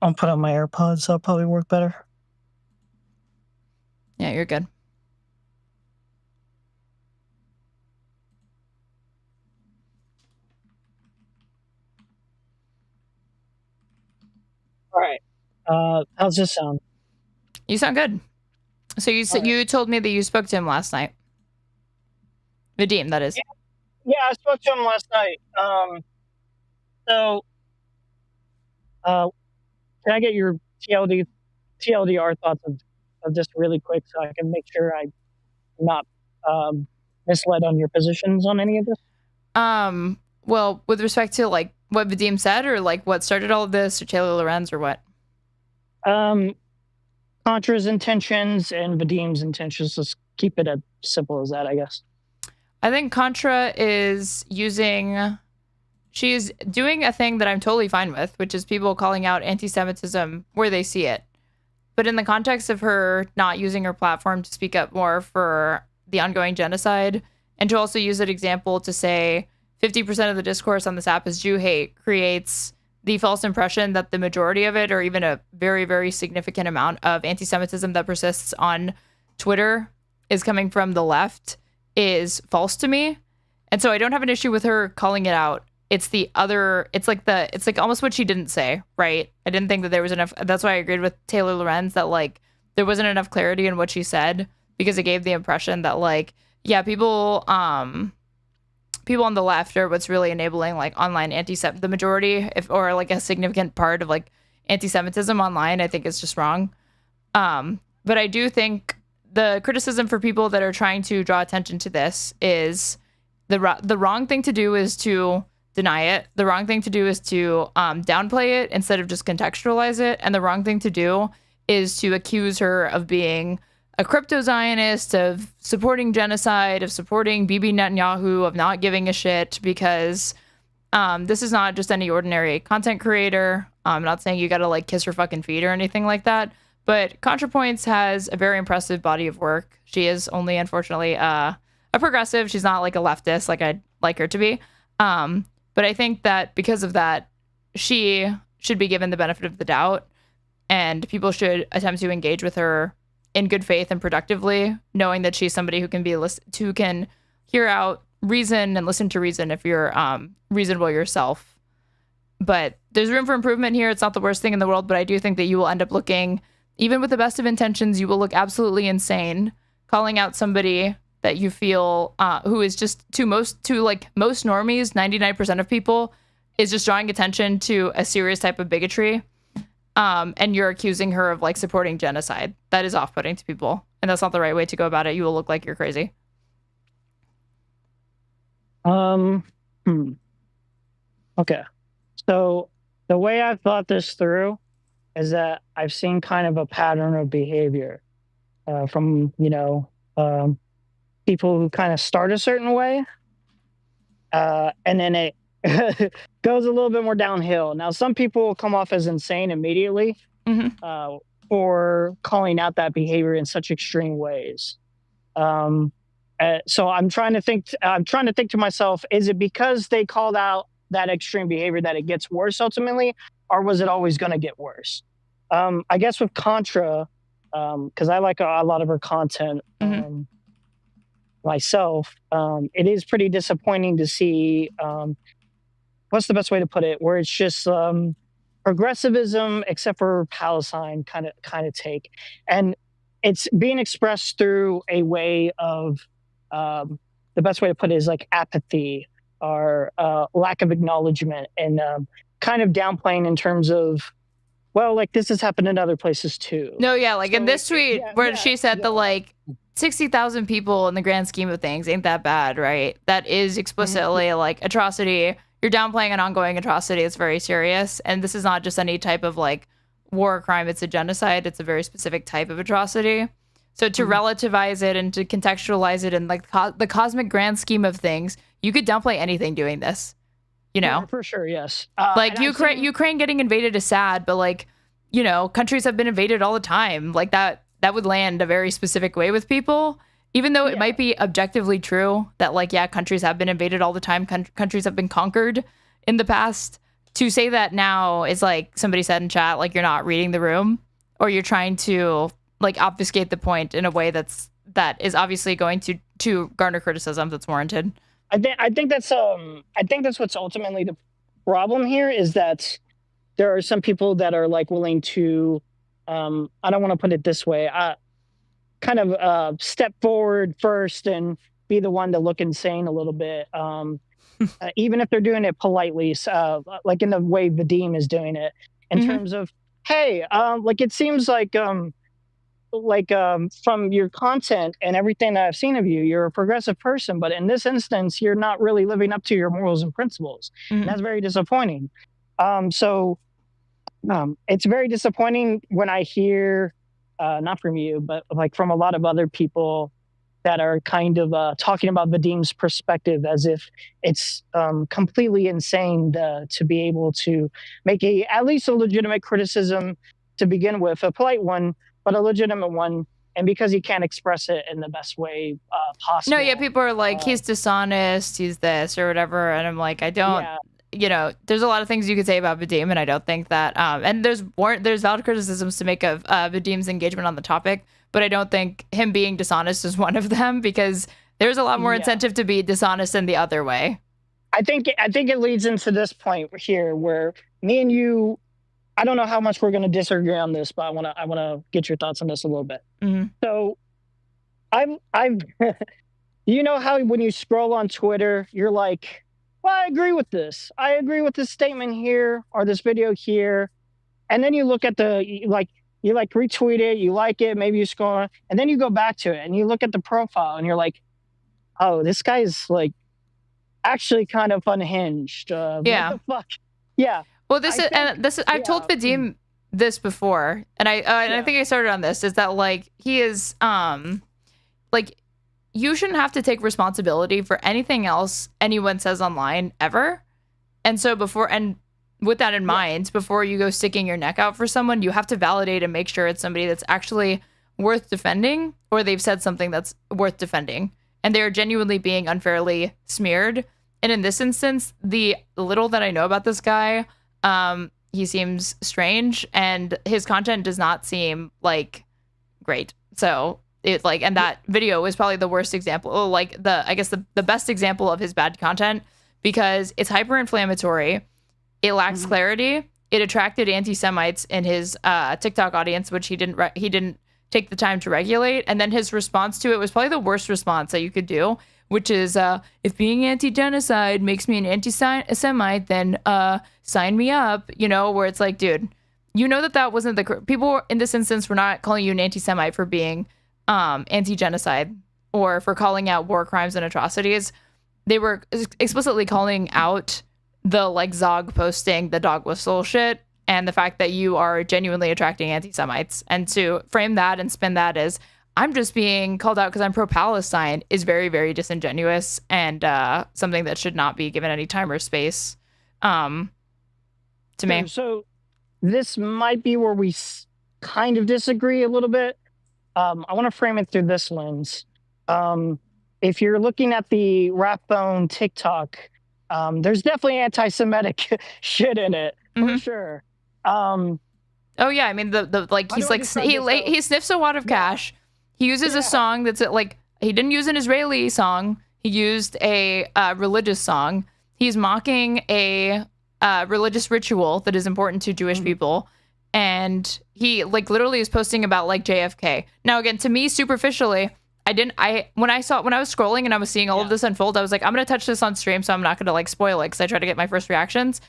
I'll put on my AirPods, so it'll probably work better. Yeah, you're good. All right. How's this sound? You sound good. So you said you told me that you spoke to him last night. Vadim, that is. Yeah, I spoke to him last night. Can I get your TLDR thoughts of this really quick so I can make sure I'm not misled on your positions on any of this? Well, with respect to like what Vadim said, or like what started all of this, or Taylor Lorenz, or what? Contra's intentions and Vadim's intentions. Let's keep it as simple as that, I guess. I think Contra is she's doing a thing that I'm totally fine with, which is people calling out anti-Semitism where they see it. But in the context of her not using her platform to speak up more for the ongoing genocide, and to also use an example to say 50% of the discourse on this app is Jew hate, creates the false impression that the majority of it, or even a very, very significant amount of anti-Semitism that persists on Twitter is coming from the left, is false to me. And so I don't have an issue with her calling it out. It's like almost what she didn't say, right? I didn't think that there was enough. That's why I agreed with Taylor Lorenz that like there wasn't enough clarity in what she said, because it gave the impression that like, yeah, people on the left are what's really enabling like online the majority, or like a significant part of like anti-Semitism online. I think it's just wrong. But I do think the criticism for people that are trying to draw attention to this is the wrong thing to do is to deny it. The wrong thing to do is to downplay it instead of just contextualize it. And the wrong thing to do is to accuse her of being a crypto-Zionist, of supporting genocide, of supporting Bibi Netanyahu, of not giving a shit, because this is not just any ordinary content creator. I'm not saying you gotta like kiss her fucking feet or anything like that, but Contrapoints has a very impressive body of work. She is only, unfortunately, a progressive. She's not like a leftist like I'd like her to be. But I think that because of that, she should be given the benefit of the doubt, and people should attempt to engage with her in good faith and productively, knowing that she's somebody who can hear out reason and listen to reason if you're reasonable yourself. But there's room for improvement here. It's not the worst thing in the world, but I do think that you will end up looking, even with the best of intentions, you will look absolutely insane calling out somebody that you feel who is just to most normies, 99% of people, is just drawing attention to a serious type of bigotry. And you're accusing her of like supporting genocide. That is off-putting to people, and that's not the right way to go about it. You will look like you're crazy. Okay. So the way I've thought this through is that I've seen kind of a pattern of behavior from, people who kind of start a certain way, and then it goes a little bit more downhill. Now, some people will come off as insane immediately for calling out that behavior in such extreme ways. So I'm trying to think to myself, is it because they called out that extreme behavior that it gets worse ultimately, or was it always going to get worse? I guess with Contra, because I like a lot of her content myself, it is pretty disappointing to see, what's the best way to put it, where it's just progressivism except for Palestine kind of take, and it's being expressed through a way of the best way to put it is like apathy or lack of acknowledgement, and kind of downplaying in terms of, well, like this has happened in other places too. No, yeah, like in this tweet where she said the like 60,000 people in the grand scheme of things ain't that bad, right? That is explicitly like atrocity. You're downplaying an ongoing atrocity. It's very serious. And this is not just any type of like war crime. It's a genocide. It's a very specific type of atrocity. So to relativize it and to contextualize it in like the cosmic grand scheme of things, you could downplay anything doing this, Yeah, for sure, yes. Like Ukraine getting invaded is sad, but like, countries have been invaded all the time. Like that would land a very specific way with people, even though it might be objectively true that like, yeah, countries have been invaded all the time. Countries have been conquered in the past. to say that now is like somebody said in chat, like you're not reading the room, or you're trying to like obfuscate the point in a way that is obviously going to garner criticism that's warranted. I think that's what's ultimately the problem here, is that there are some people that are like willing to I don't want to put it this way, kind of step forward first and be the one to look insane a little bit, even if they're doing it politely, like in the way Vadim is doing it, in terms of, hey, like it seems like from your content and everything that I've seen of you, you're a progressive person, but in this instance, you're not really living up to your morals and principles. And that's very disappointing. So it's very disappointing when I hear, not from you, but like from a lot of other people that are kind of talking about Vadim's perspective as if it's completely insane to be able to make at least a legitimate criticism to begin with, a polite one, but a legitimate one, and because he can't express it in the best way possible. No, yeah, people are like, he's dishonest, he's this or whatever, and I'm like, I don't, you know, there's a lot of things you could say about Vadim, and I don't think that, and there's valid criticisms to make of Vadim's engagement on the topic, but I don't think him being dishonest is one of them, because there's a lot more incentive to be dishonest in the other way. I think it leads into this point here where me and you, I don't know how much we're going to disagree on this, but I want to get your thoughts on this a little bit. So I've you know how when you scroll on Twitter, you're like, well, I agree with this. I agree with this statement here or this video here. And then you look at you retweet it, you like it, maybe you scroll on, and then you go back to it and you look at the profile and you're like, oh, this guy is like actually kind of unhinged. What the fuck? Yeah. Well, I've told Vadim this before, and I think I started on this, is that like he is like, you shouldn't have to take responsibility for anything else anyone says online ever. And so with that in mind, before you go sticking your neck out for someone, you have to validate and make sure it's somebody that's actually worth defending, or they've said something that's worth defending, and they're genuinely being unfairly smeared. And in this instance, the little that I know about this guy, he seems strange, and his content does not seem like great. So it like, and that video was probably the worst example, like the best example of his bad content, because it's hyper inflammatory. It lacks clarity. It attracted anti-Semites in his TikTok audience, which he didn't take the time to regulate. And then his response to it was probably the worst response that you could do, which is, if being anti-genocide makes me an anti-Semite, then sign me up, you know, where it's like, dude, you know that wasn't people in this instance were not calling you an anti-Semite for being anti-genocide or for calling out war crimes and atrocities. They were explicitly calling out the like Zog posting the dog whistle shit and the fact that you are genuinely attracting anti-Semites. And to frame that and spin that as, I'm just being called out because I'm pro-Palestine, is very, very disingenuous and something that should not be given any time or space to me. So this might be where we kind of disagree a little bit. I want to frame it through this lens. If you're looking at the Rapbone TikTok, there's definitely anti-Semitic shit in it, for sure. Oh yeah, I mean he sniffs a wad of cash. He uses a song that's like, he didn't use an Israeli song. He used a religious song. He's mocking a religious ritual that is important to Jewish people. And he like literally is posting about like JFK. Now, again, to me, superficially, when I was scrolling and I was seeing all of this unfold, I was like, I'm going to touch this on stream, so I'm not going to like spoil it, because I try to get my first reactions.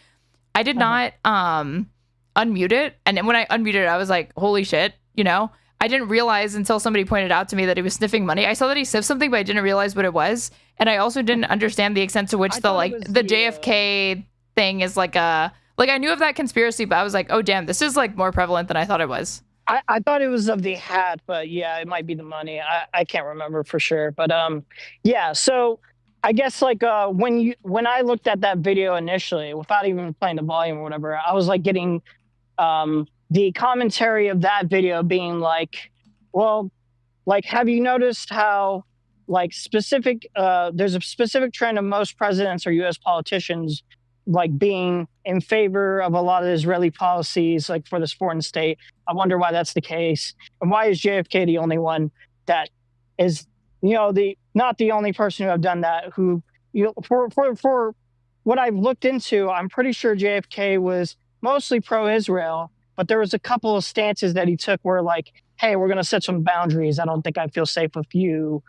I did not unmute it. And then when I unmuted it, I was like, holy shit, you know? I didn't realize until somebody pointed out to me that he was sniffing money. I saw that he sniffed something, but I didn't realize what it was. And I also didn't understand the extent to which the JFK thing is like I knew of that conspiracy, but I was like, oh damn, this is like more prevalent than I thought it was. I thought it was of the hat, but yeah, it might be the money. I can't remember for sure. But yeah, so I guess like when I looked at that video initially, without even playing the volume or whatever, I was like getting the commentary of that video being like, well, like, have you noticed how like there's a specific trend of most presidents or U.S. politicians like being in favor of a lot of Israeli policies, like for this foreign state. I wonder why that's the case, and why is JFK the only one that is, not the only person who have done that. Who, for what I've looked into, I'm pretty sure JFK was mostly pro-Israel, but there was a couple of stances that he took where like, hey, we're going to set some boundaries. I don't think I feel safe with you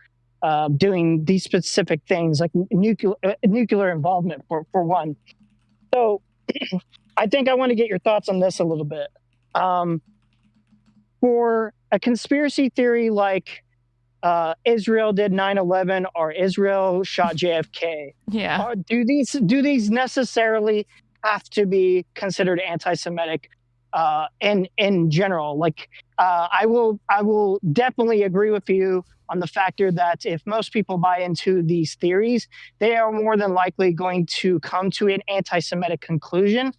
doing these specific things, like nuclear involvement for one. So I think I want to get your thoughts on this a little bit. For a conspiracy theory like Israel did 9/11 or Israel shot JFK, do these necessarily have to be considered anti-Semitic in general? Like, I will definitely agree with you on the factor that if most people buy into these theories, they are more than likely going to come to an anti-Semitic conclusion.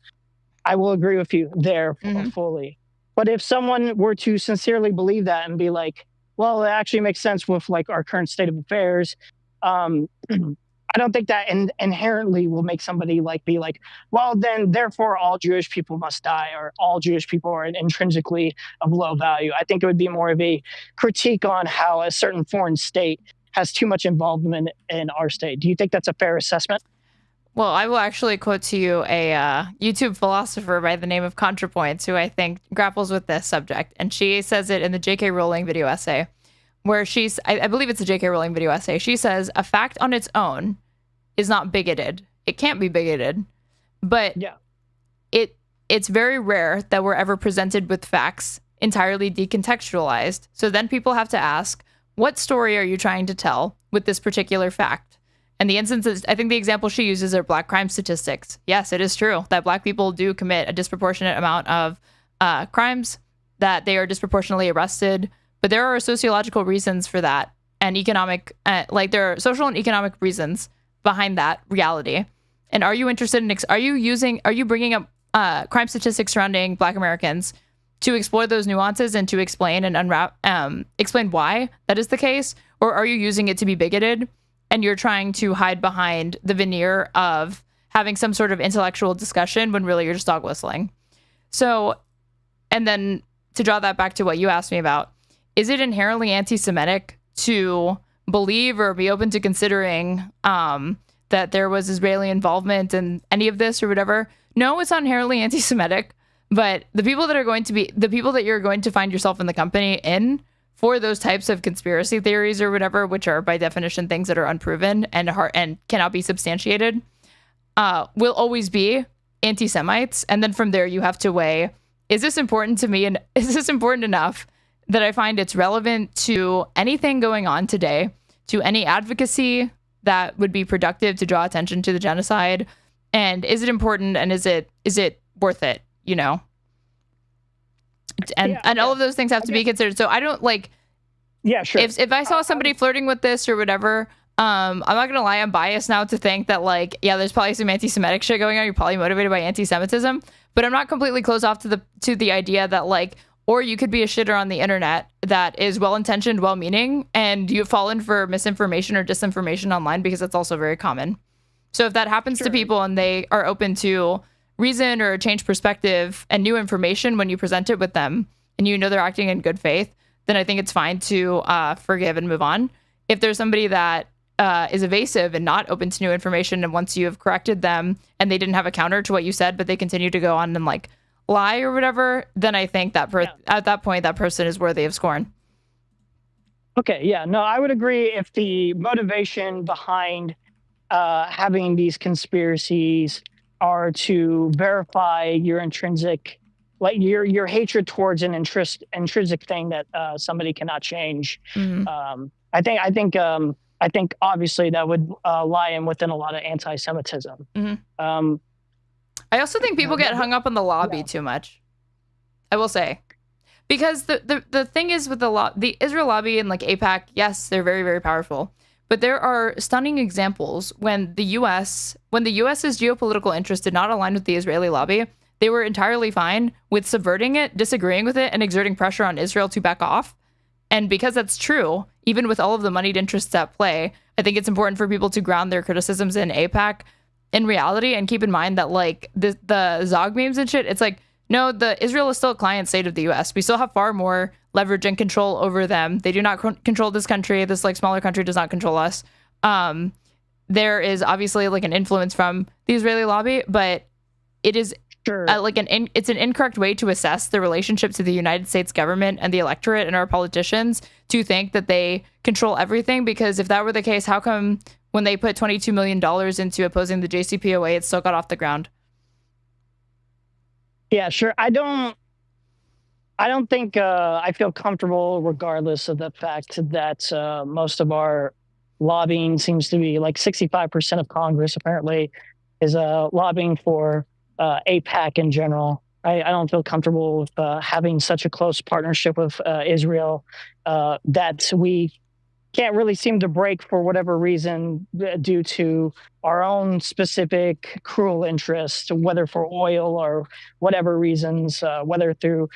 I will agree with you there fully. But if someone were to sincerely believe that and be like, well, it actually makes sense with like our current state of affairs, I don't think that inherently will make somebody like be like, well, then therefore all Jewish people must die, or all Jewish people are intrinsically of low value. I think it would be more of a critique on how a certain foreign state has too much involvement in our state. Do you think that's a fair assessment? Well, I will actually quote to you a YouTube philosopher by the name of Contrapoints, who I think grapples with this subject. And she says it in the J.K. Rowling video essay, where I believe it's a J.K. Rowling video essay. She says, a fact on its own is not bigoted. It can't be bigoted, but it's very rare that we're ever presented with facts entirely decontextualized. So then people have to ask, what story are you trying to tell with this particular fact? And the instances, I think the example she uses are black crime statistics. Yes, it is true that black people do commit a disproportionate amount of crimes, that they are disproportionately arrested, but there are sociological reasons for that, and economic, there are social and economic reasons behind that reality. And are you interested in, are you bringing up crime statistics surrounding Black Americans to explore those nuances and to explain and explain why that is the case? Or are you using it to be bigoted and you're trying to hide behind the veneer of having some sort of intellectual discussion when really you're just dog whistling? So, and then to draw that back to what you asked me about, is it inherently anti-Semitic to believe or be open to considering that there was Israeli involvement in any of this or whatever? No, it's not inherently anti-Semitic, but the people that you're going to find yourself in the company in for those types of conspiracy theories or whatever, which are by definition things that are unproven and cannot be substantiated, will always be anti-Semites. And then from there you have to weigh, is this important to me, and is this important enough that I find it's relevant to anything going on today, to any advocacy that would be productive to draw attention to the genocide? And is it important, and is it worth it, And all of those things have to be considered. So I don't sure. If I saw somebody flirting with this or whatever, I'm not gonna lie, I'm biased now to think that there's probably some anti-Semitic shit going on. You're probably motivated by anti-Semitism, but I'm not completely closed off to the idea that or you could be a shitter on the internet that is well-intentioned, well-meaning, and you've fallen for misinformation or disinformation online, because it's also very common. So if that happens to people and they are open to reason or change perspective and new information when you present it with them, and they're acting in good faith, then I think it's fine to forgive and move on. If there's somebody that is evasive and not open to new information, and once you have corrected them and they didn't have a counter to what you said, but they continue to go on and lie or whatever, then I think that at that point that person is worthy of scorn. Okay, yeah, no, I would agree if the motivation behind having these conspiracies are to verify your intrinsic, your hatred towards an intrinsic thing that somebody cannot change. Mm-hmm. I think obviously that would lie in within a lot of anti-Semitism. Mm-hmm. I also think people get hung up on the lobby too much, I will say, because the thing is with the Israel lobby and AIPAC, yes, they're very, very powerful, but there are stunning examples when the US's geopolitical interests did not align with the Israeli lobby. They were entirely fine with subverting it, disagreeing with it, and exerting pressure on Israel to back off. And because that's true, even with all of the moneyed interests at play, I think it's important for people to ground their criticisms in AIPAC in reality, and keep in mind that like the Zog memes and shit, it's like, no, Israel is still a client state of the U.S. We still have far more leverage and control over them. They do not control this country. This like smaller country does not control us. There is obviously like an influence from the Israeli lobby, but it is it's an incorrect way to assess the relationship to the United States government and the electorate and our politicians to think that they control everything. Because if that were the case, how come when they put $22 million into opposing the JCPOA, it still got off the ground? Yeah, sure. I don't think I feel comfortable, regardless of the fact that most of our lobbying seems to be like 65% of Congress apparently is lobbying for AIPAC in general. I don't feel comfortable with having such a close partnership with Israel that we can't really seem to break for whatever reason due to our own specific cruel interest, whether for oil or whatever reasons, whether through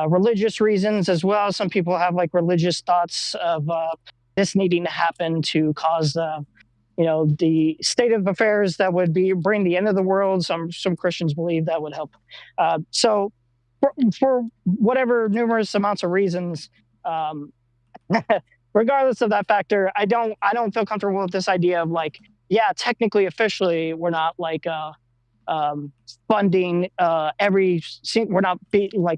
religious reasons as well. Some people have like religious thoughts of this needing to happen to cause the state of affairs that would bring the end of the world. Some Christians believe that would help. So for whatever numerous amounts of reasons, regardless of that factor, I don't feel comfortable with this idea of like, yeah, technically, officially, we're not like funding we're not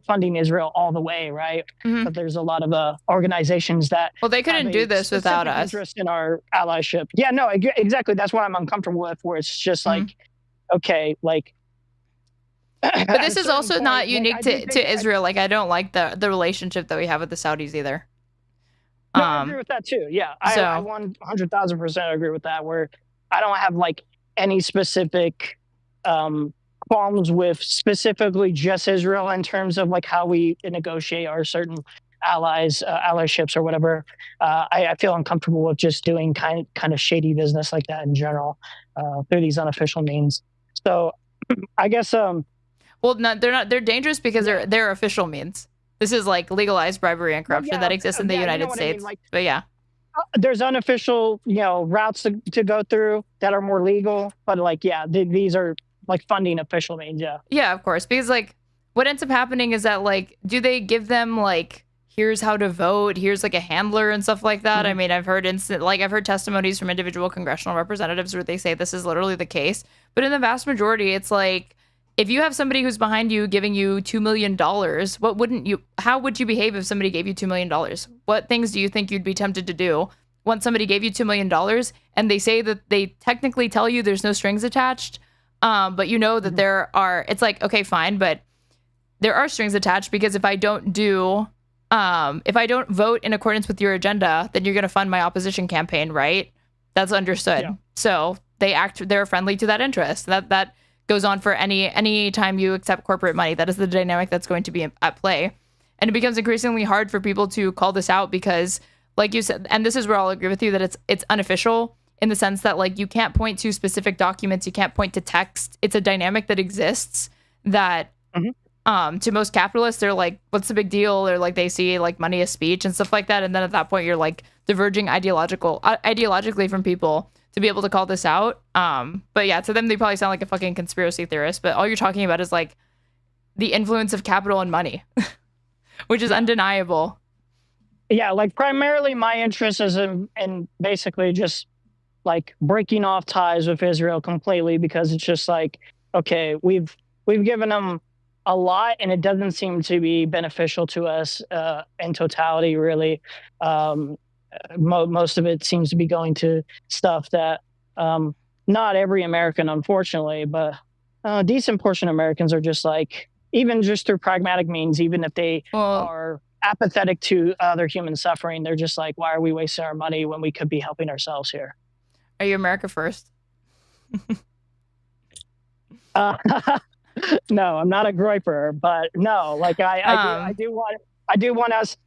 funding Israel all the way, right? Mm-hmm. But there's a lot of organizations that they couldn't do this without us. Interest in our allyship. Yeah, no, exactly. That's what I'm uncomfortable with. Where it's just like, okay, like. But this is also not unique to Israel. Like, I don't like the relationship that we have with the Saudis either. No, I agree with that too. Yeah, I 100,000% agree with that. Where I don't have like any specific problems with specifically just Israel in terms of like how we negotiate our certain allyships or whatever. I feel uncomfortable with just doing kind of shady business like that in general through these unofficial means. So I guess well, no, they're not. They're dangerous because they're official means. This is like legalized bribery and corruption that exists in the United States. I mean? Like, but yeah. There's unofficial, routes to go through that are more legal, but like, yeah, these are like funding official means. Yeah. Yeah, of course. Because like what ends up happening is that like, do they give them like, here's how to vote, here's like a handler and stuff like that? Mm-hmm. I mean, I've heard testimonies from individual congressional representatives where they say this is literally the case. But in the vast majority, it's like, if you have somebody who's behind you giving you $2 million, how would you behave if somebody gave you $2 million? What things do you think you'd be tempted to do once somebody gave you $2 million and they say that they technically tell you there's no strings attached, but you know that there are, it's like, okay, fine, but there are strings attached because if I don't vote in accordance with your agenda, then you're going to fund my opposition campaign, right? That's understood. Yeah. So they're friendly to that interest. That goes on for any time you accept corporate money. That is the dynamic that's going to be at play. And it becomes increasingly hard for people to call this out because, like you said, and this is where I'll agree with you, that it's unofficial in the sense that like you can't point to specific documents, you can't point to text. It's a dynamic that exists that to most capitalists, they're like, what's the big deal? Or like they see like money as speech and stuff like that. And then at that point, you're like diverging ideologically from people to be able to call this out. But yeah, to them, they probably sound like a fucking conspiracy theorist, but all you're talking about is like the influence of capital and money, which is undeniable. Yeah, like primarily my interest is in basically just like breaking off ties with Israel completely, because it's just like, okay, we've given them a lot and it doesn't seem to be beneficial to us in totality, really. Most of it seems to be going to stuff that not every American, unfortunately, but a decent portion of Americans are just like, even just through pragmatic means, even if they are apathetic to other human suffering, they're just like, why are we wasting our money when we could be helping ourselves here? Are you America first? No, I'm not a groiper, but no, like I do want us.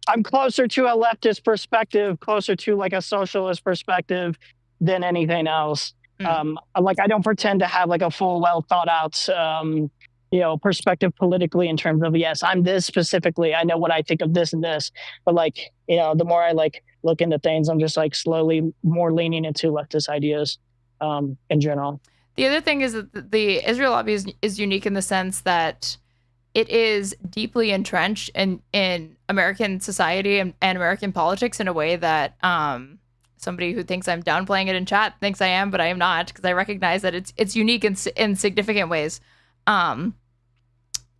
I'm closer to a leftist perspective, closer to like a socialist perspective than anything else. Like I don't pretend to have like a full, well thought out, perspective politically in terms of, yes, I'm this specifically. I know what I think of this and this, but like, the more I like look into things, I'm just like slowly more leaning into leftist ideas in general. The other thing is that the Israel lobby is unique in the sense that it is deeply entrenched in American society and American politics in a way that somebody who thinks I'm downplaying it in chat thinks I am, but I am not, because I recognize that it's unique in significant ways.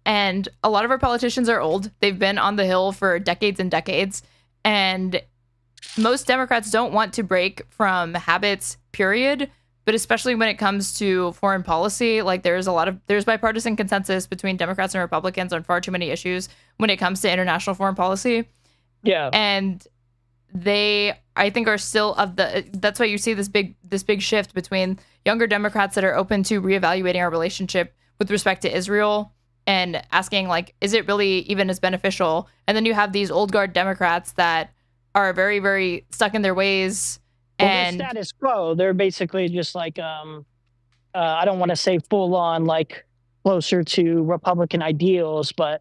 And a lot of our politicians are old. They've been on the Hill for decades and decades. And most Democrats don't want to break from habits, period. But especially when it comes to foreign policy, like there's bipartisan consensus between Democrats and Republicans on far too many issues when it comes to international foreign policy. Yeah. And they, I think, are still that's why you see this big shift between younger Democrats that are open to reevaluating our relationship with respect to Israel and asking, like, is it really even as beneficial? And then you have these old guard Democrats that are very, very stuck in their ways. Well, and they're status quo. They're basically just like, I don't want to say full on, like closer to Republican ideals, but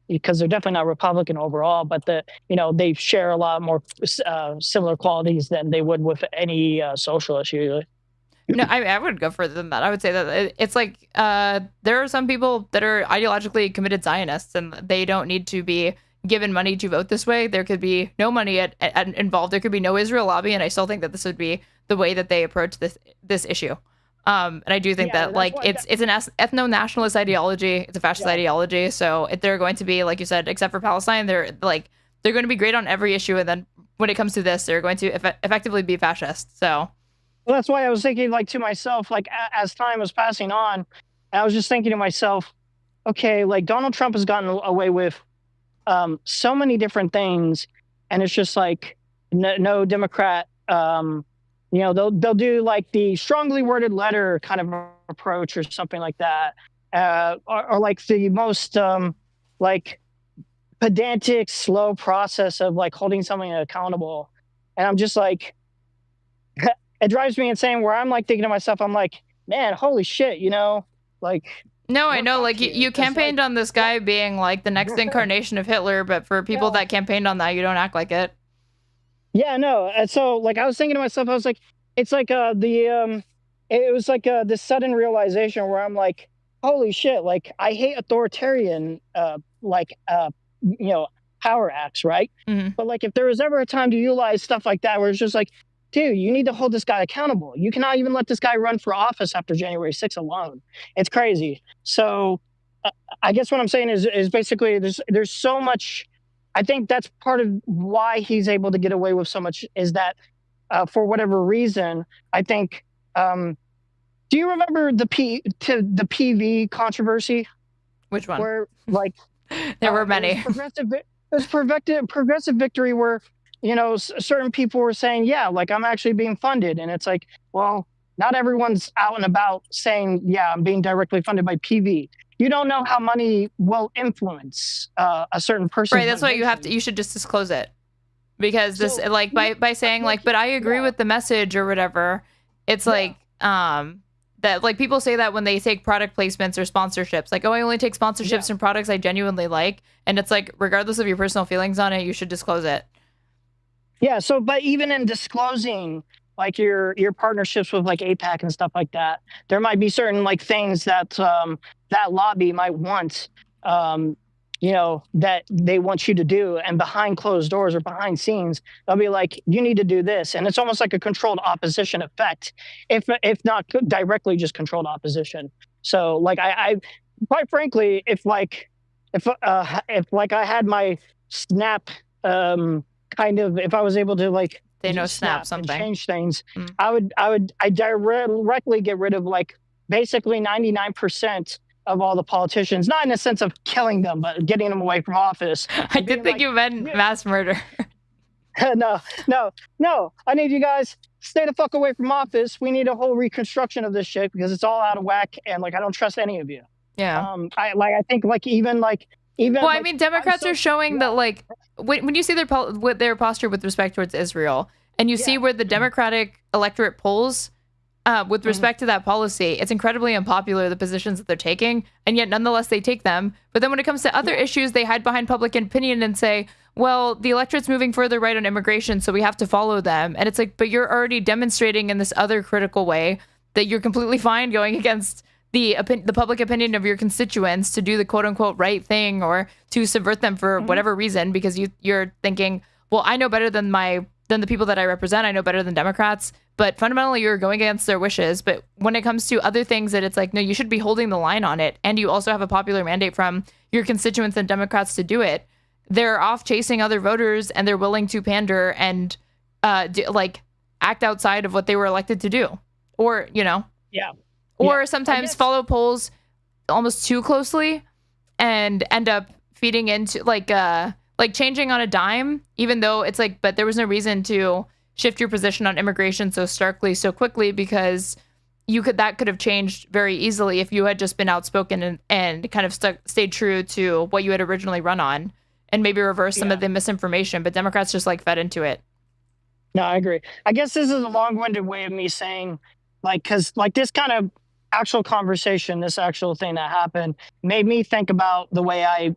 because they're definitely not Republican overall, but they share a lot more similar qualities than they would with any socialist usually. No, I would go further than that. I would say that it's like there are some people that are ideologically committed Zionists, and they don't need to be given money to vote this way. There could be no money involved. There could be no Israel lobby, and I still think that this would be the way that they approach this issue. And I do think that like it's an ethno-nationalist ideology. It's a fascist ideology. So if they're going to be, like you said, except for Palestine, they're going to be great on every issue, and then when it comes to this, they're going to effectively be fascist. So. Well, that's why I was thinking, like, to myself, like, as time was passing on, I was just thinking to myself, okay, like, Donald Trump has gotten away with so many different things, and it's just like no Democrat, they'll do like the strongly worded letter kind of approach or something like that, or like the most like pedantic, slow process of like holding something accountable, and I'm just like. It drives me insane where I'm like thinking to myself, I'm like, man, holy shit, like. No, I know, like you campaigned on this guy being like the next incarnation of Hitler, but for people that campaigned on that, you don't act like it. Yeah, no. And so like I was thinking to myself, I was like, it's like it was like this sudden realization where I'm like, holy shit, like I hate authoritarian power acts, right? Mm-hmm. But like if there was ever a time to utilize stuff like that where it's just like, dude, you need to hold this guy accountable. You cannot even let this guy run for office after January 6th alone. It's crazy. So I guess what I'm saying is basically there's so much. I think that's part of why he's able to get away with so much is that for whatever reason, I think. Do you remember the PV controversy? Which one? Where like there were many. It was progressive victory where. Certain people were saying, yeah, like I'm actually being funded. And it's like, well, not everyone's out and about saying, yeah, I'm being directly funded by PV. You don't know how money will influence a certain person. Right. That's why you should just disclose it. Because this, like, by saying, like, but I agree with the message or whatever, it's like, that, like, people say that when they take product placements or sponsorships, like, oh, I only take sponsorships from products I genuinely like. And it's like, regardless of your personal feelings on it, you should disclose it. Yeah, so but even in disclosing like your partnerships with like AIPAC and stuff like that, there might be certain like things that that lobby might want, that they want you to do, and behind closed doors or behind scenes, they'll be like, you need to do this, and it's almost like a controlled opposition effect, if not directly just controlled opposition. So like I quite frankly, if I had my Snap. If I was able to like snap something, change things, I directly get rid of like basically 99% of all the politicians, not in the sense of killing them, but getting them away from office. I did think you meant mass murder. No. I need you guys stay the fuck away from office. We need a whole reconstruction of this shit because it's all out of whack, and like I don't trust any of you. Yeah. I think like even. Well, I mean, Democrats are showing that, like, when you see their posture with respect towards Israel, and you see where the Democratic electorate polls with respect to that policy, it's incredibly unpopular, the positions that they're taking, and yet nonetheless they take them. But then when it comes to other issues, they hide behind public opinion and say, well, the electorate's moving further right on immigration, so we have to follow them. And it's like, but you're already demonstrating in this other critical way that you're completely fine going against the public opinion of your constituents to do the quote unquote right thing or to subvert them for whatever reason, because you're thinking, well, I know better than the people that I represent. I know better than Democrats, but fundamentally you're going against their wishes. But when it comes to other things that it's like, no, you should be holding the line on it. And you also have a popular mandate from your constituents and Democrats to do it. They're off chasing other voters and they're willing to pander and act outside of what they were elected to do. Or, or sometimes follow polls almost too closely and end up feeding into like changing on a dime, even though it's like, but there was no reason to shift your position on immigration so starkly, so quickly, because that could have changed very easily if you had just been outspoken and kind of stayed true to what you had originally run on and maybe reverse some of the misinformation. But Democrats just fed into it. No, I agree. I guess this is a long-winded way of me saying, because this kind of actual conversation, this actual thing that happened, made me think about the way I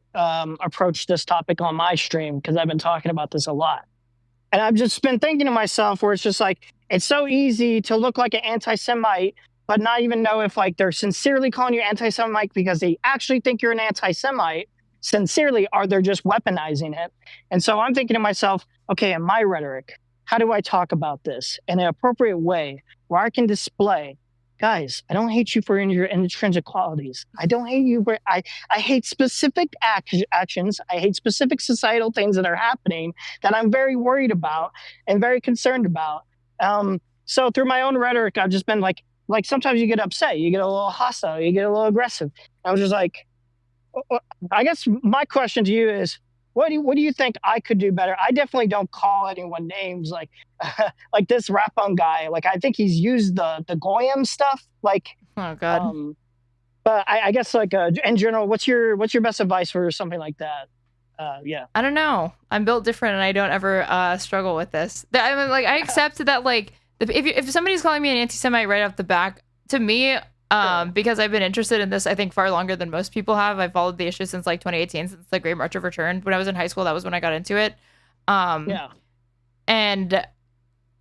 approach this topic on my stream, because I've been talking about this a lot. And I've just been thinking to myself where it's just it's so easy to look like an anti-Semite, but not even know if they're sincerely calling you anti-Semite because they actually think you're an anti-Semite sincerely, or they're just weaponizing it. And so I'm thinking to myself, okay, in my rhetoric, how do I talk about this in an appropriate way where I can display, guys, I don't hate you for your intrinsic qualities. I don't hate you for, I hate specific actions. I hate specific societal things that are happening that I'm very worried about and very concerned about. So through my own rhetoric, I've just been like sometimes you get upset, you get a little hostile, you get a little aggressive. I was just I guess my question to you is, what do you think I could do better? I definitely don't call anyone names like this Rapon guy. I think he's used the Goyim stuff. Oh God. But I guess in general, what's your best advice for something like that? Yeah. I don't know. I'm built different, and I don't ever struggle with this. I accept that if somebody's calling me an anti-Semite right off the back, to me. Because I've been interested in this, I think, far longer than most people have. I've followed the issue since 2018, since the Great March of Return. When I was in high school, that was when I got into it. And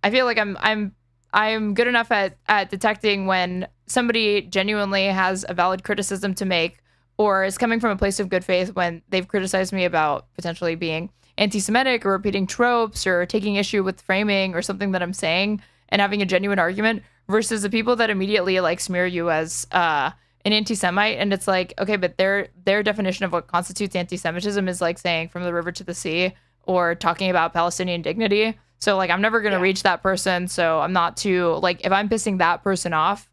I feel like I'm good enough at detecting when somebody genuinely has a valid criticism to make, or is coming from a place of good faith when they've criticized me about potentially being anti-Semitic or repeating tropes or taking issue with framing or something that I'm saying and having a genuine argument, versus the people that immediately smear you as an anti-Semite. And it's okay, but their definition of what constitutes anti-Semitism is saying from the river to the sea, or talking about Palestinian dignity. So I'm never going to reach that person. So I'm not too if I'm pissing that person off,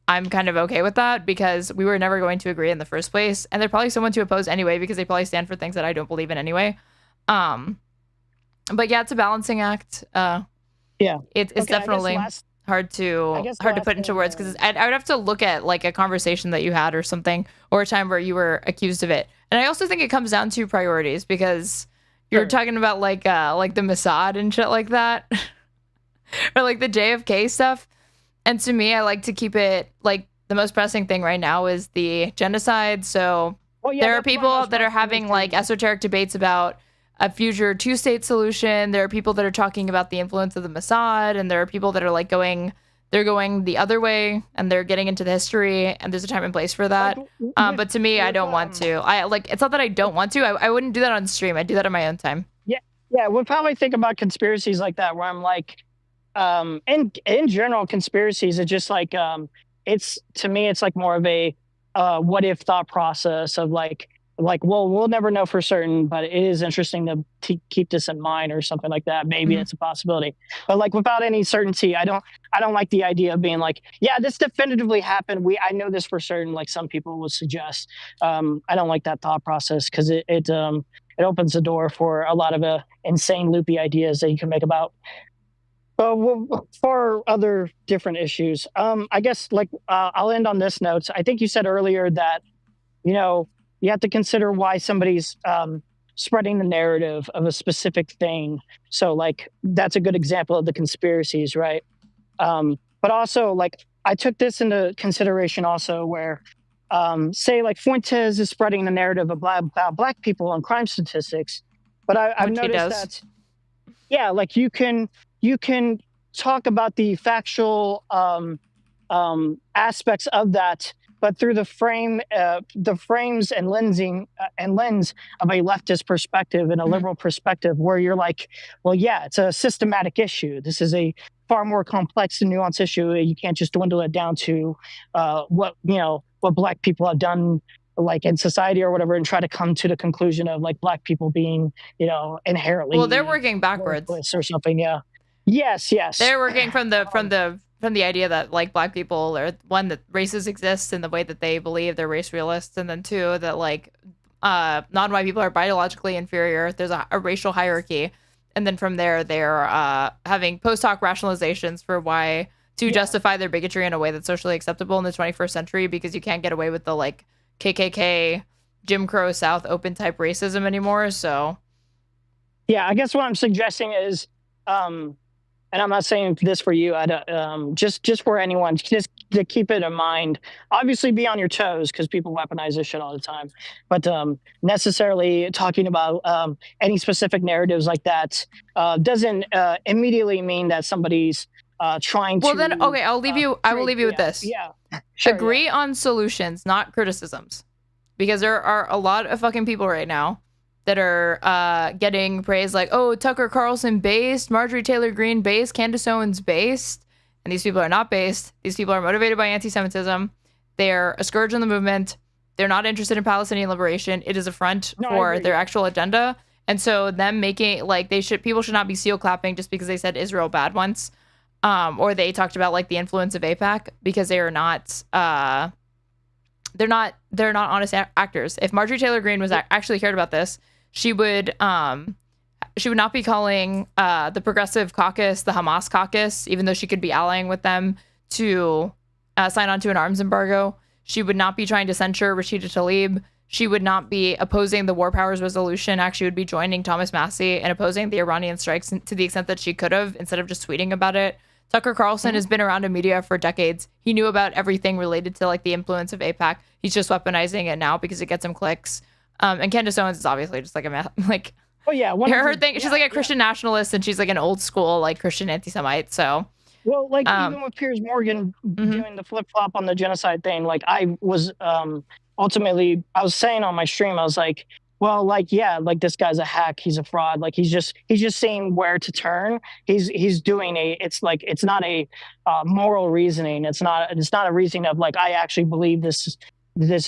I'm kind of okay with that, because we were never going to agree in the first place. And they're probably someone to oppose anyway, because they probably stand for things that I don't believe in anyway. But yeah, it's a balancing act. It's definitely hard to put into words, because I would have to look at a conversation that you had or something, or a time where you were accused of it. And I also think it comes down to priorities, because you're talking about the Mossad and shit like that, or the JFK stuff. And to me, I like to keep it the most pressing thing right now is the genocide. So there are people that are having esoteric debates about a future two-state solution. There are people that are talking about the influence of the Mossad, and there are people that are going the other way, and they're getting into the history, and there's a time and place for that. But to me, I don't want to. It's not that I don't want to. I wouldn't do that on stream. I'd do that on my own time. Yeah. Well, how I think about conspiracies like that, where I'm in general, conspiracies are just it's, to me, it's more of a what if thought process of well, we'll never know for certain, but it is interesting to keep this in mind or something like that. Maybe it's a possibility, but without any certainty, I don't like the idea of being yeah, this definitively happened. I know this for certain. Some people would suggest. I don't like that thought process, because it opens the door for a lot of insane loopy ideas that you can make about for other different issues. I guess I'll end on this note. I think you said earlier that you have to consider why somebody's spreading the narrative of a specific thing. So that's a good example of the conspiracies, right? But also I took this into consideration also, where say Fuentes is spreading the narrative about Black people on crime statistics, but I've noticed that you can talk about the factual aspects of that, but through the frames and lens of a leftist perspective and a liberal perspective, where you're like, well, yeah, it's a systematic issue. This is a far more complex and nuanced issue. You can't just dwindle it down to what Black people have done, like in society or whatever, and try to come to the conclusion of like Black people being, inherently. Well, they're working backwards or something. Yeah. Yes. They're working from the idea that like Black people are, one, that races exist in the way that they believe, they're race realists, and then two, that like non-white people are biologically inferior. There's a racial hierarchy, and then from there they're having post hoc rationalizations for why to justify their bigotry in a way that's socially acceptable in the 21st century, because you can't get away with the like KKK, Jim Crow South open type racism anymore. So yeah, I guess what I'm suggesting is, and I'm not saying this for you, just for anyone, just to keep it in mind. Obviously, be on your toes, because people weaponize this shit all the time. But necessarily talking about any specific narratives like that doesn't immediately mean that somebody's trying to. Well, then, okay, I will leave you with this. Yeah. Agree on solutions, not criticisms, because there are a lot of fucking people right now that are getting praised like, oh, Tucker Carlson based, Marjorie Taylor Greene based, Candace Owens based, and these people are not based. These people are motivated by anti-Semitism. They're a scourge on the movement. They're not interested in Palestinian liberation. It is a front for their actual agenda. And so them making like people should not be seal clapping just because they said Israel bad once, or they talked about like the influence of AIPAC, because they are not. They're not honest actors. If Marjorie Taylor Greene was actually cared about this, she would not be calling the Progressive Caucus the Hamas Caucus, even though she could be allying with them to sign on to an arms embargo. She would not be trying to censure Rashida Tlaib. She would not be opposing the War Powers Resolution. Actually, would be joining Thomas Massie and opposing the Iranian strikes to the extent that she could have, instead of just tweeting about it. Tucker Carlson has been around in media for decades. He knew about everything related to like the influence of AIPAC. He's just weaponizing it now because it gets him clicks. And Candace Owens is obviously just like oh yeah, her thing. She's like a Christian nationalist, and she's like an old school like Christian anti-Semite. So well, like even with Piers Morgan doing the flip flop on the genocide thing, like I was ultimately I was saying on my stream, I was like, well, like, yeah, like this guy's a hack, he's a fraud, like he's just seeing where to turn. He's doing it's not a moral reasoning. It's not a reasoning of like, I actually believe this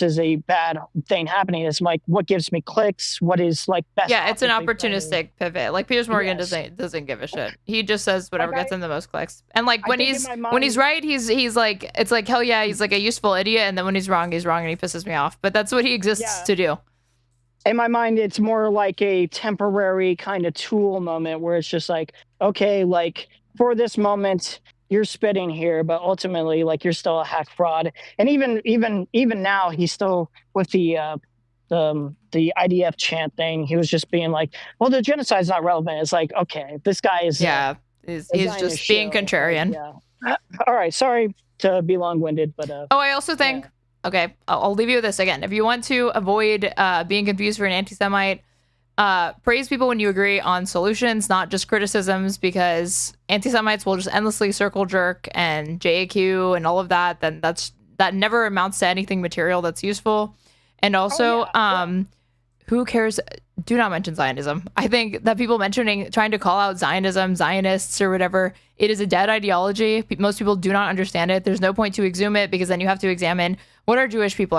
is a bad thing happening. It's like, what gives me clicks? What is like best? Yeah, it's an opportunistic pivot. Like Piers Morgan doesn't give a shit. He just says whatever gets him the most clicks. And like when he's right, he's like, it's like, hell yeah, he's like a useful idiot. And then when he's wrong, and he pisses me off. But that's what he exists to do. In my mind, it's more like a temporary kind of tool moment where it's just like, okay, like for this moment, you're spitting here, but ultimately, like you're still a hack fraud. And even now, he's still with the IDF chant thing. He was just being like, well, the genocide's not relevant. It's like, okay, this guy is he's just being contrarian. Yeah. All right, sorry to be long-winded, but I also think. Okay, I'll leave you with this again. If you want to avoid being confused for an anti-Semite, praise people when you agree on solutions, not just criticisms, because anti-Semites will just endlessly circle jerk and JAQ and all of that. Then that never amounts to anything material that's useful. And also, who cares? Do not mention Zionism. I think that people trying to call out Zionism, Zionists or whatever, it is a dead ideology. Most people do not understand it. There's no point to exhume it, because then you have to examine, what are Jewish people?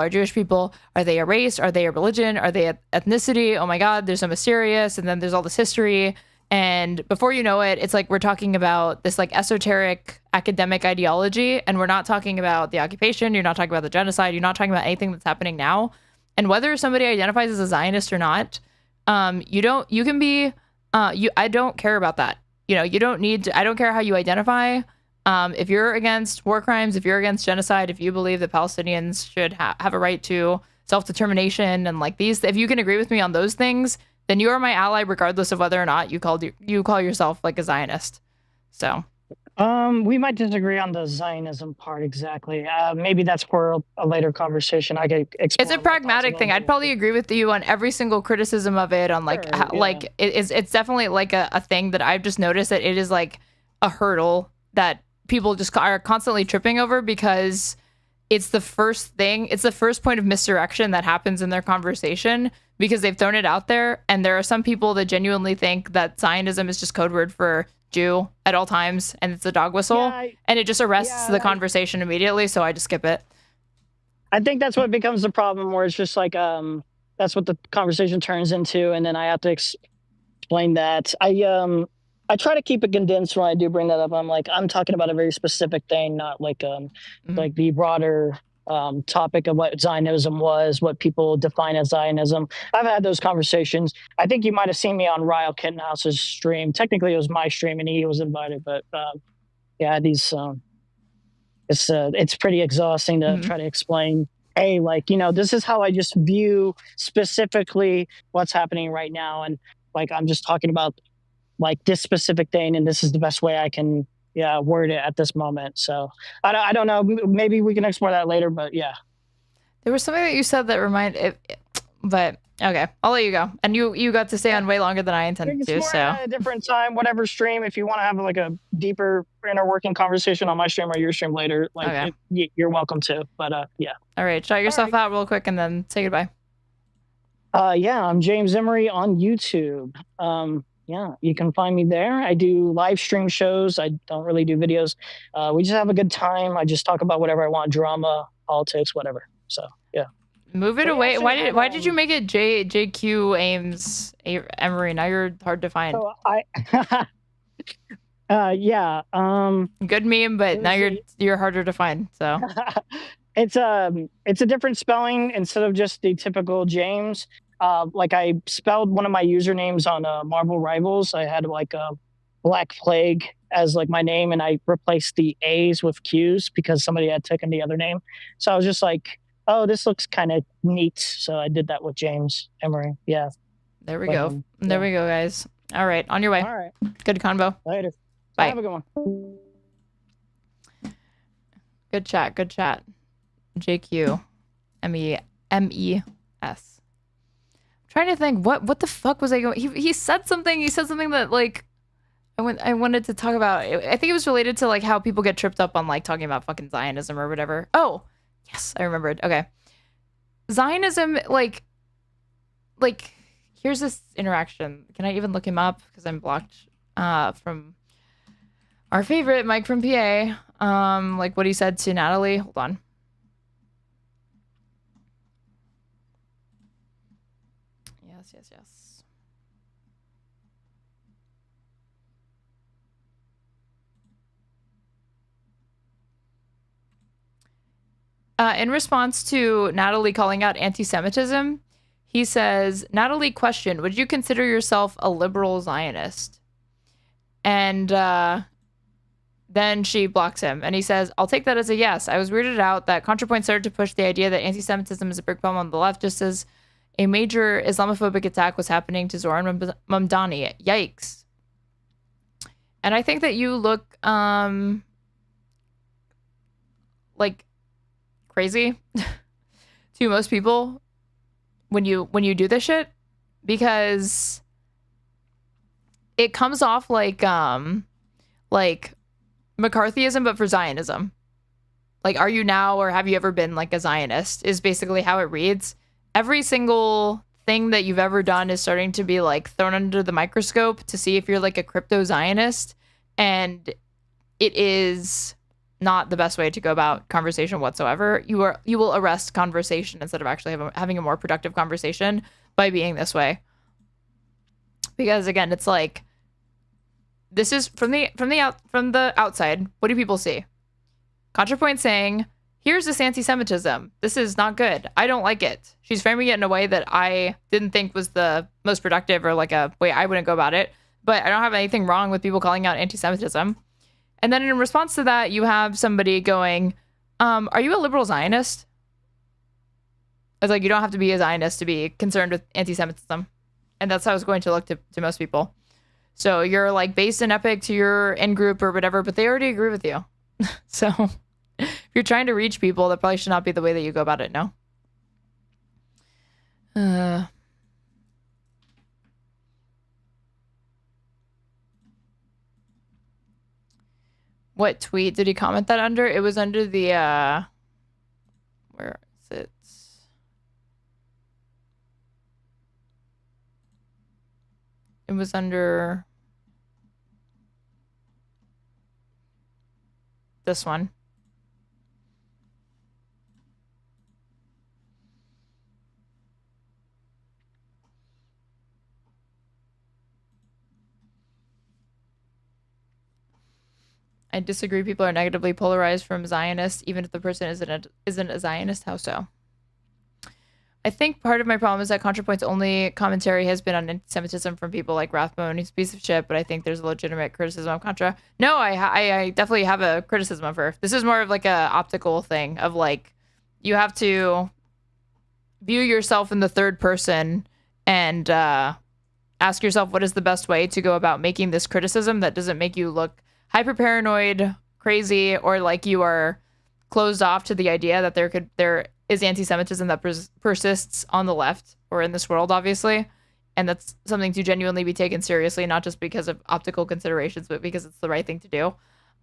Are they a race? Are they a religion? Are they ethnicity? Oh my God, they're so mysterious. And then there's all this history. And before you know it, it's like we're talking about this like esoteric academic ideology, and we're not talking about the occupation. You're not talking about the genocide. You're not talking about anything that's happening now. And whether somebody identifies as a Zionist or not, I don't care about that. You don't need to, I don't care how you identify. If you're against war crimes, if you're against genocide, if you believe that Palestinians should have a right to self-determination and like these, if you can agree with me on those things, then you are my ally, regardless of whether or not you call yourself like a Zionist. So. We might disagree on the Zionism part exactly. Maybe that's for a later conversation. I could explore. It's a pragmatic thing. I'd probably agree with you on every single criticism of it. On like, it's definitely like a thing that I've just noticed that it is like a hurdle that people just are constantly tripping over because it's the first point of misdirection that happens in their conversation because they've thrown it out there. And there are some people that genuinely think that Zionism is just code word for Jew at all times, and it's a dog whistle, and it just arrests the conversation immediately. So I just skip it. I think that's what becomes the problem, where it's just like that's what the conversation turns into, and then I have to explain that. I try to keep it condensed when I do bring that up. I'm talking about a very specific thing, not like like the broader topic of what Zionism was, what people define as Zionism. I've had those conversations. I think you might have seen me on Ryle Kittenhouse's stream. Technically, it was my stream, and he was invited. But yeah, these it's pretty exhausting to try to explain. Hey, this is how I just view specifically what's happening right now, and I'm just talking about this specific thing, and this is the best way I can word it at this moment. So I don't know, maybe we can explore that later, but yeah. There was something that you said that but okay, I'll let you go. And you got to stay on way longer than I intended to, so at a different time, whatever stream, if you want to have a deeper inner working conversation on my stream or your stream later, you're welcome to, but yeah. All right, shout yourself out real quick and then say goodbye. I'm James Emery on YouTube. Yeah, you can find me there. I do live stream shows. I don't really do videos. We just have a good time. I just talk about whatever I want, drama, politics, whatever. So, yeah. Move it away. Why did you make it JQ Ames Emery? Now you're hard to find. So yeah. Good meme, but now you're harder to find. So it's a different spelling instead of just the typical James. I spelled one of my usernames on Marvel Rivals. I had Black Plague as my name, and I replaced the A's with Q's because somebody had taken the other name. So I was just oh, this looks kind of neat. So I did that with James Emery. Yeah. There we go. There we go, guys. All right. On your way. All right. Good convo. Later. Bye. Have a good one. Good chat. Good chat. JQ. MES. Trying to think what the fuck was I going? He said something. He said something that I wanted to talk about. I think it was related to how people get tripped up on talking about fucking Zionism or whatever. Oh, yes, I remembered. Okay, Zionism here's this interaction. Can I even look him up because I'm blocked from our favorite Mike from PA. What he said to Natalie. Hold on. Yes. In response to Natalie calling out anti-Semitism, he says, Natalie questioned, would you consider yourself a liberal Zionist? And then she blocks him. And he says, I'll take that as a yes. I was weirded out that Contrapoints started to push the idea that anti-Semitism is a big problem on the left, just as a major Islamophobic attack was happening to Zohran Mamdani. Yikes. And I think that you look crazy to most people when you do this shit, because it comes off like McCarthyism but for Zionism. Are you now or have you ever been a Zionist is basically how it reads. Every single thing that you've ever done is starting to be thrown under the microscope to see if you're a crypto Zionist, and it is not the best way to go about conversation whatsoever. You will arrest conversation instead of actually having a more productive conversation by being this way. Because again, it's this is from the outside. What do people see? Contrapoint saying, here's this anti-Semitism. This is not good. I don't like it. She's framing it in a way that I didn't think was the most productive or a way I wouldn't go about it. But I don't have anything wrong with people calling out anti-Semitism. And then in response to that, you have somebody going, are you a liberal Zionist? It's you don't have to be a Zionist to be concerned with anti-Semitism. And that's how it's going to look to most people. So you're based in Epic to your in-group or whatever, but they already agree with you. So if you're trying to reach people, that probably should not be the way that you go about it, no? What tweet did he comment that under? It was under the, where is it? It was under this one. I disagree. People are negatively polarized from Zionists, even if the person isn't a Zionist. How so? I think part of my problem is that Contrapoints' only commentary has been on anti-Semitism from people like Rathbone. He's a piece of shit, but I think there's a legitimate criticism of Contra. No, I definitely have a criticism of her. This is more of like a optical thing of like, you have to view yourself in the third person and ask yourself what is the best way to go about making this criticism that doesn't make you look hyper paranoid, crazy, or like you are closed off to the idea that there is anti-Semitism that persists on the left or in this world, obviously, and that's something to genuinely be taken seriously, not just because of optical considerations, but because it's the right thing to do.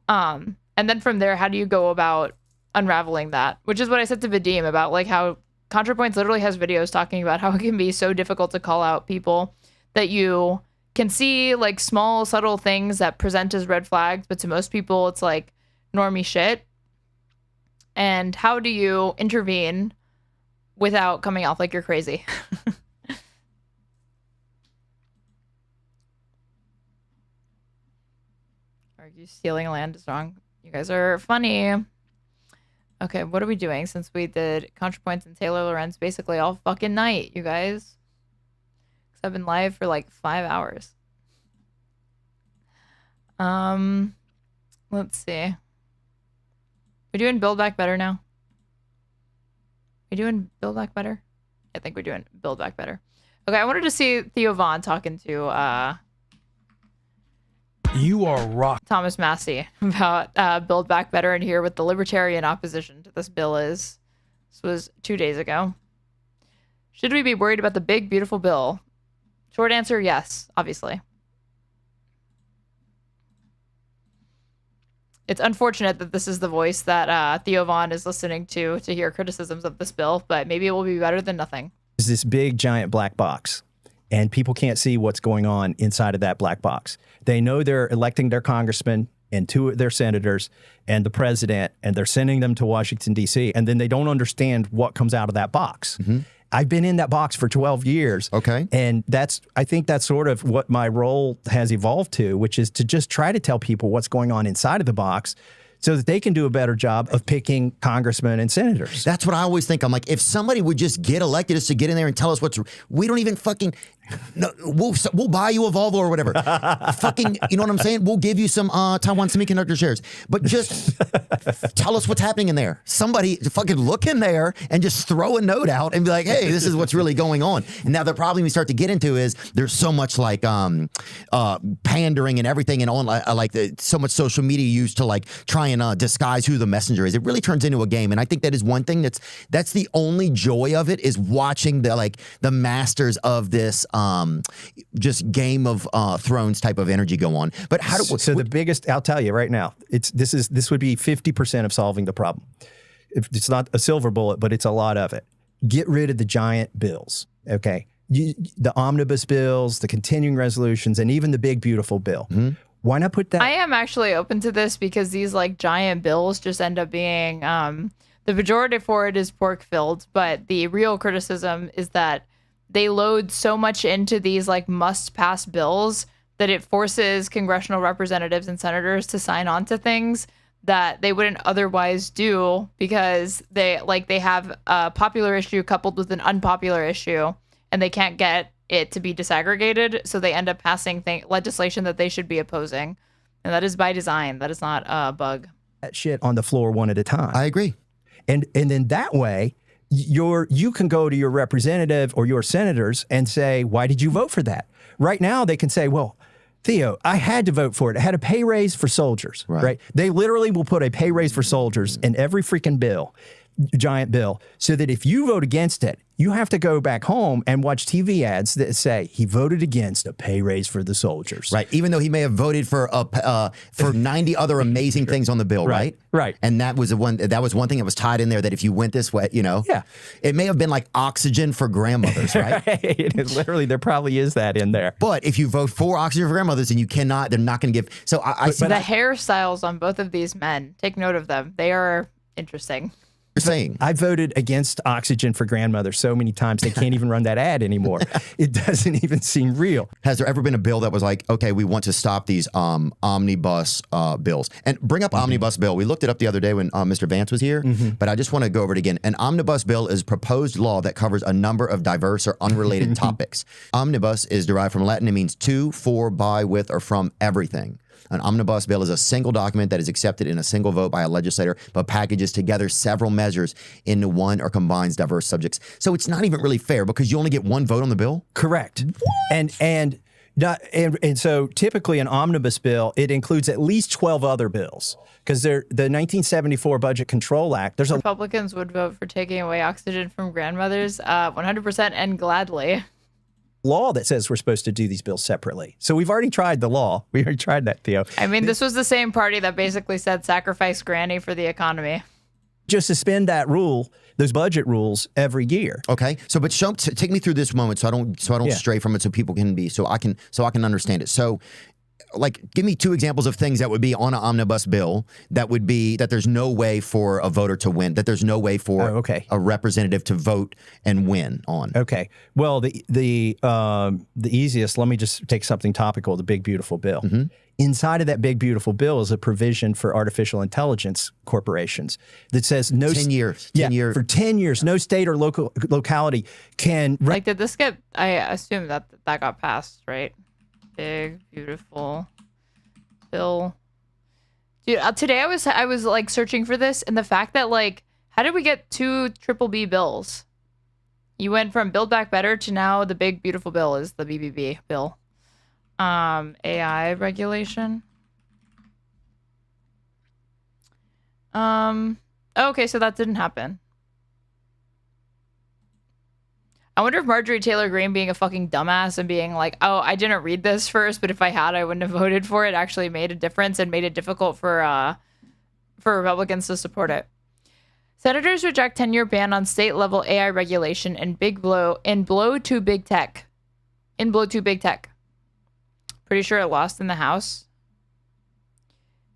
And then from there, how do you go about unraveling that? Which is what I said to Vadim about like how Contrapoints literally has videos talking about how it can be so difficult to call out people that you can see like small, subtle things that present as red flags, but to most people, it's like normie shit. And how do you intervene without coming off like you're crazy? Argue stealing land is wrong. You guys are funny. Okay, what are we doing since we did Contrapoints and Taylor Lorenz basically all fucking night, you guys? I've been live for like 5 hours. Let's see. We doing Build Back Better now? We doing Build Back Better? I think we're doing Build Back Better. Okay, I wanted to see Theo Von talking to you are rock Thomas Massie about Build Back Better and hear what the libertarian opposition to this bill is. This was 2 days ago. Should we be worried about the big, beautiful bill? Short answer, yes, obviously. It's unfortunate that this is the voice that Theo Von is listening to hear criticisms of this bill, but maybe it will be better than nothing. There's this big, giant black box, and people can't see what's going on inside of that black box. They know they're electing their congressman and 2 of their senators and the president, and they're sending them to Washington, D.C., and then they don't understand what comes out of that box. Mm-hmm. I've been in that box for 12 years. Okay. And I think that's sort of what my role has evolved to, which is to just try to tell people what's going on inside of the box so that they can do a better job of picking congressmen and senators. That's what I always think. I'm like, if somebody would just get elected us to get in there and tell us we don't even fucking, no, we'll buy you a Volvo or whatever. Fucking, you know what I'm saying? We'll give you some Taiwan Semiconductor shares. But just tell us what's happening in there. Somebody fucking look in there and just throw a note out and be like, hey, this is what's really going on. And now the problem we start to get into is there's so much like pandering and everything and on so much social media used to like try and disguise who the messenger is. It really turns into a game. And I think that is one thing that's the only joy of it is watching the masters of this just Game of Thrones type of energy go on. But how do the biggest? I'll tell you right now. This would be 50% of solving the problem. It's not a silver bullet, but it's a lot of it. Get rid of the giant bills. Okay, the omnibus bills, the continuing resolutions, and even the big beautiful bill. Mm-hmm. Why not put that? I am actually open to this because these like giant bills just end up being the pejorative for it is pork filled, but the real criticism is that they load so much into these like must pass bills that it forces congressional representatives and senators to sign on to things that they wouldn't otherwise do because they have a popular issue coupled with an unpopular issue and they can't get it to be disaggregated. So they end up passing legislation that they should be opposing. And that is by design. That is not a bug. That shit on the floor one at a time. I agree. And then that way, you can go to your representative or your senators and say, why did you vote for that? Right now, they can say, well, Theo, I had to vote for it. I had a pay raise for soldiers, right? They literally will put a pay raise for soldiers in every freaking bill, giant bill, so that if you vote against it, you have to go back home and watch TV ads that say he voted against a pay raise for the soldiers. Right. Even though he may have voted for 90 other amazing things on the bill, right? Right. And that was one thing that was tied in there that if you went this way, Yeah. it may have been like oxygen for grandmothers, right? Literally, there probably is that in there. But if you vote for oxygen for grandmothers, then they're not going to give. So I see the hairstyles on both of these men. Take note of them. They are interesting. Saying I voted against oxygen for grandmothers so many times they can't even run that ad anymore. It doesn't even seem real. Has there ever been a bill that was like, okay, we want to stop these omnibus bills? And bring up omnibus bill. We looked it up the other day when Mr. Vance was here, but I just want to go over it again. An omnibus bill is proposed law that covers a number of diverse or unrelated topics. Omnibus is derived from Latin. It means to, for, by, with, or from everything. An omnibus bill is a single document that is accepted in a single vote by a legislator, but packages together several measures into one or combines diverse subjects. So it's not even really fair because you only get one vote on the bill? Correct. And so typically an omnibus bill, it includes at least 12 other bills because the 1974 Budget Control Act, there's Republicans would vote for taking away oxygen from grandmothers 100% and gladly. Law that says we're supposed to do these bills separately. So we've already tried the law. We already tried that, Theo. I mean, this was the same party that basically said sacrifice granny for the economy. Just suspend that rule, those budget rules every year. Okay. So, but take me through this moment so I don't stray from it so people can be, so I can understand it. So, like, give me two examples of things that would be on an omnibus bill that would be that there's no way for a voter to win, that there's no way for a representative to vote and win on. Okay. Well, the easiest, let me just take something topical, the Big Beautiful Bill. Inside of that Big Beautiful Bill is a provision for artificial intelligence corporations that says no 10 years. For 10 years, no state or locality can like, did this get, I assume that got passed, right? Big Beautiful Bill. Dude, today I was like searching for this, and the fact that, like, how did we get two BBB bills? You went from Build Back Better to now the Big Beautiful Bill is the BBB bill. AI regulation. Okay, so that didn't happen. I wonder if Marjorie Taylor Greene being a fucking dumbass and being like, oh, I didn't read this first, but if I had, I wouldn't have voted for it, actually made a difference and made it difficult for Republicans to support it. Senators reject 10-year ban on state-level AI regulation and blow to big tech. Pretty sure it lost in the House.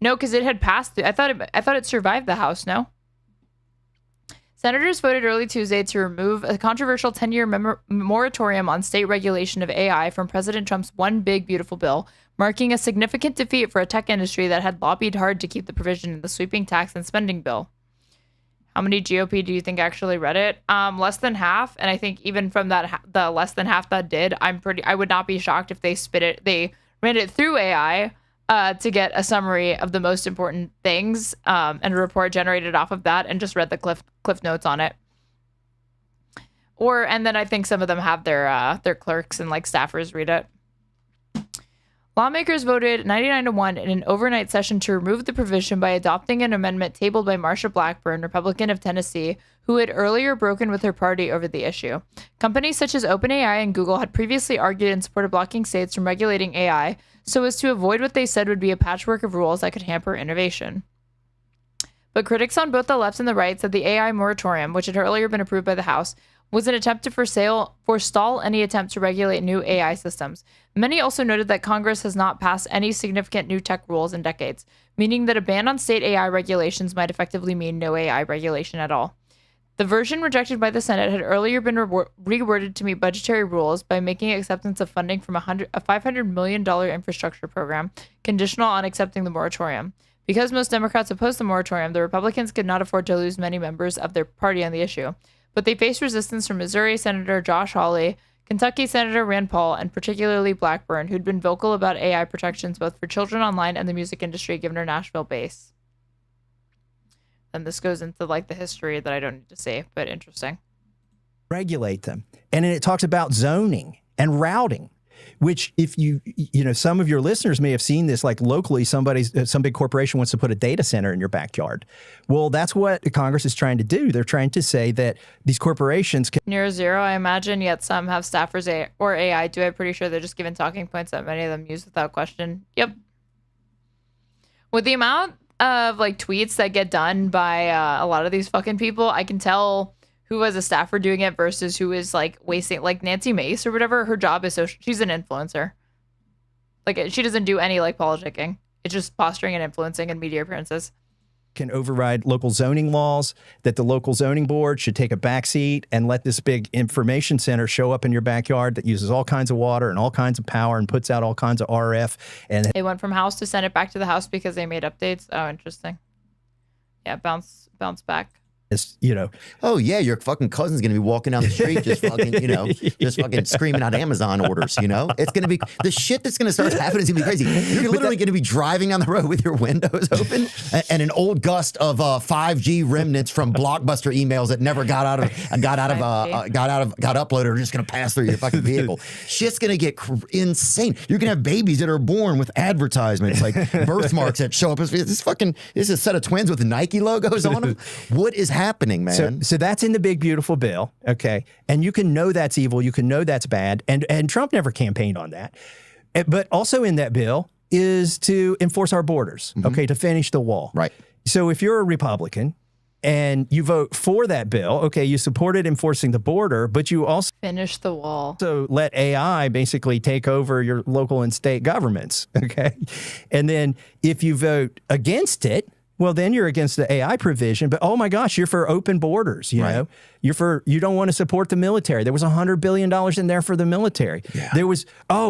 No, because it had passed. I thought it survived the House. No. Senators voted early Tuesday to remove a controversial 10-year moratorium on state regulation of AI from President Trump's One Big Beautiful Bill, marking a significant defeat for a tech industry that had lobbied hard to keep the provision in the sweeping tax and spending bill. How many GOP do you think actually read it? Less than half, and I think even from that, the less than half that did, I would not be shocked if they ran it through AI to get a summary of the most important things and a report generated off of that and just read the cliff notes on it. And then I think some of them have their clerks and like staffers read it. Lawmakers voted 99-1 in an overnight session to remove the provision by adopting an amendment tabled by Marsha Blackburn, Republican of Tennessee, who had earlier broken with her party over the issue. Companies such as OpenAI and Google had previously argued in support of blocking states from regulating AI so as to avoid what they said would be a patchwork of rules that could hamper innovation. But critics on both the left and the right said the AI moratorium, which had earlier been approved by the House, was an attempt to forestall any attempt to regulate new AI systems. Many also noted that Congress has not passed any significant new tech rules in decades, meaning that a ban on state AI regulations might effectively mean no AI regulation at all. The version rejected by the Senate had earlier been reworded to meet budgetary rules by making acceptance of funding from a $500 million infrastructure program conditional on accepting the moratorium. Because most Democrats opposed the moratorium, the Republicans could not afford to lose many members of their party on the issue. But they faced resistance from Missouri Senator Josh Hawley, Kentucky Senator Rand Paul, and particularly Blackburn, who'd been vocal about AI protections both for children online and the music industry given her Nashville base. And this goes into like the history that I don't need to say, but interesting. Regulate them. And then it talks about zoning and routing. which if you know, some of your listeners may have seen this, like locally, some big corporation wants to put a data center in your backyard. Well, that's what Congress is trying to do. They're trying to say that these corporations can near zero, I imagine, yet some have staffers or AI do it. Pretty sure they're just given talking points that many of them use without question. Yep. With the amount of like tweets that get done by a lot of these fucking people, I can tell who was a staffer doing it versus who is like wasting, like Nancy Mace or whatever. Her job is she's an influencer. Like she doesn't do any like politicking. It's just posturing and influencing and media appearances. Can override local zoning laws, that the local zoning board should take a backseat and let this big information center show up in your backyard that uses all kinds of water and all kinds of power and puts out all kinds of RF. And they went from House to Senate back to the House because they made updates. Oh, interesting. Yeah, bounce back. You know, oh yeah, your fucking cousin's gonna be walking down the street just fucking, you know, just fucking screaming out Amazon orders. You know, it's gonna be the shit that's gonna start happening is gonna be crazy. You're literally gonna be driving down the road with your windows open and an old gust of 5G remnants from Blockbuster emails that never got uploaded are just gonna pass through your fucking vehicle. Shit's gonna get insane. You're gonna have babies that are born with advertisements like birthmarks that show up as this is a set of twins with Nike logos on them. What is happening, man? So that's in the big beautiful bill, okay? And you can know that's evil, you can know that's bad, and Trump never campaigned on that. But also in that bill is to enforce our borders, okay, to finish the wall. Right. So if you're a Republican and you vote for that bill, okay, you supported enforcing the border, but you also finish the wall. So let AI basically take over your local and state governments, okay? And then if you vote against it, well, then you're against the AI provision, but oh my gosh, you're for open borders, you know? You don't want to support the military. There was $100 billion in there for the military. Yeah. There was,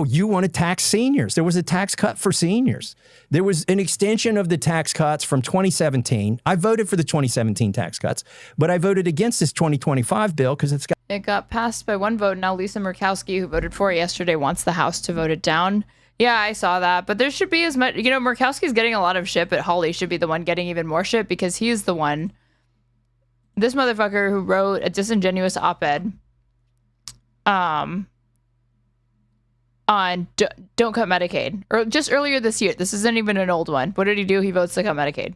you want to tax seniors. There was a tax cut for seniors. There was an extension of the tax cuts from 2017. I voted for the 2017 tax cuts, but I voted against this 2025 bill because it got passed by one vote. Now Lisa Murkowski, who voted for it yesterday, wants the House to vote it down. Yeah, I saw that. But there should be as much, Murkowski's getting a lot of shit, but Hawley should be the one getting even more shit because he's the one, this motherfucker who wrote a disingenuous op-ed on don't cut Medicaid. Or just earlier this year. This isn't even an old one. What did he do? He votes to cut Medicaid.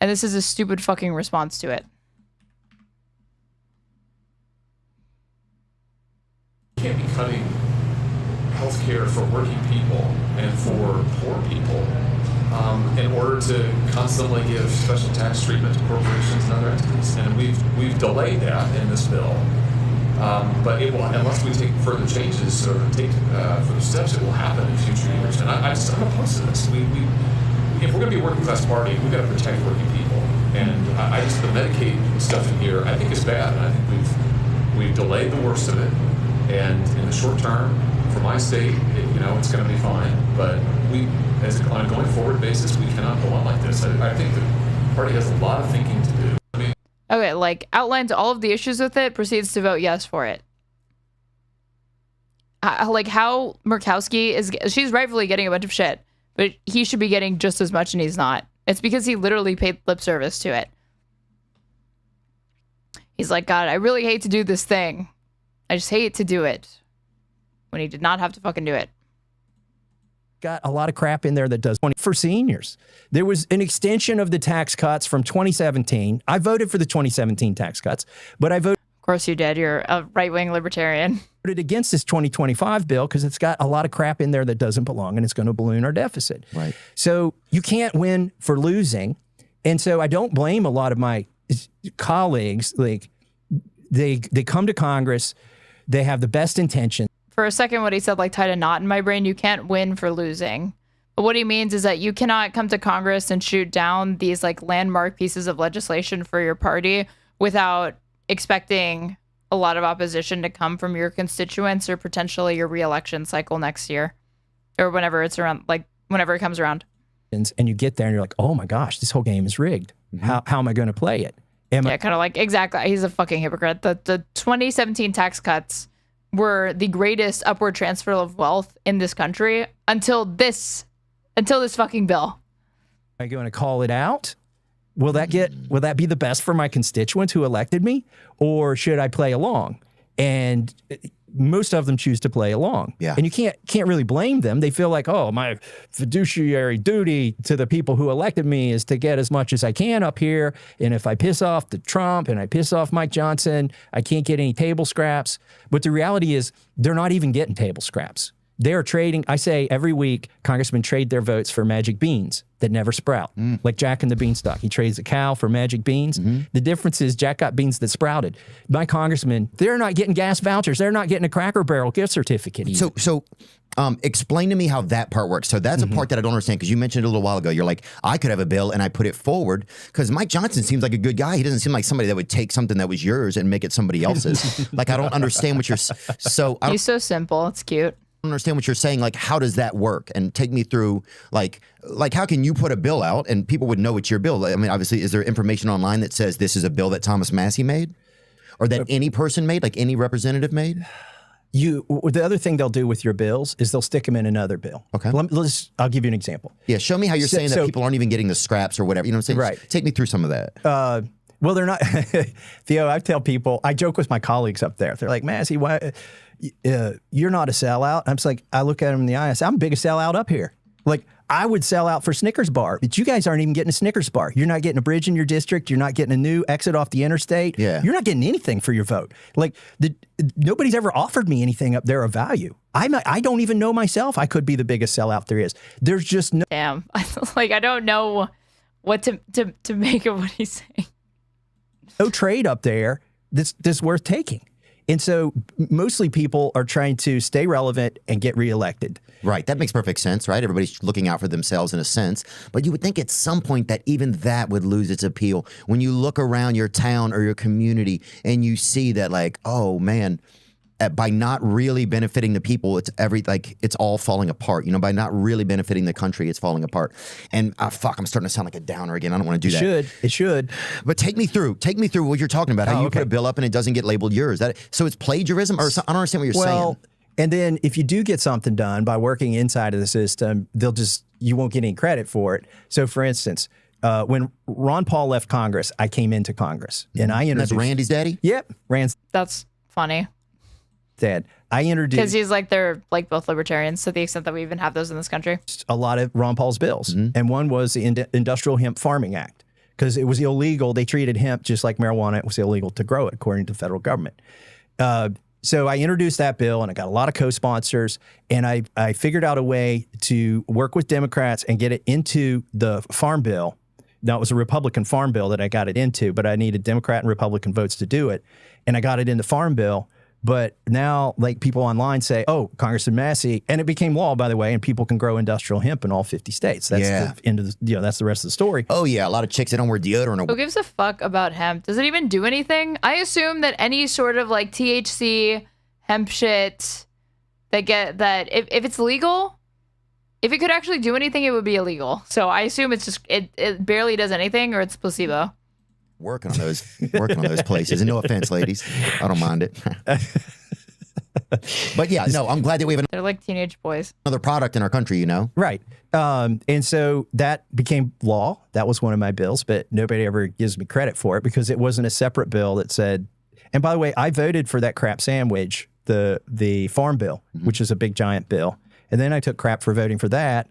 And this is a stupid fucking response to it. Can't be cutting healthcare for working people and for poor people in order to constantly give special tax treatment to corporations and other entities. And we've delayed that in this bill. But it will, unless we take further changes or take further steps, it will happen in future years. And I'm opposed to this. If we're going to be a working class party, we've got to protect working people. And I just, the Medicaid stuff in here, I think is bad. And I think we've delayed the worst of it. And in the short term, for my state, it's going to be fine. But on a going forward basis, we cannot go on like this. I think the party has a lot of thinking to do. Okay, like outlines all of the issues with it, proceeds to vote yes for it. Like how Murkowski she's rightfully getting a bunch of shit, but he should be getting just as much and he's not. It's because he literally paid lip service to it. He's like, God, I really hate to do this thing. I just hate to do it. When he did not have to fucking do it. Got a lot of crap in there that does for seniors. There was an extension of the tax cuts from 2017. I voted for the 2017 tax cuts, but I voted. Of course you did. You're a right-wing libertarian. Voted against this 2025 bill because it's got a lot of crap in there that doesn't belong and it's going to balloon our deficit. Right. So you can't win for losing. And so I don't blame a lot of my colleagues. Like they come to Congress, they have the best intentions. For a second, what he said, like, tied a knot in my brain. You can't win for losing. But what he means is that you cannot come to Congress and shoot down these, like, landmark pieces of legislation for your party without expecting a lot of opposition to come from your constituents or potentially your re-election cycle next year or whenever it's around, like, whenever it comes around. And you get there and you're like, oh, my gosh, this whole game is rigged. How am I going to play it? Kind of like, exactly. He's a fucking hypocrite. The 2017 tax cuts were the greatest upward transfer of wealth in this country until this fucking bill. Am I going to call it out? Will that be the best for my constituents who elected me? Or should I play along? And most of them choose to play along. Yeah. And you can't really blame them. They feel like, oh, my fiduciary duty to the people who elected me is to get as much as I can up here. And if I piss off the Trump and I piss off Mike Johnson, I can't get any table scraps. But the reality is they're not even getting table scraps. They're trading, I say every week, congressmen trade their votes for magic beans that never sprout, like Jack and the Beanstalk. He trades a cow for magic beans. The difference is Jack got beans that sprouted. My congressmen, they're not getting gas vouchers. They're not getting a Cracker Barrel gift certificate either. So explain to me how that part works. So that's a part that I don't understand, because you mentioned it a little while ago. You're like, I could have a bill and I put it forward, because Mike Johnson seems like a good guy. He doesn't seem like somebody that would take something that was yours and make it somebody else's. Like, I don't understand what you're He's so simple. It's cute. Understand what you're saying. Like, how does that work? And take me through, like how can you put a bill out and people would know it's your bill? I mean, obviously, is there information online that says this is a bill that Thomas Massie made, or that any person made, like any representative made? The other thing they'll do with your bills is they'll stick them in another bill. Okay. I'll give you an example. Yeah, show me how you're saying that people aren't even getting the scraps or whatever. You know what I'm saying? Right. Just take me through some of that. Well, they're not. Theo, I tell people, I joke with my colleagues up there. They're like, Massie, why? You're not a sellout. I'm just like, I look at them in the eye. I say, I'm the biggest sellout up here. Like, I would sell out for Snickers bar, but you guys aren't even getting a Snickers bar. You're not getting a bridge in your district. You're not getting a new exit off the interstate. Yeah. You're not getting anything for your vote. Like, nobody's ever offered me anything up there of value. I don't even know myself. I could be the biggest sellout there is. There's just no. Damn. Like, I don't know what to make of what he's saying. No trade up there that's worth taking. And so mostly people are trying to stay relevant and get reelected. Right. That makes perfect sense, right? Everybody's looking out for themselves in a sense. But you would think at some point that even that would lose its appeal. When you look around your town or your community and you see that, like, oh, man, by not really benefiting the people, it's all falling apart. You know, by not really benefiting the country, it's falling apart. And I'm starting to sound like a downer again. I don't want to do that. It should. But take me through what you're talking about. How you put a bill up and it doesn't get labeled yours. So it's plagiarism, or I don't understand what you're saying. And then if you do get something done by working inside of the system, you won't get any credit for it. So for instance, when Ron Paul left Congress, I came into Congress and I introduced. That's Randy's daddy? Yep. That's funny. Dad. I introduced. Because he's like, they're like both libertarians to the extent that we even have those in this country. A lot of Ron Paul's bills. And one was the Industrial Hemp Farming Act, because it was illegal. They treated hemp just like marijuana. It was illegal to grow it according to the federal government. So I introduced that bill and I got a lot of co-sponsors, and I figured out a way to work with Democrats and get it into the farm bill. Now, it was a Republican farm bill that I got it into, but I needed Democrat and Republican votes to do it. And I got it in the farm bill. But now, like, people online say, oh, Congressman Massie, and it became law, by the way, and people can grow industrial hemp in all 50 states. That's the end of the, that's the rest of the story. Oh, yeah. A lot of chicks that don't wear deodorant. Who gives a fuck about hemp? Does it even do anything? I assume that any sort of like THC hemp shit that if it's legal, if it could actually do anything, it would be illegal. So I assume it's just, it barely does anything, or it's placebo. Working on those places. And no offense, ladies, I don't mind it. But yeah, no, I'm glad that we have They're like teenage boys. Another product in our country, you know? Right. And so that became law. That was one of my bills, but nobody ever gives me credit for it because it wasn't a separate bill that said, and by the way, I voted for that crap sandwich, the farm bill, which is a big giant bill. And then I took crap for voting for that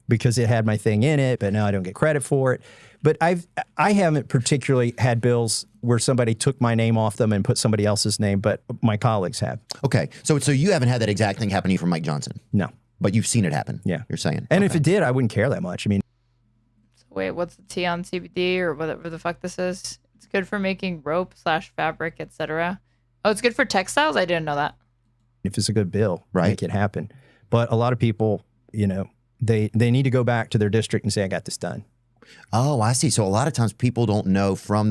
because it had my thing in it, but now I don't get credit for it. But I haven't particularly had bills where somebody took my name off them and put somebody else's name, but my colleagues have. Okay. So you haven't had that exact thing happen to you from Mike Johnson? No. But you've seen it happen? Yeah. You're saying? And if it did, I wouldn't care that much. I mean. So wait, what's the T on CBD or whatever the fuck this is? It's good for making rope / fabric, etc. Oh, it's good for textiles? I didn't know that. If it's a good bill, make it happen. But a lot of people, you know, they need to go back to their district and say, I got this done. Oh, I see. So a lot of times people don't know from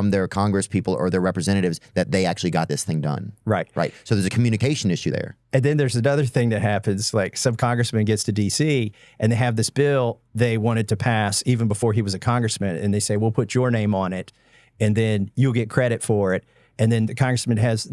their Congress people or their representatives that they actually got this thing done. Right. Right. So there's a communication issue there. And then there's another thing that happens, like some congressman gets to D.C. and they have this bill they wanted to pass even before he was a congressman. And they say, we'll put your name on it and then you'll get credit for it. And then the congressman has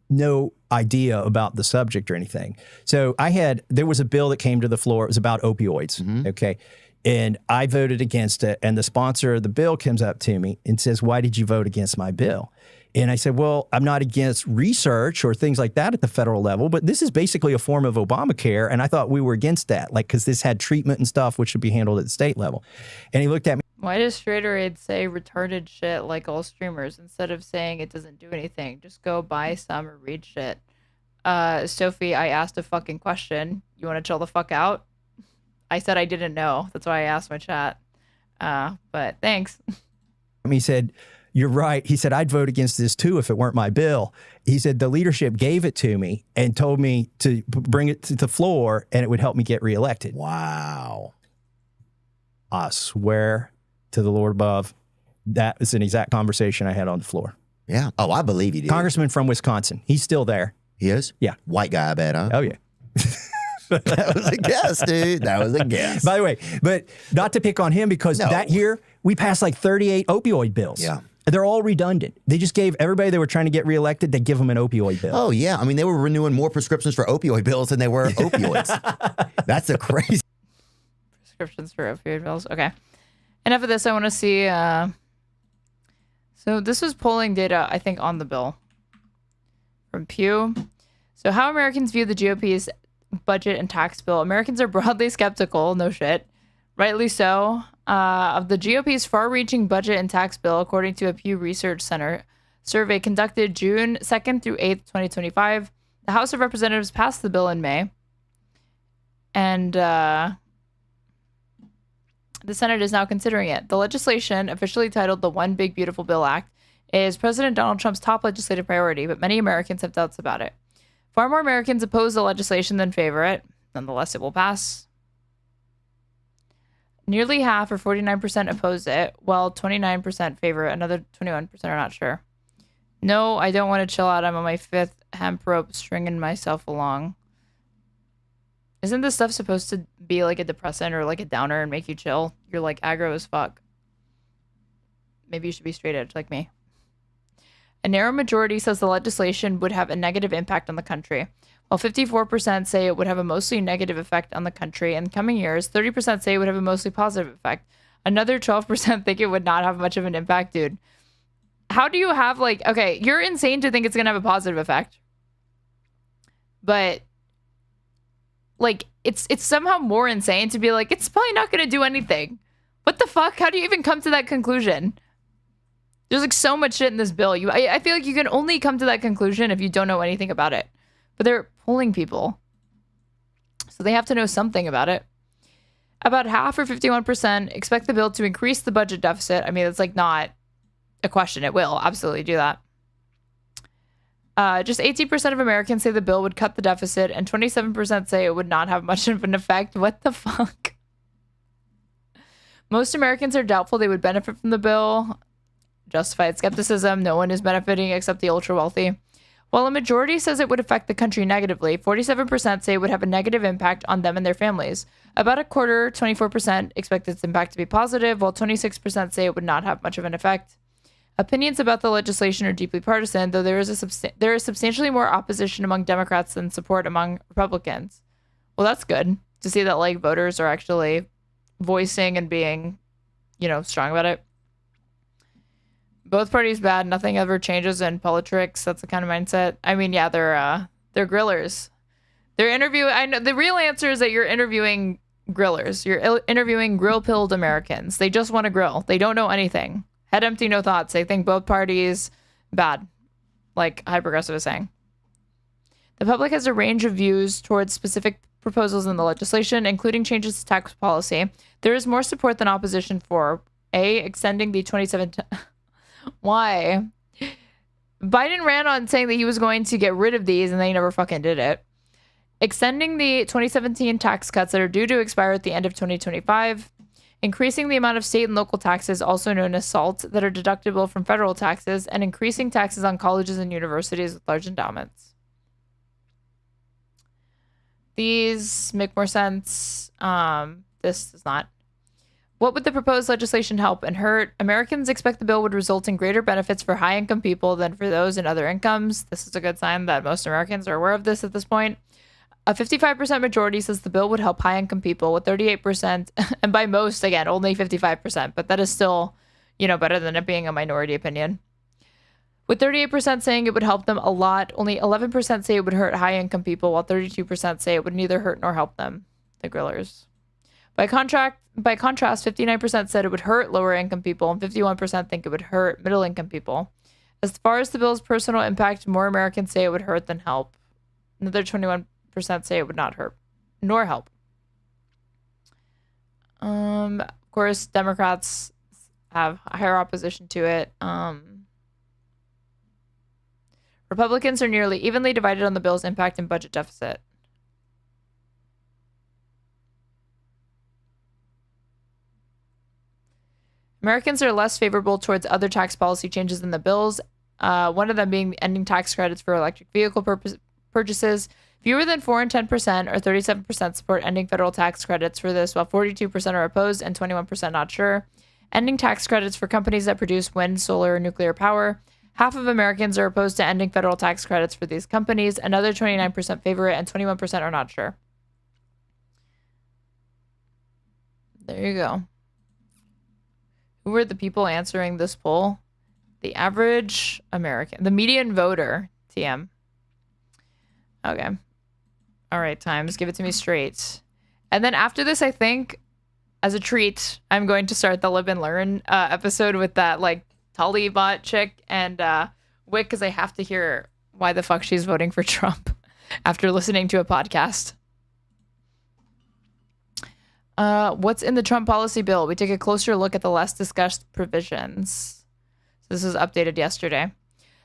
no idea about the subject or anything. So there was a bill that came to the floor. It was about opioids. Okay. And I voted against it. And the sponsor of the bill comes up to me and says, why did you vote against my bill? And I said, well, I'm not against research or things like that at the federal level, but this is basically a form of Obamacare. And I thought we were against that, like, because this had treatment and stuff, which should be handled at the state level. And he looked at me. Why does Straighterade say retarded shit like all streamers instead of saying it doesn't do anything? Just go buy some or read shit. Sophie, I asked a fucking question. You want to chill the fuck out? I said I didn't know. That's why I asked my chat. But thanks. He said, you're right. He said, I'd vote against this too if it weren't my bill. He said, the leadership gave it to me and told me to bring it to the floor and it would help me get reelected. Wow. I swear to the Lord above, that is an exact conversation I had on the floor. Yeah. Oh, I believe you did. Congressman from Wisconsin. He's still there. He is? Yeah. White guy, I bet, huh? Oh, yeah. That was a guess, dude. That was a guess. By the way, but not to pick on him because that year we passed like 38 opioid bills. Yeah. They're all redundant. They just gave everybody they were trying to get reelected, they give them an opioid bill. Oh, yeah. I mean, they were renewing more prescriptions for opioid bills than they were opioids. That's a crazy. Prescriptions for opioid bills. Okay. Enough of this. I want to see. So this was polling data, I think, on the bill from Pew. So how Americans view the GOP's budget and tax bill. Americans are broadly skeptical, no shit, rightly so, of the GOP's far-reaching budget and tax bill, according to a Pew Research Center survey conducted June 2nd through 8th, 2025. The House of Representatives passed the bill in May, and the Senate is now considering it. The legislation, officially titled the One Big Beautiful Bill Act, is President Donald Trump's top legislative priority, but many Americans have doubts about it. Far more Americans oppose the legislation than favor it. Nonetheless, it will pass. Nearly half, or 49%, oppose it, while 29% favor it. Another 21% are not sure. No, I don't want to chill out. I'm on my 5th hemp rope stringing myself along. Isn't this stuff supposed to be like a depressant or like a downer and make you chill? You're like aggro as fuck. Maybe you should be straight edge like me. A narrow majority says the legislation would have a negative impact on the country, while 54% say it would have a mostly negative effect on the country. In coming years, 30% say it would have a mostly positive effect. Another 12% think it would not have much of an impact, dude. How do you have, like, okay, you're insane to think it's going to have a positive effect. But, like, it's somehow more insane to be like, it's probably not going to do anything. What the fuck? How do you even come to that conclusion? There's like so much shit in this bill. I feel like you can only come to that conclusion if you don't know anything about it. But they're polling people, so they have to know something about it. About half, or 51%, expect the bill to increase the budget deficit. I mean, it's like not a question. It will absolutely do that. Just 18% of Americans say the bill would cut the deficit, and 27% say it would not have much of an effect. What the fuck? Most Americans are doubtful they would benefit from the bill. Justified skepticism. No one is benefiting except the ultra wealthy. While a majority says it would affect the country negatively, 47% say it would have a negative impact on them and their families. About a quarter, 24%, expect its impact to be positive, while 26% say it would not have much of an effect. Opinions about the legislation are deeply partisan, though there is substantially more opposition among Democrats than support among Republicans. Well, that's good to see that, like, voters are actually voicing and being, strong about it. Both parties bad. Nothing ever changes in politics. That's the kind of mindset. I mean, yeah, they're grillers. They're interviewing. I know the real answer is that you're interviewing grillers. You're interviewing grill-pilled Americans. They just want to grill. They don't know anything. Head empty, no thoughts. They think both parties bad, like High Progressive is saying. The public has a range of views towards specific proposals in the legislation, including changes to tax policy. There is more support than opposition for extending the 2017. Why? Biden ran on saying that he was going to get rid of these, and they never fucking did it. Extending the 2017 tax cuts that are due to expire at the end of 2025. Increasing the amount of state and local taxes, also known as SALT, that are deductible from federal taxes, and increasing taxes on colleges and universities with large endowments. These make more sense. This does not. What would the proposed legislation help and hurt? Americans expect the bill would result in greater benefits for high-income people than for those in other incomes. This is a good sign that most Americans are aware of this at this point. A 55% majority says the bill would help high-income people, with 38%, and by most, again, only 55%, but that is still, better than it being a minority opinion. With 38% saying it would help them a lot, only 11% say it would hurt high-income people, while 32% say it would neither hurt nor help them, the grillers. By contrast, 59% said it would hurt lower-income people, and 51% think it would hurt middle-income people. As far as the bill's personal impact, more Americans say it would hurt than help. Another 21% say it would not hurt nor help. Of course, Democrats have higher opposition to it. Republicans are nearly evenly divided on the bill's impact and budget deficit. Americans are less favorable towards other tax policy changes in the bills, one of them being ending tax credits for electric vehicle purchases. Fewer than 4 and 10% or 37% support ending federal tax credits for this, while 42% are opposed and 21% not sure. Ending tax credits for companies that produce wind, solar, or nuclear power. Half of Americans are opposed to ending federal tax credits for these companies. Another 29% favor it, and 21% are not sure. There you go. Who were the people answering this poll? The average American. The median voter, TM. Okay. All right, Times. Give it to me straight. And then after this, I think, as a treat, I'm going to start the Lib Learn episode with that, like, Tali bot chick and Wick, because I have to hear why the fuck she's voting for Trump after listening to a podcast. What's in the Trump policy bill? We take a closer look at the less discussed provisions. So this was updated yesterday.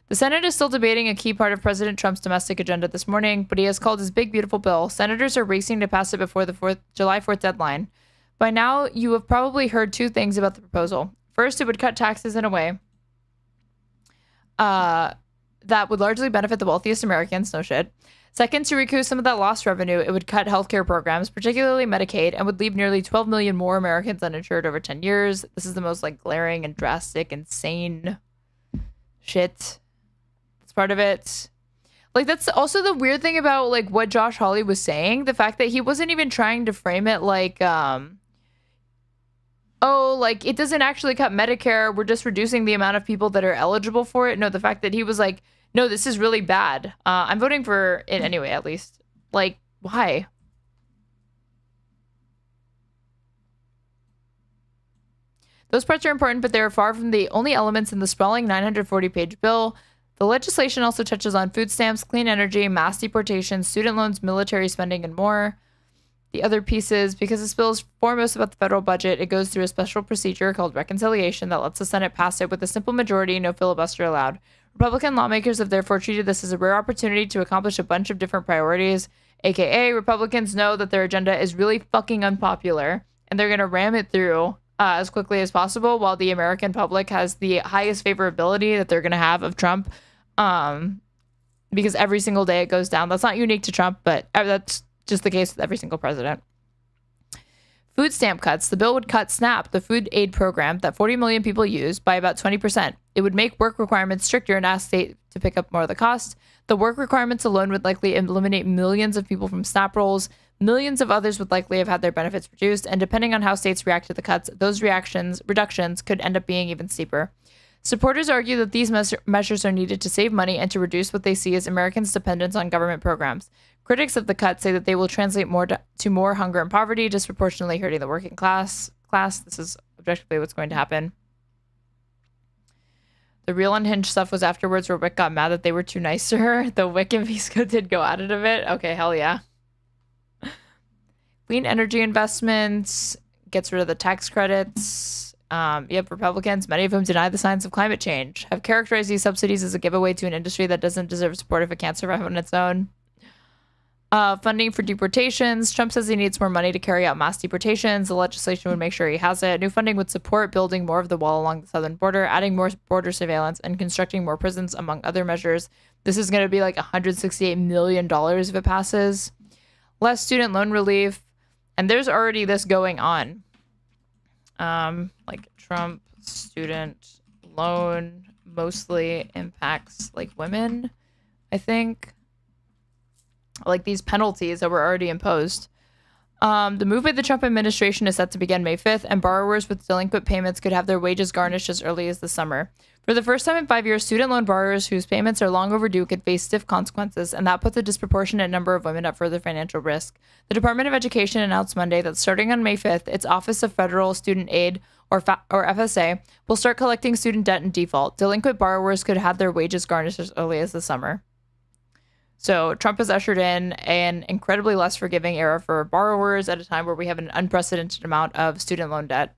The Senate is still debating a key part of President Trump's domestic agenda this morning, but he has called his big, beautiful bill. Senators are racing to pass it before the July 4th deadline. By now, you have probably heard two things about the proposal. First, it would cut taxes in a way that would largely benefit the wealthiest Americans. No shit. Second, to recoup some of that lost revenue, it would cut healthcare programs, particularly Medicaid, and would leave nearly 12 million more Americans uninsured over 10 years. This is the most like glaring and drastic, insane shit. That's part of it. Like, that's also the weird thing about like what Josh Hawley was saying. The fact that he wasn't even trying to frame it like, oh, like, it doesn't actually cut Medicare. We're just reducing the amount of people that are eligible for it. No, the fact that he was like, no, this is really bad. I'm voting for it anyway, at least. Like, why? Those parts are important, but they are far from the only elements in the sprawling 940-page bill. The legislation also touches on food stamps, clean energy, mass deportation, student loans, military spending, and more. The other pieces, because this bill is foremost about the federal budget, it goes through a special procedure called reconciliation that lets the Senate pass it with a simple majority, no filibuster allowed. Republican lawmakers have therefore treated this as a rare opportunity to accomplish a bunch of different priorities, aka Republicans know that their agenda is really fucking unpopular, and they're going to ram it through as quickly as possible, while the American public has the highest favorability that they're going to have of Trump, because every single day it goes down. That's not unique to Trump, but that's just the case with every single president. Food stamp cuts. The bill would cut SNAP, the food aid program that 40 million people use, by about 20%. It would make work requirements stricter and ask states to pick up more of the cost. The work requirements alone would likely eliminate millions of people from SNAP rolls. Millions of others would likely have had their benefits reduced, and depending on how states react to the cuts, those reductions could end up being even steeper. Supporters argue that these measures are needed to save money and to reduce what they see as Americans' dependence on government programs. Critics of the cut say that they will translate more to more hunger and poverty, disproportionately hurting the working class. This is objectively what's going to happen. The real unhinged stuff was afterwards, where Wick got mad that they were too nice to her. Though Wick and Visco did go at it a bit. Okay, hell yeah. Clean energy investments, gets rid of the tax credits. Republicans, many of whom deny the science of climate change, have characterized these subsidies as a giveaway to an industry that doesn't deserve support if it can't survive on its own. Funding for deportations. Trump says he needs more money to carry out mass deportations. The legislation would make sure he has it. New funding would support building more of the wall along the southern border, adding more border surveillance, and constructing more prisons, among other measures. This is going to be like $168 million if it passes. Less student loan relief. And there's already this going on. Like Trump student loan mostly impacts like women, I think. Like these penalties that were already imposed. The move by the Trump administration is set to begin May 5th, and borrowers with delinquent payments could have their wages garnished as early as the summer. For the first time in 5 years, student loan borrowers whose payments are long overdue could face stiff consequences, and that puts a disproportionate number of women at further financial risk. The Department of Education announced Monday that starting on May 5th, its Office of Federal Student Aid, or FSA, will start collecting student debt in default. Delinquent borrowers could have their wages garnished as early as the summer. So Trump has ushered in an incredibly less forgiving era for borrowers at a time where we have an unprecedented amount of student loan debt.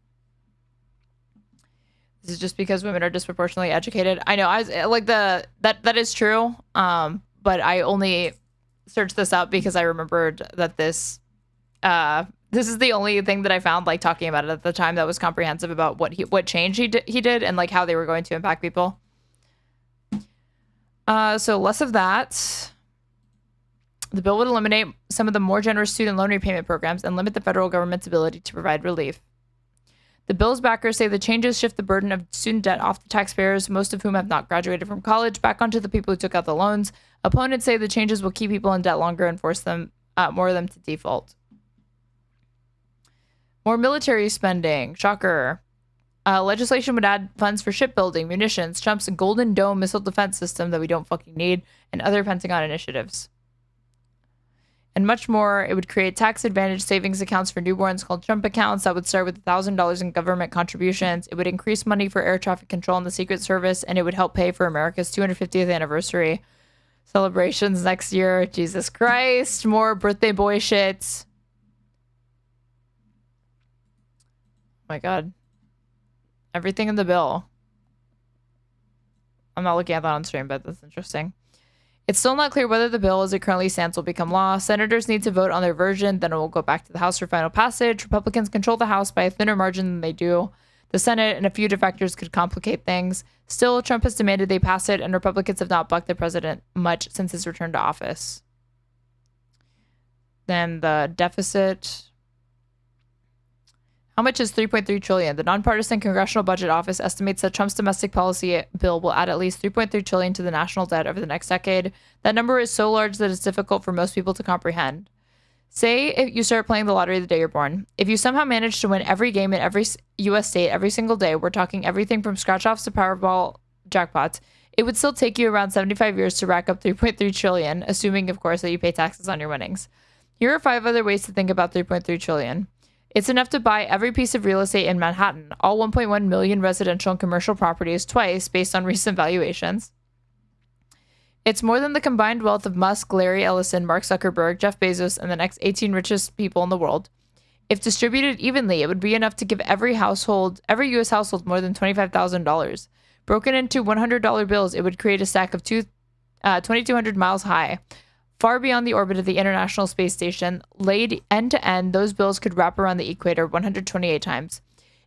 This is just because women are disproportionately educated. I know, I was like that is true. But I only searched this up because I remembered that this is the only thing that I found like talking about it at the time that was comprehensive about what change he did and like how they were going to impact people. So less of that. The bill would eliminate some of the more generous student loan repayment programs and limit the federal government's ability to provide relief. The bill's backers say the changes shift the burden of student debt off the taxpayers, most of whom have not graduated from college, back onto the people who took out the loans. Opponents say the changes will keep people in debt longer and force them more of them to default. More military spending. Shocker. Legislation would add funds for shipbuilding, munitions, Trump's Golden Dome missile defense system that we don't fucking need, and other Pentagon initiatives. And much more. It would create tax advantage savings accounts for newborns called Trump accounts that would start with $1,000 in government contributions. It would increase money for air traffic control and the Secret Service, and it would help pay for America's 250th anniversary celebrations next year. Jesus Christ. More birthday boy shit. Oh my God. Everything in the bill. I'm not looking at that on stream, but that's interesting. It's still not clear whether the bill, as it currently stands, will become law. Senators need to vote on their version, then it will go back to the House for final passage. Republicans control the House by a thinner margin than they do the Senate, and a few defectors could complicate things. Still, Trump has demanded they pass it, and Republicans have not bucked the president much since his return to office. Then the deficit. How much is $3.3 trillion? The nonpartisan Congressional Budget Office estimates that Trump's domestic policy bill will add at least $3.3 trillion to the national debt over the next decade. That number is so large that it's difficult for most people to comprehend. Say if you start playing the lottery the day you're born. If you somehow manage to win every game in every U.S. state every single day, we're talking everything from scratch-offs to Powerball jackpots, it would still take you around 75 years to rack up $3.3 trillion, assuming, of course, that you pay taxes on your winnings. Here are 5 other ways to think about $3.3 trillion. It's enough to buy every piece of real estate in Manhattan, all 1.1 million residential and commercial properties twice based on recent valuations. It's more than the combined wealth of Musk, Larry Ellison, Mark Zuckerberg, Jeff Bezos, and the next 18 richest people in the world. If distributed evenly, it would be enough to give every U.S. household more than $25,000. Broken into $100 bills, it would create a stack of 2,200 miles high. Far beyond the orbit of the International Space Station, laid end to end, those bills could wrap around the equator 128 times.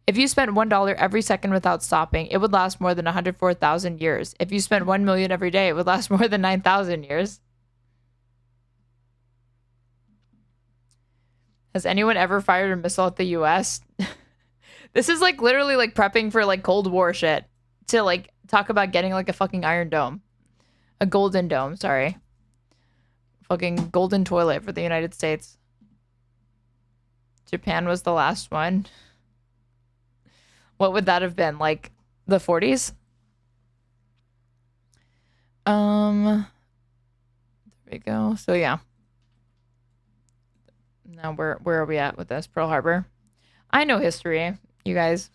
If you spent $1 every second without stopping, it would last more than 104,000 years. If you spent $1 million every day, it would last more than 9,000 years. Has anyone ever fired a missile at the U.S.? This is like literally like prepping for like Cold War shit to like talk about getting like a fucking iron dome. A golden dome, sorry. Fucking golden toilet for the United States. Japan was the last one. What would that have been? Like the 40s? There we go. So yeah. Now where are we at with this? Pearl Harbor. I know history, you guys.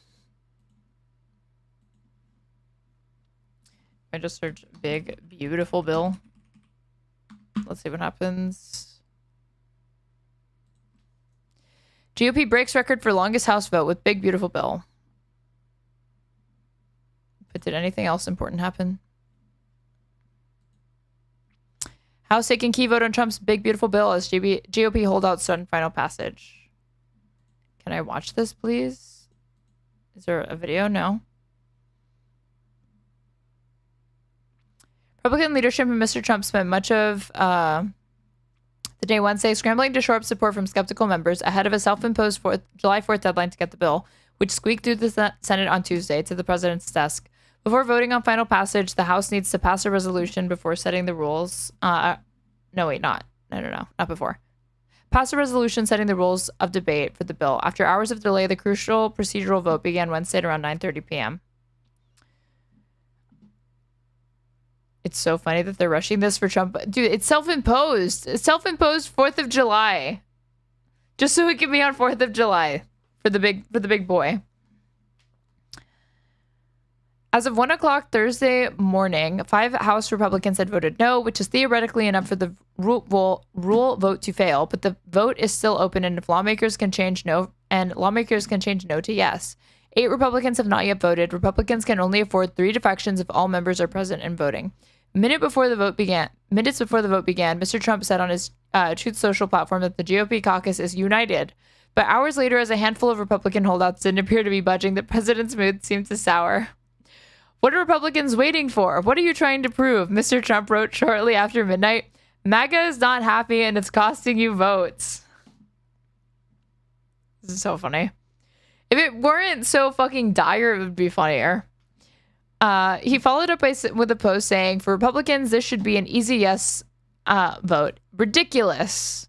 I just search big, beautiful bill. Let's see what happens. GOP breaks record for longest House vote with big, beautiful bill. But did anything else important happen? House taking key vote on Trump's big, beautiful bill as GOP holdouts start final passage. Can I watch this, please? Is there a video? No. Republican leadership and Mr. Trump spent much of the day Wednesday scrambling to shore up support from skeptical members ahead of a self-imposed July 4th deadline to get the bill, which squeaked through the Senate on Tuesday to the president's desk. Before voting on final passage, the House needs to pass a resolution before setting the rules. Not before. passed a resolution setting the rules of debate for the bill. After hours of delay, the crucial procedural vote began Wednesday at around 9:30 p.m. It's so funny that they're rushing this for Trump. Dude, it's self-imposed. It's self-imposed 4th of July. Just so it can be on 4th of July for the big boy. As of 1 o'clock Thursday morning, 5 House Republicans had voted no, which is theoretically enough for the rule vote to fail, but the vote is still open, and if lawmakers can change no to yes. 8 Republicans have not yet voted. Republicans can only afford 3 defections if all members are present and voting. Minutes before the vote began, Mr. Trump said on his Truth Social platform that the GOP caucus is united. But hours later, as a handful of Republican holdouts didn't appear to be budging, the president's mood seemed to sour. What are Republicans waiting for? What are you trying to prove? Mr. Trump wrote shortly after midnight. MAGA is not happy and it's costing you votes. This is so funny. If it weren't so fucking dire, it would be funnier. He followed up with a post saying, for Republicans, this should be an easy yes vote. Ridiculous.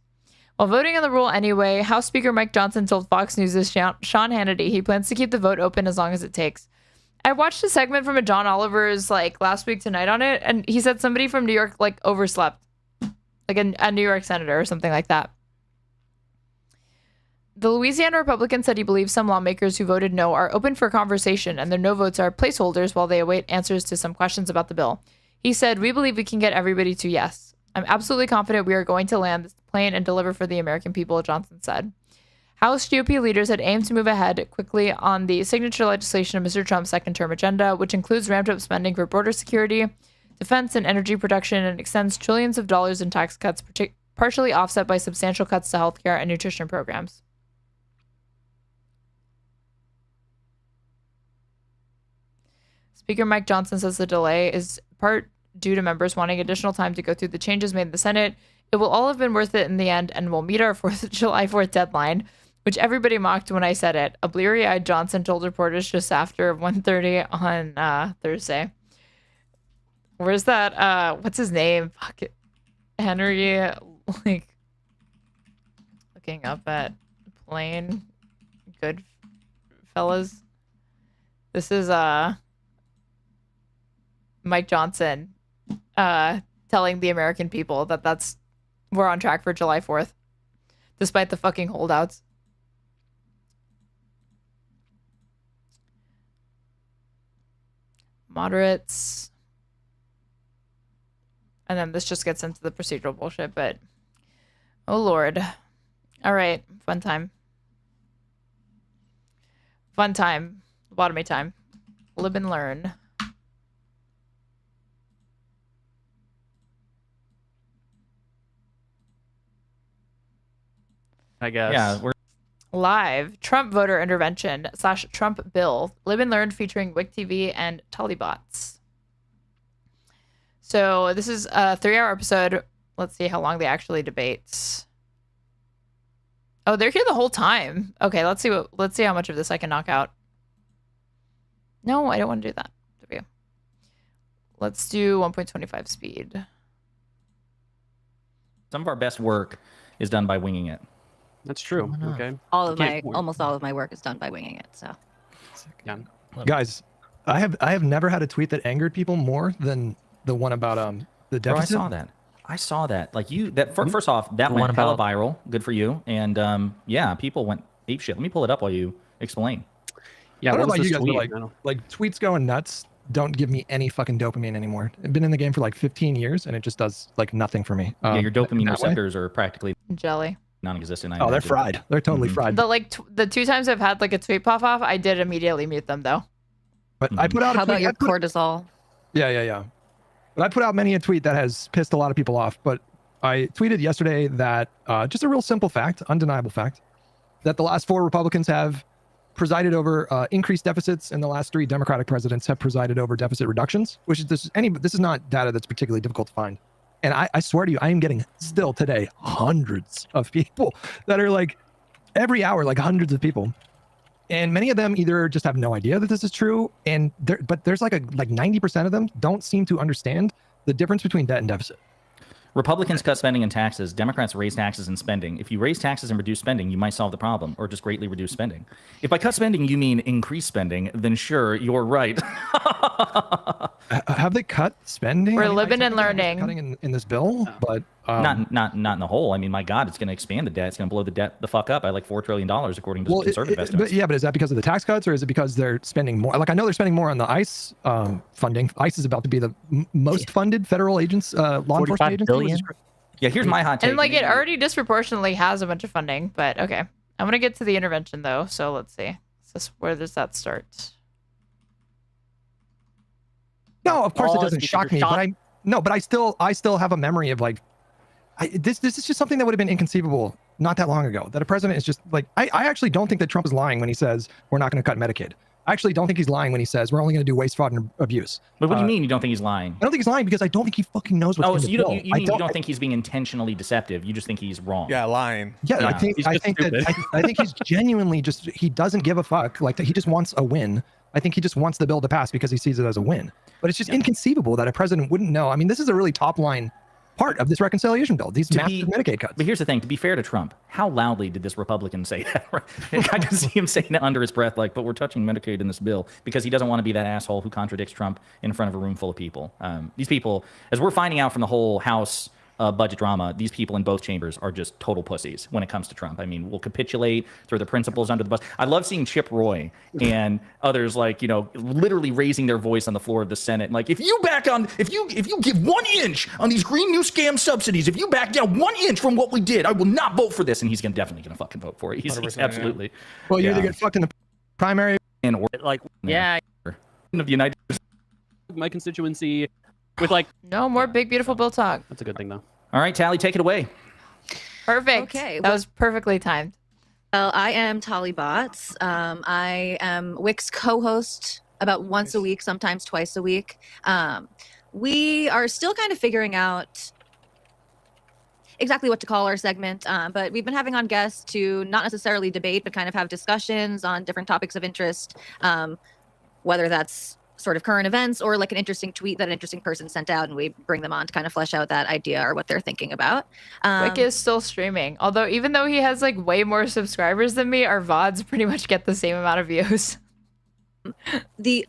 While voting on the rule anyway, House Speaker Mike Johnson told Fox News' Sean Hannity he plans to keep the vote open as long as it takes. I watched a segment from a John Oliver's last week tonight on it, and he said somebody from New York overslept, a New York senator or something like that. The Louisiana Republican said he believes some lawmakers who voted no are open for conversation, and their no votes are placeholders while they await answers to some questions about the bill. He said, "We believe we can get everybody to yes. I'm absolutely confident we are going to land this plane and deliver for the American people," Johnson said. House GOP leaders had aimed to move ahead quickly on the signature legislation of Mr. Trump's second-term agenda, which includes ramped-up spending for border security, defense, and energy production, and extends trillions of dollars in tax cuts, partially offset by substantial cuts to healthcare and nutrition programs. Speaker Mike Johnson says the delay is part due to members wanting additional time to go through the changes made in the Senate. It will all have been worth it in the end, and we'll meet our July 4th deadline, which everybody mocked when I said it. A bleary-eyed Johnson told reporters just after 1:30 on Thursday. Where's that? What's his name? Fuck it. Henry, looking up at plain good fellas. This is Mike Johnson telling the American people that we're on track for July 4th, despite the fucking holdouts. Moderates. And then this just gets into the procedural bullshit, but oh Lord. All right, fun time. Lobotomy time. Lib and learn. I guess. Yeah, we're live. Trump voter intervention / Trump bill. Lib and learn featuring WhickTV and Tali bots. So this is a 3-hour episode. Let's see how long they actually debate. Oh, they're here the whole time. Okay, let's see how much of this I can knock out. No, I don't want to do that. There we go. Let's do 1.25 speed. some of our best work is done by winging it. That's true. Okay. Almost all of my work is done by winging it. So. Yeah. Guys, I have never had a tweet that angered people more than the one about the deficit. Bro, I saw that. Like first off, that went hella viral. Good for you. And yeah, people went apeshit. Let me pull it up while you explain. Yeah, I don't know about you guys, but like tweets going nuts don't give me any fucking dopamine anymore. I've been in the game for like 15 years and it just does like nothing for me. Yeah, your dopamine receptors are practically jelly. Non-existent. Oh, they're fried. They're totally fried. The 2 times I've had like a tweet pop off, I did immediately mute them though. But I put out. How about your cortisol? Yeah. But I put out many a tweet that has pissed a lot of people off. But I tweeted yesterday that just a real simple fact, undeniable fact, that the last 4 Republicans have presided over increased deficits, and the last 3 Democratic presidents have presided over deficit reductions. Which is this is not data that's particularly difficult to find. And I swear to you, I am getting still today hundreds of people that are like every hour, like hundreds of people. And many of them either just have no idea that this is true, but there's like 90% of them don't seem to understand the difference between debt and deficit. Republicans cut spending and taxes. Democrats raise taxes and spending. If you raise taxes and reduce spending, you might solve the problem, or just greatly reduce spending. If by cut spending you mean increase spending, then sure, you're right. Have they cut spending? We're living and learning. Cutting in this bill, but not in the whole. I mean, my God, it's going to expand the debt. It's going to blow the debt the fuck up by like $4 trillion, according to conservative estimates. But is that because of the tax cuts, or is it because they're spending more? Like, I know they're spending more on the ICE funding. ICE is about to be the most funded federal agents, law enforcement agency. Yeah, here's my hot take. And like it already disproportionately has a bunch of funding, but okay. I'm gonna get to the intervention though, so let's see. Where does that start? No, of course it doesn't shock me, but I still have a memory of like, this is just something that would have been inconceivable not that long ago. That a president is just like, I actually don't think that Trump is lying when he says we're not going to cut Medicaid. I actually don't think he's lying when he says we're only going to do waste, fraud, and abuse. But what do you mean you don't think he's lying? I don't think he's lying because I don't think he fucking knows what's so in you the don't, bill. you don't think he's being intentionally deceptive. You just think he's wrong. Yeah, lying. Yeah, I think he's genuinely just, he doesn't give a fuck. Like, he just wants a win. I think he just wants the bill to pass because he sees it as a win. But it's just inconceivable that a president wouldn't know. I mean, this is a really top line part of this reconciliation bill, these massive Medicaid cuts. But here's the thing, to be fair to Trump, how loudly did this Republican say that? I can see him saying it under his breath, like, but we're touching Medicaid in this bill, because he doesn't want to be that asshole who contradicts Trump in front of a room full of people. These people, as we're finding out from the whole House budget drama, these people in both chambers are just total pussies when it comes to Trump. I mean, we'll capitulate, throw the principles under the bus. I love seeing Chip Roy and others, like, you know, literally raising their voice on the floor of the Senate. Like, if you give 1 inch on these green new scam subsidies, if you back down 1 inch from what we did, I will not vote for this. And he's definitely gonna fucking vote for it. He's absolutely. Yeah. Well, you either get fucked in the primary or like of the United my constituency. With like no more big beautiful bill talk. That's a good thing though. All right, Tali, take it away. Perfect. Okay, that was perfectly timed. Well, I am Tali Bots. I am Wick's co-host about once a week, sometimes twice a week. We are still kind of figuring out exactly what to call our segment, but we've been having on guests to not necessarily debate, but kind of have discussions on different topics of interest, whether that's sort of current events or like an interesting tweet that an interesting person sent out, and we bring them on to kind of flesh out that idea or what they're thinking about. Wick is still streaming, although even though he has like way more subscribers than me, our VODs pretty much get the same amount of views. The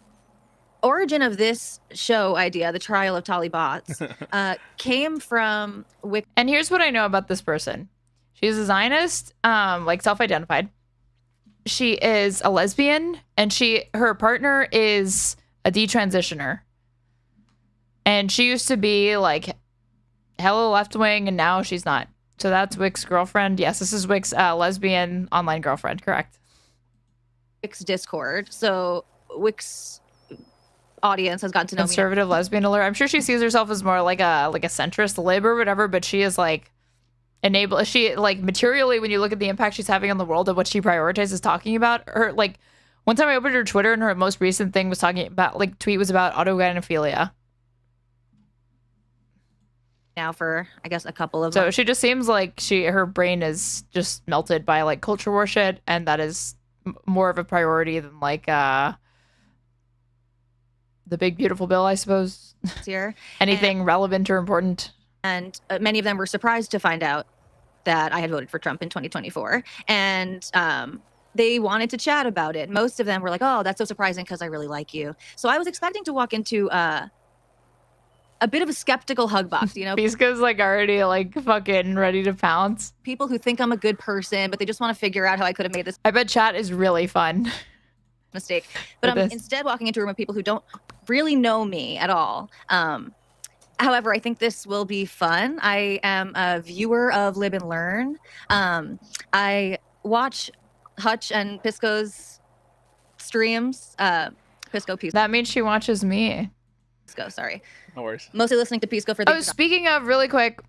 origin of this show idea, the trial of Tali Bots, came from Wick. And here's what I know about this person. She's a Zionist, like self-identified. She is a lesbian, and her partner is a detransitioner. And she used to be like hella left-wing, and now she's not. So that's Wick's girlfriend. Yes, this is Wick's lesbian online girlfriend, correct? Wick's Discord. So Wick's audience has gotten to know conservative lesbian alert. I'm sure she sees herself as more like a centrist lib or whatever, but she is like materially, when you look at the impact she's having on the world and what she prioritizes talking about, her like one time I opened her Twitter and her most recent thing was talking about tweet was about autogynephilia. Now for I guess a couple of so months. She just seems like her brain is just melted by like culture war shit, and that is more of a priority than like the big beautiful bill, I suppose. Here anything relevant or important. And many of them were surprised to find out that I had voted for Trump in 2024. And they wanted to chat about it. Most of them were like, oh, that's so surprising because I really like you. So I was expecting to walk into a bit of a skeptical hug box, you know? Pisco's like already like fucking ready to pounce. People who think I'm a good person, but they just want to figure out how I could have made this. I bet chat is really fun. Mistake. But I'm instead walking into a room of people who don't really know me at all. However, I think this will be fun. I am a viewer of Lib Learn. I watch Hutch and Pisco's streams. Pisco. That means she watches me. Pisco, sorry. No worries. Mostly listening to Pisco for the. Oh, speaking of, really quick,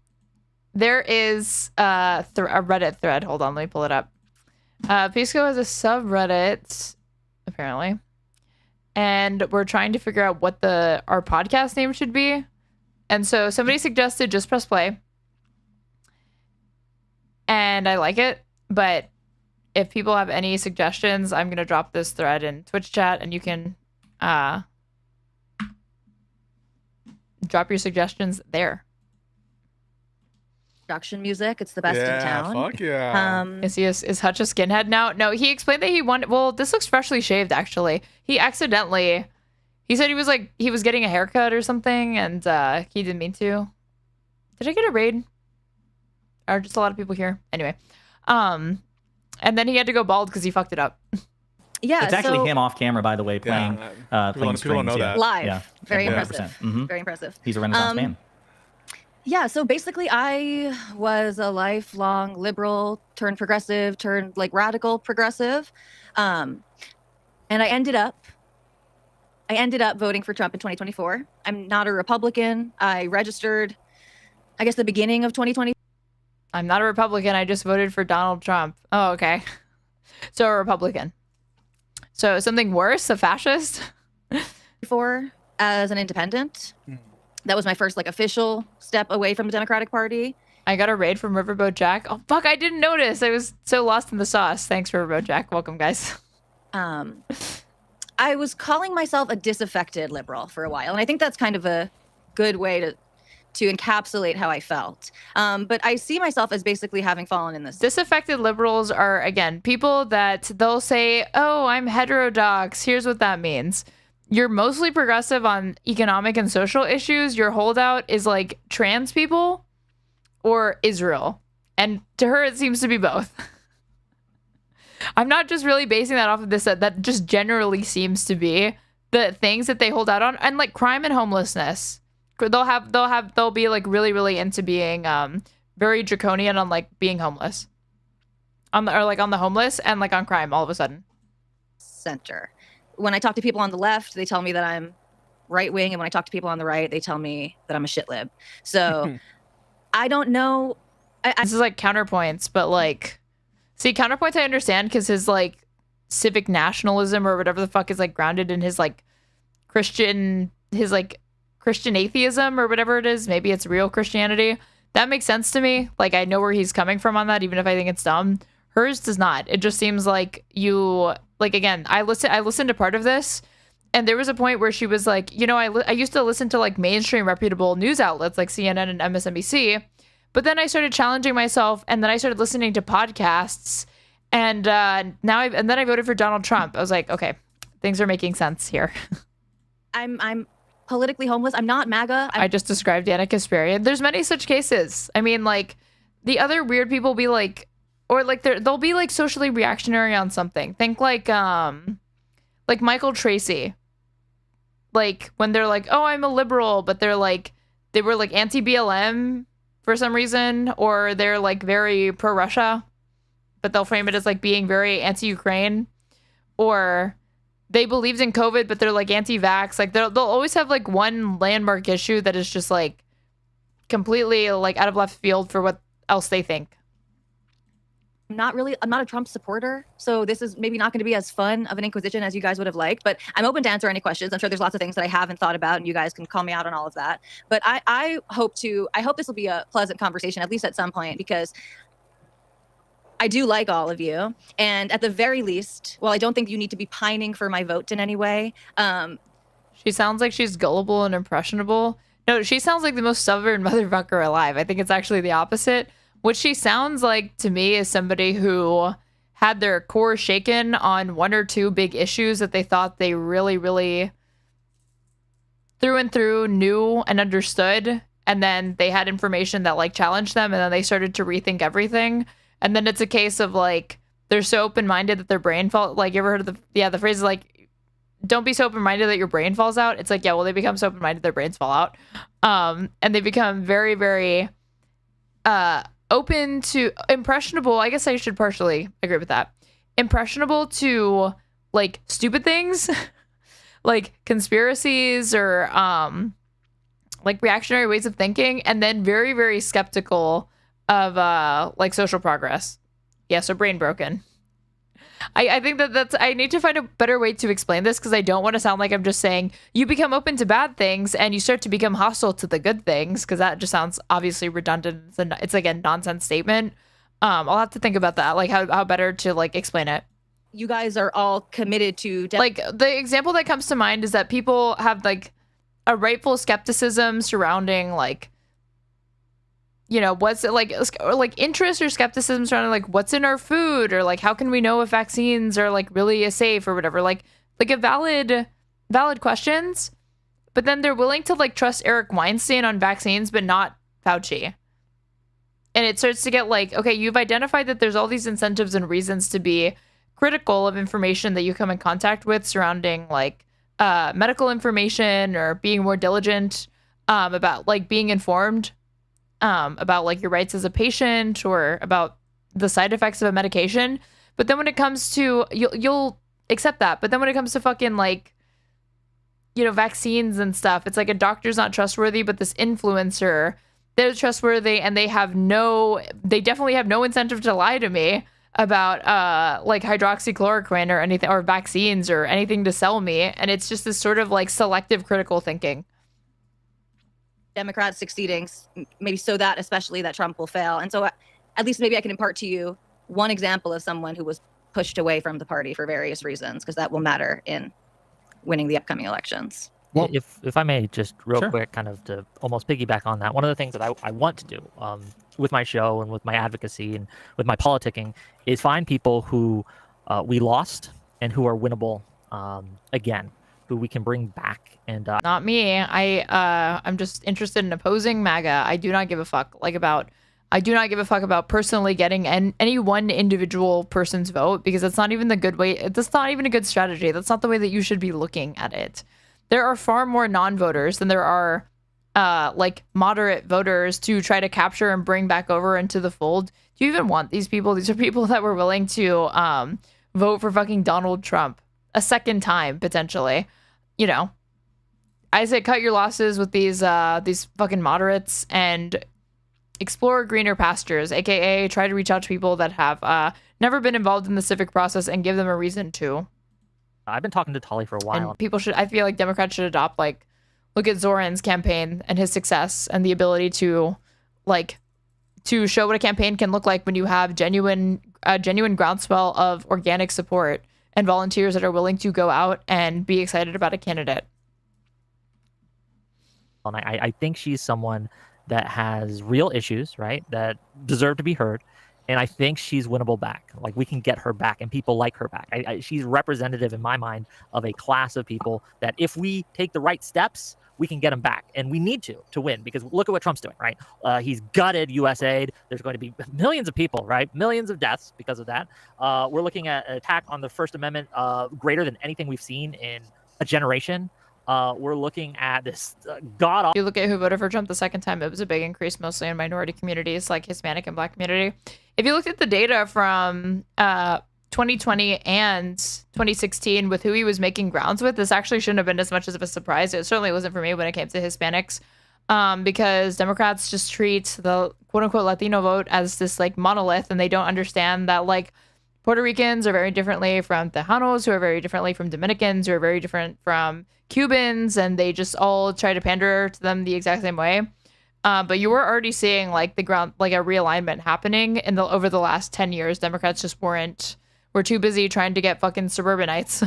there is a Reddit thread. Hold on, let me pull it up. Pisco has a subreddit, apparently, and we're trying to figure out what our podcast name should be. And so somebody suggested Just Press Play. And I like it. But if people have any suggestions, I'm going to drop this thread in Twitch chat, and you can drop your suggestions there. production music. It's the best in town. Fuck yeah. Is Hutch a skinhead now? No, he explained that he wanted. Well, this looks freshly shaved. Actually, he accidentally. He said he was getting a haircut or something, and he didn't mean to. Did I get a raid? Are just a lot of people here? Anyway, and then he had to go bald because he fucked it up. Yeah, it's actually him off camera, by the way, playing people strings. don't know that. Live. Yeah. Very 100%. impressive. Mhm. Very impressive. He's a Renaissance man. Yeah, so basically I was a lifelong liberal turned progressive turned like radical progressive. And I ended up voting for Trump in 2024. I'm not a Republican. I registered, I guess, the beginning of 2020. I'm not a Republican. I just voted for Donald Trump. Oh, okay. So a Republican. So something worse, a fascist? For as an independent. That was my first like official step away from the Democratic Party. I got a raid from Riverboat Jack. Oh, fuck, I didn't notice. I was so lost in the sauce. Thanks, Riverboat Jack. Welcome, guys. I was calling myself a disaffected liberal for a while, and I think that's kind of a good way to encapsulate how I felt. But I see myself as basically having fallen in this. Disaffected liberals are, again, people that they'll say, oh, I'm heterodox. Here's what that means. You're mostly progressive on economic and social issues. Your holdout is like trans people or Israel. And to her, it seems to be both. I'm not just really basing that off of this. That just generally seems to be the things that they hold out on. And like crime and homelessness. They'll be like really, really into being very draconian on like being homeless. On the homeless and like on crime all of a sudden. Center. When I talk to people on the left, they tell me that I'm right wing, and when I talk to people on the right, they tell me that I'm a shit lib. So I don't know. This is like Counterpoints, but like, see, Counterpoints I understand because his like civic nationalism or whatever the fuck is like grounded in his like Christian atheism or whatever it is. Maybe it's real Christianity. That makes sense to me. Like, I know where he's coming from on that, even if I think it's dumb. Hers does not. It just seems like you. Like, again, I listened to part of this, and there was a point where she was like, you know, I used to listen to like mainstream reputable news outlets like CNN and MSNBC, but then I started challenging myself, and then I started listening to podcasts, and then I voted for Donald Trump. I was like, okay, things are making sense here. I'm politically homeless. I'm not MAGA. I just described Danica Kasparian. There's many such cases. I mean, like, the other weird people be like, or like they'll be like socially reactionary on something. Think like Michael Tracy. Like when they're like, oh, I'm a liberal, but they were like anti-BLM for some reason, or they're like very pro-Russia, but they'll frame it as like being very anti-Ukraine, or they believed in COVID, but they're like anti-vax. Like they'll always have like one landmark issue that is just like completely like out of left field for what else they think. I'm not a Trump supporter, so this is maybe not going to be as fun of an inquisition as you guys would have liked, but I'm open to answer any questions. I'm sure there's lots of things that I haven't thought about, and you guys can call me out on all of that. But I hope this will be a pleasant conversation, at least at some point, because I do like all of you. And at the very least, while I don't think you need to be pining for my vote in any way. She sounds like she's gullible and impressionable. No, she sounds like the most stubborn motherfucker alive. I think it's actually the opposite. What she sounds like to me is somebody who had their core shaken on one or two big issues that they thought they really, really through and through knew and understood. And then they had information that like challenged them, and then they started to rethink everything. And then it's a case of like, they're so open-minded that their brain falls. Like, you ever heard of the phrase is like, don't be so open-minded that your brain falls out. It's like, yeah, well, they become so open-minded their brains fall out. And they become very, very open to impressionable. I guess I should partially agree with that. Impressionable to like stupid things like conspiracies or like reactionary ways of thinking, and then very, very skeptical of like social progress. Yeah, so brain broken. I think that's I need to find a better way to explain this, because I don't want to sound like I'm just saying you become open to bad things and you start to become hostile to the good things, because that just sounds obviously redundant. It's like a nonsense statement. I'll have to think about that, like how better to like explain it. You guys are all committed to like the example that comes to mind is that people have like a rightful skepticism surrounding like you know, what's it like, or like interest or skepticism surrounding like what's in our food, or like how can we know if vaccines are like really safe or whatever, like a valid questions. But then they're willing to like trust Eric Weinstein on vaccines, but not Fauci. And it starts to get like, okay, you've identified that there's all these incentives and reasons to be critical of information that you come in contact with surrounding like medical information, or being more diligent about like being informed about like your rights as a patient, or about the side effects of a medication. But then when it comes to, you'll accept that. But then when it comes to fucking like, you know, vaccines and stuff, it's like a doctor's not trustworthy, but this influencer, they're trustworthy, and they definitely have no incentive to lie to me about like hydroxychloroquine or anything, or vaccines or anything to sell me. And it's just this sort of like selective critical thinking. Democrats succeeding, maybe so that especially that Trump will fail. And so at least maybe I can impart to you one example of someone who was pushed away from the party for various reasons, because that will matter in winning the upcoming elections. Well, if I may just real quick, kind of to almost piggyback on that, one of the things that I want to do with my show and with my advocacy and with my politicking is find people who we lost and who are winnable again, who we can bring back. And not me. I'm just interested in opposing MAGA. I do not give a fuck about personally getting any one individual person's vote, because that's not even the good way. That's not even a good strategy. That's not the way that you should be looking at it. There are far more non-voters than there are like moderate voters to try to capture and bring back over into the fold. Do you even want these people? These are people that were willing to vote for fucking Donald Trump a second time, potentially. You know, I say cut your losses with these fucking moderates and explore greener pastures, aka try to reach out to people that have never been involved in the civic process and give them a reason to. I've been talking to Tali for a while. And people should, I feel like Democrats should adopt, like, look at Zohran's campaign and his success and the ability to show what a campaign can look like when you have genuine groundswell of organic support and volunteers that are willing to go out and be excited about a candidate. And I think she's someone that has real issues, right, that deserve to be heard. And I think she's winnable back. Like, we can get her back, and people like her back. She's representative in my mind of a class of people that if we take the right steps, we can get them back. And we need to win, because look at what Trump's doing, right? He's gutted USAID. There's going to be millions of people, right? Millions of deaths because of that. We're looking at an attack on the First Amendment greater than anything we've seen in a generation. We're looking at this god. You look at who voted for Trump the second time, it was a big increase, mostly in minority communities like Hispanic and Black community. If you looked at the data from 2020 and 2016 with who he was making grounds with, this actually shouldn't have been as much of a surprise. It certainly wasn't for me when it came to Hispanics, because Democrats just treat the quote unquote Latino vote as this like monolith, and they don't understand that like Puerto Ricans are very differently from Tejanos, who are very differently from Dominicans, who are very different from Cubans, and they just all try to pander to them the exact same way. But you were already seeing like a realignment happening over the last 10 years. Democrats just were too busy trying to get fucking suburbanites.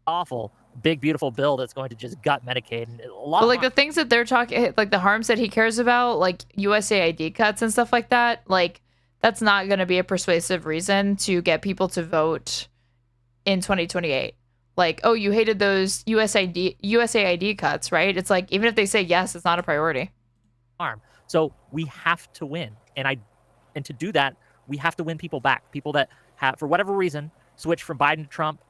Awful, big, beautiful bill that's going to just gut Medicaid. And but like the things that they're talking, like the harms that he cares about, like USAID cuts and stuff like that, like that's not going to be a persuasive reason to get people to vote in 2028. Like, oh, you hated those USAID cuts, right? It's like, even if they say yes, it's not a priority. So we have to win. And to do that, we have to win people back. People that have, for whatever reason, switched from Biden to Trump.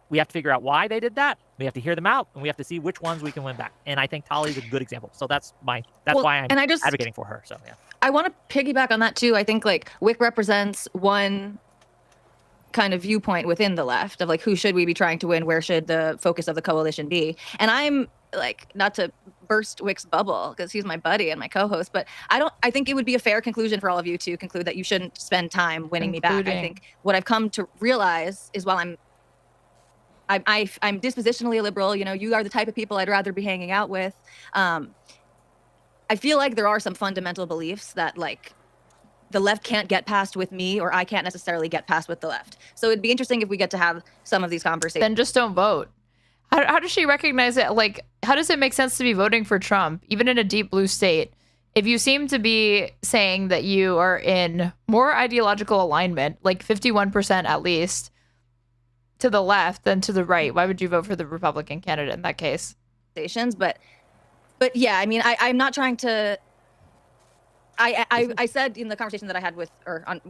We have to figure out why they did that. We have to hear them out, and we have to see which ones we can win back. And I think Tali is a good example. So that's why I'm advocating for her. So yeah. I want to piggyback on that too. I think like Wick represents one kind of viewpoint within the left of like, who should we be trying to win? Where should the focus of the coalition be? And I'm like, not to burst Wick's bubble because he's my buddy and my co-host, but I think it would be a fair conclusion for all of you to conclude that you shouldn't spend time winning me back. I think what I've come to realize is while I'm dispositionally a liberal, you know, you are the type of people I'd rather be hanging out with. I feel like there are some fundamental beliefs that like the left can't get past with me, or I can't necessarily get past with the left. So it'd be interesting if we get to have some of these conversations. Then just don't vote. How does she recognize it? Like, how does it make sense to be voting for Trump, even in a deep blue state, if you seem to be saying that you are in more ideological alignment, like 51% at least, to the left than to the right, why would you vote for the Republican candidate in that case? But yeah, I mean, I'm not trying to. I said in the conversation that I had when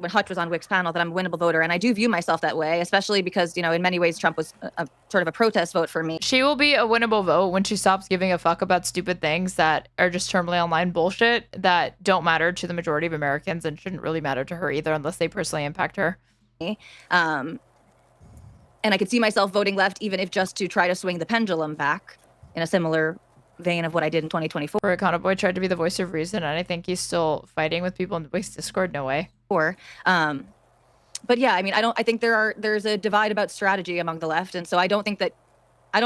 Hutch was on Wick's panel that I'm a winnable voter, and I do view myself that way, especially because, in many ways Trump was a sort of a protest vote for me. She will be a winnable vote when she stops giving a fuck about stupid things that are just terminally online bullshit that don't matter to the majority of Americans and shouldn't really matter to her either unless they personally impact her. And I could see myself voting left even if just to try to swing the pendulum back in a similar vein of what I did in 2024. Econo Boy tried to be the voice of reason, and I think he's still fighting with people in the Wix Discord. No way. But yeah, I mean, I think there's a divide about strategy among the left, and so I don't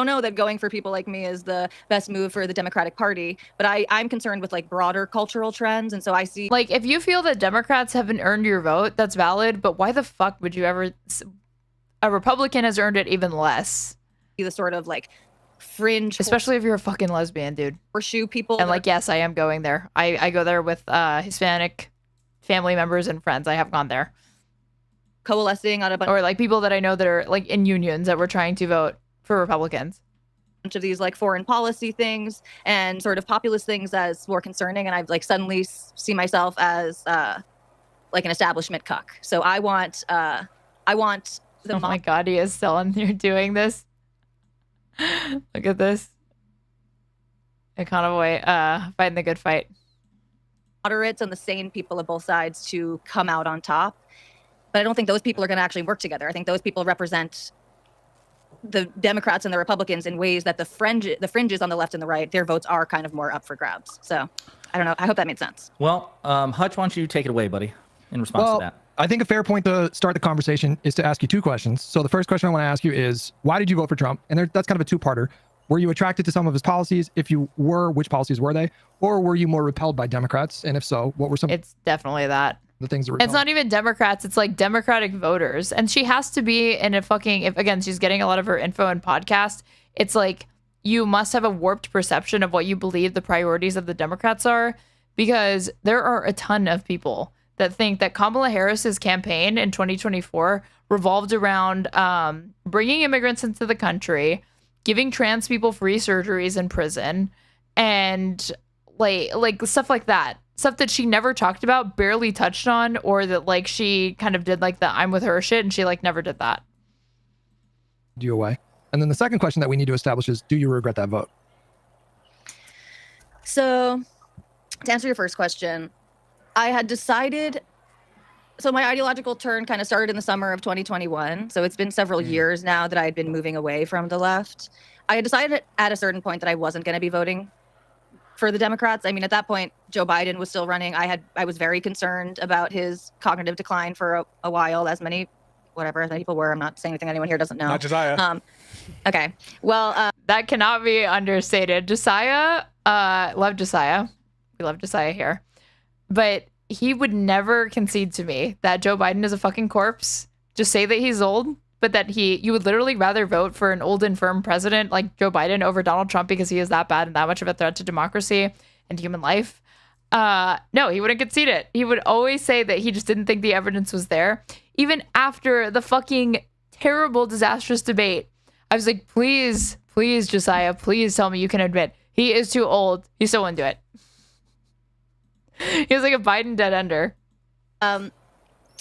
know that going for people like me is the best move for the Democratic Party, but I'm concerned with like broader cultural trends, and so I see like if you feel that Democrats haven't earned your vote, that's valid, but why the fuck would you ever? A Republican has earned it even less. The sort of like fringe, especially if you're a fucking lesbian, dude. Horseshoe people, and like yes, I am going there. I go there with Hispanic family members and friends. I have gone there, coalescing on a bunch, or like people that I know that are like in unions that were trying to vote for Republicans. Bunch of these like foreign policy things and sort of populist things as more concerning, and I've like suddenly see myself as like an establishment cuck. So I want the oh my god, he is still in here doing this. Look at this. Econo fighting the good fight. Moderates and the sane people of both sides to come out on top. But I don't think those people are going to actually work together. I think those people represent the Democrats and the Republicans in ways that the fringes on the left and the right, their votes are kind of more up for grabs. So I don't know. I hope that made sense. Well, Hutch, why don't you take it away, buddy, in response to that? I think a fair point to start the conversation is to ask you two questions. So the first question I want to ask you is, why did you vote for Trump? And that's kind of a two-parter. Were you attracted to some of his policies? If you were, which policies were they? Or were you more repelled by Democrats? And if so, what were some? It's definitely that. The things that it's not even Democrats. It's like Democratic voters. And she has to be in a fucking, if again, she's getting a lot of her info in podcast. It's like, you must have a warped perception of what you believe the priorities of the Democrats are, because there are a ton of people that think that Kamala Harris's campaign in 2024 revolved around bringing immigrants into the country, giving trans people free surgeries in prison, and like stuff like that. Stuff that she never talked about, barely touched on, or that like she kind of did like the I'm with her shit, and she like never did that. You away. And then the second question that we need to establish is, do you regret that vote? So to answer your first question, I had decided, so my ideological turn kind of started in the summer of 2021. So it's been several years now that I had been moving away from the left. I had decided at a certain point that I wasn't going to be voting for the Democrats. I mean, at that point, Joe Biden was still running. I was very concerned about his cognitive decline for a while, as many people were. I'm not saying anything anyone here doesn't know. Not Josiah. Okay. Well, that cannot be understated. Josiah, love Josiah. We love Josiah here. But he would never concede to me that Joe Biden is a fucking corpse. Just say that he's old, but that you would literally rather vote for an old infirm president like Joe Biden over Donald Trump because he is that bad and that much of a threat to democracy and human life. No, he wouldn't concede it. He would always say that he just didn't think the evidence was there. Even after the fucking terrible, disastrous debate, I was like, please, Josiah, please tell me you can admit he is too old. He still wouldn't do it. He was like a Biden dead under.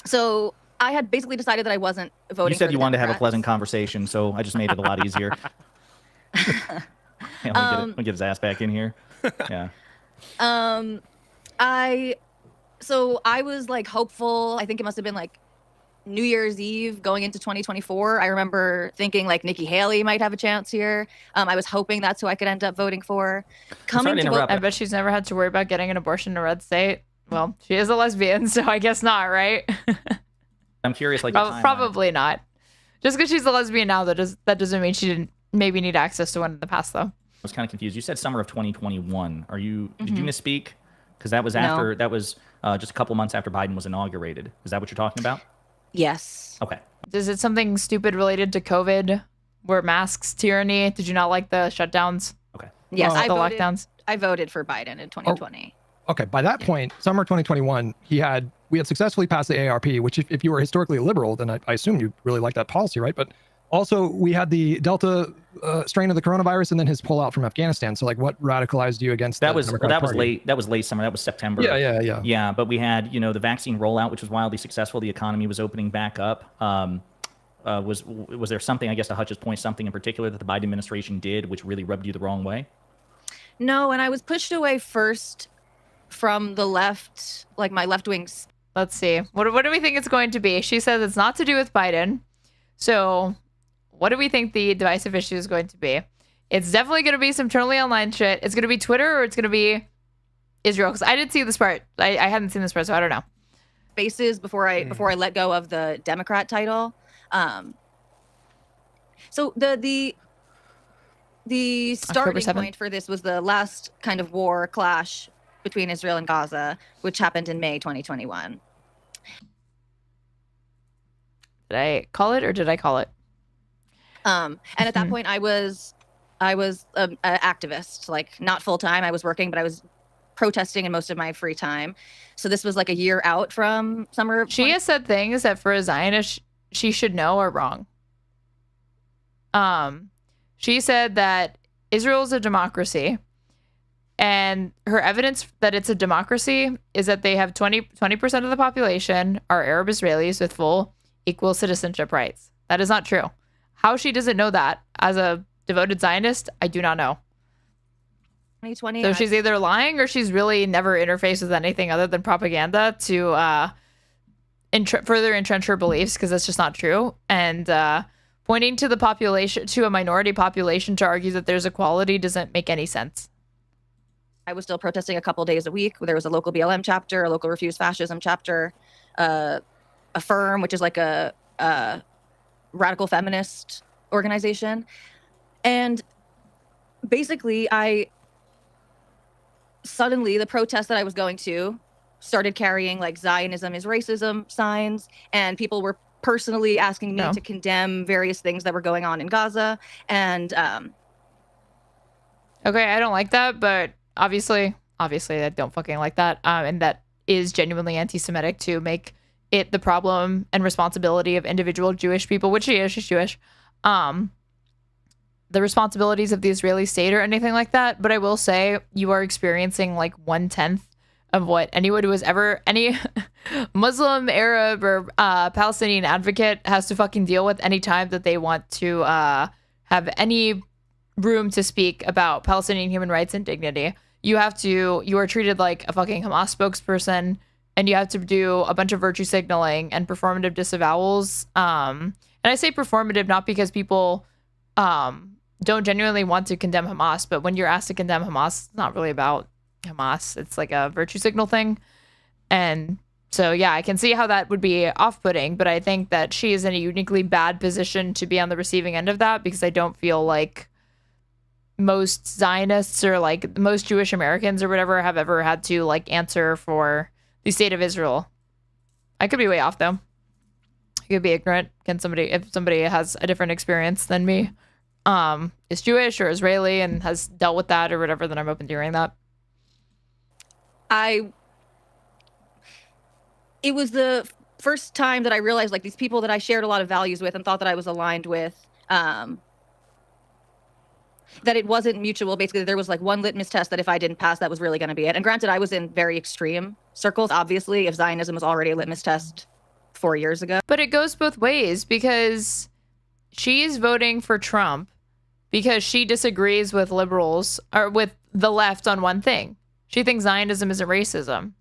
So I had basically decided that I wasn't voting. You said for you the wanted to have a Democrats. pleasant conversation, so I just made it a lot easier. Hey, let me get his ass back in here. Yeah. I was like hopeful. I think it must have been like New Year's Eve going into 2024. I remember thinking like Nikki Haley might have a chance here. I was hoping that's who I could end up voting for. I bet she's never had to worry about getting an abortion in a red state. Well, she is a lesbian, so I guess not, right? I'm curious, like probably not. Just because she's a lesbian now, that doesn't mean she didn't maybe need access to one in the past, though. I was kind of confused. You said summer of 2021. Did you misspeak? Because that was after just a couple months after Biden was inaugurated. Is that what you're talking about? Yes. Okay. Is it something stupid related to COVID? Were masks tyranny? Did you not like the shutdowns? Okay. Yes, the lockdowns. I voted for Biden in 2020. okay, by that point, summer 2021, we had successfully passed the ARP, which if you were historically liberal, then I assume you really like that policy, right? But also we had the Delta strain of the coronavirus and then his pullout from Afghanistan. So like what radicalized you against that? The was Democratic Party? late. That was late summer. That was September. Yeah. Yeah, but we had, the vaccine rollout, which was wildly successful. The economy was opening back up. Was there something, I guess to Hutch's point, something in particular that the Biden administration did which really rubbed you the wrong way? No, and I was pushed away first from the left, like my left wings. Let's see. What do we think it's going to be? She says it's not to do with Biden. So what do we think the divisive issue is going to be? It's definitely going to be some totally online shit. It's going to be Twitter or it's going to be Israel. Because I didn't see this part. I hadn't seen this part, so I don't know. Bases before I let go of the Democrat title. So the starting point for this was the last kind of war clash between Israel and Gaza, which happened in May 2021. Did I call it or did I call it? And at that point, I was an activist, like not full time. I was working, but I was protesting in most of my free time. So this was like a year out from summer. She has said things that for a Zionist she should know are wrong. She said that Israel is a democracy, and her evidence that it's a democracy is that they have 20% of the population are Arab Israelis with full equal citizenship rights. That is not true. How she doesn't know that as a devoted Zionist, I do not know. 2020. So she's either lying or she's really never interfaced with anything other than propaganda to further entrench her beliefs, because that's just not true. And pointing to the population, to a minority population, to argue that there's equality doesn't make any sense. I was still protesting a couple days a week. There was a local BLM chapter, a local Refuse Fascism chapter, Affirm, which is like a radical feminist organization. And basically, suddenly the protest that I was going to started carrying like Zionism is racism signs, and people were personally asking me to condemn various things that were going on in Gaza. And okay, I don't like that, but obviously I don't fucking like that. And that is genuinely anti-Semitic to make it the problem and responsibility of individual Jewish people, which she's Jewish, the responsibilities of the Israeli state or anything like that. But I will say you are experiencing like 1/10 of what anyone who has ever, any Muslim, Arab, or Palestinian advocate has to fucking deal with any time that they want to have any room to speak about Palestinian human rights and dignity. You are treated like a fucking Hamas spokesperson, and you have to do a bunch of virtue signaling and performative disavowals. And I say performative not because people don't genuinely want to condemn Hamas, but when you're asked to condemn Hamas, it's not really about Hamas. It's like a virtue signal thing. And so, yeah, I can see how that would be off-putting, but I think that she is in a uniquely bad position to be on the receiving end of that, because I don't feel like most Zionists or like most Jewish Americans or whatever have ever had to like answer for the state of Israel. I could be way off though. I could be ignorant. If somebody has a different experience than me, is Jewish or Israeli and has dealt with that or whatever, then I'm open to hearing that. It was the first time that I realized like these people that I shared a lot of values with and thought that I was aligned with, that it wasn't mutual. Basically, there was like one litmus test that if I didn't pass, that was really going to be it. And granted, I was in very extreme circles, obviously, if Zionism was already a litmus test 4 years ago. But it goes both ways, because she's voting for Trump because she disagrees with liberals or with the left on one thing. She thinks Zionism isn't racism,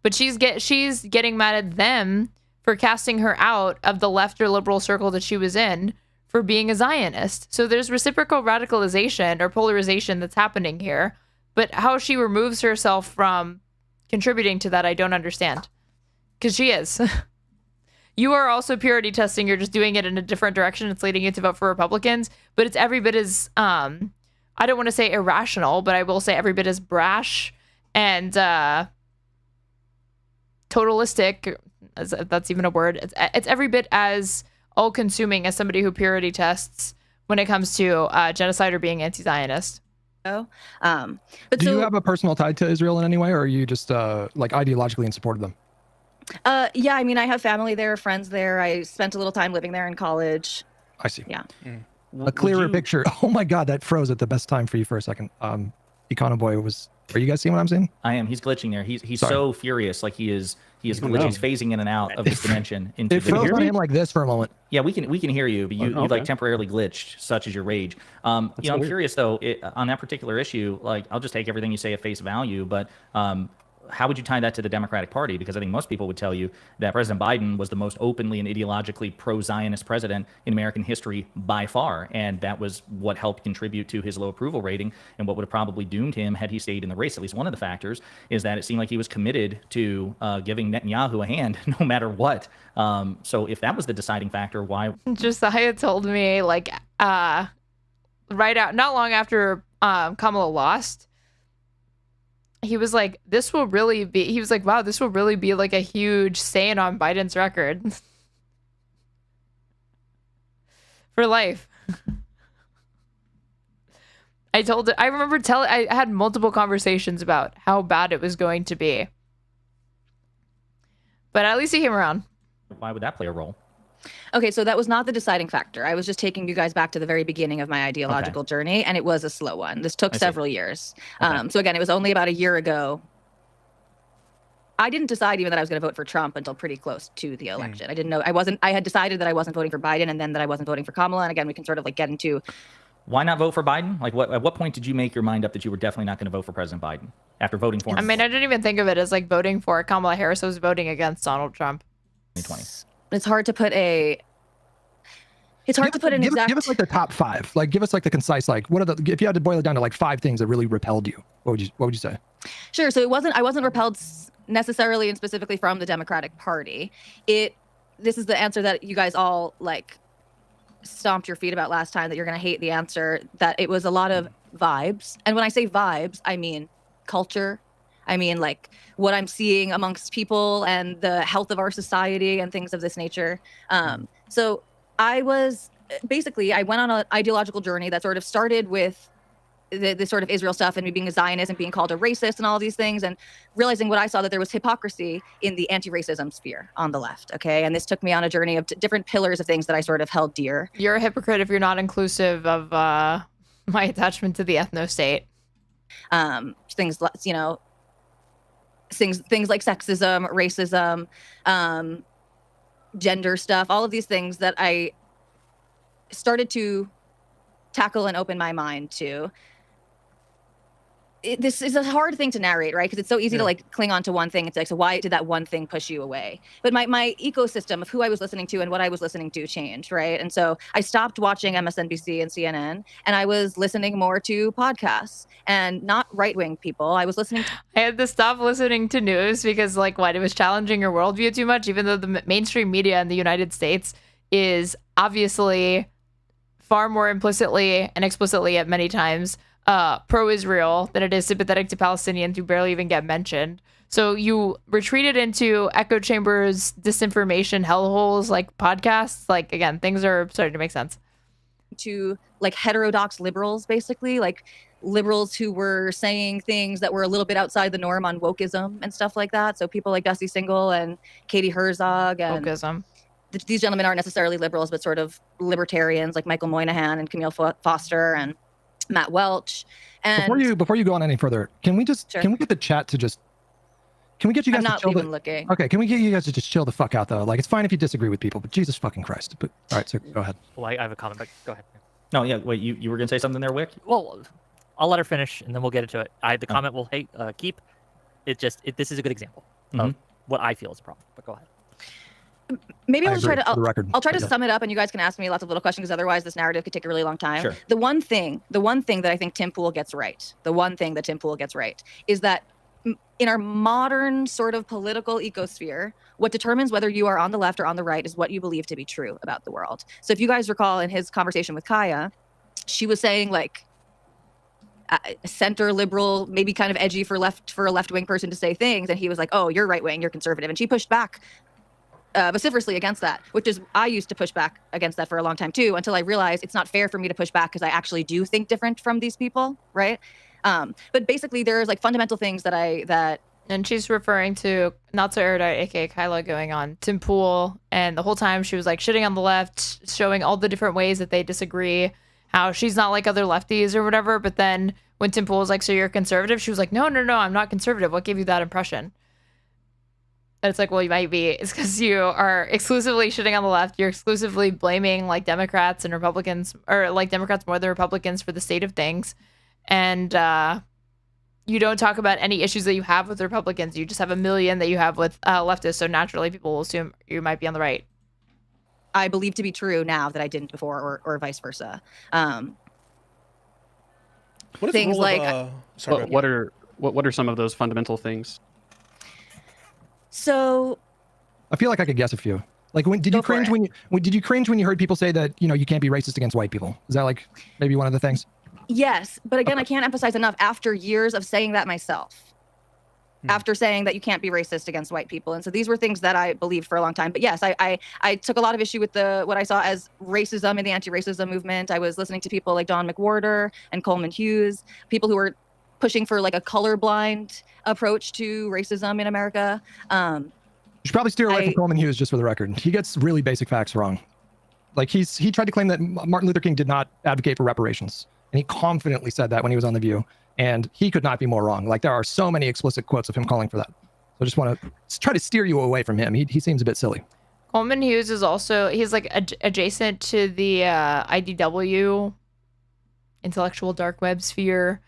but she's getting mad at them for casting her out of the left or liberal circle that she was in for being a Zionist. So there's reciprocal radicalization or polarization that's happening here. But how she removes herself from contributing to that, I don't understand. Because she is. You are also purity testing. You're just doing it in a different direction. It's leading you to vote for Republicans. But it's every bit as, I don't want to say irrational, but I will say every bit as brash and totalistic, if that's even a word. It's every bit as all-consuming as somebody who purity tests when it comes to genocide or being anti-Zionist. But Do you have a personal tie to Israel in any way, or are you just like ideologically in support of them? Yeah, I mean, I have family there, friends there. I spent a little time living there in college. I see. Yeah. A clearer picture. Oh my God, that froze at the best time for you for a second. Econoboy was. Are you guys seeing what I'm saying? I am. He's glitching there. He's Sorry. so furious. Like he is Oh, glitching. no. He's phasing in and out of this dimension. Into It froze on him like this for a moment. Yeah, we can hear you, but you Okay. like temporarily glitched. Such is your rage. I'm so weird. curious though on that particular issue. Like, I'll just take everything you say at face value, but how would you tie that to the Democratic Party? Because I think most people would tell you that President Biden was the most openly and ideologically pro-Zionist president in American history by far, and that was what helped contribute to his low approval rating and what would have probably doomed him had he stayed in the race. At least one of the factors is that it seemed like he was committed to giving Netanyahu a hand no matter what. So if that was the deciding factor, why? Josiah told me like not long after Kamala lost, he was like, this will really be, he was like, wow, this will really be like a huge stain on Biden's record for life. I had multiple conversations about how bad it was going to be, but at least he came around. Why would that play a role? Okay, so that was not the deciding factor. I was just taking you guys back to the very beginning of my ideological journey, and it was a slow one. This took several years. So again, it was only about a year ago. I didn't decide even that I was going to vote for Trump until pretty close to the election. I didn't know. I had decided that I wasn't voting for Biden, and then that I wasn't voting for Kamala. And again, we can sort of like get into. Why not vote for Biden? Like, at what point did you make your mind up that you were definitely not going to vote for President Biden after voting for him? I mean, I didn't even think of it as like voting for Kamala Harris. I was voting against Donald Trump. 2020. It's hard to put an exact. Give us like the top 5. Like, give us like the concise. Like, what are the? If you had to boil it down to like 5 things that really repelled you, what would you say? Sure. So I wasn't repelled necessarily and specifically from the Democratic Party. This is the answer that you guys all like stomped your feet about last time, that you're going to hate the answer, that it was a lot of vibes. And when I say vibes, I mean culture. I mean, like what I'm seeing amongst people and the health of our society and things of this nature. So I went on an ideological journey that sort of started with the sort of Israel stuff and me being a Zionist and being called a racist and all these things, and realizing what I saw, that there was hypocrisy in the anti-racism sphere on the left. Okay. And this took me on a journey of different pillars of things that I sort of held dear. You're a hypocrite if you're not inclusive of my attachment to the ethno-state. Things like, things like sexism, racism, gender stuff, all of these things that I started to tackle and open my mind to. This is a hard thing to narrate, right? Because it's so easy to like cling on to one thing. It's like, so why did that one thing push you away? But my ecosystem of who I was listening to and what I was listening to changed, right? And so I stopped watching MSNBC and CNN, and I was listening more to podcasts and not right-wing people. I was listening. I had to stop listening to news because like what, it was challenging your worldview too much, even though the mainstream media in the United States is obviously far more implicitly and explicitly at many times pro-Israel than it is sympathetic to Palestinians who barely even get mentioned. So you retreated into echo chambers, disinformation hellholes, like podcasts. Like, again, things are starting to make sense. To like heterodox liberals, basically, like liberals who were saying things that were a little bit outside the norm on wokeism and stuff like that. So people like Bessie Single and Katie Herzog and wokeism. These gentlemen aren't necessarily liberals, but sort of libertarians like Michael Moynihan and Camille Foster and Matt Welch. And before you go on any further, can we get the chat to just? Can we get you guys? I'm not to chill even looking. Okay, can we get you guys to just chill the fuck out though? Like, it's fine if you disagree with people, but Jesus fucking Christ! But all right, so go ahead. Well, I have a comment, but go ahead. No, yeah, wait, you were gonna say something there, Wick? Well, I'll let her finish, and then we'll get into it. The comment will keep. This is a good example of what I feel is a problem. But go ahead. Maybe I'll try to sum it up, and you guys can ask me lots of little questions, because otherwise this narrative could take a really long time. Sure. The one thing that I think Tim Pool gets right, is that in our modern sort of political ecosphere, what determines whether you are on the left or on the right is what you believe to be true about the world. So if you guys recall in his conversation with Kaya, she was saying like center liberal, maybe kind of edgy for a left-wing person to say things, and he was like, oh, you're right-wing, you're conservative. And she pushed back vociferously against that, which is I used to push back against that for a long time too, until I realized it's not fair for me to push back because I actually do think different from these people, right? But basically, there's like fundamental things that. And she's referring to not to Erda, aka Kyla, going on Tim Pool, and the whole time she was like shitting on the left, showing all the different ways that they disagree, how she's not like other lefties or whatever. But then when Tim Pool was like, "So you're conservative?" She was like, "No, I'm not conservative. What gave you that impression?" And it's like, well, you might be. It's because you are exclusively shitting on the left. You're exclusively blaming like Democrats and Republicans, or like Democrats more than Republicans, for the state of things, and you don't talk about any issues that you have with Republicans. You just have a million that you have with leftists. So naturally, people will assume you might be on the right. I believe to be true now that I didn't before, or vice versa. What is things the role like of, what are some of those fundamental things? So I feel like I could guess a few. Like, did you cringe when you heard people say that you can't be racist against white people? Is that like maybe one of the things? yes, but again, I can't emphasize enough. After years of saying that myself, after saying that you can't be racist against white people, and so these were things that I believed for a long time. But yes, I took a lot of issue with what I saw as racism in the anti-racism movement. I was listening to people like Don McWhorter and Coleman Hughes, people who were pushing for like a colorblind approach to racism in America. You should probably steer away from Coleman Hughes, just for the record. He gets really basic facts wrong. Like he tried to claim that Martin Luther King did not advocate for reparations, and he confidently said that when he was on The View, and he could not be more wrong. Like there are so many explicit quotes of him calling for that. So I just want to try to steer you away from him. He seems a bit silly. Coleman Hughes is also, he's like adjacent to the IDW, intellectual dark web sphere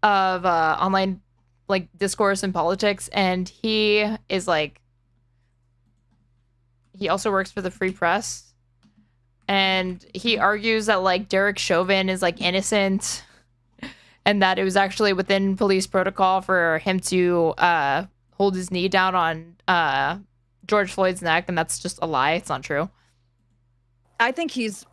of online like discourse and politics, and he is like, he also works for the Free Press, and he argues that like Derek Chauvin is like innocent, and that it was actually within police protocol for him to hold his knee down on George Floyd's neck, and that's just a lie. It's not true. I think he's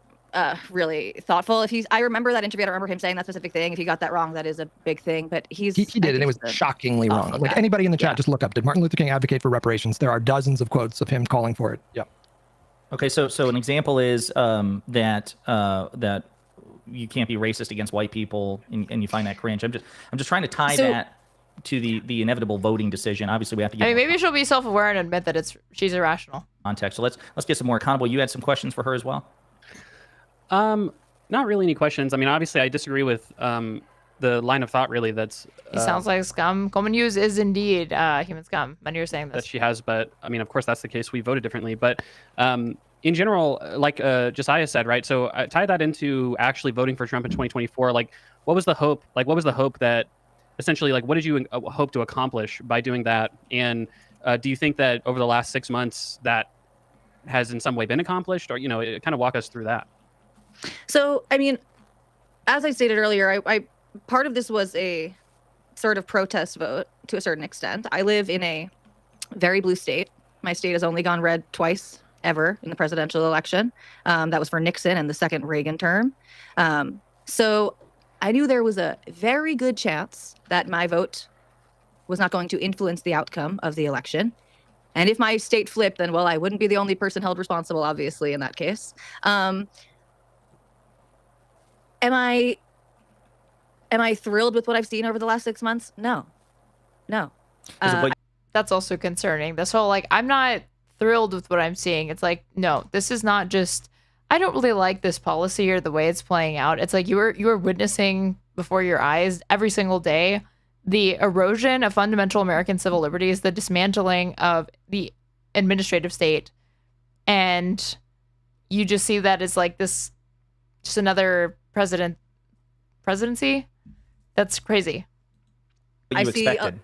really thoughtful. I remember that interview. I don't remember him saying that specific thing. If he got that wrong, that is a big thing. But he did, and it was shockingly wrong. Like anybody in the chat, just look up. Did Martin Luther King advocate for reparations? There are dozens of quotes of him calling for it. Yeah. Okay, so an example is that you can't be racist against white people, and you find that cringe. I'm just trying to tie that to the inevitable voting decision. Obviously, we have to get. I mean, maybe she'll be self-aware and admit that she's irrational. Context. So let's get some more accountable. You had some questions for her as well. Not really any questions. I mean, obviously, I disagree with the line of thought. Really, that's he sounds like scum. Coleman Hughes is indeed human scum. When you're saying this, that she has, but I mean, of course, that's the case. We voted differently, but in general, like Josiah said, right? So tie that into actually voting for Trump in 2024. Like, what was the hope? Like, what was the hope that essentially, like, what did you hope to accomplish by doing that? And do you think that over the last 6 months that has in some way been accomplished, or kind of walk us through that? So, I mean, as I stated earlier, I part of this was a sort of protest vote to a certain extent. I live in a very blue state. My state has only gone red twice ever in the presidential election. That was for Nixon and the second Reagan term. So I knew there was a very good chance that my vote was not going to influence the outcome of the election. And if my state flipped, then, well, I wouldn't be the only person held responsible, obviously, in that case. Am I thrilled with what I've seen over the last 6 months? No. That's also concerning. This whole, like, I'm not thrilled with what I'm seeing. It's like, no, this is not just, I don't really like this policy or the way it's playing out. It's like you are witnessing before your eyes every single day the erosion of fundamental American civil liberties, the dismantling of the administrative state. And you just see that as like this, just another presidency. That's crazy. What you expected.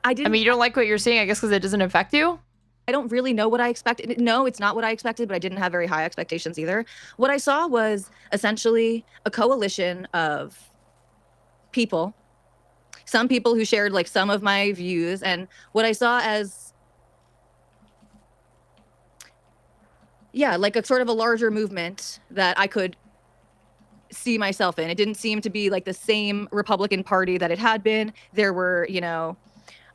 I didn't. I mean, you don't like what you're seeing, I guess, because it doesn't affect you. I don't really know what I expected. No, it's not what I expected, but I didn't have very high expectations either. What I saw was essentially a coalition of people, some people who shared like some of my views, and what I saw as, like a sort of a larger movement that I could see myself in. It didn't seem to be like the same Republican Party that it had been. There were,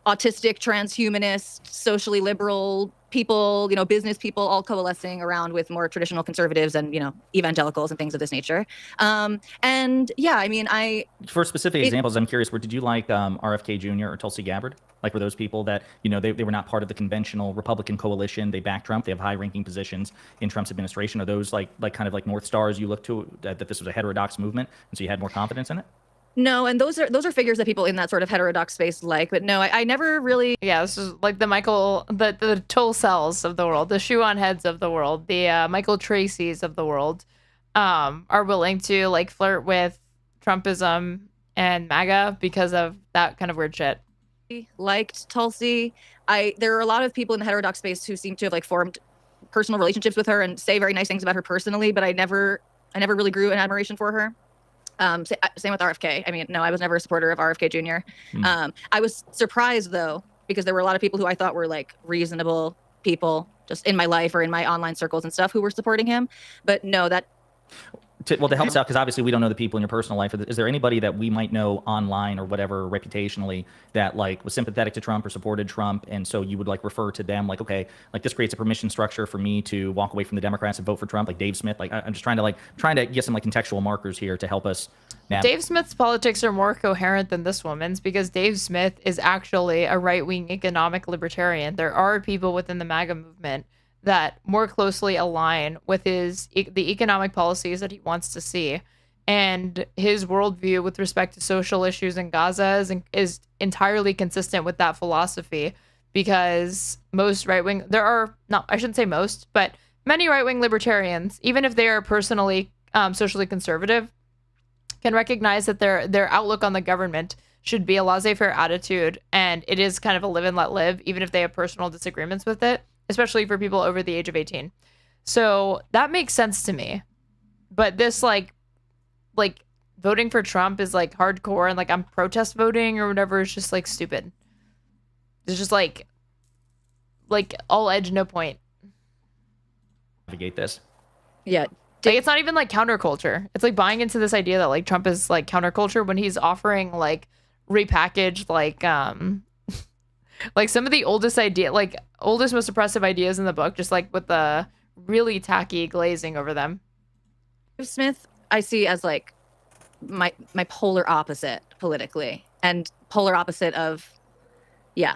autistic, transhumanist, socially liberal people, business people, all coalescing around with more traditional conservatives and, evangelicals and things of this nature. And yeah, I mean, For specific examples, I'm curious, did you like RFK Jr. or Tulsi Gabbard? Like, were those people that, they were not part of the conventional Republican coalition, they backed Trump, they have high-ranking positions in Trump's administration? Are those like kind of like North Stars you look to, that this was a heterodox movement, and so you had more confidence in it? No, and those are figures that people in that sort of heterodox space like, but no, I never really. Yeah, this is like the Tull Sells of the world, the Shoe-on Heads of the world, the Michael Tracys of the world, are willing to like flirt with Trumpism and MAGA because of that kind of weird shit. Liked Tulsi. There are a lot of people in the heterodox space who seem to have like formed personal relationships with her and say very nice things about her personally, but I never really grew an admiration for her. Same with RFK. I mean, no, I was never a supporter of RFK Jr. I was surprised though, because there were a lot of people who I thought were like reasonable people just in my life or in my online circles and stuff who were supporting him. But no, to help us out, because obviously we don't know the people in your personal life, is there anybody that we might know online or whatever reputationally that like was sympathetic to Trump or supported Trump, and so you would like refer to them like, okay, like this creates a permission structure for me to walk away from the Democrats and vote for Trump, like Dave Smith? Like, I'm just trying to get some like contextual markers here to help us navigate. Dave Smith's politics are more coherent than this woman's, because Dave Smith is actually a right-wing economic libertarian. There are people within the MAGA movement that more closely align with the economic policies that he wants to see, and his worldview with respect to social issues in Gaza is entirely consistent with that philosophy. Because most right-wing, I shouldn't say most, but many right-wing libertarians, even if they are personally socially conservative, can recognize that their outlook on the government should be a laissez-faire attitude, and it is kind of a live and let live, even if they have personal disagreements with it, especially for people over the age of 18. So that makes sense to me. But this like voting for Trump is like hardcore, and like I'm protest voting or whatever is just like stupid. It's just like all edge, no point. Navigate this. Yeah. Like, it's not even like counterculture. It's like buying into this idea that like Trump is like counterculture when he's offering like repackaged like some of the oldest most oppressive ideas in the book, just like with the really tacky glazing over them. Smith, I see as like my polar opposite politically, and polar opposite of, yeah.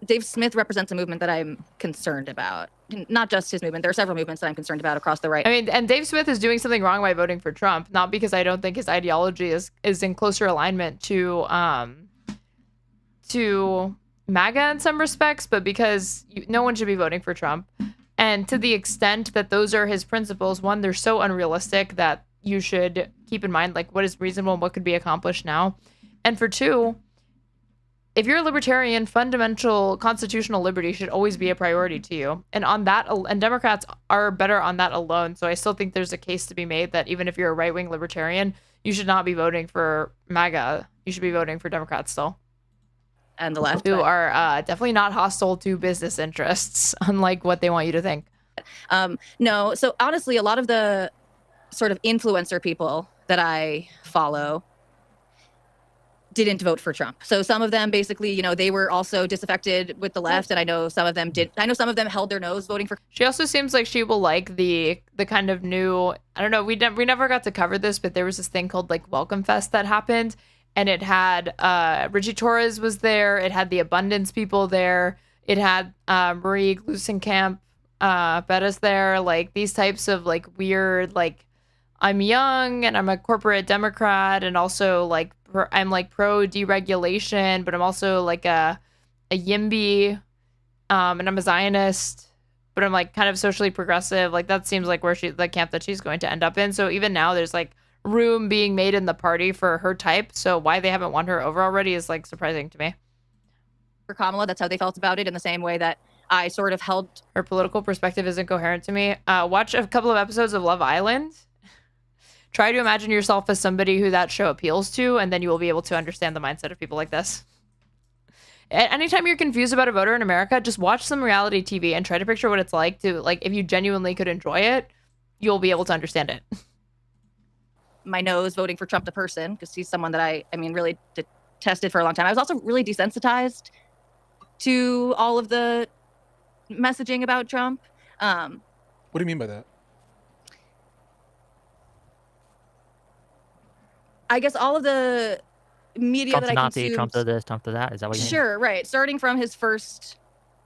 Dave Smith represents a movement that I'm concerned about. Not just his movement. There are several movements that I'm concerned about across the right. I mean, and Dave Smith is doing something wrong by voting for Trump, not because I don't think his ideology is in closer alignment to MAGA in some respects, but because no one should be voting for Trump. And to the extent that those are his principles, one, they're so unrealistic that you should keep in mind like what is reasonable and what could be accomplished now. And for two, if you're a libertarian, fundamental constitutional liberty should always be a priority to you. And on that, and Democrats are better on that alone. So I still think there's a case to be made that even if you're a right-wing libertarian, you should not be voting for MAGA. You should be voting for Democrats still. And the left. Who are definitely not hostile to business interests, unlike what they want you to think. No, so honestly, a lot of the sort of influencer people that I follow didn't vote for Trump. So some of them basically, they were also disaffected with the left, and I know some of them did. I know some of them held their nose voting for. She also seems like she will like the kind of new, I don't know, we never got to cover this, but there was this thing called like Welcome Fest that happened, and it had Richie Torres was there, it had the Abundance people there, it had Marie Glusenkamp Bettis there, like these types of like weird, like I'm young and I'm a corporate Democrat, and also like I'm like pro deregulation, but I'm also like a YIMBY, and I'm a Zionist, but I'm like kind of socially progressive. Like that seems like where the camp that she's going to end up in. So even now there's like room being made in the party for her type. So why they haven't won her over already is like surprising to me. For Kamala, that's how they felt about it, in the same way that I sort of held. Her political perspective isn't coherent to me. Watch a couple of episodes of Love Island. Try to imagine yourself as somebody who that show appeals to, and then you will be able to understand the mindset of people like this. Anytime you're confused about a voter in America, just watch some reality TV and try to picture what it's like to, like, if you genuinely could enjoy it, you'll be able to understand it. My nose voting for Trump the person, because he's someone that I mean, really detested for a long time. I was also really desensitized to all of the messaging about Trump. What do you mean by that? I guess all of the media Trump's that I Nazi, consumed. Trump to this, Trump to that. Is that what you mean? Sure, right. Starting from his first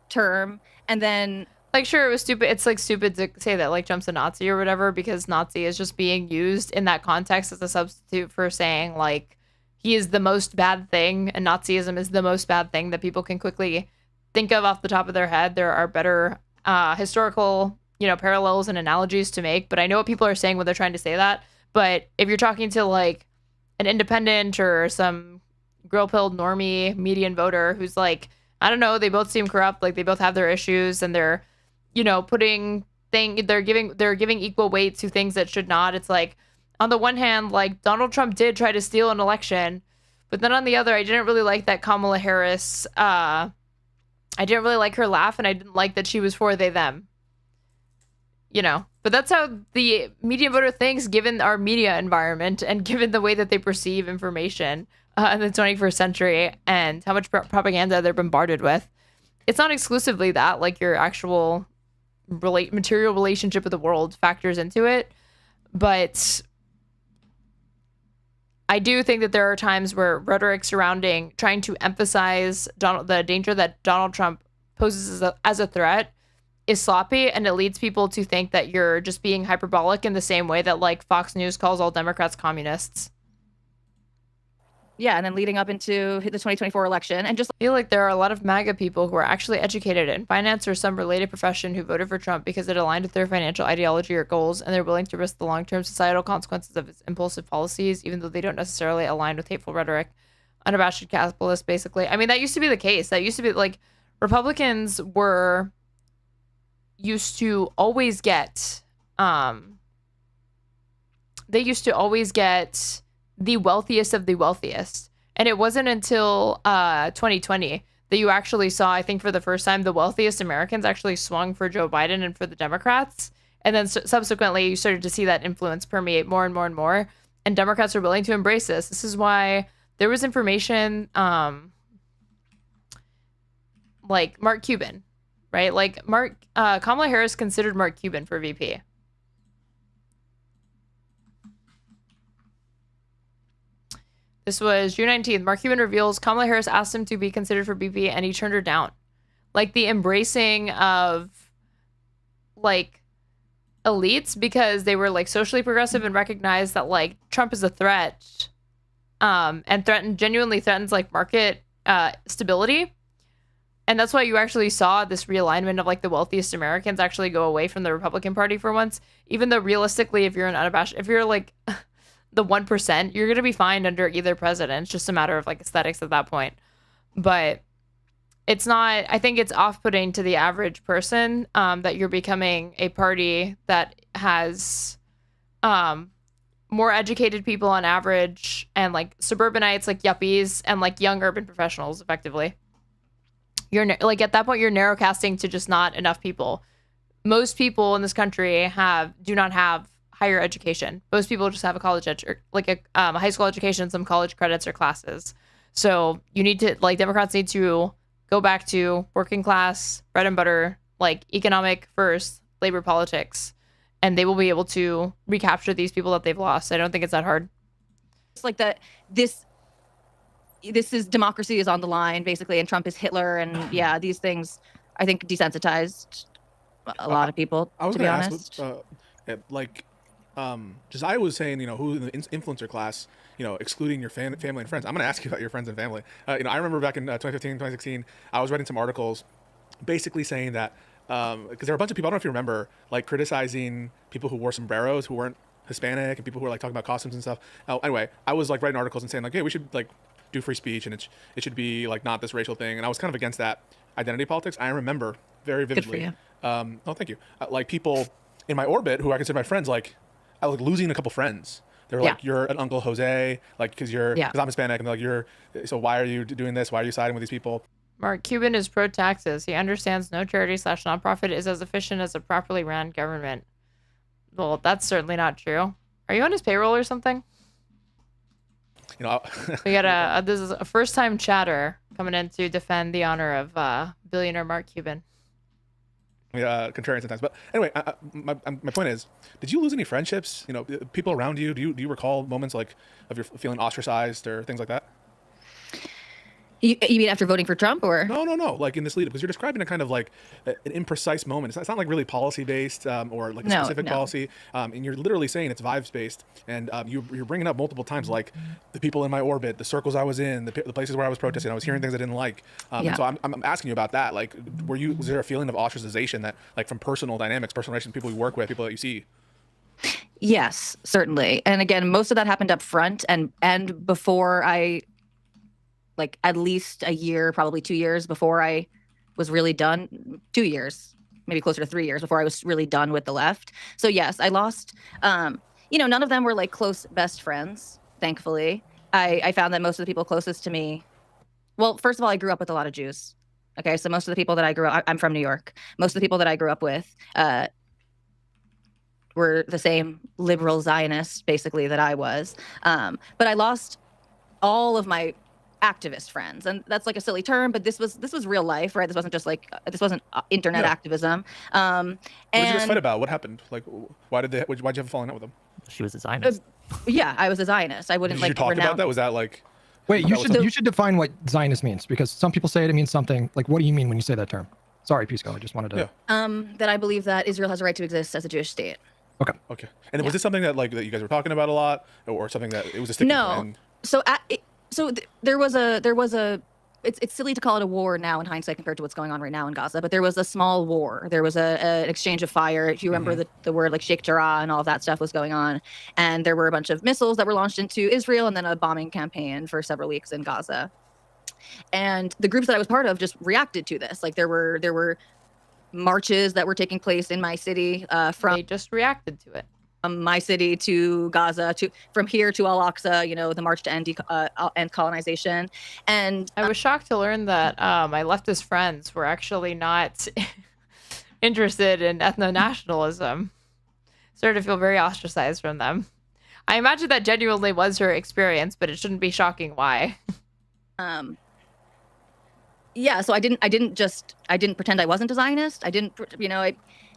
term, and then like, sure, it was stupid. It's like stupid to say that like Trump's a Nazi or whatever, because Nazi is just being used in that context as a substitute for saying like he is the most bad thing, and Nazism is the most bad thing that people can quickly think of off the top of their head. There are better historical, parallels and analogies to make, but I know what people are saying when they're trying to say that. But if you're talking to like an independent or some grill-pilled normie median voter who's like, I don't know, they both seem corrupt, like they both have their issues, and they're, they're giving equal weight to things that should not. It's like, on the one hand, like Donald Trump did try to steal an election, but then on the other, I didn't really like that Kamala Harris, I didn't really like her laugh, and I didn't like that she was for they, them. But that's how the median voter thinks, given our media environment and given the way that they perceive information in the 21st century and how much propaganda they're bombarded with. It's not exclusively that, like your actual material relationship with the world factors into it. But I do think that there are times where rhetoric surrounding trying to emphasize the danger that Donald Trump poses as a threat is sloppy, and it leads people to think that you're just being hyperbolic in the same way that like Fox News calls all Democrats communists. Yeah, and then leading up into the 2024 election, and just I feel like there are a lot of MAGA people who are actually educated in finance or some related profession who voted for Trump because it aligned with their financial ideology or goals, and they're willing to risk the long-term societal consequences of its impulsive policies, even though they don't necessarily align with hateful rhetoric. Unabashed capitalists, basically. I mean, that used to be the case. That used to be like Republicans used to always get the wealthiest of the wealthiest. And it wasn't until 2020 that you actually saw, I think for the first time, the wealthiest Americans actually swung for Joe Biden and for the Democrats. And then subsequently, you started to see that influence permeate more and more and more. And Democrats are willing to embrace this. This is why there was information like Mark Cuban, right? Like Kamala Harris considered Mark Cuban for VP. This was June 19th. Mark Cuban reveals Kamala Harris asked him to be considered for VP and he turned her down. Like the embracing of like elites because they were like socially progressive and recognized that like Trump is a threat and genuinely threatens like market stability. And that's why you actually saw this realignment of like the wealthiest Americans actually go away from the Republican Party for once, even though realistically, if you're like the 1%, you're going to be fine under either president. It's just a matter of like aesthetics at that point. But it's not, I think it's off-putting to the average person that you're becoming a party that has more educated people on average and like suburbanites, like yuppies and like young urban professionals effectively. You're like at that point, you're narrowcasting to just not enough people. Most people in this country do not have higher education. Most people just have a college a high school education, some college credits or classes. So you need to like Democrats need to go back to working class, bread and butter, like economic first, labor politics, and they will be able to recapture these people that they've lost. I don't think it's that hard. It's like that. This is democracy is on the line basically, and Trump is Hitler, and yeah, these things I think desensitized a lot of people. I was to be going to honest. ask, Josiah was saying, who in the influencer class, excluding your family and friends. I'm going to ask you about your friends and family. I remember back in 2015, 2016, I was writing some articles basically saying that, because there were a bunch of people, I don't know if you remember, like criticizing people who wore sombreros who weren't Hispanic and people who were like talking about costumes and stuff. Anyway, I was like writing articles and saying like, hey, we should like do free speech and it should be like not this racial thing. And I was kind of against that identity politics. I remember very vividly. Good for you. Oh, thank you. Like people in my orbit who I consider my friends, like I was losing a couple friends. They were like, you're an Uncle Jose, like, because I'm Hispanic. And they're like, so why are you doing this? Why are you siding with these people? Mark Cuban is pro-taxes. He understands no charity/nonprofit is as efficient as a properly ran government. Well, that's certainly not true. Are you on his payroll or something? you know, We got this is a first-time chatter coming in to defend the honor of billionaire Mark Cuban. Contrarian sometimes. But anyway, my point is, did you lose any friendships? You know, people around you. Do you recall moments like of your feeling ostracized or things like that? You mean after voting for Trump, or? No. Like in this lead up, because you're describing a kind of like an imprecise moment. It's not like really policy based or like a specific policy. And you're literally saying it's vibes based. And you're bringing up multiple times like the people in my orbit, the circles I was in, the places where I was protesting. I was hearing things I didn't like. And so I'm asking you about that. Like, was there a feeling of ostracization that like from personal dynamics, personal relations, people you work with, people that you see? Yes, certainly. And again, most of that happened up front and before I. Like at least a year, probably 2 years before I was really done. 2 years, maybe closer to 3 years before I was really done with the left. So yes, I lost, none of them were like close best friends, thankfully. I found that most of the people closest to me, well, first of all, I grew up with a lot of Jews. Okay, so most of the people that I grew up, I'm from New York. Most of the people that I grew up with were the same liberal Zionists, basically, that I was. But I lost all of my activist friends, and that's like a silly term, but this was real life, right? This wasn't just like internet activism. What did you guys fight about? What happened? Like, why'd you have a falling out with them? She was a Zionist. Yeah, I was a Zionist. I wouldn't Did you talk about that? Was that like? Wait, you should define what Zionist means, because some people say it means something. Like, what do you mean when you say that term? Sorry, Pisco, I just wanted to. That I believe that Israel has a right to exist as a Jewish state. Okay. And was this something that like that you guys were talking about a lot, or something that it was a sticking point? There was a. It's silly to call it a war now in hindsight compared to what's going on right now in Gaza, but there was a small war. There was an exchange of fire. If you remember the word like Sheikh Jarrah and all of that stuff was going on, and there were a bunch of missiles that were launched into Israel, and then a bombing campaign for several weeks in Gaza. And the groups that I was part of just reacted to this. Like there were marches that were taking place in my city they just reacted to it. From my city to Gaza, from here to Al-Aqsa, the march to end colonization. And I was shocked to learn that my leftist friends were actually not interested in ethno-nationalism. Started to feel very ostracized from them. I imagine that genuinely was her experience, but it shouldn't be shocking why. Yeah, so I didn't pretend I wasn't a Zionist.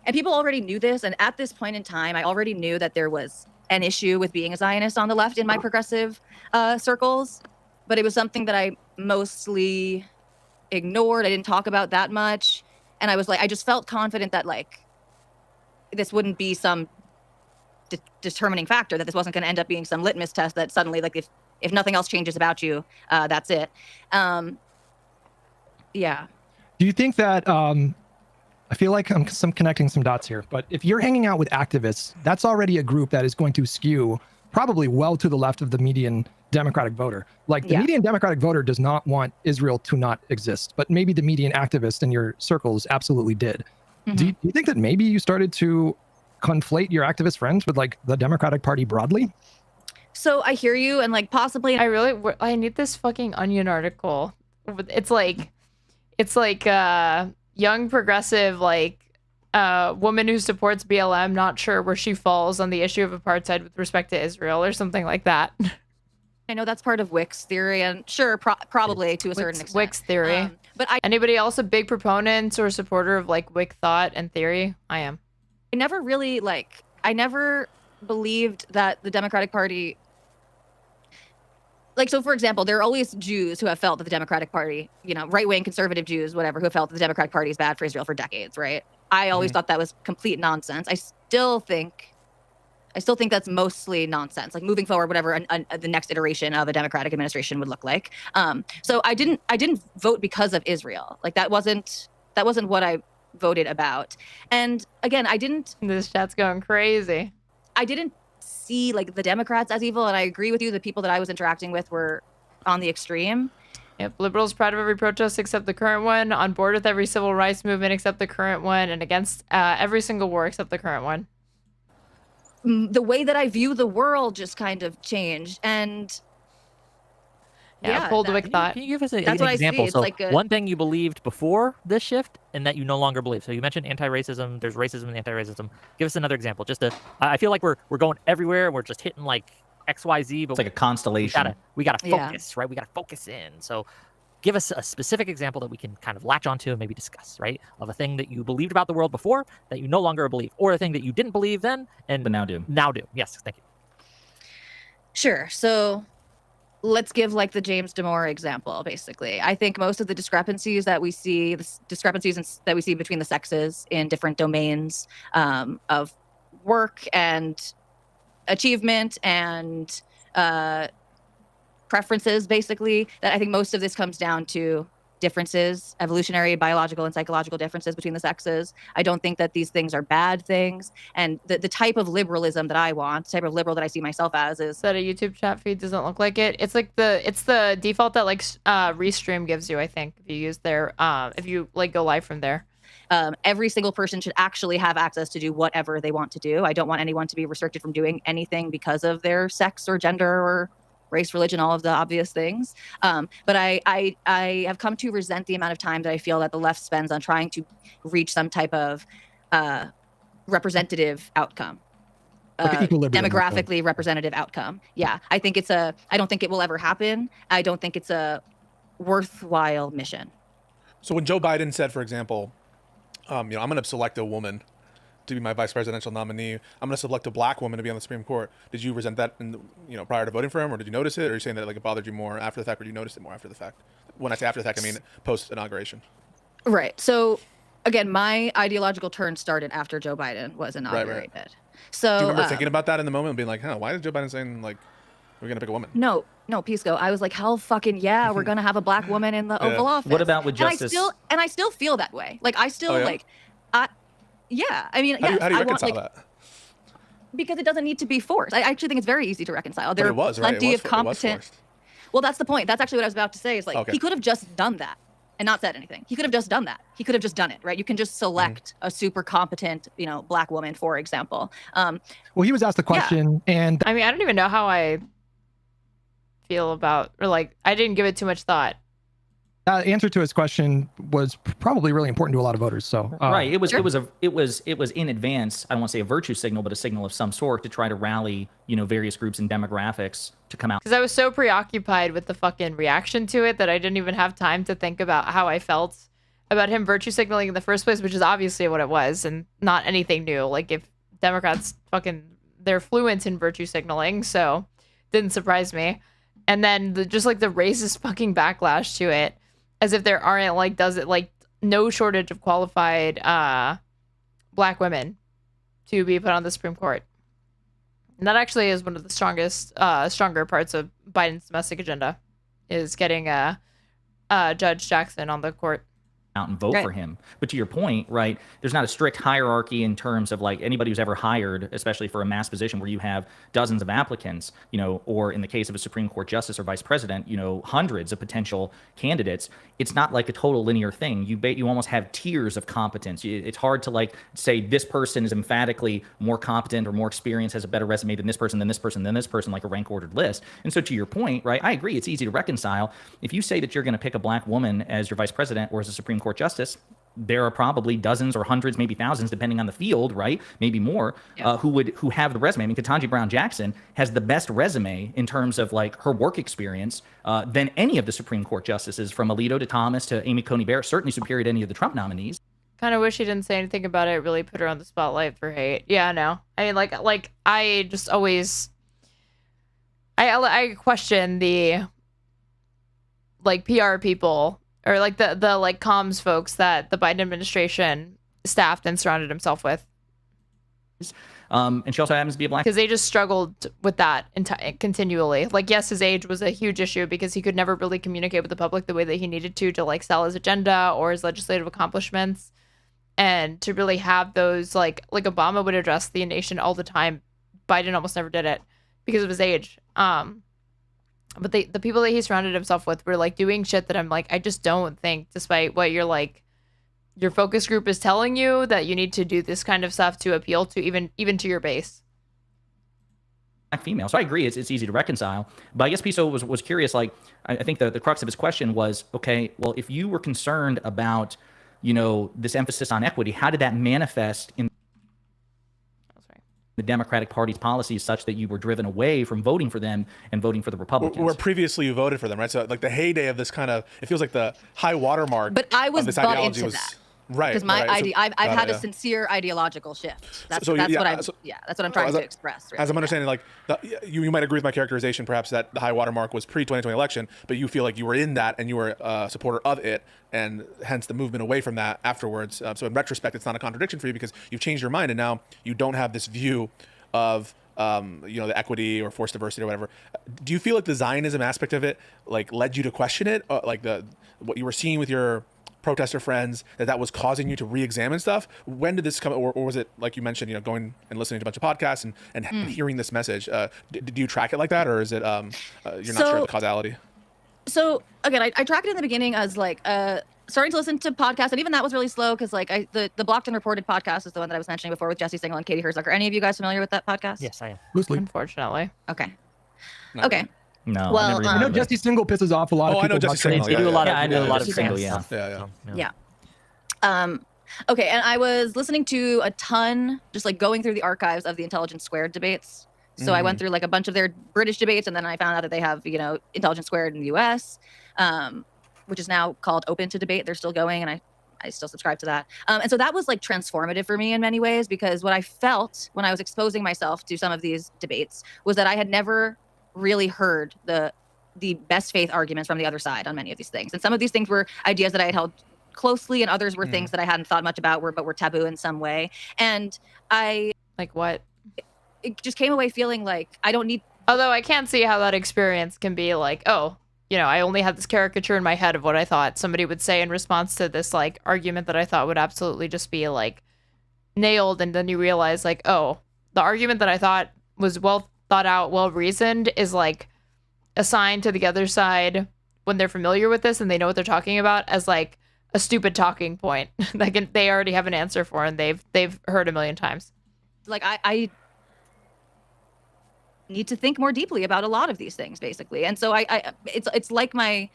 And people already knew this. And at this point in time, I already knew that there was an issue with being a Zionist on the left in my progressive circles. But it was something that I mostly ignored. I didn't talk about that much. And I was like, I just felt confident that like, this wouldn't be some determining factor, that this wasn't going to end up being some litmus test that suddenly, like if nothing else changes about you, that's it. Yeah. Do you think that, I feel like I'm connecting some dots here, but if you're hanging out with activists, that's already a group that is going to skew probably well to the left of the median Democratic voter. Like the median Democratic voter does not want Israel to not exist, but maybe the median activist in your circles absolutely did. Mm-hmm. Do you think that maybe you started to conflate your activist friends with like the Democratic Party broadly? So I hear you, and like possibly I need this fucking Onion article. It's like young progressive, like woman who supports BLM, not sure where she falls on the issue of apartheid with respect to Israel or something like that. I know that's part of Wick's theory, and sure, probably to a certain extent. Wick's theory. But anybody else a big proponent or supporter of like Wick thought and theory? I am. I never believed that the Democratic Party, like, so for example, there are always Jews who have felt that the Democratic Party, right-wing conservative Jews, whatever, who have felt that the Democratic Party is bad for Israel for decades, right? I always thought that was complete nonsense. I still think that's mostly nonsense. Like moving forward, whatever the next iteration of a Democratic administration would look like. So I didn't vote because of Israel. Like that wasn't what I voted about. And again, This chat's going crazy. I didn't see like the Democrats as evil, and I agree with you. The people that I was interacting with were on the extreme. Yep, liberals proud of every protest except the current one, on board with every civil rights movement except the current one, and against every single war except the current one. The way that I view the world just kind of changed, and pulled Wick thought. Can you give us an example? So one thing you believed before this shift and that you no longer believe. So you mentioned anti-racism. There's racism and anti-racism. Give us another example. I feel like we're going everywhere and we're just hitting like XYZ, but It's like a constellation. We gotta Yeah. focus, right? We gotta focus in. So give us a specific example that we can kind of latch onto and maybe discuss, right? Of a thing that you believed about the world before that you no longer believe, or a thing that you didn't believe then and but now do. Now do. Yes, thank you. Sure. So let's give like the James Damore example, basically. I think most of the discrepancies that we see, that we see between the sexes in different domains of work and achievement and preferences, basically, that I think most of this comes down to differences, evolutionary, biological, and psychological differences between the sexes. I don't think that these things are bad things. And the type of liberalism that I want, the type of liberal that I see myself as, is that a YouTube chat feed doesn't look like it. It's like the default that like Restream gives you, I think, if you use their if you like go live from there. Every single person should actually have access to do whatever they want to do. I don't want anyone to be restricted from doing anything because of their sex or gender or race, religion, all of the obvious things. But I have come to resent the amount of time that I feel that the left spends on trying to reach some type of representative outcome. Like equilibrium, Demographically representative outcome. Yeah, I don't think it will ever happen. I don't think it's a worthwhile mission. So when Joe Biden said, for example, I'm going to select a woman to be my vice presidential nominee, I'm going to select a black woman to be on the Supreme Court. Did you resent that, prior to voting for him, or did you notice it, or are you saying that like it bothered you more after the fact, or did you notice it more after the fact? When I say after the fact, I mean post inauguration. Right. So again, my ideological turn started after Joe Biden was inaugurated. Right. So do you remember thinking about that in the moment and being like, why is Joe Biden saying like we're going to pick a woman? No, Pisco. I was like, hell fucking yeah, we're going to have a black woman in the Oval Office. What about with justice? And I still feel that way. Like I still yeah. I mean, how do you reconcile that? Because it doesn't need to be forced. I actually think it's very easy to reconcile. There are plenty of competent. Well, that's the point. That's actually what I was about to say. Is like he could have just done that and not said anything. He could have just done that. He could have just done it, right? You can just select a super competent, black woman, for example. Well, he was asked the question, and I mean, I don't even know how I feel about, or like, I didn't give it too much thought. Answer to his question was probably really important to a lot of voters. So right, it was in advance. I don't want to say a virtue signal, but a signal of some sort to try to rally, various groups and demographics to come out. Because I was so preoccupied with the fucking reaction to it that I didn't even have time to think about how I felt about him virtue signaling in the first place, which is obviously what it was, and not anything new. Like if Democrats they're fluent in virtue signaling, so didn't surprise me. And then the racist fucking backlash to it. As if there aren't no shortage of qualified black women to be put on the Supreme Court. And that actually is one of the stronger parts of Biden's domestic agenda, is getting Judge Jackson on the court. Out and vote for him. But to your point, right, there's not a strict hierarchy in terms of like anybody who's ever hired, especially for a mass position where you have dozens of applicants, or in the case of a Supreme Court justice or vice president, hundreds of potential candidates. It's not like a total linear thing. You almost have tiers of competence. It's hard to like say this person is emphatically more competent or more experienced, has a better resume than this person, than this person, than this person, like a rank ordered list. And so to your point, right, I agree, it's easy to reconcile. If you say that you're going to pick a black woman as your vice president or as a Supreme Court justice, there are probably dozens or hundreds, maybe thousands, depending on the field, right? Maybe more, who have the resume. I mean, Ketanji Brown Jackson has the best resume in terms of like her work experience than any of the Supreme Court justices, from Alito to Thomas to Amy Coney Barrett, certainly superior to any of the Trump nominees. Kind of wish he didn't say anything about it. Really put her on the spotlight for hate. Yeah, no. I mean, like I just always, I question the like PR people, or like the like comms folks that the Biden administration staffed and surrounded himself with. And she also happens to be a black. Because they just struggled with that continually. Like, yes, his age was a huge issue because he could never really communicate with the public the way that he needed to like sell his agenda or his legislative accomplishments. And to really have those, like Obama would address the nation all the time. Biden almost never did it because of his age. But the people that he surrounded himself with were like doing shit that I'm like, I just don't think, despite what you're like, your focus group is telling you, that you need to do this kind of stuff to appeal to even to your base. Black female. So I agree, it's easy to reconcile. But I guess Piso was curious, like, I think the crux of his question was, okay, well, if you were concerned about, this emphasis on equity, how did that manifest in the Democratic Party's policies such that you were driven away from voting for them and voting for the Republicans. Where previously you voted for them, right? So like the heyday of this kind of, it feels like the high watermark. But I was of this bought ideology into was, that. Right. Because my right. I've had a sincere ideological shift. That's what I'm trying to express. Really. As I'm understanding, like you might agree with my characterization, perhaps that the high watermark was pre-2020 election, but you feel like you were in that and you were a supporter of it, and hence the movement away from that afterwards. So in retrospect, it's not a contradiction for you because you've changed your mind and now you don't have this view of the equity or forced diversity or whatever. Do you feel like the Zionism aspect of it like led you to question it, like what you were seeing with your protester friends, that was causing you to re-examine stuff? When did this come, or was it like you mentioned, going and listening to a bunch of podcasts and hearing this message? Do you track it like that, or is it you're not sure of the causality? So again, I tracked it in the beginning as like starting to listen to podcasts, and even that was really slow because like the Blocked and Reported podcast is the one that I was mentioning before with Jesse Singal and Katie Herzog. Are any of you guys familiar with that podcast? Yes, I am. Loosely. Unfortunately. Okay. Not okay. No. Well, I know Jesse Singal pisses off a lot of people. I know Jesse Singal. They do a lot of I know a lot of Singal, stuff. Yeah. Okay, and I was listening to a ton, just like going through the archives of the Intelligence Squared debates. So I went through like a bunch of their British debates, and then I found out that they have, Intelligence Squared in the U.S., which is now called Open to Debate. They're still going, and I still subscribe to that. And so that was like transformative for me in many ways, because what I felt when I was exposing myself to some of these debates was that I had never really heard the best faith arguments from the other side on many of these things. And some of these things were ideas that I had held closely, and others were things that I hadn't thought much about, but were taboo in some way. And I like what? It just came away feeling like I don't need. Although I can't see how that experience can be like, oh, I only had this caricature in my head of what I thought somebody would say in response to this like argument that I thought would absolutely just be like nailed, and then you realize like, oh, the argument that I thought was well thought out, well reasoned is like assigned to the other side when they're familiar with this and they know what they're talking about as like a stupid talking point that they already have an answer for and they've heard a million times. Like I need to think more deeply about a lot of these things, basically. And so it's like I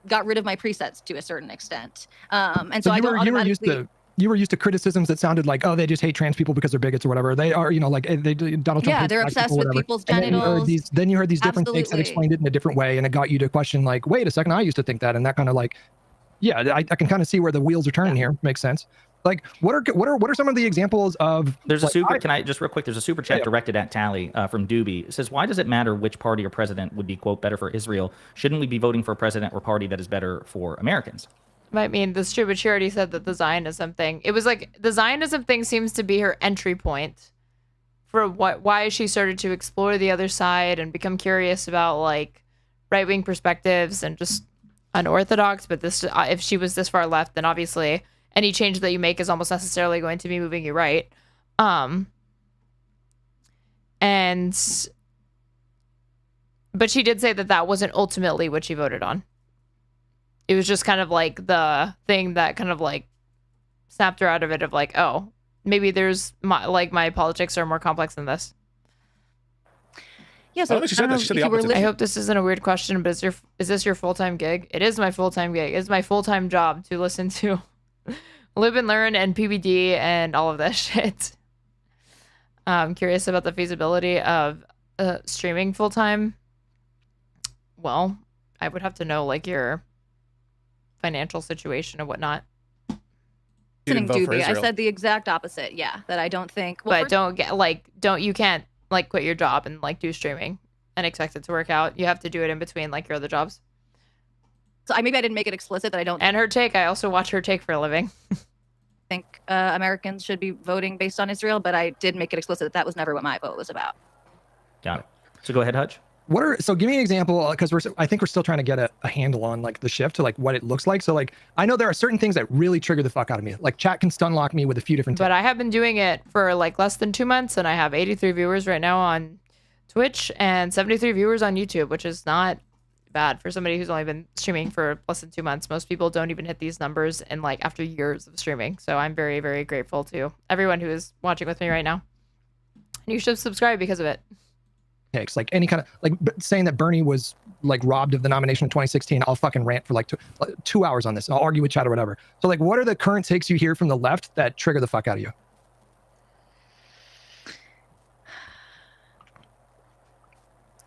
got rid of my presets to a certain extent. And so I don't automatically. You were used to criticisms that sounded like, oh, they just hate trans people because they're bigots or whatever. They are, like they Donald Trump. Yeah, hates they're black obsessed people, with whatever. people's And genitals. Then you heard these different takes that Absolutely. explained it in a different way, and it got you to question like, wait a second, I used to think that, and that kind of like, yeah, I can kind of see where the wheels are turning here. Makes sense. Like, what are some of the examples of? There's a like, super. Can I just real quick? There's a super chat directed at Tali from Doobie. It says, "Why does it matter which party or president would be quote better for Israel? Shouldn't we be voting for a president or party that is better for Americans?" I mean, the stupid she already said that the Zionism thing. It was like the Zionism thing seems to be her entry point for why she started to explore the other side and become curious about like right-wing perspectives and just unorthodox. But this, if she was this far left, then obviously any change that you make is almost necessarily going to be moving you right. But she did say that wasn't ultimately what she voted on. It was just kind of like the thing that kind of like snapped her out of it of like, oh, maybe there's my politics are more complex than this. Yeah, so I hope this isn't a weird question, but is this your full-time gig? It is my full-time gig. It's my full-time job to listen to Lib and Learn and PBD and all of that shit. I'm curious about the feasibility of streaming full-time. Well, I would have to know like your financial situation and whatnot. I said the exact opposite. Yeah, that I don't think. Well, but you can't like quit your job and like do streaming and expect it to work out. You have to do it in between like your other jobs. So maybe I didn't make it explicit that I don't. And her take, I also watch her take for a living. think Americans should be voting based on Israel, but I did make it explicit that was never what my vote was about. Got it. So go ahead, Hutch. So give me an example, because I think we're still trying to get a handle on like the shift to like what it looks like. So like I know there are certain things that really trigger the fuck out of me. Like chat can stun lock me with a few different. But I have been doing it for like less than 2 months, and I have 83 viewers right now on Twitch and 73 viewers on YouTube, which is not bad for somebody who's only been streaming for less than 2 months. Most people don't even hit these numbers in like after years of streaming. So I'm very, very grateful to everyone who is watching with me right now. And you should subscribe because of it. Takes like any kind of like saying that Bernie was like robbed of the nomination in 2016. I'll fucking rant for like 2 hours on this. I'll argue with chat or whatever. So like, what are the current takes you hear from the left that trigger the fuck out of you?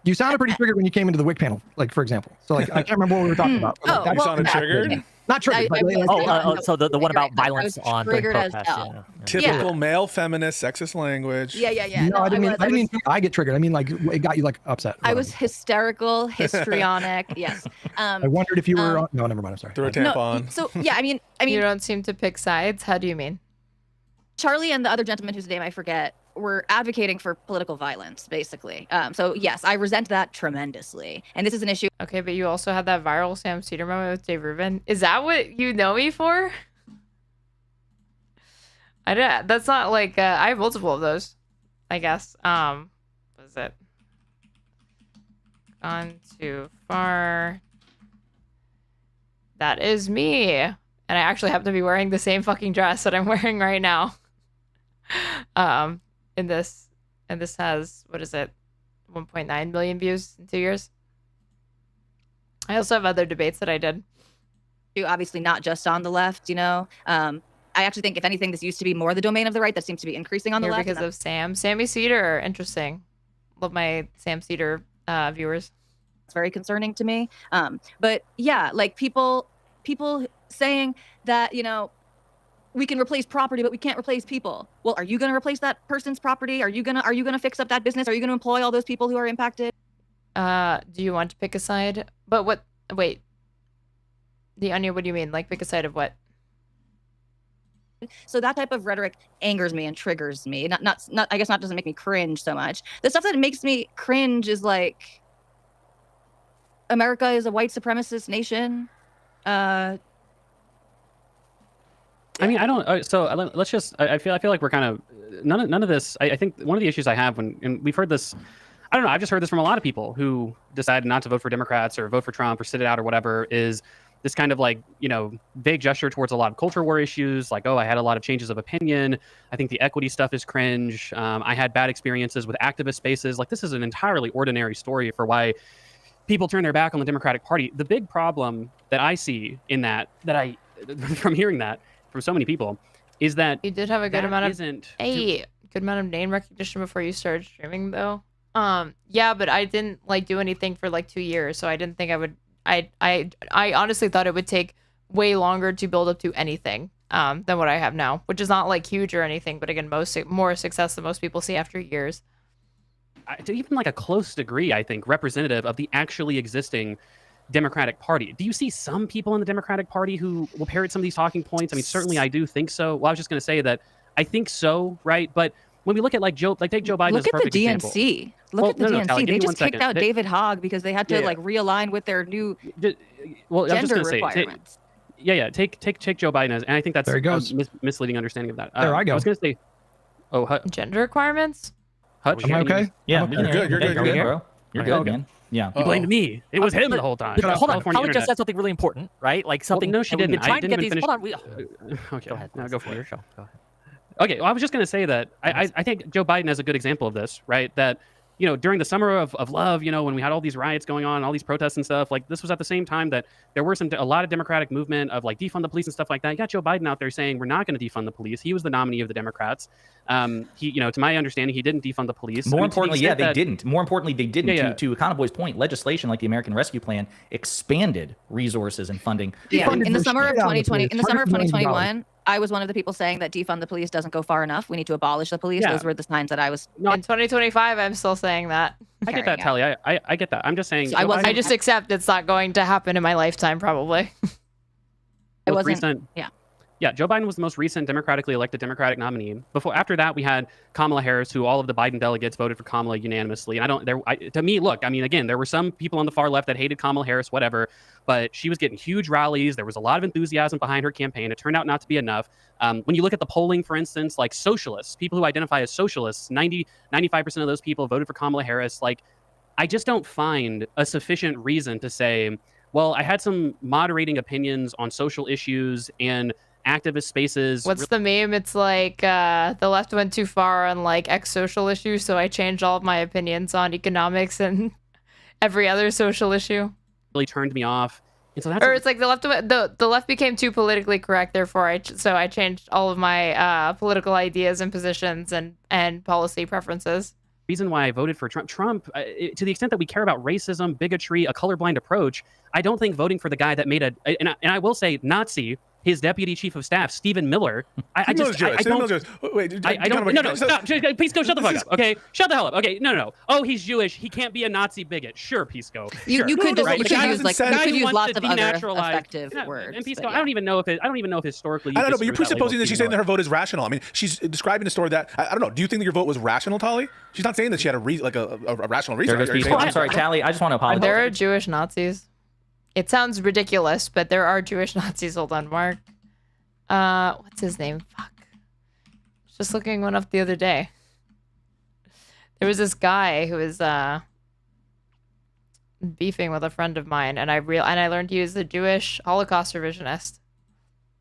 You sounded pretty triggered when you came into the Wick panel, like for example. So like I can't remember what we were talking about. Oh, That well, sounded triggered? Not triggered. But So the one about I was violence on during triggered as protests. hell. Yeah. Typical male feminist sexist language. Yeah. No, I didn't mean I get triggered. I mean like it got you like upset. I was hysterical, histrionic. Yes. I wondered if you were. No, never mind. I'm sorry. Throw a tampon. So yeah, I mean, you don't seem to pick sides. How do you mean? Charlie and the other gentleman whose name I forget were advocating for political violence, basically. So yes, I resent that tremendously, and this is an issue. Okay, but you also had that viral Sam Cedar moment with Dave Rubin. Is that what you know me for? I don't. That's not like I have multiple of those. I guess. What is it? Gone too far. That is me, and I actually happen to be wearing the same fucking dress that I'm wearing right now. In this, and this has, what is it, 1.9 million views in 2 years. I also have other debates that I did. Obviously not just on the left, I actually think if anything, this used to be more the domain of the right. That seems to be increasing on the left. Because of Sammy Cedar. Interesting. Love my Sam Cedar viewers. It's very concerning to me. But yeah, like people saying that, we can replace property, but we can't replace people. Well, are you going to replace that person's property? Are you going to fix up that business? Are you going to employ all those people who are impacted? Do you want to pick a side? But wait. The Onion, what do you mean? Like pick a side of what? So that type of rhetoric angers me and triggers me. Not I guess not doesn't make me cringe so much. The stuff that makes me cringe is like America is a white supremacist nation. I mean, I don't. So let's just. I feel like we're kind of none of this. I think one of the issues I have and we've heard this. I don't know. I've just heard this from a lot of people who decided not to vote for Democrats or vote for Trump or sit it out or whatever. Is this kind of like vague gesture towards a lot of culture war issues? Like, oh, I had a lot of changes of opinion. I think the equity stuff is cringe. I had bad experiences with activist spaces. Like, this is an entirely ordinary story for why people turn their back on the Democratic Party. The big problem that I see in that I from hearing that from so many people is that you did have a good amount of good amount of name recognition before you started streaming though. Yeah, but I didn't do anything for 2 years, so I didn't think I would. I honestly thought it would take way longer to build up to anything than what I have now, which is not huge or anything, but again, more success than most people see after years. To even a close degree, I think representative of the actually existing Democratic Party. Do you see some people in the Democratic Party who will parrot some of these talking points? I mean, certainly I do think so. Well, I was just going to say that I think so, right? But when we look at take Joe Biden as a perfect example. Look at the DNC. Tali, they just kicked out David Hogg because they had to realign with their new gender requirements. Take Joe Biden as, and I think that's there he goes. Misleading understanding of that. There I go. I was going to say, gender requirements. Hutch, am I okay? Yeah, You're good, bro. You're good, man. Yeah. You blamed me. It was him the whole time. Hold on. Holly just said something really important, right? Like something. No, she didn't. I didn't finish. Hold on. Okay. Go ahead. Now go for your it. show. Go ahead. Okay, well, I was just going to say that I think Joe Biden is a good example of this, right? That, during the summer of love, when we had all these riots going on, all these protests and stuff, this was at the same time that there were a lot of Democratic movement of defund the police and stuff like that. You got Joe Biden out there saying we're not going to defund the police. He was the nominee of the Democrats. He, to my understanding, he didn't defund the police. More importantly, they didn't. More importantly, they didn't. To Econoboy's point, legislation like the American Rescue Plan expanded resources and funding. Yeah, in the summer of 2021. I was one of the people saying that defund the police doesn't go far enough. We need to abolish the police. Yeah. Those were the signs that I was. In 2025, I'm still saying that. I get that, Tali. I get that. I'm just saying. So I just accept it's not going to happen in my lifetime, probably. It wasn't. Yeah, Joe Biden was the most recent democratically elected Democratic nominee. After that, we had Kamala Harris, who all of the Biden delegates voted for Kamala unanimously. And to me, look, I mean, again, there were some people on the far left that hated Kamala Harris, whatever, but she was getting huge rallies. There was a lot of enthusiasm behind her campaign. It turned out not to be enough. When you look at the polling, for instance, socialists, people who identify as socialists, 95% of those people voted for Kamala Harris. I just don't find a sufficient reason to say, well, I had some moderating opinions on social issues and activist spaces. What's the meme? It's the left went too far on X social issues, so I changed all of my opinions on economics and every other social issue. Really turned me off. And so that's it's the left became too politically correct, therefore I changed all of my political ideas and positions and policy preferences. reason why I voted for Trump, to the extent that we care about racism, bigotry, a colorblind approach, I don't think voting for the guy that made and I will say Nazi, his deputy chief of staff, Stephen Miller. I don't. No, stop. Please go. Shut the fuck up. Okay, shut the hell up. Okay, no. Oh, he's Jewish. He can't be a Nazi bigot. Sure, Pisco. You could use lots of other effective words. And Pisco, I don't even know if historically. I don't know, but you're presupposing that she's saying that her vote is rational. I mean, she's describing a story that I don't know. Do you think that your vote was rational, Tali? She's not saying that she had a rational reason. I'm sorry, Tali. I just want to apologize. There are Jewish Nazis. It sounds ridiculous, but there are Jewish Nazis. Hold on, Mark. What's his name? Fuck. Just looking one up the other day. There was this guy who was beefing with a friend of mine, and I learned he was a Jewish Holocaust revisionist.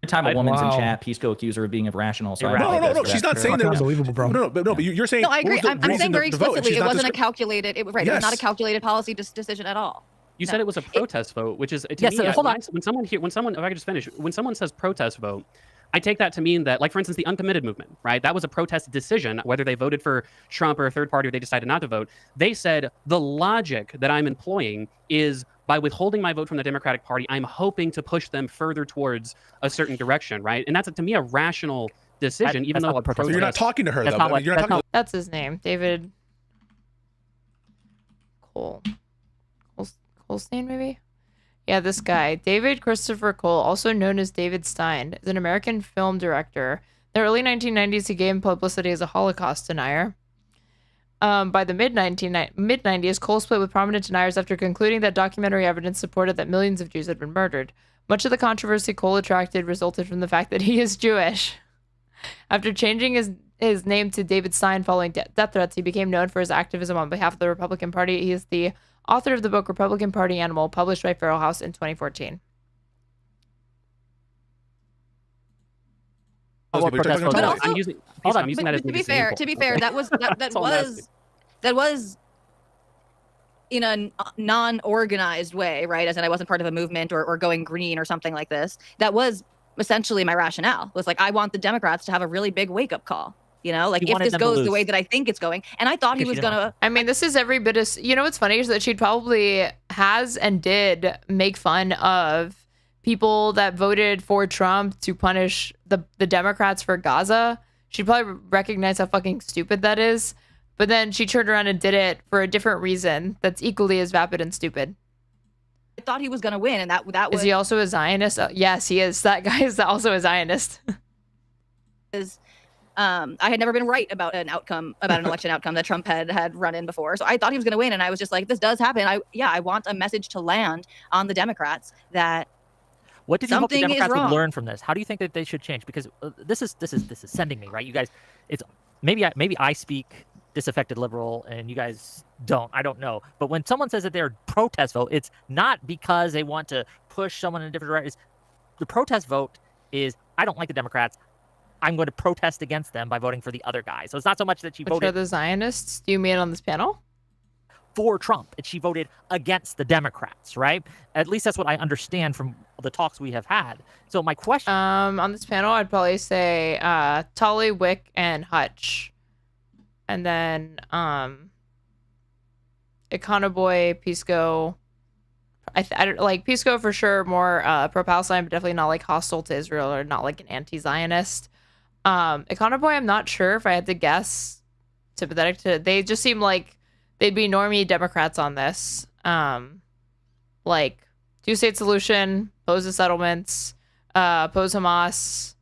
Every time a woman's in chat, Pisco accuse her of being irrational. So no. She's not saying that. Unbelievable, bro. No, but you're saying. No, I agree. I'm saying very explicitly, it wasn't a calculated. It was Yes. not a calculated policy decision at all. You said it was a protest vote, which is to Yes, me. hold on. When someone, if I could just finish, when someone says protest vote, I take that to mean that, like, for instance, the uncommitted movement, right? That was a protest decision, whether they voted for Trump or a third party or they decided not to vote. They said the logic that I'm employing is by withholding my vote from the Democratic Party, I'm hoping to push them further towards a certain direction, right? And that's, to me, a rational decision, even though you're not talking to her, though. That's his name, David Colstein, maybe? Yeah, this guy, David Christopher Cole, also known as David Stein, is an American film director. In the early 1990s, he gained publicity as a Holocaust denier. By the mid-90s, Cole split with prominent deniers after concluding that documentary evidence supported that millions of Jews had been murdered. Much of the controversy Cole attracted resulted from the fact that he is Jewish. After changing his name to David Stein following death threats, he became known for his activism on behalf of the Republican Party. He is the author of the book Republican Party Animal, published by Feral House in 2014. I'm using that as to be fair, that was in a non-organized way, right? As in I wasn't part of a movement or going green or something like this. That was essentially my rationale. Was like, I want the Democrats to have a really big wake-up call. You know, like if this goes the way that I think it's going, and I thought he was gonna. I mean, this is every bit as, you know, what's funny is that she probably has and did make fun of people that voted for Trump to punish the Democrats for Gaza. She'd probably recognize how fucking stupid that is, but then she turned around and did it for a different reason that's equally as vapid and stupid. I thought he was gonna win, and that was. Is he also a Zionist? Yes, he is. That guy is also a Zionist. I had never been right about an election outcome that Trump had run in before. So I thought he was going to win. And I was just like, this does happen. I want a message to land on the Democrats that what did you hope the something is Democrats would wrong. learn from this? How do you think that they should change? Because this is sending me, right? You guys, it's maybe I speak disaffected liberal and you guys don't. I don't know. But when someone says that they're protest vote, it's not because they want to push someone in a different direction. The protest vote is, I don't like the Democrats. I'm going to protest against them by voting for the other guy. So it's not so much that she Which voted are the Zionists? Do you mean on this panel? for Trump, and she voted against the Democrats, right? At least that's what I understand from the talks we have had. So my question... on this panel, I'd probably say Tali, Wick, and Hutch. And then Econoboy, Pisco... I don't like Pisco for sure, more pro-Palestine, but definitely not like hostile to Israel or not like an anti-Zionist. Econoboy, I'm not sure if I had to guess. Sympathetic to, they just seem like they'd be normie Democrats on this. Like two-state solution, oppose the settlements, oppose Hamas.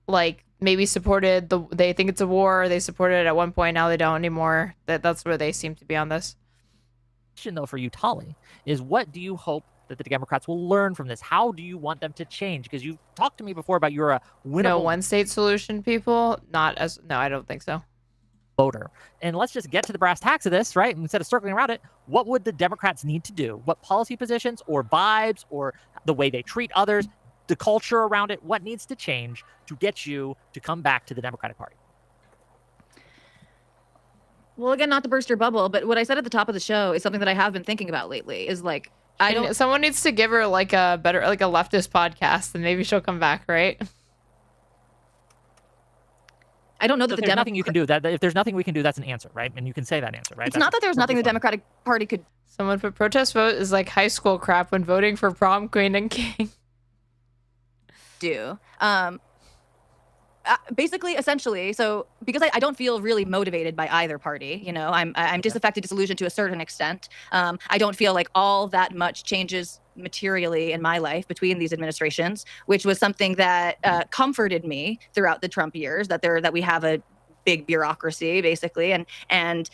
Like maybe supported they think it's a war. They supported it at one point, now they don't anymore. That's where they seem to be on this. Question though for you, Tali, is what do you hope that the Democrats will learn from this? How do you want them to change? Because you've talked to me before about you're a winnable... No one-state solution, people? No, I don't think so. Voter. And let's just get to the brass tacks of this, right? Instead of circling around it, what would the Democrats need to do? What policy positions or vibes or the way they treat others, the culture around it, what needs to change to get you to come back to the Democratic Party? Well, again, not to burst your bubble, but what I said at the top of the show is something that I have been thinking about lately. Is like someone needs to give her like a better, like a leftist podcast, and maybe she'll come back, right? I don't know that So if the there's nothing you can do. That if there's nothing we can do, that's an answer, right? And you can say that answer, right? It's not that there's nothing the Democratic Party could. Someone put protest vote is like high school crap when voting for prom queen and king. Do. Basically, essentially, so because I don't feel really motivated by either party, you know, I'm disaffected, disillusioned to a certain extent. I don't feel like all that much changes materially in my life between these administrations, which was something that comforted me throughout the Trump years, that we have a big bureaucracy basically, and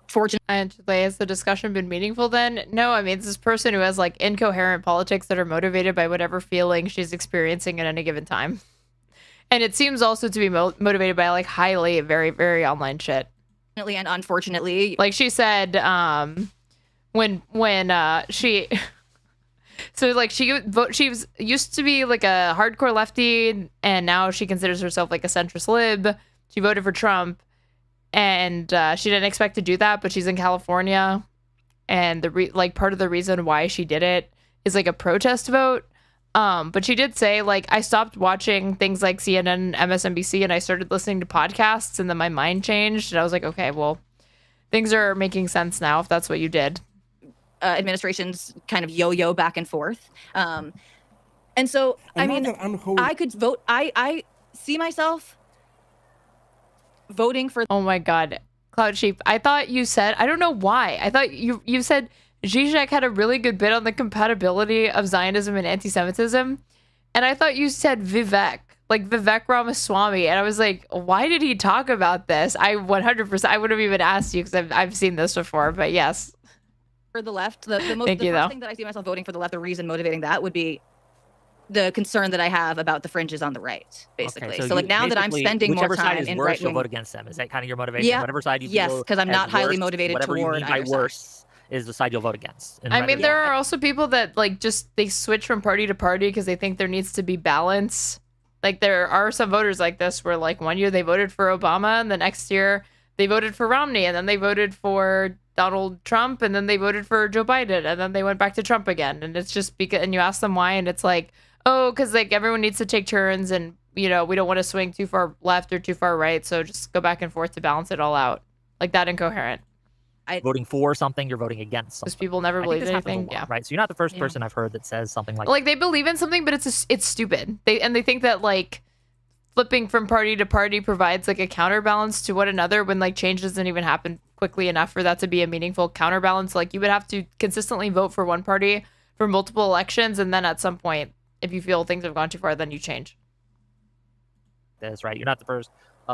fortunately. And has the discussion been meaningful then? No, I mean, it's this person who has like incoherent politics that are motivated by whatever feeling she's experiencing at any given time. And it seems also to be motivated by like highly, very, very online shit. And unfortunately, like she said, when she, so like she was used to be like a hardcore lefty, and now she considers herself like a centrist lib. She voted for Trump, and she didn't expect to do that, but she's in California, and like part of the reason why she did it is like a protest vote. But she did say, like, I stopped watching things like CNN, MSNBC, and I started listening to podcasts, and then my mind changed. And I was like, okay, well, things are making sense now if that's what you did. Administrations kind of yo-yo back and forth. And so, I mean, I could vote. I see myself voting for. Oh, my God. Cloud Sheep, I thought you said, I don't know why. I thought you said Zizek had a really good bit on the compatibility of Zionism and anti-Semitism. And I thought you said Vivek, like Vivek Ramaswamy. And I was like, why did he talk about this? I 100%, I would have even asked you because I've seen this before, but yes. For the left, the first thing that I see myself voting for the left, the reason motivating that would be the concern that I have about the fringes on the right, basically. Okay, so like now that I'm spending more time in right you'll vote against them. Is that kind of your motivation? Yeah. Whatever side you Yes, feel because I'm not as highly worst, motivated whatever toward you mean by either worse is the side you'll vote against. I mean, there are also people that like just they switch from party to party because they think there needs to be balance. Like there are some voters like this where like one year they voted for Obama and the next year they voted for Romney and then they voted for Donald Trump and then they voted for Joe Biden and then they went back to Trump again. And it's just because, and you ask them why, and it's like, oh, because like everyone needs to take turns and, you know, we don't want to swing too far left or too far right. So just go back and forth to balance it all out. Like that incoherent. Voting for something, you're voting against something. Because people never believe anything. Yeah. Right. So you're not the first person I've heard that says something like they believe in something, but it's stupid. They think that like flipping from party to party provides like a counterbalance to one another when like change doesn't even happen quickly enough for that to be a meaningful counterbalance. Like you would have to consistently vote for one party for multiple elections, and then at some point, if you feel things have gone too far, then you change. That's right. You're not the first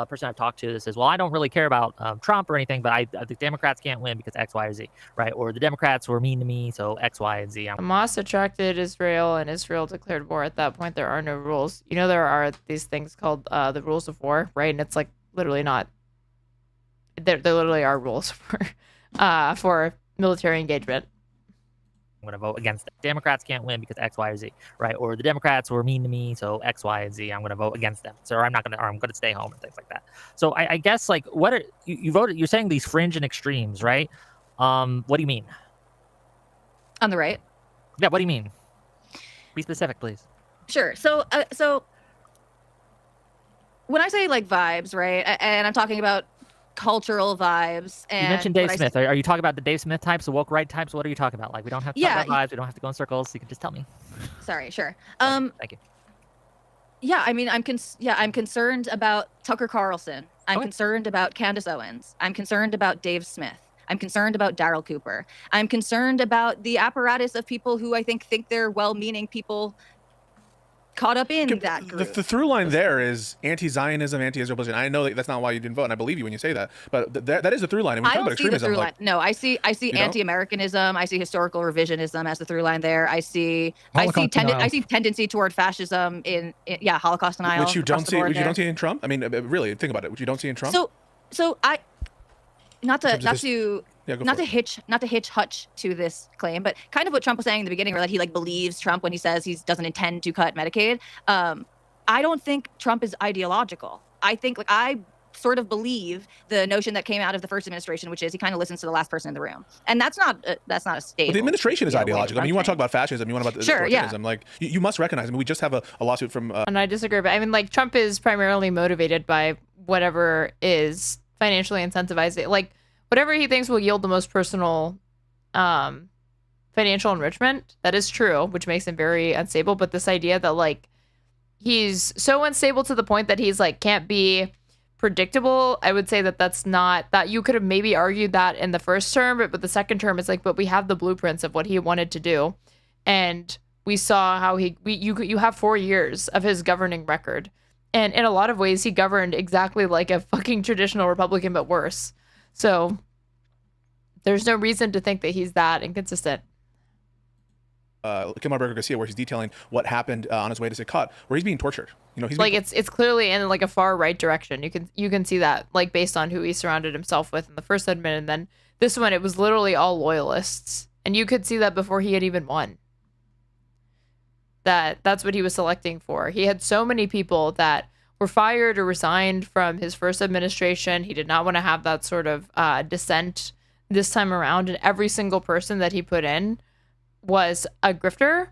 person I've talked to that says, well, I don't really care about Trump or anything, but the Democrats can't win because X, Y, or Z, right? Or the Democrats were mean to me, so X, Y, and Z. Hamas attracted Israel, and Israel declared war. At that point, there are no rules. You know, there are these things called the rules of war, right? And it's like literally not. There literally are rules for military engagement. I'm going to vote against them. Democrats can't win because X, Y, or Z, right? Or the Democrats were mean to me, so X, Y, and Z. I'm going to vote against them. So I'm going to stay home and things like that. So I guess like what are you voted? You're saying these fringe and extremes, right? What do you mean? On the right? Yeah. What do you mean? Be specific, please. Sure. So when I say like vibes, right, and I'm talking about cultural vibes. And you mentioned Dave Smith. Are you talking about the Dave Smith types, the woke right types? What are you talking about? Like we don't have to talk about vibes. We don't have to go in circles. You can just tell me. Sorry. Sure. Thank you. Yeah. I mean, I'm concerned about Tucker Carlson. I'm concerned about Candace Owens. I'm concerned about Dave Smith. I'm concerned about Daryl Cooper. I'm concerned about the apparatus of people who I think they're well-meaning people caught up in that group. The through line there is anti-Zionism, anti-Israel position. I know that's not why you didn't vote, and I believe you when you say that. But that is the through line. And I don't see the through line. No, I see anti-Americanism. I see historical revisionism as the through line there. I see tendency toward fascism in Holocaust denial. Which you don't see. Which you don't see in Trump. I mean, really, think about it. Which you don't see in Trump. So I, not to hitch hutch to this claim, but kind of what Trump was saying in the beginning, where that he like believes Trump when he says he doesn't intend to cut Medicaid. I don't think Trump is ideological. I think I sort of believe the notion that came out of the first administration, which is he kind of listens to the last person in the room, and that's not a stable. But the administration is ideological. I mean, you want to talk about fascism, you want to talk about authoritarianism. Like you must recognize. I mean, we just have a lawsuit from. And I disagree, but I mean, like Trump is primarily motivated by whatever is financially incentivized, like whatever he thinks will yield the most personal financial enrichment. That is true, which makes him very unstable. But this idea that like he's so unstable to the point that he's like can't be predictable, I would say that that's not, that you could have maybe argued that in the first term, but the second term it's like, but we have the blueprints of what he wanted to do, and we saw how you have 4 years of his governing record, and in a lot of ways he governed exactly like a fucking traditional Republican but worse. So there's no reason to think that he's that inconsistent. Kim Garcia, where he's detailing what happened on his way to Sikhat, where he's being tortured. You know, he's like it's clearly in like a far right direction. You can see that like based on who he surrounded himself with in the first admin, and then this one it was literally all loyalists, and you could see that before he had even won. That's what he was selecting for. He had so many people that were fired or resigned from his first administration. He did not want to have that sort of dissent this time around, and every single person that he put in was a grifter,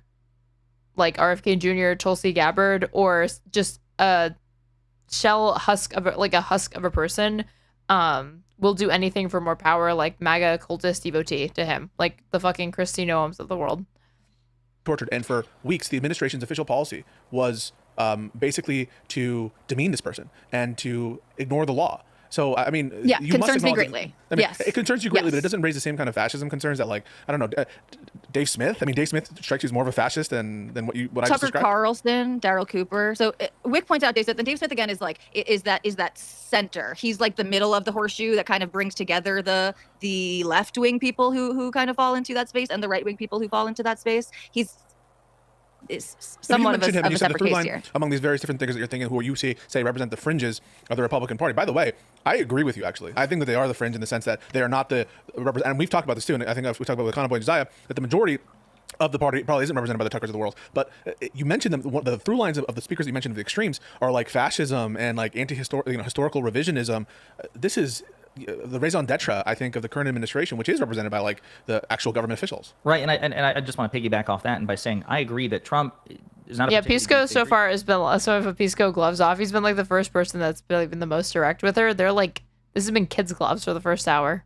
like RFK Jr., Tulsi Gabbard, or just a shell husk of a husk of a person, will do anything for more power, like MAGA cultist devotee to him, like the fucking Kristi Noems of the world. Tortured, and for weeks the administration's official policy was basically to demean this person and to ignore the law. So, I mean, yeah, you concerns must me acknowledge greatly. I mean, Yes. it concerns you greatly, Yes. but it doesn't raise the same kind of fascism concerns that, like, I don't know, Dave Smith. I mean, Dave Smith strikes you as more of a fascist than what I just Tucker described. Carlson, Daryl Cooper. So Wick points out Dave Smith, and Dave Smith again is like is that center. He's like the middle of the horseshoe that kind of brings together the left wing people who kind of fall into that space and the right wing people who fall into that space. He's is somewhat of a separate case here. Among these various different things that you're thinking, who you say represent the fringes of the Republican Party. By the way, I agree with you, actually. I think that they are the fringe in the sense that they are not the and we've talked about this too, and I think we talked about with Contrapoints and Zaya, that the majority of the party probably isn't represented by the Tuckers of the world. But you mentioned them. The through lines of the speakers that you mentioned of the extremes are like fascism and like historical revisionism. This is the raison d'etre, I think, of the current administration, which is represented by like the actual government officials. Right, and I just want to piggyback off that and by saying I agree that Trump is not. Pisco so far has been so if a Pisco gloves off, he's been like the first person that's been the most direct with her. They're like, this has been kids gloves for the first hour.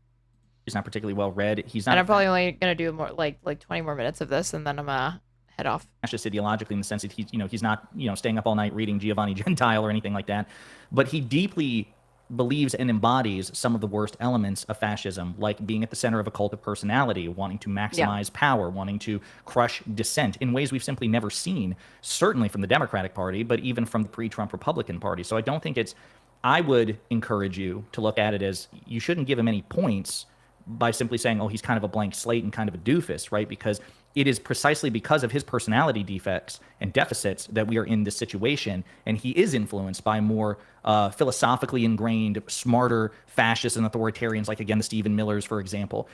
He's not particularly well read. He's not. And I'm probably only gonna do more like 20 more minutes of this, and then I'm gonna head off. Fascist ideologically, in the sense that he's not staying up all night reading Giovanni Gentile or anything like that, but he deeply believes and embodies some of the worst elements of fascism, like being at the center of a cult of personality, wanting to maximize power, wanting to crush dissent in ways we've simply never seen, certainly from the Democratic Party, but even from the pre-Trump Republican Party. So I don't think I would encourage you to look at it as you shouldn't give him any points by simply saying, oh, he's kind of a blank slate and kind of a doofus, right? Because it is precisely because of his personality defects and deficits that we are in this situation, and he is influenced by more philosophically ingrained, smarter fascists and authoritarians, like, again, the Stephen Millers, for example.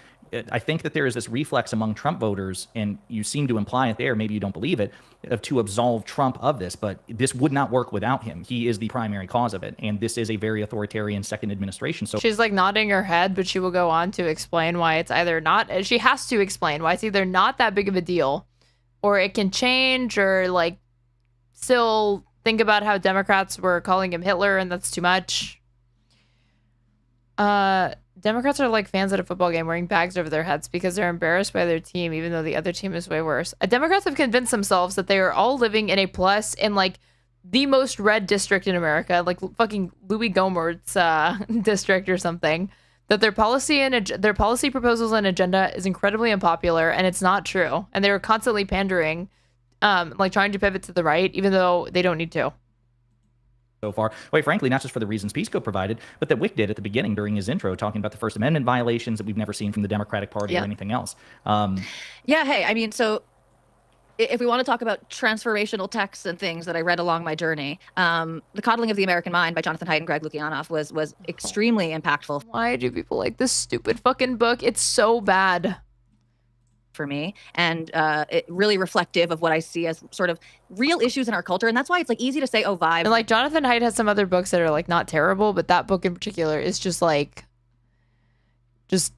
I think that there is this reflex among Trump voters, and you seem to imply it there, maybe you don't believe it, to absolve Trump of this, but this would not work without him. He is the primary cause of it, and this is a very authoritarian second administration. So she's like nodding her head, but she will go on to explain why it's either not, she has to explain why it's either not that big of a deal, or it can change, or like still think about how Democrats were calling him Hitler and that's too much. Democrats are like fans at a football game wearing bags over their heads because they're embarrassed by their team, even though the other team is way worse. Democrats have convinced themselves that they are all living in a plus in like the most red district in America, like fucking Louis Gohmert's district or something. That their policy proposals and agenda is incredibly unpopular, and it's not true. And they're constantly pandering, like trying to pivot to the right, even though they don't need to. So far, quite frankly, not just for the reasons Pisco provided, but that Wick did at the beginning during his intro, talking about the First Amendment violations that we've never seen from the Democratic Party or anything else. Yeah, hey, I mean, so if we want to talk about transformational texts and things that I read along my journey, The Coddling of the American Mind by Jonathan Haidt and Greg Lukianoff was extremely impactful. Why do people like this stupid fucking book? It's so bad. For me, and it really reflective of what I see as sort of real issues in our culture, and that's why it's like easy to say, oh, vibe. And like Jonathan Haidt has some other books that are like not terrible, but that book in particular is just like, just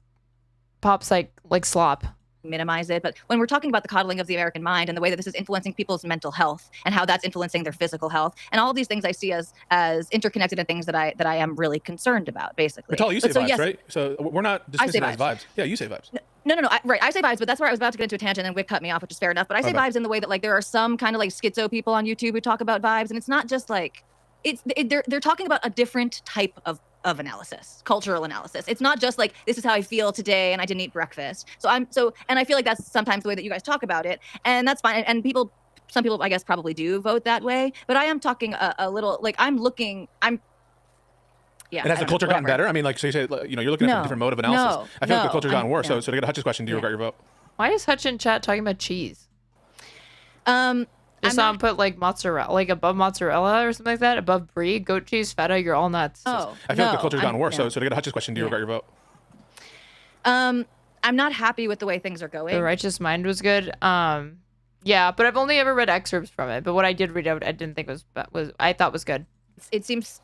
pops like slop. minimize it, but when we're talking about the coddling of the American mind and the way that this is influencing people's mental health and how that's influencing their physical health and all of these things I see as interconnected and things that I am really concerned about, basically. Tali, you say But so, vibes, yes, right? So we're not dismissing it as vibes. Yeah, you say vibes. No. Right. I say vibes, but that's where I was about to get into a tangent and Wick cut me off, which is fair enough. But I say Okay. vibes in the way that like there are some kind of like schizo people on YouTube who talk about vibes, and it's not just like they're talking about a different type of analysis, cultural analysis. It's not just like this is how I feel today and I didn't eat breakfast. And I feel like that's sometimes the way that you guys talk about it, and that's fine. And some people I guess probably do vote that way, but I am talking a little like yeah. And has the culture gotten better? I mean, like, so you say, you know, you're looking at a different mode of analysis. I feel like the culture's gotten worse. So to get a Hutch's question, do you regret your vote? Why is Hutch in chat talking about cheese? Just not put like mozzarella, like above mozzarella or something like that, above brie, goat cheese, feta. You're all nuts. Oh, I feel like the culture's gotten worse. So to get a Hutch's question, do you regret your vote? I'm not happy with the way things are going. The Righteous Mind was good. Yeah, but I've only ever read excerpts from it. But what I did read out, I didn't think I thought was good. It seems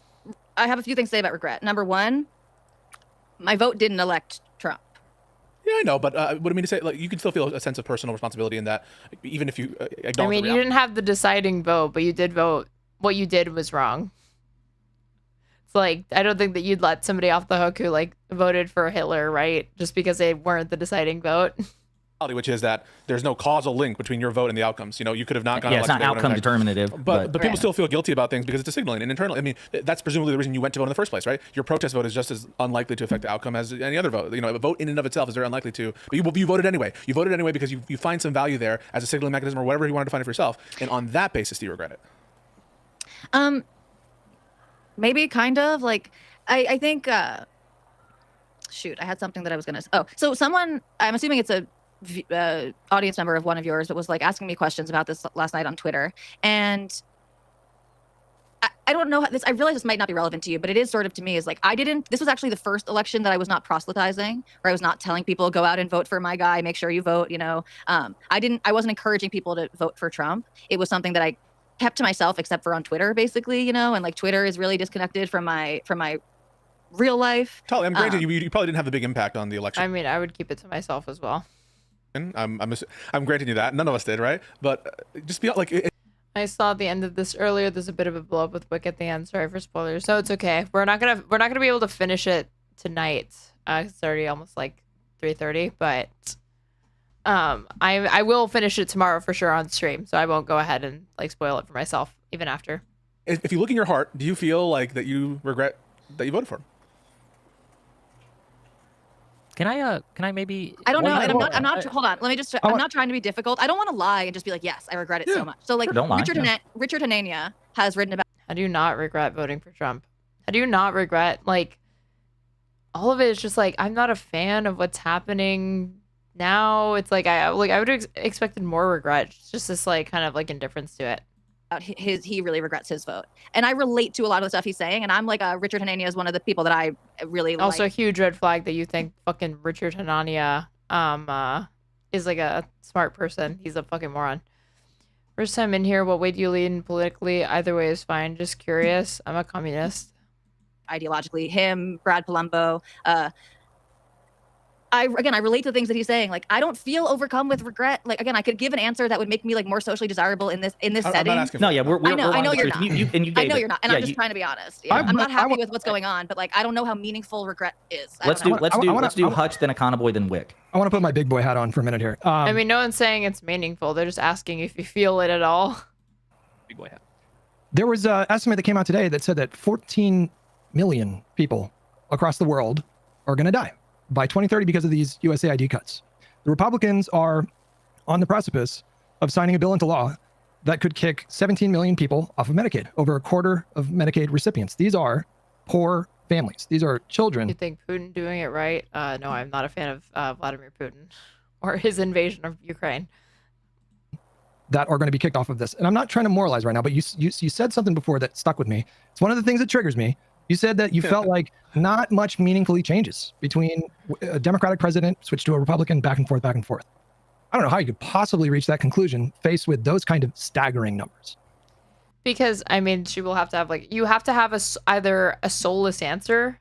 I have a few things to say about regret. Number one, my vote didn't elect Trump. Yeah, I know, but what I mean to say, like, you can still feel a sense of personal responsibility in that, even if you acknowledge. I mean, you didn't have the deciding vote, but you did vote. What you did was wrong. It's like I don't think that you'd let somebody off the hook who like voted for Hitler, right? Just because they weren't the deciding vote. Which is that there's no causal link between your vote and the outcomes. You know, you could have not gone. Yeah, it's not outcome determinative. But people still feel guilty about things because it's a signaling and internal. I mean, that's presumably the reason you went to vote in the first place, right? Your protest vote is just as unlikely to affect the outcome as any other vote. You know, a vote in and of itself is very unlikely to. But you voted anyway. You voted anyway because you find some value there as a signaling mechanism or whatever you wanted to find it for yourself. And on that basis, do you regret it? Maybe kind of like I think. Shoot, I had something that I was gonna. Oh, so someone. I'm assuming it's a audience member of one of yours that was like asking me questions about this last night on Twitter, and I don't know how this. I realize this might not be relevant to you, but it is sort of to me. Is like this was actually the first election that I was not proselytizing, or I was not telling people go out and vote for my guy. Make sure you vote. You know, I wasn't encouraging people to vote for Trump. It was something that I kept to myself, except for on Twitter, basically. You know, and like Twitter is really disconnected from my real life. Tali, I'm granted you probably didn't have the big impact on the election. I mean, I would keep it to myself as well. I'm granting you that. None of us did, right? But just be like. I saw the end of this earlier. There's a bit of a blow up with Wick at the end. Sorry for spoilers. So it's okay. We're not gonna be able to finish it tonight. It's already almost like 3:30. But I will finish it tomorrow for sure on stream. So I won't go ahead and like spoil it for myself even after. If you look in your heart, do you feel like that you regret that you voted for him? Can I maybe? I don't know, and I'm not. Hold on, let me just. I'm not trying to be difficult. I don't want to lie and just be like, yes, I regret it so much. So like, Richard Hanania has written about. How do you not regret voting for Trump? How do you not regret like? All of it is just like I'm not a fan of what's happening now. It's like I would have expected more regret. Just this like kind of like indifference to it. He really regrets his vote, and I relate to a lot of the stuff he's saying. And I'm like, Richard Hanania is one of the people that I really also like. A huge red flag that you think fucking Richard Hanania is like a smart person. He's a fucking moron. First time in here, what way do you lean politically? Either way is fine. Just curious. I'm a communist. Ideologically, him, Brad Palumbo. I relate to the things that he's saying. Like, I don't feel overcome with regret. Like, again, I could give an answer that would make me like more socially desirable in this setting. No, yeah, I know you're not. I know you're not, and yeah, I'm just trying to be honest. Yeah, I'm not happy with what's going on, but like, I don't know how meaningful regret is. Let's do Hutch, then Econoboy, then Wick. I want to put my big boy hat on for a minute here. I mean, no one's saying it's meaningful. They're just asking if you feel it at all. Big boy hat. There was an estimate that came out today that said that 14 million people across the world are going to die by 2030 because of these USAID cuts. The Republicans are on the precipice of signing a bill into law that could kick 17 million people off of Medicaid, over a quarter of Medicaid recipients. These are poor families. These are children. You think Putin doing it right? No, I'm not a fan of Vladimir Putin or his invasion of Ukraine. That are going to be kicked off of this. And I'm not trying to moralize right now, but you said something before that stuck with me. It's one of the things that triggers me. You said that you felt like not much meaningfully changes between a Democratic president switch to a Republican, back and forth, back and forth. I don't know how you could possibly reach that conclusion faced with those kind of staggering numbers. Because, I mean, she will have to have, like, you have to have either a soulless answer.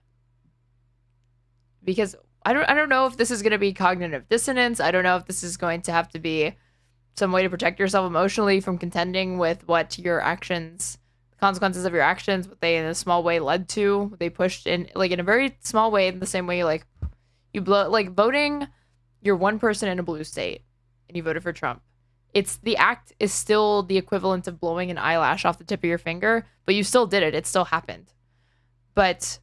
Because I don't know if this is going to be cognitive dissonance. I don't know if this is going to have to be some way to protect yourself emotionally from contending with what your actions, the consequences of your actions, what they in a small way led to. What they pushed in like in a very small way, in the same way like you blow like voting. You're one person in a blue state, and you voted for Trump. It's the act is still the equivalent of blowing an eyelash off the tip of your finger, but you still did it. It still happened. But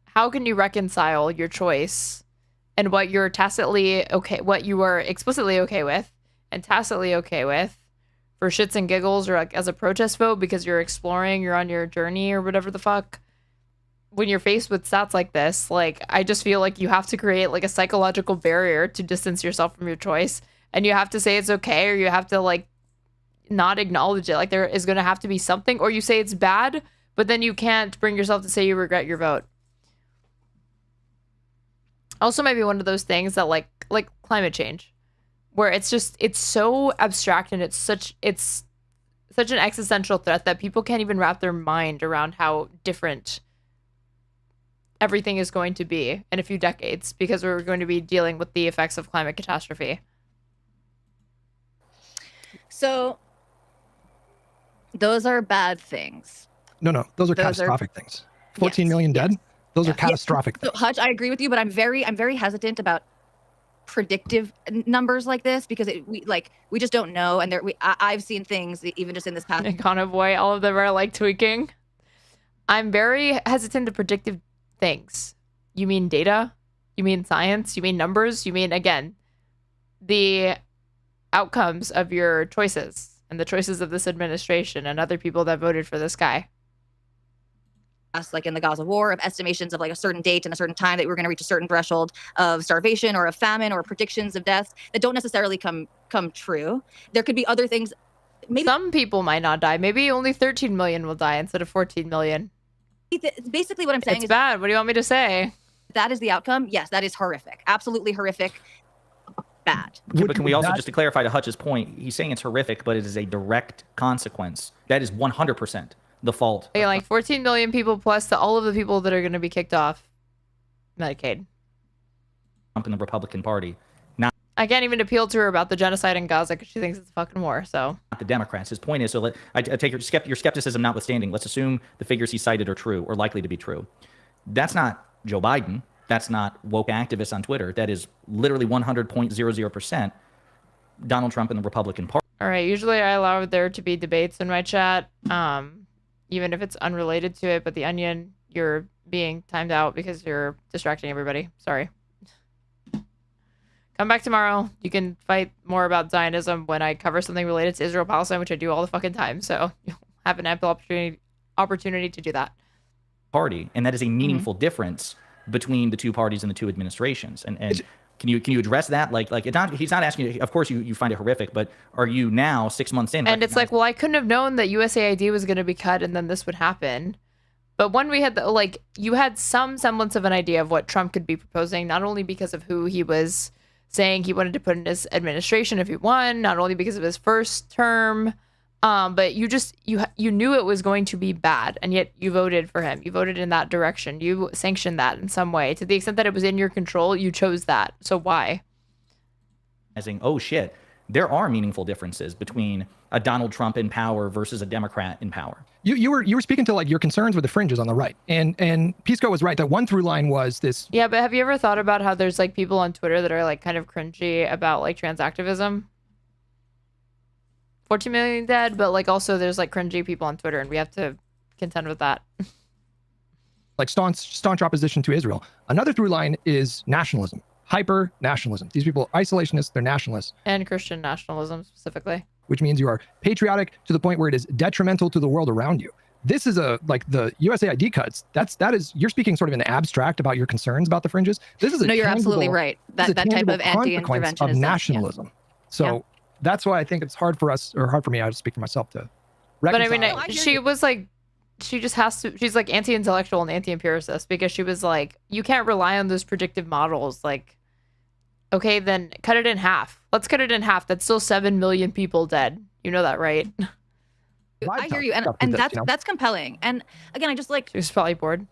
how can you reconcile your choice and what you're tacitly okay, what you were explicitly okay with and tacitly okay with for shits and giggles or like as a protest vote because you're exploring, you're on your journey or whatever the fuck? When you're faced with stats like this, like I just feel like you have to create like a psychological barrier to distance yourself from your choice. And you have to say it's okay, or you have to like not acknowledge it. Like there is going to have to be something, or you say it's bad, but then you can't bring yourself to say you regret your vote. Also, maybe one of those things that like climate change, where it's so abstract and it's such an existential threat that people can't even wrap their mind around how different everything is going to be in a few decades, because we're going to be dealing with the effects of climate catastrophe. So those are bad things. No, those are catastrophic things. 14 million dead. Those are catastrophic So, Hutch, I agree with you, but I'm very hesitant about predictive numbers like this because we just don't know, and I've seen things even just in this past. Econo boy, all of them are like tweaking. I'm very hesitant to predictive things. You mean data? You mean science? You mean numbers? You mean again the outcomes of your choices and the choices of this administration and other people that voted for this guy. Like in the Gaza war, of estimations of like a certain date and a certain time that we're going to reach a certain threshold of starvation or of famine, or predictions of deaths that don't necessarily come true. There could be other things. Maybe some people might not die. Maybe only 13 million will die instead of 14 million. Basically what I'm saying it's is bad. What do you want me to say? That is the outcome. Yes, that is horrific. Absolutely horrific. Bad. But can we also, just to clarify to Hutch's point, he's saying it's horrific, but it is a direct consequence. That is 100% the fault. Yeah, like 14 million people plus all of the people that are going to be kicked off Medicaid. Trump and the Republican Party. Not I can't even appeal to her about the genocide in Gaza because she thinks it's a fucking war. So the Democrats. His point is, so I take your skepticism notwithstanding, let's assume the figures he cited are true or likely to be true. That's not Joe Biden. That's not woke activists on Twitter. That is literally 100.00% Donald Trump and the Republican Party. All right. Usually I allow there to be debates in my chat, even if it's unrelated to it. But the Onion, you're being timed out because you're distracting everybody. Sorry. Come back tomorrow. You can fight more about Zionism when I cover something related to Israel-Palestine, which I do all the fucking time. So you'll have an ample opportunity to do that. Party, and that is a meaningful difference between the two parties and the two administrations. And can you address that? Like he's not asking you, of course you find it horrific, but are you now 6 months in? And it's like, well, I couldn't have known that USAID was going to be cut and then this would happen. But when we had you had some semblance of an idea of what Trump could be proposing, not only because of who he was saying he wanted to put in his administration if he won, not only because of his first term, but you knew it was going to be bad, and yet you voted for him. You voted in that direction. You sanctioned that in some way. To the extent that it was in your control, you chose that. So why? Saying, oh shit, there are meaningful differences between a Donald Trump in power versus a Democrat in power. You were speaking to like your concerns with the fringes on the right, and Pisco was right that one through line was this. Yeah, but have you ever thought about how there's like people on Twitter that are like kind of cringy about like trans activism? 14 million dead, but like also there's like cringy people on Twitter, and we have to contend with that. Like staunch opposition to Israel. Another through line is nationalism, hyper nationalism. These people isolationists, they're nationalists. And Christian nationalism specifically. Which means you are patriotic to the point where it is detrimental to the world around you. This is like the USAID cuts. That is you're speaking sort of in abstract about your concerns about the fringes. This is you're absolutely right. That type of anti-interventionism of nationalism. Yeah. So that's why I think it's hard for me. I just speak for myself to reconcile. But I mean, she was like, she just has to. She's like anti-intellectual and anti-empiricist because she was like, you can't rely on those predictive models. Like, okay, then cut it in half. Let's cut it in half. That's still 7 million people dead. You know that, right? I hear you, and that's compelling. And again, I just like. She was probably bored.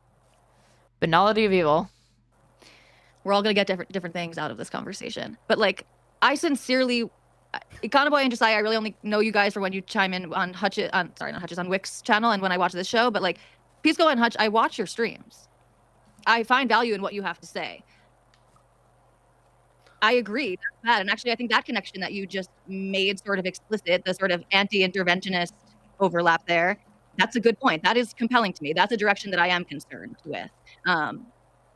Banality of evil. we're all gonna get different things out of this conversation. But like, I sincerely, Econoboy and Josiah, I really only know you guys for when you chime in on on Wick's channel and when I watch this show. But like, Pisco and Hutch, I watch your streams. I find value in what you have to say. I agree. That's bad. And actually, I think that connection that you just made sort of explicit, the sort of anti-interventionist overlap there, that's a good point. That is compelling to me. That's a direction that I am concerned with.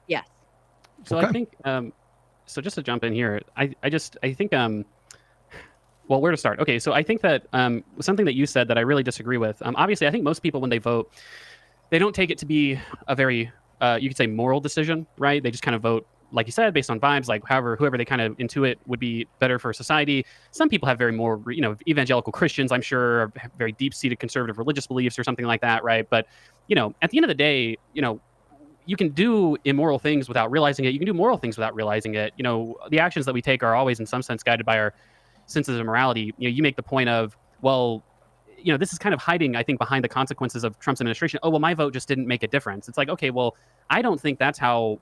Yes. So I think, so just to jump in here, I think, well, where to start? Okay, so I think that something that you said that I really disagree with. Obviously, I think most people, when they vote, they don't take it to be a very, you could say, moral decision, right? They just kind of vote, like you said, based on vibes, like whoever they kind of intuit would be better for society. Some people have very more, evangelical Christians, I'm sure, have very deep-seated conservative religious beliefs or something like that, right? But, at the end of the day, you can do immoral things without realizing it. You can do moral things without realizing it. The actions that we take are always, in some sense, guided by our senses of morality. You make the point of, well, this is kind of hiding, I think, behind the consequences of Trump's administration. Oh, well, my vote just didn't make a difference. It's like, okay, well, I don't think that's how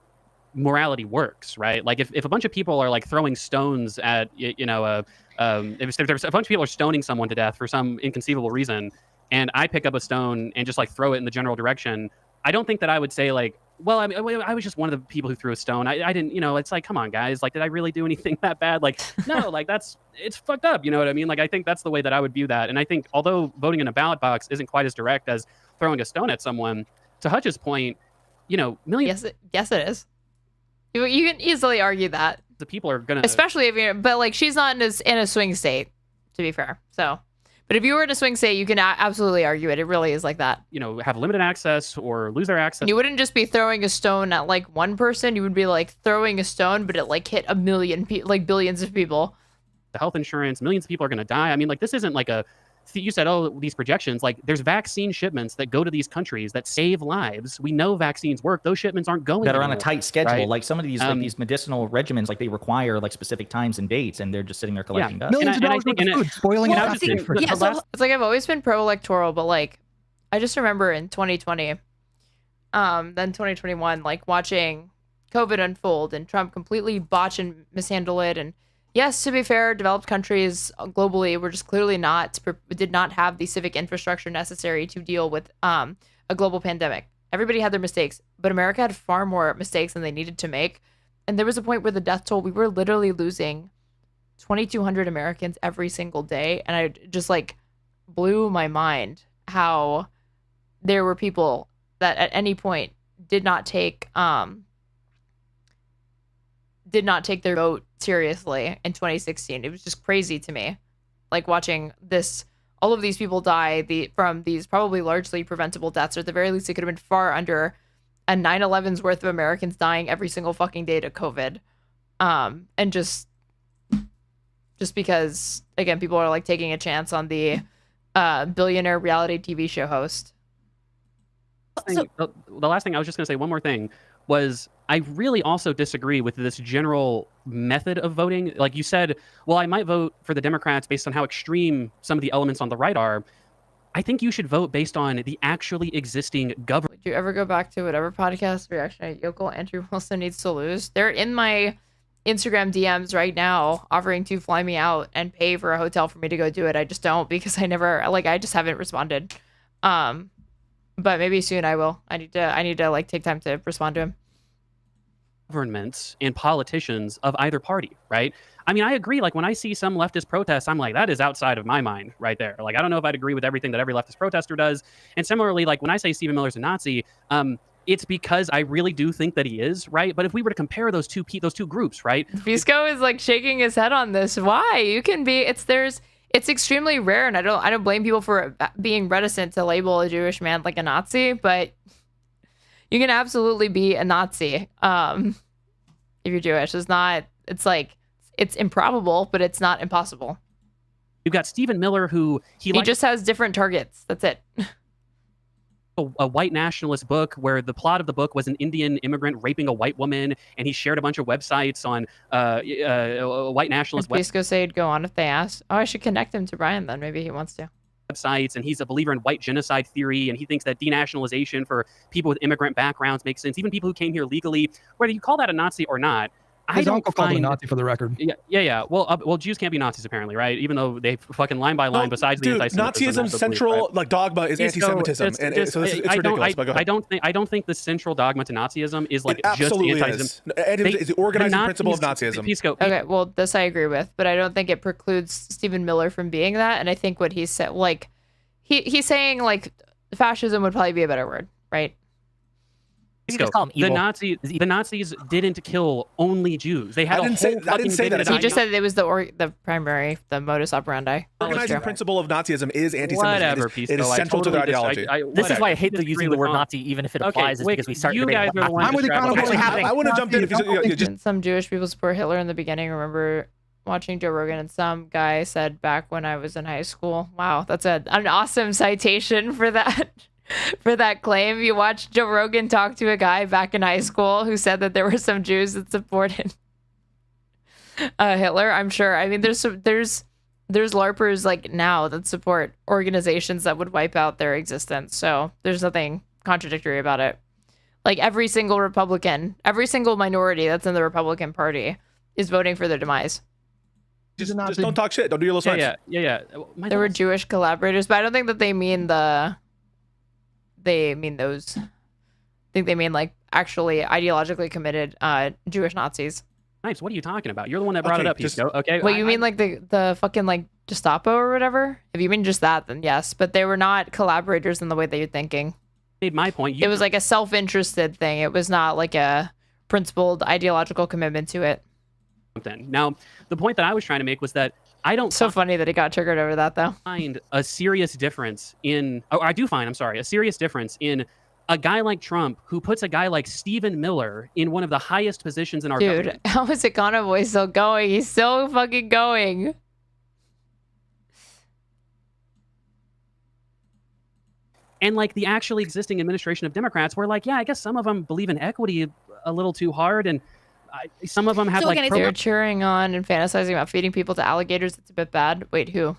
morality works, right? Like if a bunch of people are like throwing stones at, if there's a bunch of people are stoning someone to death for some inconceivable reason, and I pick up a stone and just like throw it in the general direction, I don't think that I would say like, well, I was just one of the people who threw a stone. I didn't, it's like, come on, guys. Like, did I really do anything that bad? Like, no, like it's fucked up. You know what I mean? Like, I think that's the way that I would view that. And I think although voting in a ballot box isn't quite as direct as throwing a stone at someone, to Hutch's point, millions. Yes, it is. You can easily argue that. The people are going to. Especially if but like, she's not in a swing state, to be fair. So. But if you were in a swing state, you can absolutely argue it. It really is like that. Have limited access or lose their access. You wouldn't just be throwing a stone at like one person. You would be like throwing a stone, but it like hit a million like billions of people. The health insurance, millions of people are going to die. I mean, like, this isn't like you said, oh, these projections, like there's vaccine shipments that go to these countries that save lives. We know vaccines work. Those shipments aren't going that are anymore, on a tight schedule. right? Like some of these, like these medicinal regimens, like they require like specific times and dates, and they're just sitting there collecting dust. Millions of dollars worth of food spoiling Well, it. it's like I've always been pro-electoral, but like I just remember in 2020, then 2021, like watching COVID unfold and Trump completely botch and mishandle it. And yes, to be fair, developed countries globally were just clearly did not have the civic infrastructure necessary to deal with a global pandemic. Everybody had their mistakes, but America had far more mistakes than they needed to make. And there was a point where the death toll, we were literally losing 2,200 Americans every single day. And I just like blew my mind how there were people that at any point did not take their vote seriously in 2016. It was just crazy to me, like watching all of these people die from these probably largely preventable deaths, or at the very least it could have been far under a 9/11's worth of Americans dying every single fucking day to COVID. And just because, again, people are like taking a chance on the billionaire reality TV show host. The last thing I was just going to say, one more thing, was I really also disagree with this general method of voting. Like you said, well, I might vote for the Democrats based on how extreme some of the elements on the right are. I think you should vote based on the actually existing government. Would you ever go back to whatever podcast reaction yokel Andrew Wilson needs to lose? They're in my Instagram DMs right now offering to fly me out and pay for a hotel for me to go do it. I just don't, because I just haven't responded. But maybe soon I will. I need to like take time to respond to him. Governments and politicians of either party, right? I mean, I agree. Like when I see some leftist protests, I'm like, that is outside of my mind right there. Like, I don't know if I'd agree with everything that every leftist protester does. And similarly, like when I say Stephen Miller's a Nazi, it's because I really do think that he is, right? But if we were to compare those two groups, right? Fisco is like shaking his head on this. Why? You can be. It's extremely rare, and I don't blame people for being reticent to label a Jewish man like a Nazi, but you can absolutely be a Nazi if you're Jewish. It's improbable, but it's not impossible. You've got Stephen Miller, who he just has different targets. That's it. A white nationalist book where the plot of the book was an Indian immigrant raping a white woman, and he shared a bunch of websites on white nationalist websites. Say he'd go on if they asked. Oh, I should connect him to Brian then. Maybe he wants to. Websites, and he's a believer in white genocide theory, and he thinks that denationalization for people with immigrant backgrounds makes sense, even people who came here legally. Whether you call that a Nazi or not, His don't uncle called him a find Nazi for the record. Yeah. Well, Jews can't be Nazis apparently, right? Even though they fucking line by line, besides Dude, the anti-Semitism, Nazism's central like dogma is anti-Semitism, it's and just- so it's I don't- ridiculous. But go ahead. I don't think the central dogma to Nazism is like It absolutely just is. anti-Semitism. It is the organizing principle of Nazism. Okay, well, this I agree with, but I don't think it precludes Stephen Miller from being that. And I think what he said, like, he's saying like fascism would probably be a better word, right? The Nazis didn't kill only Jews. They had I didn't say that. He just said it was the primary, the modus operandi. Organizing principle of Nazism is anti-Semitism. Whatever, It is central to their ideology. This is why I hate using the word Nazi, even if it applies, is because we start debating what Nazi actually happening. I want to jump in if you just. Some Jewish people support Hitler in the beginning. Remember watching Joe Rogan, and some guy said back when I was in high school. Wow, that's an awesome citation for that. For that claim. You watched Joe Rogan talk to a guy back in high school who said that there were some Jews that supported Hitler. I'm sure. I mean, there's LARPers like now that support organizations that would wipe out their existence. So there's nothing contradictory about it. Like every single Republican, every single minority that's in the Republican Party is voting for their demise. Just don't talk shit. Don't do your little signs. Yeah. There were Jewish collaborators, but I don't think that they mean those. I think they mean like actually ideologically committed Jewish Nazis. Nice. What are you talking about? You're the one that brought it up, Pisco. Okay. Wait, you mean like the fucking like Gestapo or whatever? If you mean just that, then yes. But they were not collaborators in the way that you're thinking. Made my point. It was like a self-interested thing. It was not like a principled ideological commitment to it. Now, the point that I was trying to make was that I don't. So funny that he got triggered over that, though. Find a serious difference in. Oh, I do find. I'm sorry, a serious difference in a guy like Trump who puts a guy like Stephen Miller in one of the highest positions in our government. Dude, how is Econo Boy still going? He's still fucking going. And like the actually existing administration of Democrats, where like, yeah, I guess some of them believe in equity a little too hard, and some of them have they're cheering on and fantasizing about feeding people to alligators. It's a bit bad. Wait, who?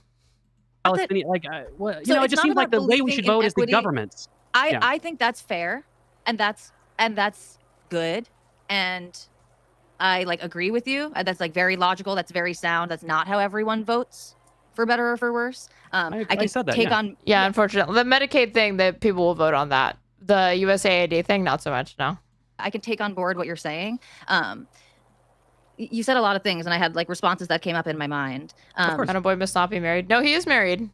Palestinian, like, So it it's just not seems like the about way we should believing in vote is the equity. governments. I think that's fair, and that's good, and I like agree with you. That's like very logical. That's very sound. That's not how everyone votes, for better or for worse. I can said that, take yeah. on. Yeah, unfortunately, the Medicaid thing that people will vote on that. The USAID thing, not so much. No. I can take on board what you're saying. You said a lot of things, and I had like responses that came up in my mind. Of course. Boy must not be married. No, he is married.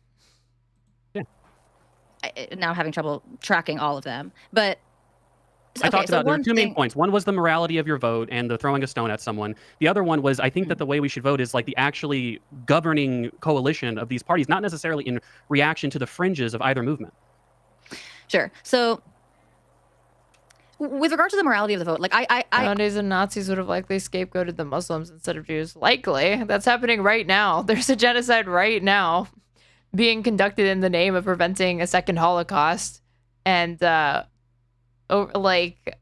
Now having trouble tracking all of them, but I talked about there were two main points. One was the morality of your vote and the throwing a stone at someone. The other one was I think that the way we should vote is like the actually governing coalition of these parties, not necessarily in reaction to the fringes of either movement. Sure. So with regard to the morality of the vote, like Nowadays, the Nazis would have likely scapegoated the Muslims instead of Jews. Likely. That's happening right now. There's a genocide right now being conducted in the name of preventing a second Holocaust. And like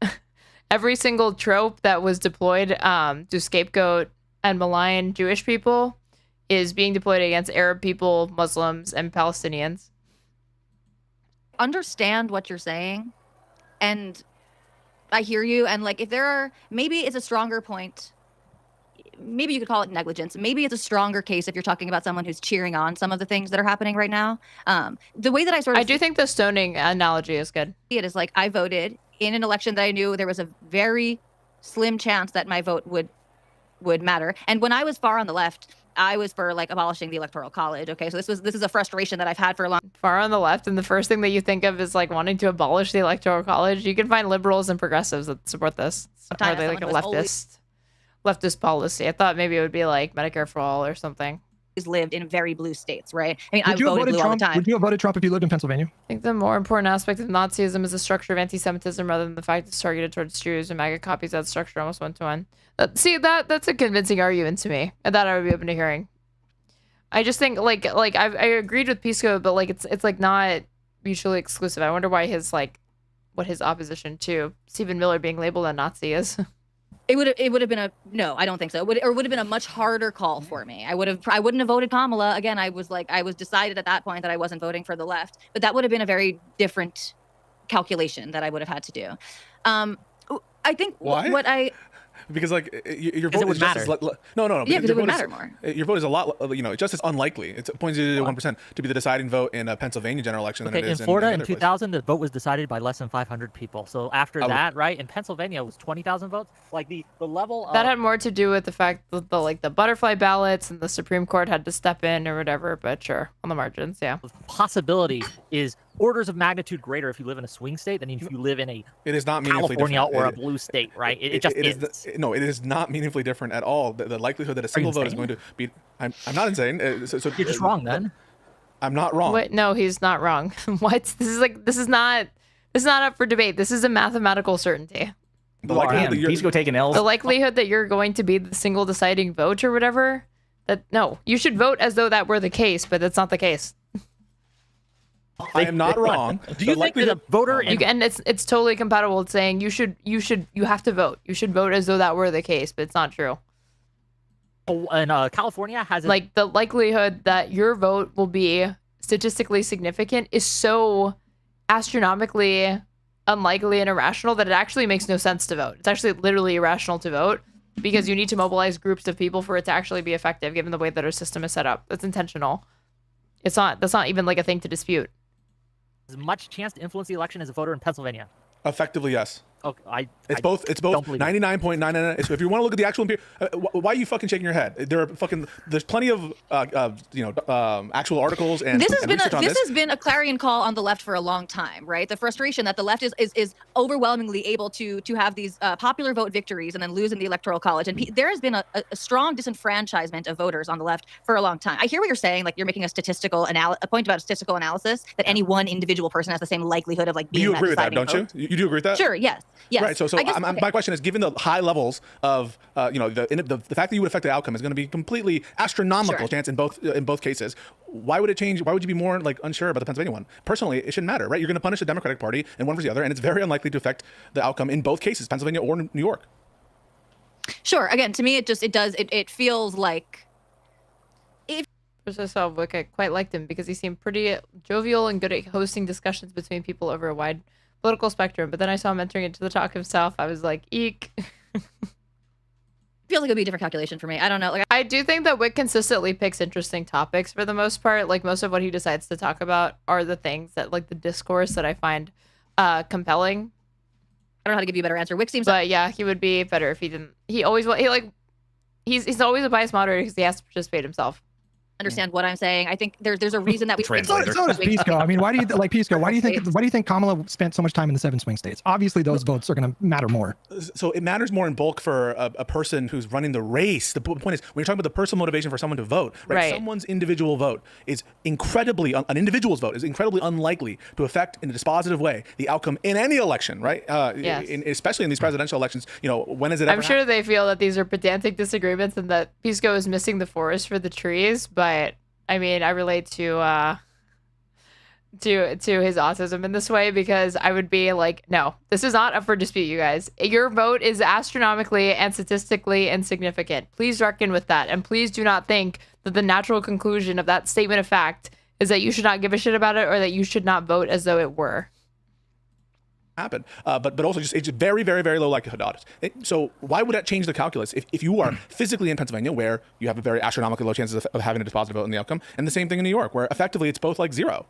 every single trope that was deployed to scapegoat and malign Jewish people is being deployed against Arab people, Muslims, and Palestinians. Understand what you're saying, and I hear you. And like, if there are, maybe it's a stronger point. Maybe you could call it negligence. Maybe it's a stronger case if you're talking about someone who's cheering on some of the things that are happening right now. The way that I do think the stoning analogy is good. It is like I voted in an election that I knew there was a very slim chance that my vote would matter. And when I was far on the left, I was for like abolishing the Electoral College. Okay, so this is a frustration that I've had for a long. Far on the left, and the first thing that you think of is like wanting to abolish the Electoral College. You can find liberals and progressives that support this. Or are they like a leftist policy? I thought maybe it would be like Medicare for all or something. He's lived in very blue states, right? I mean, Would I you have voted voted blue all the Trump? time. Would you have voted Trump if you lived in Pennsylvania? I think the more important aspect of Nazism is the structure of anti-Semitism rather than the fact it's targeted towards Jews, and MAGA copies that structure almost one-to-one. See, that's a convincing argument to me, and that I would be open to hearing. I just think like I agreed with Pisco, but like it's like not mutually exclusive. I wonder why what his opposition to Stephen Miller being labeled a Nazi is. It would have been no, I don't think so. It would have been a much harder call for me. I wouldn't have voted Kamala. Again, I was decided at that point that I wasn't voting for the left, but that would have been a very different calculation that I would have had to do. I think Why? because like your vote it would is just as matter. no. Yeah, because your it would vote matter more. Your vote is a lot, just as unlikely. It's 0.01% to be the deciding vote in a Pennsylvania general election than Okay, it is in Florida in other places. 2000, the vote was decided by less than 500 people. So after that, right, in Pennsylvania, it was 20,000 votes. Like the level of... That had more to do with the fact that the butterfly ballots and the Supreme Court had to step in or whatever, but sure, on the margins, yeah. Possibility is orders of magnitude greater if you live in a swing state than if you live in a It is not meaningfully California different. or a blue state, right? It just is. No, it is not meaningfully different at all. The likelihood that a single vote is going to be... I'm not insane. So You're just wrong then. I'm not wrong. Wait, no, he's not wrong. What? This is not up for debate. This is a mathematical certainty. The likelihood that Pisco taking L's. The likelihood that you're going to be the single deciding vote or whatever, no, you should vote as though that were the case, but that's not the case. I am not wrong. Do you think that a voter and it's totally compatible with saying you have to vote. You should vote as though that were the case, but it's not true. And California has like the likelihood that your vote will be statistically significant is so astronomically unlikely and irrational that it actually makes no sense to vote. It's actually literally irrational to vote because you need to mobilize groups of people for it to actually be effective, given the way that our system is set up. That's intentional. That's not even like a thing to dispute. as much chance to influence the election as a voter in Pennsylvania? Effectively, yes. Okay, It's both 99.99. If you want to look at the actual, why are you fucking shaking your head? There's plenty of actual articles and This has research on been a clarion call on the left for a long time, right? The frustration that the left is overwhelmingly able to have these popular vote victories and then lose in the electoral college, and there has been a strong disenfranchisement of voters on the left for a long time. I hear what you're saying, like you're making a point about statistical analysis that any one individual person has the same likelihood of like being. You agree with that, don't vote. you? You do agree with that? Sure. Yes. Yes. Right. So my question is, given the high levels of, the fact that you would affect the outcome is going to be completely astronomical chance in both cases. Why would it change? Why would you be more unsure about the Pennsylvania one? Personally, it shouldn't matter, right? You're going to punish the Democratic Party and one versus the other, and it's very unlikely to affect the outcome in both cases, Pennsylvania or New York. Sure. Again, to me, it feels like. I saw Wick. I quite liked him because he seemed pretty jovial and good at hosting discussions between people over a wide political spectrum. But then I saw him entering into the talk himself. I was like, eek. Feels like it'd be a different calculation for me. I don't know. I do think that Wick consistently picks interesting topics for the most part. Like most of what he decides to talk about are the things that the discourse that I find compelling. I don't know how to give you a better answer. Wick seems. But yeah, he would be better if he didn't. He's always a biased moderator because he has to participate himself. Understand what I'm saying. I think there's a reason that we. So does Pisco. I mean, why do you think Kamala spent so much time in the 7 swing states? Obviously, those votes are going to matter more. So it matters more in bulk for a person who's running the race. The point is, when you're talking about the personal motivation for someone to vote, right? Someone's individual vote is an individual's vote is incredibly unlikely to affect in a dispositive way the outcome in any election, right? Yes. Especially in these presidential elections. When is it ever I'm sure they feel that these are pedantic disagreements and that Pisco is missing the forest for the trees, but I mean, I relate to his autism in this way because I would be like, no, this is not up for dispute, you guys. Your vote is astronomically and statistically insignificant. Please reckon with that, and please do not think that the natural conclusion of that statement of fact is that you should not give a shit about it or that you should not vote as though it were. Happen, but also it's very, very, very low likelihood odds. So why would that change the calculus if you are physically in Pennsylvania, where you have a very astronomically low chances of having a dispositive vote in the outcome, and the same thing in New York, where effectively it's both like zero,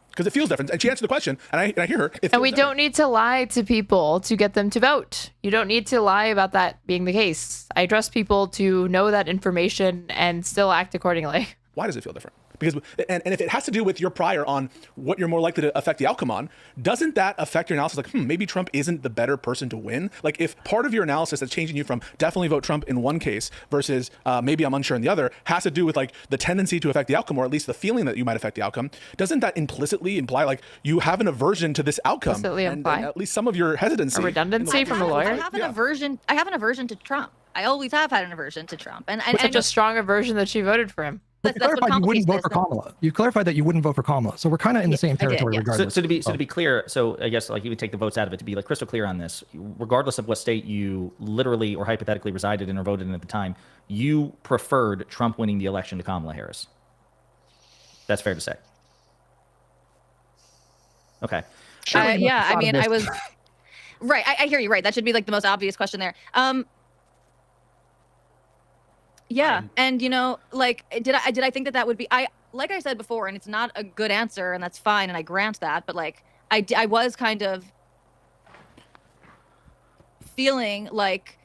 because it feels different. And she answered the question, and I hear her. And we don't need to lie to people to get them to vote. You don't need to lie about that being the case. I trust people to know that information and still act accordingly. Why does it feel different? Because and if it has to do with your prior on what you're more likely to affect the outcome on, doesn't that affect your analysis? Like, maybe Trump isn't the better person to win. Like, if part of your analysis that's changing you from definitely vote Trump in one case versus maybe I'm unsure in the other has to do with like the tendency to affect the outcome, or at least the feeling that you might affect the outcome, doesn't that implicitly imply like you have an aversion to this outcome? And at least some of your hesitancy, a redundancy from a lawyer. I have an aversion. I have an aversion to Trump. I always have had an aversion to Trump, and such a strong aversion that she voted for him. You clarified you wouldn't vote for Kamala. You clarified that you wouldn't vote for Kamala. So we're kind of in the same territory regardless. So to be clear, so I guess like you would take the votes out of it to be like crystal clear on this, regardless of what state you literally or hypothetically resided in or voted in at the time, you preferred Trump winning the election to Kamala Harris. That's fair to say. Okay. Yeah, I mean, Right, I hear you. Right, that should be like the most obvious question there. Yeah, and you know, like, did I think that would be? Like I said before, and it's not a good answer, and that's fine, and I grant that. But like, I was kind of feeling like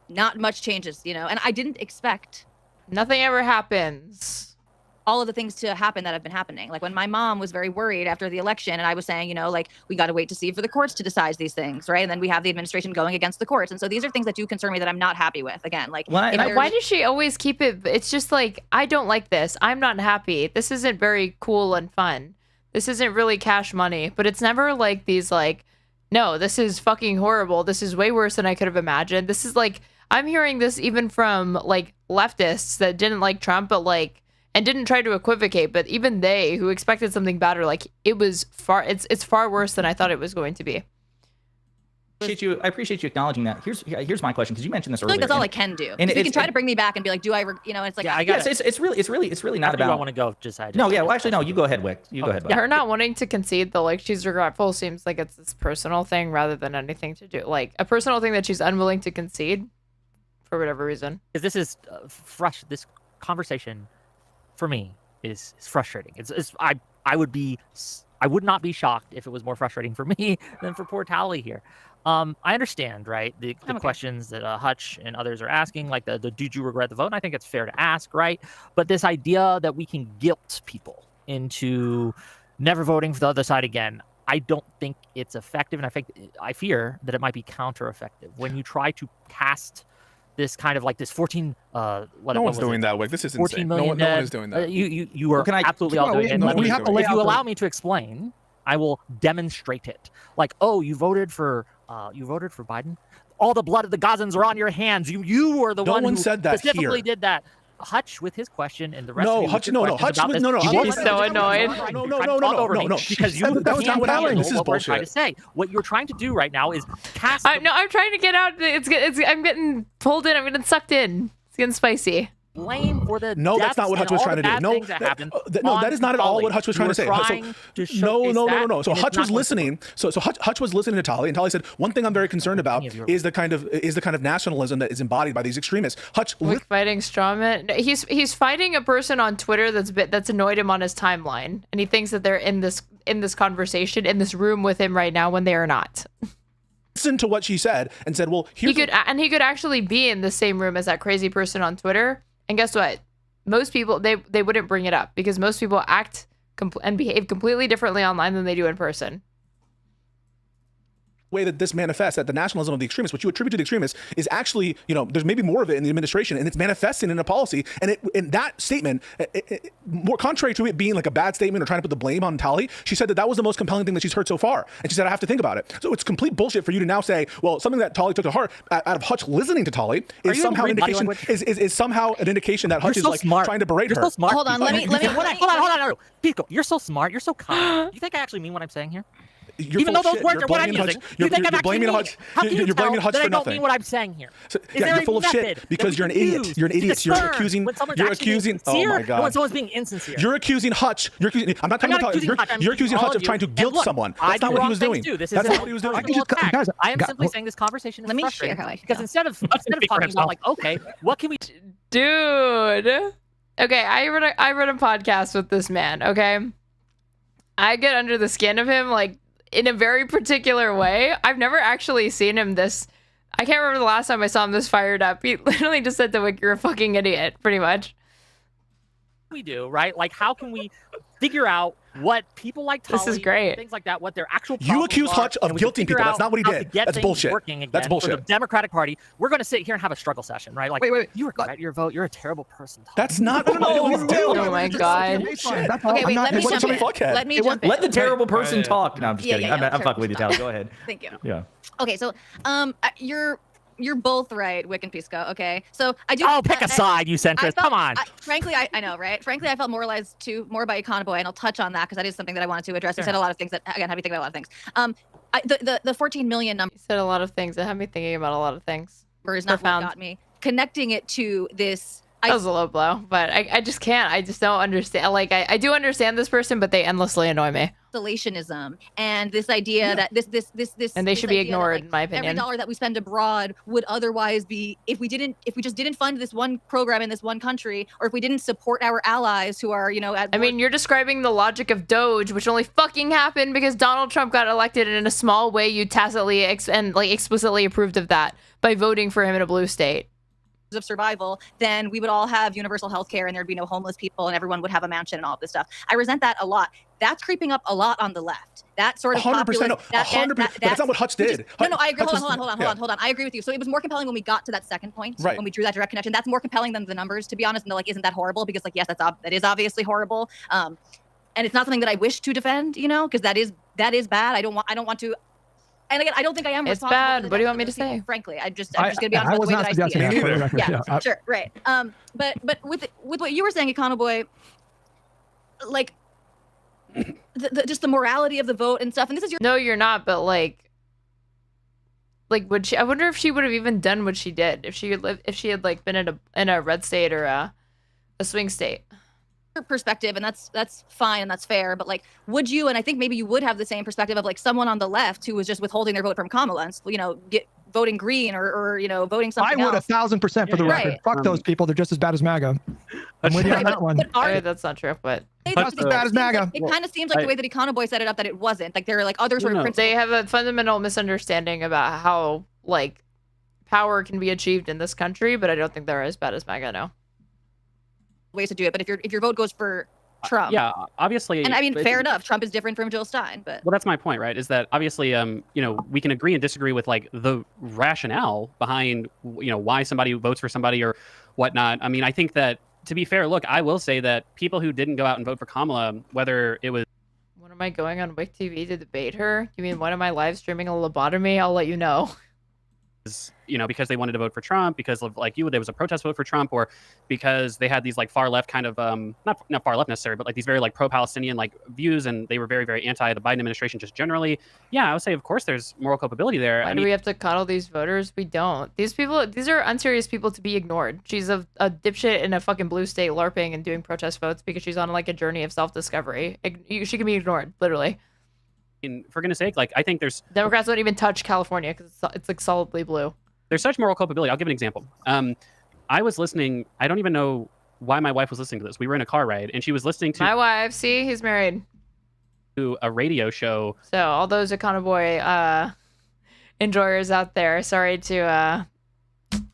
not much changes, you know, and I didn't expect nothing ever happens. All of the things to happen that have been happening. Like when my mom was very worried after the election, and I was saying, you know, like, we got to wait to see for the courts to decide these things, right? And then we have the administration going against the courts, and so these are things that do concern me that I'm not happy with. Again, like, why does she always keep it? It's just like, I don't like this. I'm not happy. This isn't very cool and fun. This isn't really cash money. But it's never like these like, no, this is fucking horrible. This is way worse than I could have imagined. This is like, I'm hearing this even from like leftists that didn't like Trump, but like, and didn't try to equivocate, but even they who expected something better, like, it was it's far worse than I thought it was going to be. I appreciate you acknowledging that. Here's my question, because you mentioned this I feel earlier. like that's all I can do. And you can try to bring me back and be like, do I, you know, it's like, yes, it's really not about. I want to go. No, yeah. Well, actually, no. You go ahead, Wick. You go ahead. Her not wanting to concede, though, like, she's regretful, seems like it's this personal thing rather than anything to do, like, a personal thing that she's unwilling to concede for whatever reason. Because this is fresh. This conversation, for me, is frustrating. I would not be shocked if it was more frustrating for me than for poor Tali here. I understand, right? The questions that Hutch and others are asking, like the did you regret the vote? And I think it's fair to ask, right? But this idea that we can guilt people into never voting for the other side again, I don't think it's effective, and I fear that it might be counter-effective when you try to cast this kind of like this 14 no one's doing that, Wick. This is insane. No one is doing that. You are absolutely all doing it. If you allow me to explain, I will demonstrate it. Like, oh, you voted for Biden. All the blood of the Gazans are on your hands. You were the one who said that specifically did that. Hutch with his question and the rest no, of you Hutch, no, Hutch, no. She's so annoyed. No. Because you that was not what happened. This is what bullshit. We're trying to say. What you're trying to do right now is cast. No, I'm trying to get out. I'm getting pulled in. I'm getting sucked in. It's getting spicy. Blame for the no, that's not what Hutch was trying to do. No, that is not at all what Hutch was trying to say. No. So Hutch was listening. So Hutch was listening to Tali, and Tali said, one thing I'm very concerned about is the kind of nationalism that is embodied by these extremists. Hutch fighting strawman. He's fighting a person on Twitter that's annoyed him on his timeline, and he thinks that they're in this conversation in this room with him right now when they are not. Listened to what she said and said, well, he could actually be in the same room as that crazy person on Twitter. And guess what? Most people, they wouldn't bring it up because most people act and behave completely differently online than they do in person. Way that this manifests, that the nationalism of the extremists, what you attribute to the extremists, is actually, you know, there's maybe more of it in the administration, and it's manifesting in a policy. And in that statement, more contrary to it being like a bad statement or trying to put the blame on Tali, she said that was the most compelling thing that she's heard so far. And she said, I have to think about it. So it's complete bullshit for you to now say, well, something that Tali took to heart out of Hutch listening to Tali is somehow an indication is somehow an indication that Hutch is like trying to berate her. You're so smart. Hold on, let me hold on. Pico, you're so smart. You're so kind. You think I actually mean what I'm saying here? Even though those words are what I'm using, you think I'm actually meaning it? How can you tell that I don't mean what I'm saying here? You're full of shit because you're an idiot. You're an idiot. You're accusing. Oh my god. When someone's being insincere. You're accusing Hutch. I'm not talking about. You're accusing Hutch of trying to guilt someone. That's not what he was doing. That's not what he was doing. I am simply saying this conversation is frustrating because instead of talking about like, okay, what can we, dude? Okay, I run a podcast with this man. Okay, I get under the skin of him like in a very particular way. I've never actually seen him this. I can't remember the last time I saw him this fired up. He literally just said to Wick, "You're a fucking idiot," pretty much. We do, right? Like, how can we figure out what people like Tali, this is great. Things like that, what their actual you accuse Hutch of guilting people. That's not what he did. That's bullshit. That's bullshit. For the Democratic Party, we're going to sit here and have a struggle session, right? Like, wait. You regret your vote. You're a terrible person. Tali. That's not. Oh my god. Okay, wait. Let me jump in. Let the terrible person talk. No, I'm just kidding. I'm fucking with you, Tali. Go ahead. Thank you. Yeah. Okay, so you're both right, Wick and Pisco. Okay, so I do. Oh, pick a side, you centrist. Come on. Frankly, I know, right? Frankly, I felt moralized more by Econoboy, and I'll touch on that because that is something that I wanted to address. He said a lot of things that again had me thinking about a lot of things. The 14 million number. He said a lot of things that had me thinking about a lot of things. Is not what got me. Connecting it to this That was a low blow, but I just can't. I just don't understand. Like, I do understand this person, but they endlessly annoy me. Isolationism and this idea that this And they this should be idea that, ignored, like, in my opinion. Every dollar that we spend abroad would otherwise be if we just didn't fund this one program in this one country, or if we didn't support our allies who are, you know, at I mean, you're describing the logic of Doge, which only fucking happened because Donald Trump got elected, and in a small way, you tacitly and explicitly approved of that by voting for him in a blue state. of survival, then we would all have universal health care and there'd be no homeless people and everyone would have a mansion and all of this stuff. I resent that a lot. That's creeping up a lot on the left. That sort of 100%, populist, 100%, but that's not what Hutch did. No, I agree. Hutch Hold on. I agree with you. So it was more compelling when we got to that second point, Right. when we drew that direct connection. That's more compelling than the numbers, to be honest. And they're like, isn't that horrible? Because like, yes, that is obviously horrible. And it's not something that I wish to defend, you know, because that is bad. I don't want to. And again, I don't think I am It's responsible bad. for the What do you deaths want me of to those people, say? frankly, I'm just gonna be honest I with was the way not that I see suggesting it. that. Yeah, sure, right. But with what you were saying, Econo Boy, like just the morality of the vote and stuff. And this is your No, you're not. But like would she? I wonder if she would have even done what she did if she had like been in a red state or a swing state. perspective, and that's fine and that's fair. But like, would you? And I think maybe you would have the same perspective of like someone on the left who was just withholding their vote from Kamala and, you know, voting green or you know, voting something I would else. 1,000% for the Right. record. Fuck those people. They're just as bad as MAGA. I'm with you on that one. That's not true, but Just as bad as MAGA. It kind of seems like the way that Econo Boy set it up that it wasn't. Like there are like other sort of principles. They have a fundamental misunderstanding about how like power can be achieved in this country, but I don't think they're as bad as MAGA. No. Ways to do it, but if your vote goes for Trump, Yeah, obviously. and I mean, it's- fair enough. Trump is different from Jill Stein, but Well, that's my point, right? Is that obviously, you know, we can agree and disagree with like the rationale behind, you know, why somebody votes for somebody or whatnot. I mean, I think that to be fair, look, I will say that people who didn't go out and vote for Kamala, whether it was When am I going on WhickTV to debate her? You mean when am I live streaming a lobotomy? I'll let you know. you know, because they wanted to vote for Trump, because of like there was a protest vote for Trump, or because they had these like far left kind of not far left necessarily, but like these very like pro-Palestinian like views, and they were very, very anti the Biden administration just generally. Yeah, I would say of course there's moral culpability there. Why do we have to coddle these voters? We don't. These are unserious people to be ignored. She's a dipshit in a fucking blue state LARPing and doing protest votes because she's on like a journey of self-discovery. She can be ignored, literally. For goodness sake, like I think there's Democrats don't even touch California because it's like solidly blue. There's such moral culpability. I'll give an example. I was listening. I don't even know why my wife was listening to this. We were in a car ride, and she was listening to My wife, see, he's married. to a radio show. So all those Econo Boy enjoyers out there, sorry to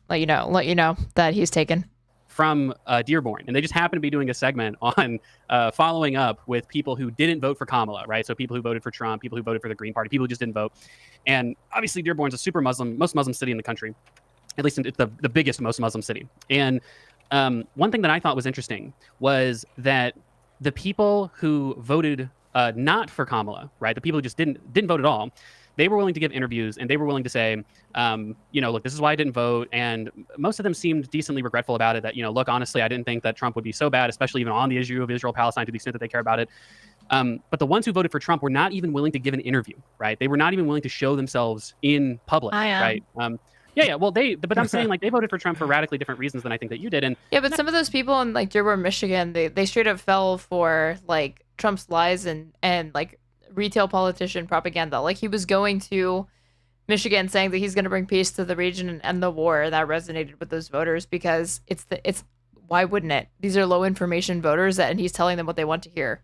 let you know that he's taken. From Dearborn, and they just happened to be doing a segment on following up with people who didn't vote for Kamala, right? So people who voted for Trump, people who voted for the Green Party, people who just didn't vote. And obviously Dearborn's a super Muslim, most Muslim city in the country, at least it's the biggest, most Muslim city. And one thing that I thought was interesting was that the people who voted not for Kamala, right? The people who just didn't vote at all, they were willing to give interviews, and they were willing to say, you know, look, this is why I didn't vote. And most of them seemed decently regretful about it, that, you know, look, honestly, I didn't think that Trump would be so bad, especially even on the issue of Israel-Palestine, to the extent that they care about it. But the ones who voted for Trump were not even willing to give an interview, right? They were not even willing to show themselves in public, I am. right? Yeah. Well, but I'm saying like they voted for Trump for radically different reasons than I think that you did. And Yeah, but some of those people in like Dearborn, Michigan, they straight up fell for like Trump's lies and like retail politician propaganda. Like he was going to Michigan saying that he's going to bring peace to the region and end the war. That resonated with those voters because it's why wouldn't it? These are low information voters and he's telling them what they want to hear.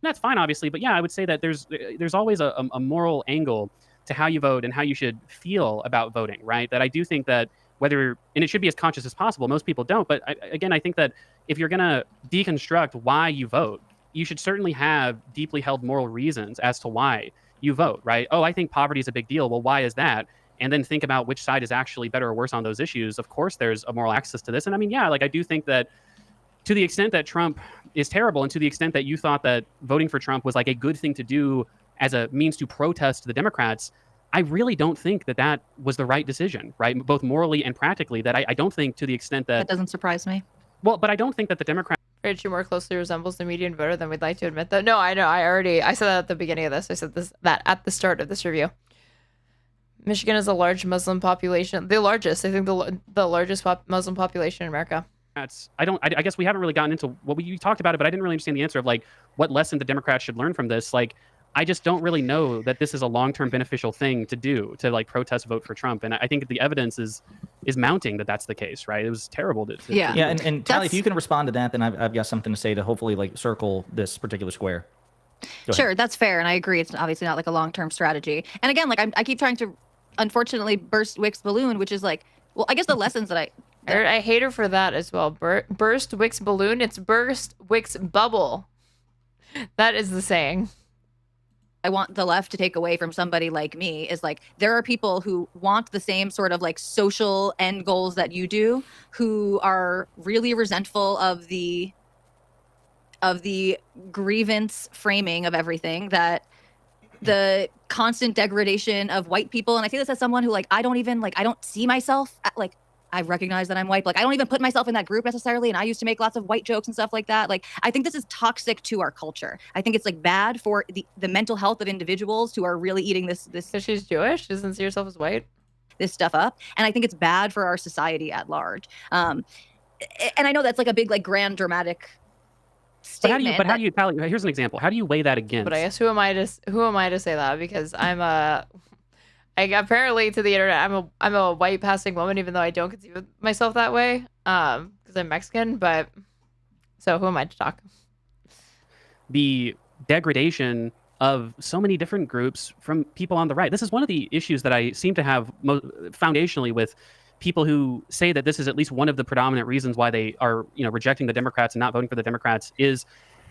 that's fine, obviously. But yeah, I would say that there's always a moral angle to how you vote and how you should feel about voting, right? That I do think that and it should be as conscious as possible. Most people don't. But I think that if you're going to deconstruct why you vote, you should certainly have deeply held moral reasons as to why you vote, right? Oh, I think poverty is a big deal. Well, why is that? And then think about which side is actually better or worse on those issues. Of course, there's a moral axis to this. And I mean, yeah, like I do think that to the extent that Trump is terrible, and to the extent that you thought that voting for Trump was like a good thing to do as a means to protest the Democrats, I really don't think that that was the right decision, right? Both morally and practically, that I don't think to the extent that... that doesn't surprise me. Well, but I don't think that the Democrats... She more closely resembles the median voter than we'd like to admit, though. No, I know. I said that at the beginning of this. I said that at the start of this review. Michigan is a large Muslim population. The largest. I think the largest Muslim population in America. I guess we haven't really gotten into what we talked about it, but I didn't really understand the answer of like what lesson the Democrats should learn from this. Like, I just don't really know that this is a long-term beneficial thing to do, to like protest vote for Trump. And I think the evidence is mounting that that's the case, right? It was terrible to Yeah, and Tali, if you can respond to that, then I've got something to say to hopefully like circle this particular square. Sure, that's fair, and I agree. It's obviously not like a long-term strategy. And again, like I keep trying to, unfortunately, burst Wick's balloon, which is like, well, I guess the lessons that I hate her for that as well. Burst Wick's balloon. It's burst Wick's bubble. That is the saying. I want the left to take away from somebody like me is like, there are people who want the same sort of like social end goals that you do, who are really resentful of the grievance framing of everything, that the constant degradation of white people. And I say this as someone who like, I don't see myself like, I recognize that I'm white, but like, I don't even put myself in that group necessarily. And I used to make lots of white jokes and stuff like that. Like, I think this is toxic to our culture. I think it's like bad for the mental health of individuals who are really eating this. So she's Jewish? She doesn't see herself as white? This stuff up. And I think it's bad for our society at large. And I know that's like a big, like grand dramatic statement. But how do you, Tali, here's an example. How do you weigh that against? But I guess who am I to say that? Because apparently to the internet, I'm a white passing woman, even though I don't conceive myself that way, because I'm Mexican. But so who am I to talk? The degradation of so many different groups from people on the right. This is one of the issues that I seem to have foundationally with people who say that this is at least one of the predominant reasons why they are, rejecting the Democrats and not voting for the Democrats is.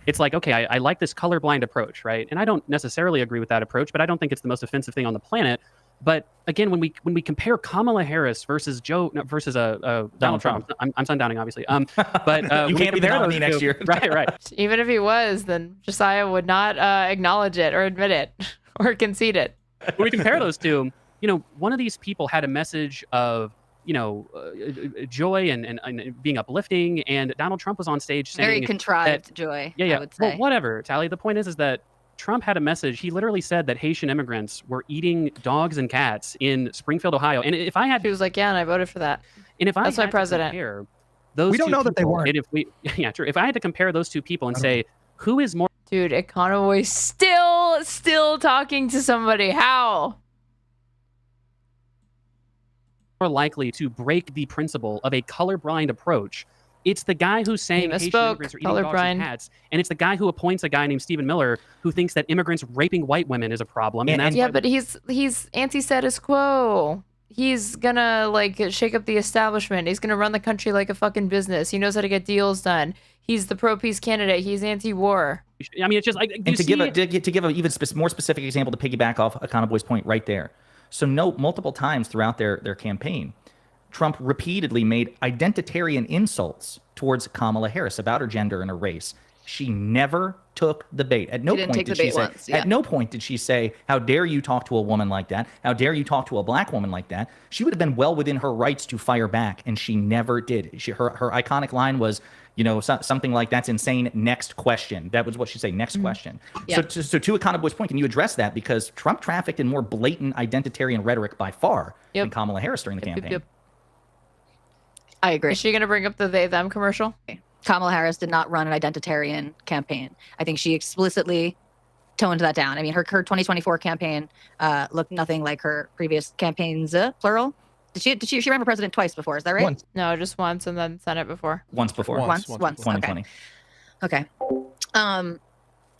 It's like, okay, I like this colorblind approach, right? And I don't necessarily agree with that approach, but I don't think it's the most offensive thing on the planet. But again, when we compare Kamala Harris versus Donald Trump, I'm sundowning obviously. But you can't be the nominee next year, right? Even if he was, then Josiah would not acknowledge it or admit it or concede it. When we compare those two, one of these people had a message of joy and being uplifting, and Donald Trump was on stage saying very contrived that, joy. Yeah. I would say. Well, whatever, Tali. The point is that Trump had a message. He literally said that Haitian immigrants were eating dogs and cats in Springfield, Ohio. And if I had, he was like, yeah, and I voted for that. And if that's I my had president. To compare those we don't two know people, that they weren't. And if I had to compare those two people and say who is more, dude, Econoboy still talking to somebody. How? more likely to break the principle of a colorblind approach, it's the guy who's saying Haitian immigrants are eating dogs and cats, and it's the guy who appoints a guy named Stephen Miller who thinks that immigrants raping white women is a problem. And that's but he's anti-status quo. He's gonna like shake up the establishment. He's gonna run the country like a fucking business. He knows how to get deals done. He's the pro-peace candidate. He's anti-war. I mean, it's just like, and to give an even more specific example to piggyback off Econoboy's point right there. So multiple times throughout their campaign, Trump repeatedly made identitarian insults towards Kamala Harris about her gender and her race. She never took the bait. At no point did she say, at no point did she say, how dare you talk to a woman like that? How dare you talk to a black woman like that? She would have been well within her rights to fire back, and she never did. Her iconic line was, something like, that's insane, next question. That was what she'd say, next question. Yeah. So to Econoboy's point, can you address that? Because Trump trafficked in more blatant identitarian rhetoric by far than Kamala Harris during the campaign. I agree. Is she going to bring up the they them commercial? Kamala Harris did not run an identitarian campaign. I think she explicitly toned that down. I mean, her 2024 campaign looked nothing like her previous campaigns, plural. Did she ran for president twice before? Is that right? Once. No, just once, and then Senate before. Once before. Once. 2020. Okay.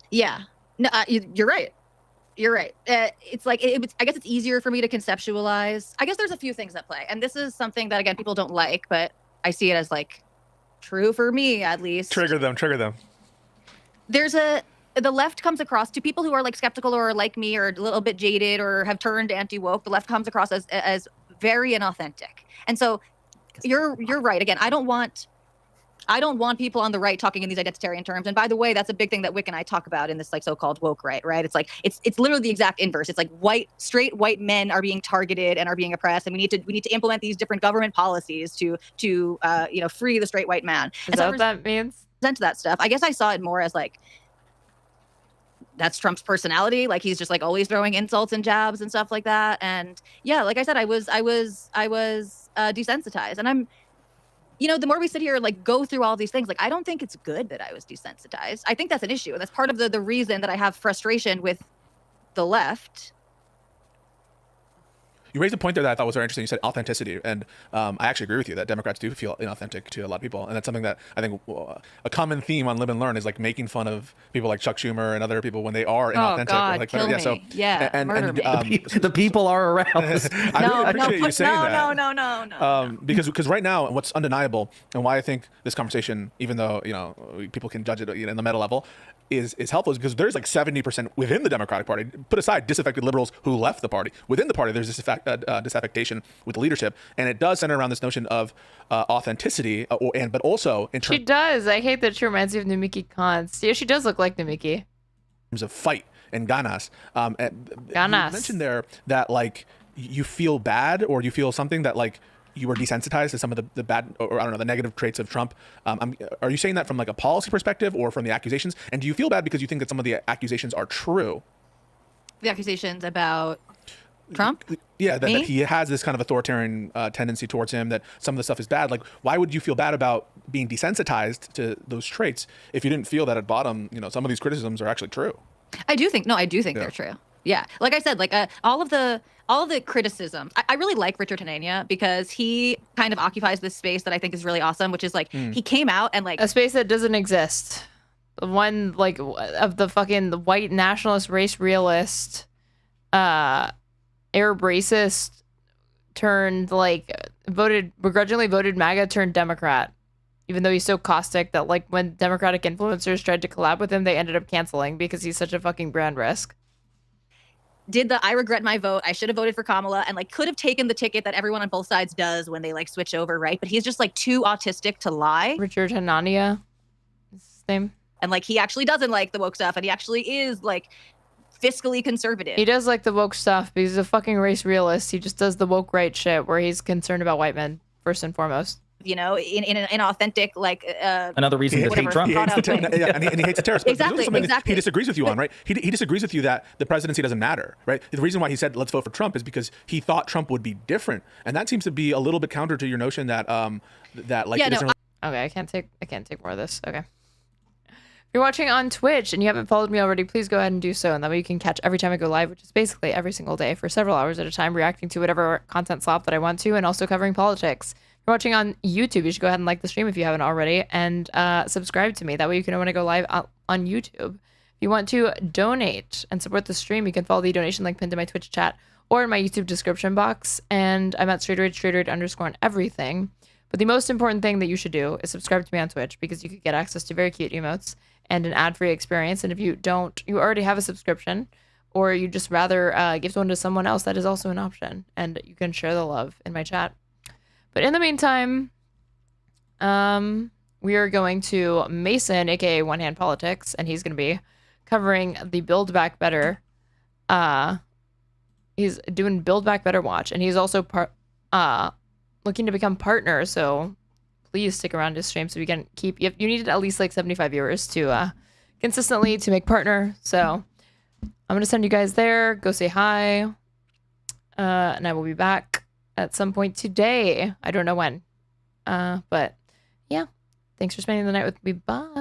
Yeah. No, you're right. You're right. It's like I guess it's easier for me to conceptualize. I guess there's a few things at play, and this is something that again people don't like, but I see it as like true for me at least. Trigger them. The left comes across to people who are like skeptical or like me or a little bit jaded or have turned anti-woke. The left comes across as very inauthentic, and so you're right. Again, I don't want people on the right talking in these identitarian terms. And by the way, that's a big thing that Wick and I talk about in this like so-called woke right? It's like it's literally the exact inverse. It's like straight white men are being targeted and are being oppressed, and we need to implement these different government policies to free the straight white man. Is that what that means? Present that stuff. I guess I saw it more as like that's Trump's personality. Like he's just like always throwing insults and jabs and stuff like that. And yeah, like I said, I was desensitized, and you know, the more we sit here, like, go through all these things, like, I don't think it's good that I was desensitized. I think that's an issue. That's part of the reason that I have frustration with the left. You raised a point there that I thought was very interesting. You said authenticity, and I actually agree with you that Democrats do feel inauthentic to a lot of people, and that's something that I think a common theme on Lib and Learn is like making fun of people like Chuck Schumer and other people when they are inauthentic. Oh God, like, kill me. So, Murder me. The people are around. I really appreciate you saying that. No. Because right now, what's undeniable, and why I think this conversation, even though people can judge it in the meta level, is helpful, is because there's like 70% within the Democratic Party. Put aside disaffected liberals who left the party. Within the party, there's disaffection with the leadership, and it does center around this notion of authenticity, but also in terms. She does. I hate that she reminds me of Numiki Khan. Yeah, she does look like Numiki. Of fight and ganas. You mentioned there that like you feel bad or you feel something that like you were desensitized to some of the bad, or I don't know, the negative traits of Trump. Are you saying that from like a policy perspective or from the accusations? And do you feel bad because you think that some of the accusations are true? The accusations about Trump? Yeah, that he has this kind of authoritarian tendency towards him, that some of the stuff is bad. Like, why would you feel bad about being desensitized to those traits if you didn't feel that at bottom, some of these criticisms are actually true? I do think they're true. Yeah. Like I said, like all of the criticism, I really like Richard Tanania because he kind of occupies this space that I think is really awesome, which is like he came out and like a space that doesn't exist. One like of the fucking white nationalist race realist, Arab racist turned begrudgingly voted MAGA turned Democrat. Even though he's so caustic that like when Democratic influencers tried to collab with him, they ended up canceling because he's such a fucking brand risk. I regret my vote. I should have voted for Kamala and like could have taken the ticket that everyone on both sides does when they like switch over, right? But he's just like too autistic to lie. Richard Hanania is his name. And like he actually doesn't like the woke stuff, and he actually is like fiscally conservative. He does like the woke stuff because he's a fucking race realist. He just does the woke right shit where he's concerned about white men first and foremost. In an authentic like another reason to hate Trump. He hates and he hates the terrorists. Exactly. He disagrees with you on, right? He disagrees with you that the presidency doesn't matter, right? The reason why he said let's vote for Trump is because he thought Trump would be different, and that seems to be a little bit counter to your notion that okay, I can't take more of this. Okay. If you're watching on Twitch and you haven't followed me already, please go ahead and do so, and that way you can catch every time I go live, which is basically every single day for several hours at a time, reacting to whatever content slop that I want to, and also covering politics. If you're watching on YouTube, you should go ahead and like the stream if you haven't already, and subscribe to me. That way you can know when I go live on YouTube. If you want to donate and support the stream, you can follow the donation link pinned to my Twitch chat or in my YouTube description box, and I'm at Straighterade _ on everything. But the most important thing that you should do is subscribe to me on Twitch, because you could get access to very cute emotes and an ad-free experience. And if you don't, you already have a subscription, or you just rather give one to someone else, that is also an option. And you can share the love in my chat. But in the meantime, we are going to Mason, aka One Hand Politics, and he's going to be covering the Build Back Better. He's doing Build Back Better watch, and he's also looking to become partner. So please stick around to stream so we can keep. You need at least like 75 viewers to consistently to make partner. So I'm gonna send you guys there. Go say hi, and I will be back at some point today. I don't know when, but yeah. Thanks for spending the night with me. Bye.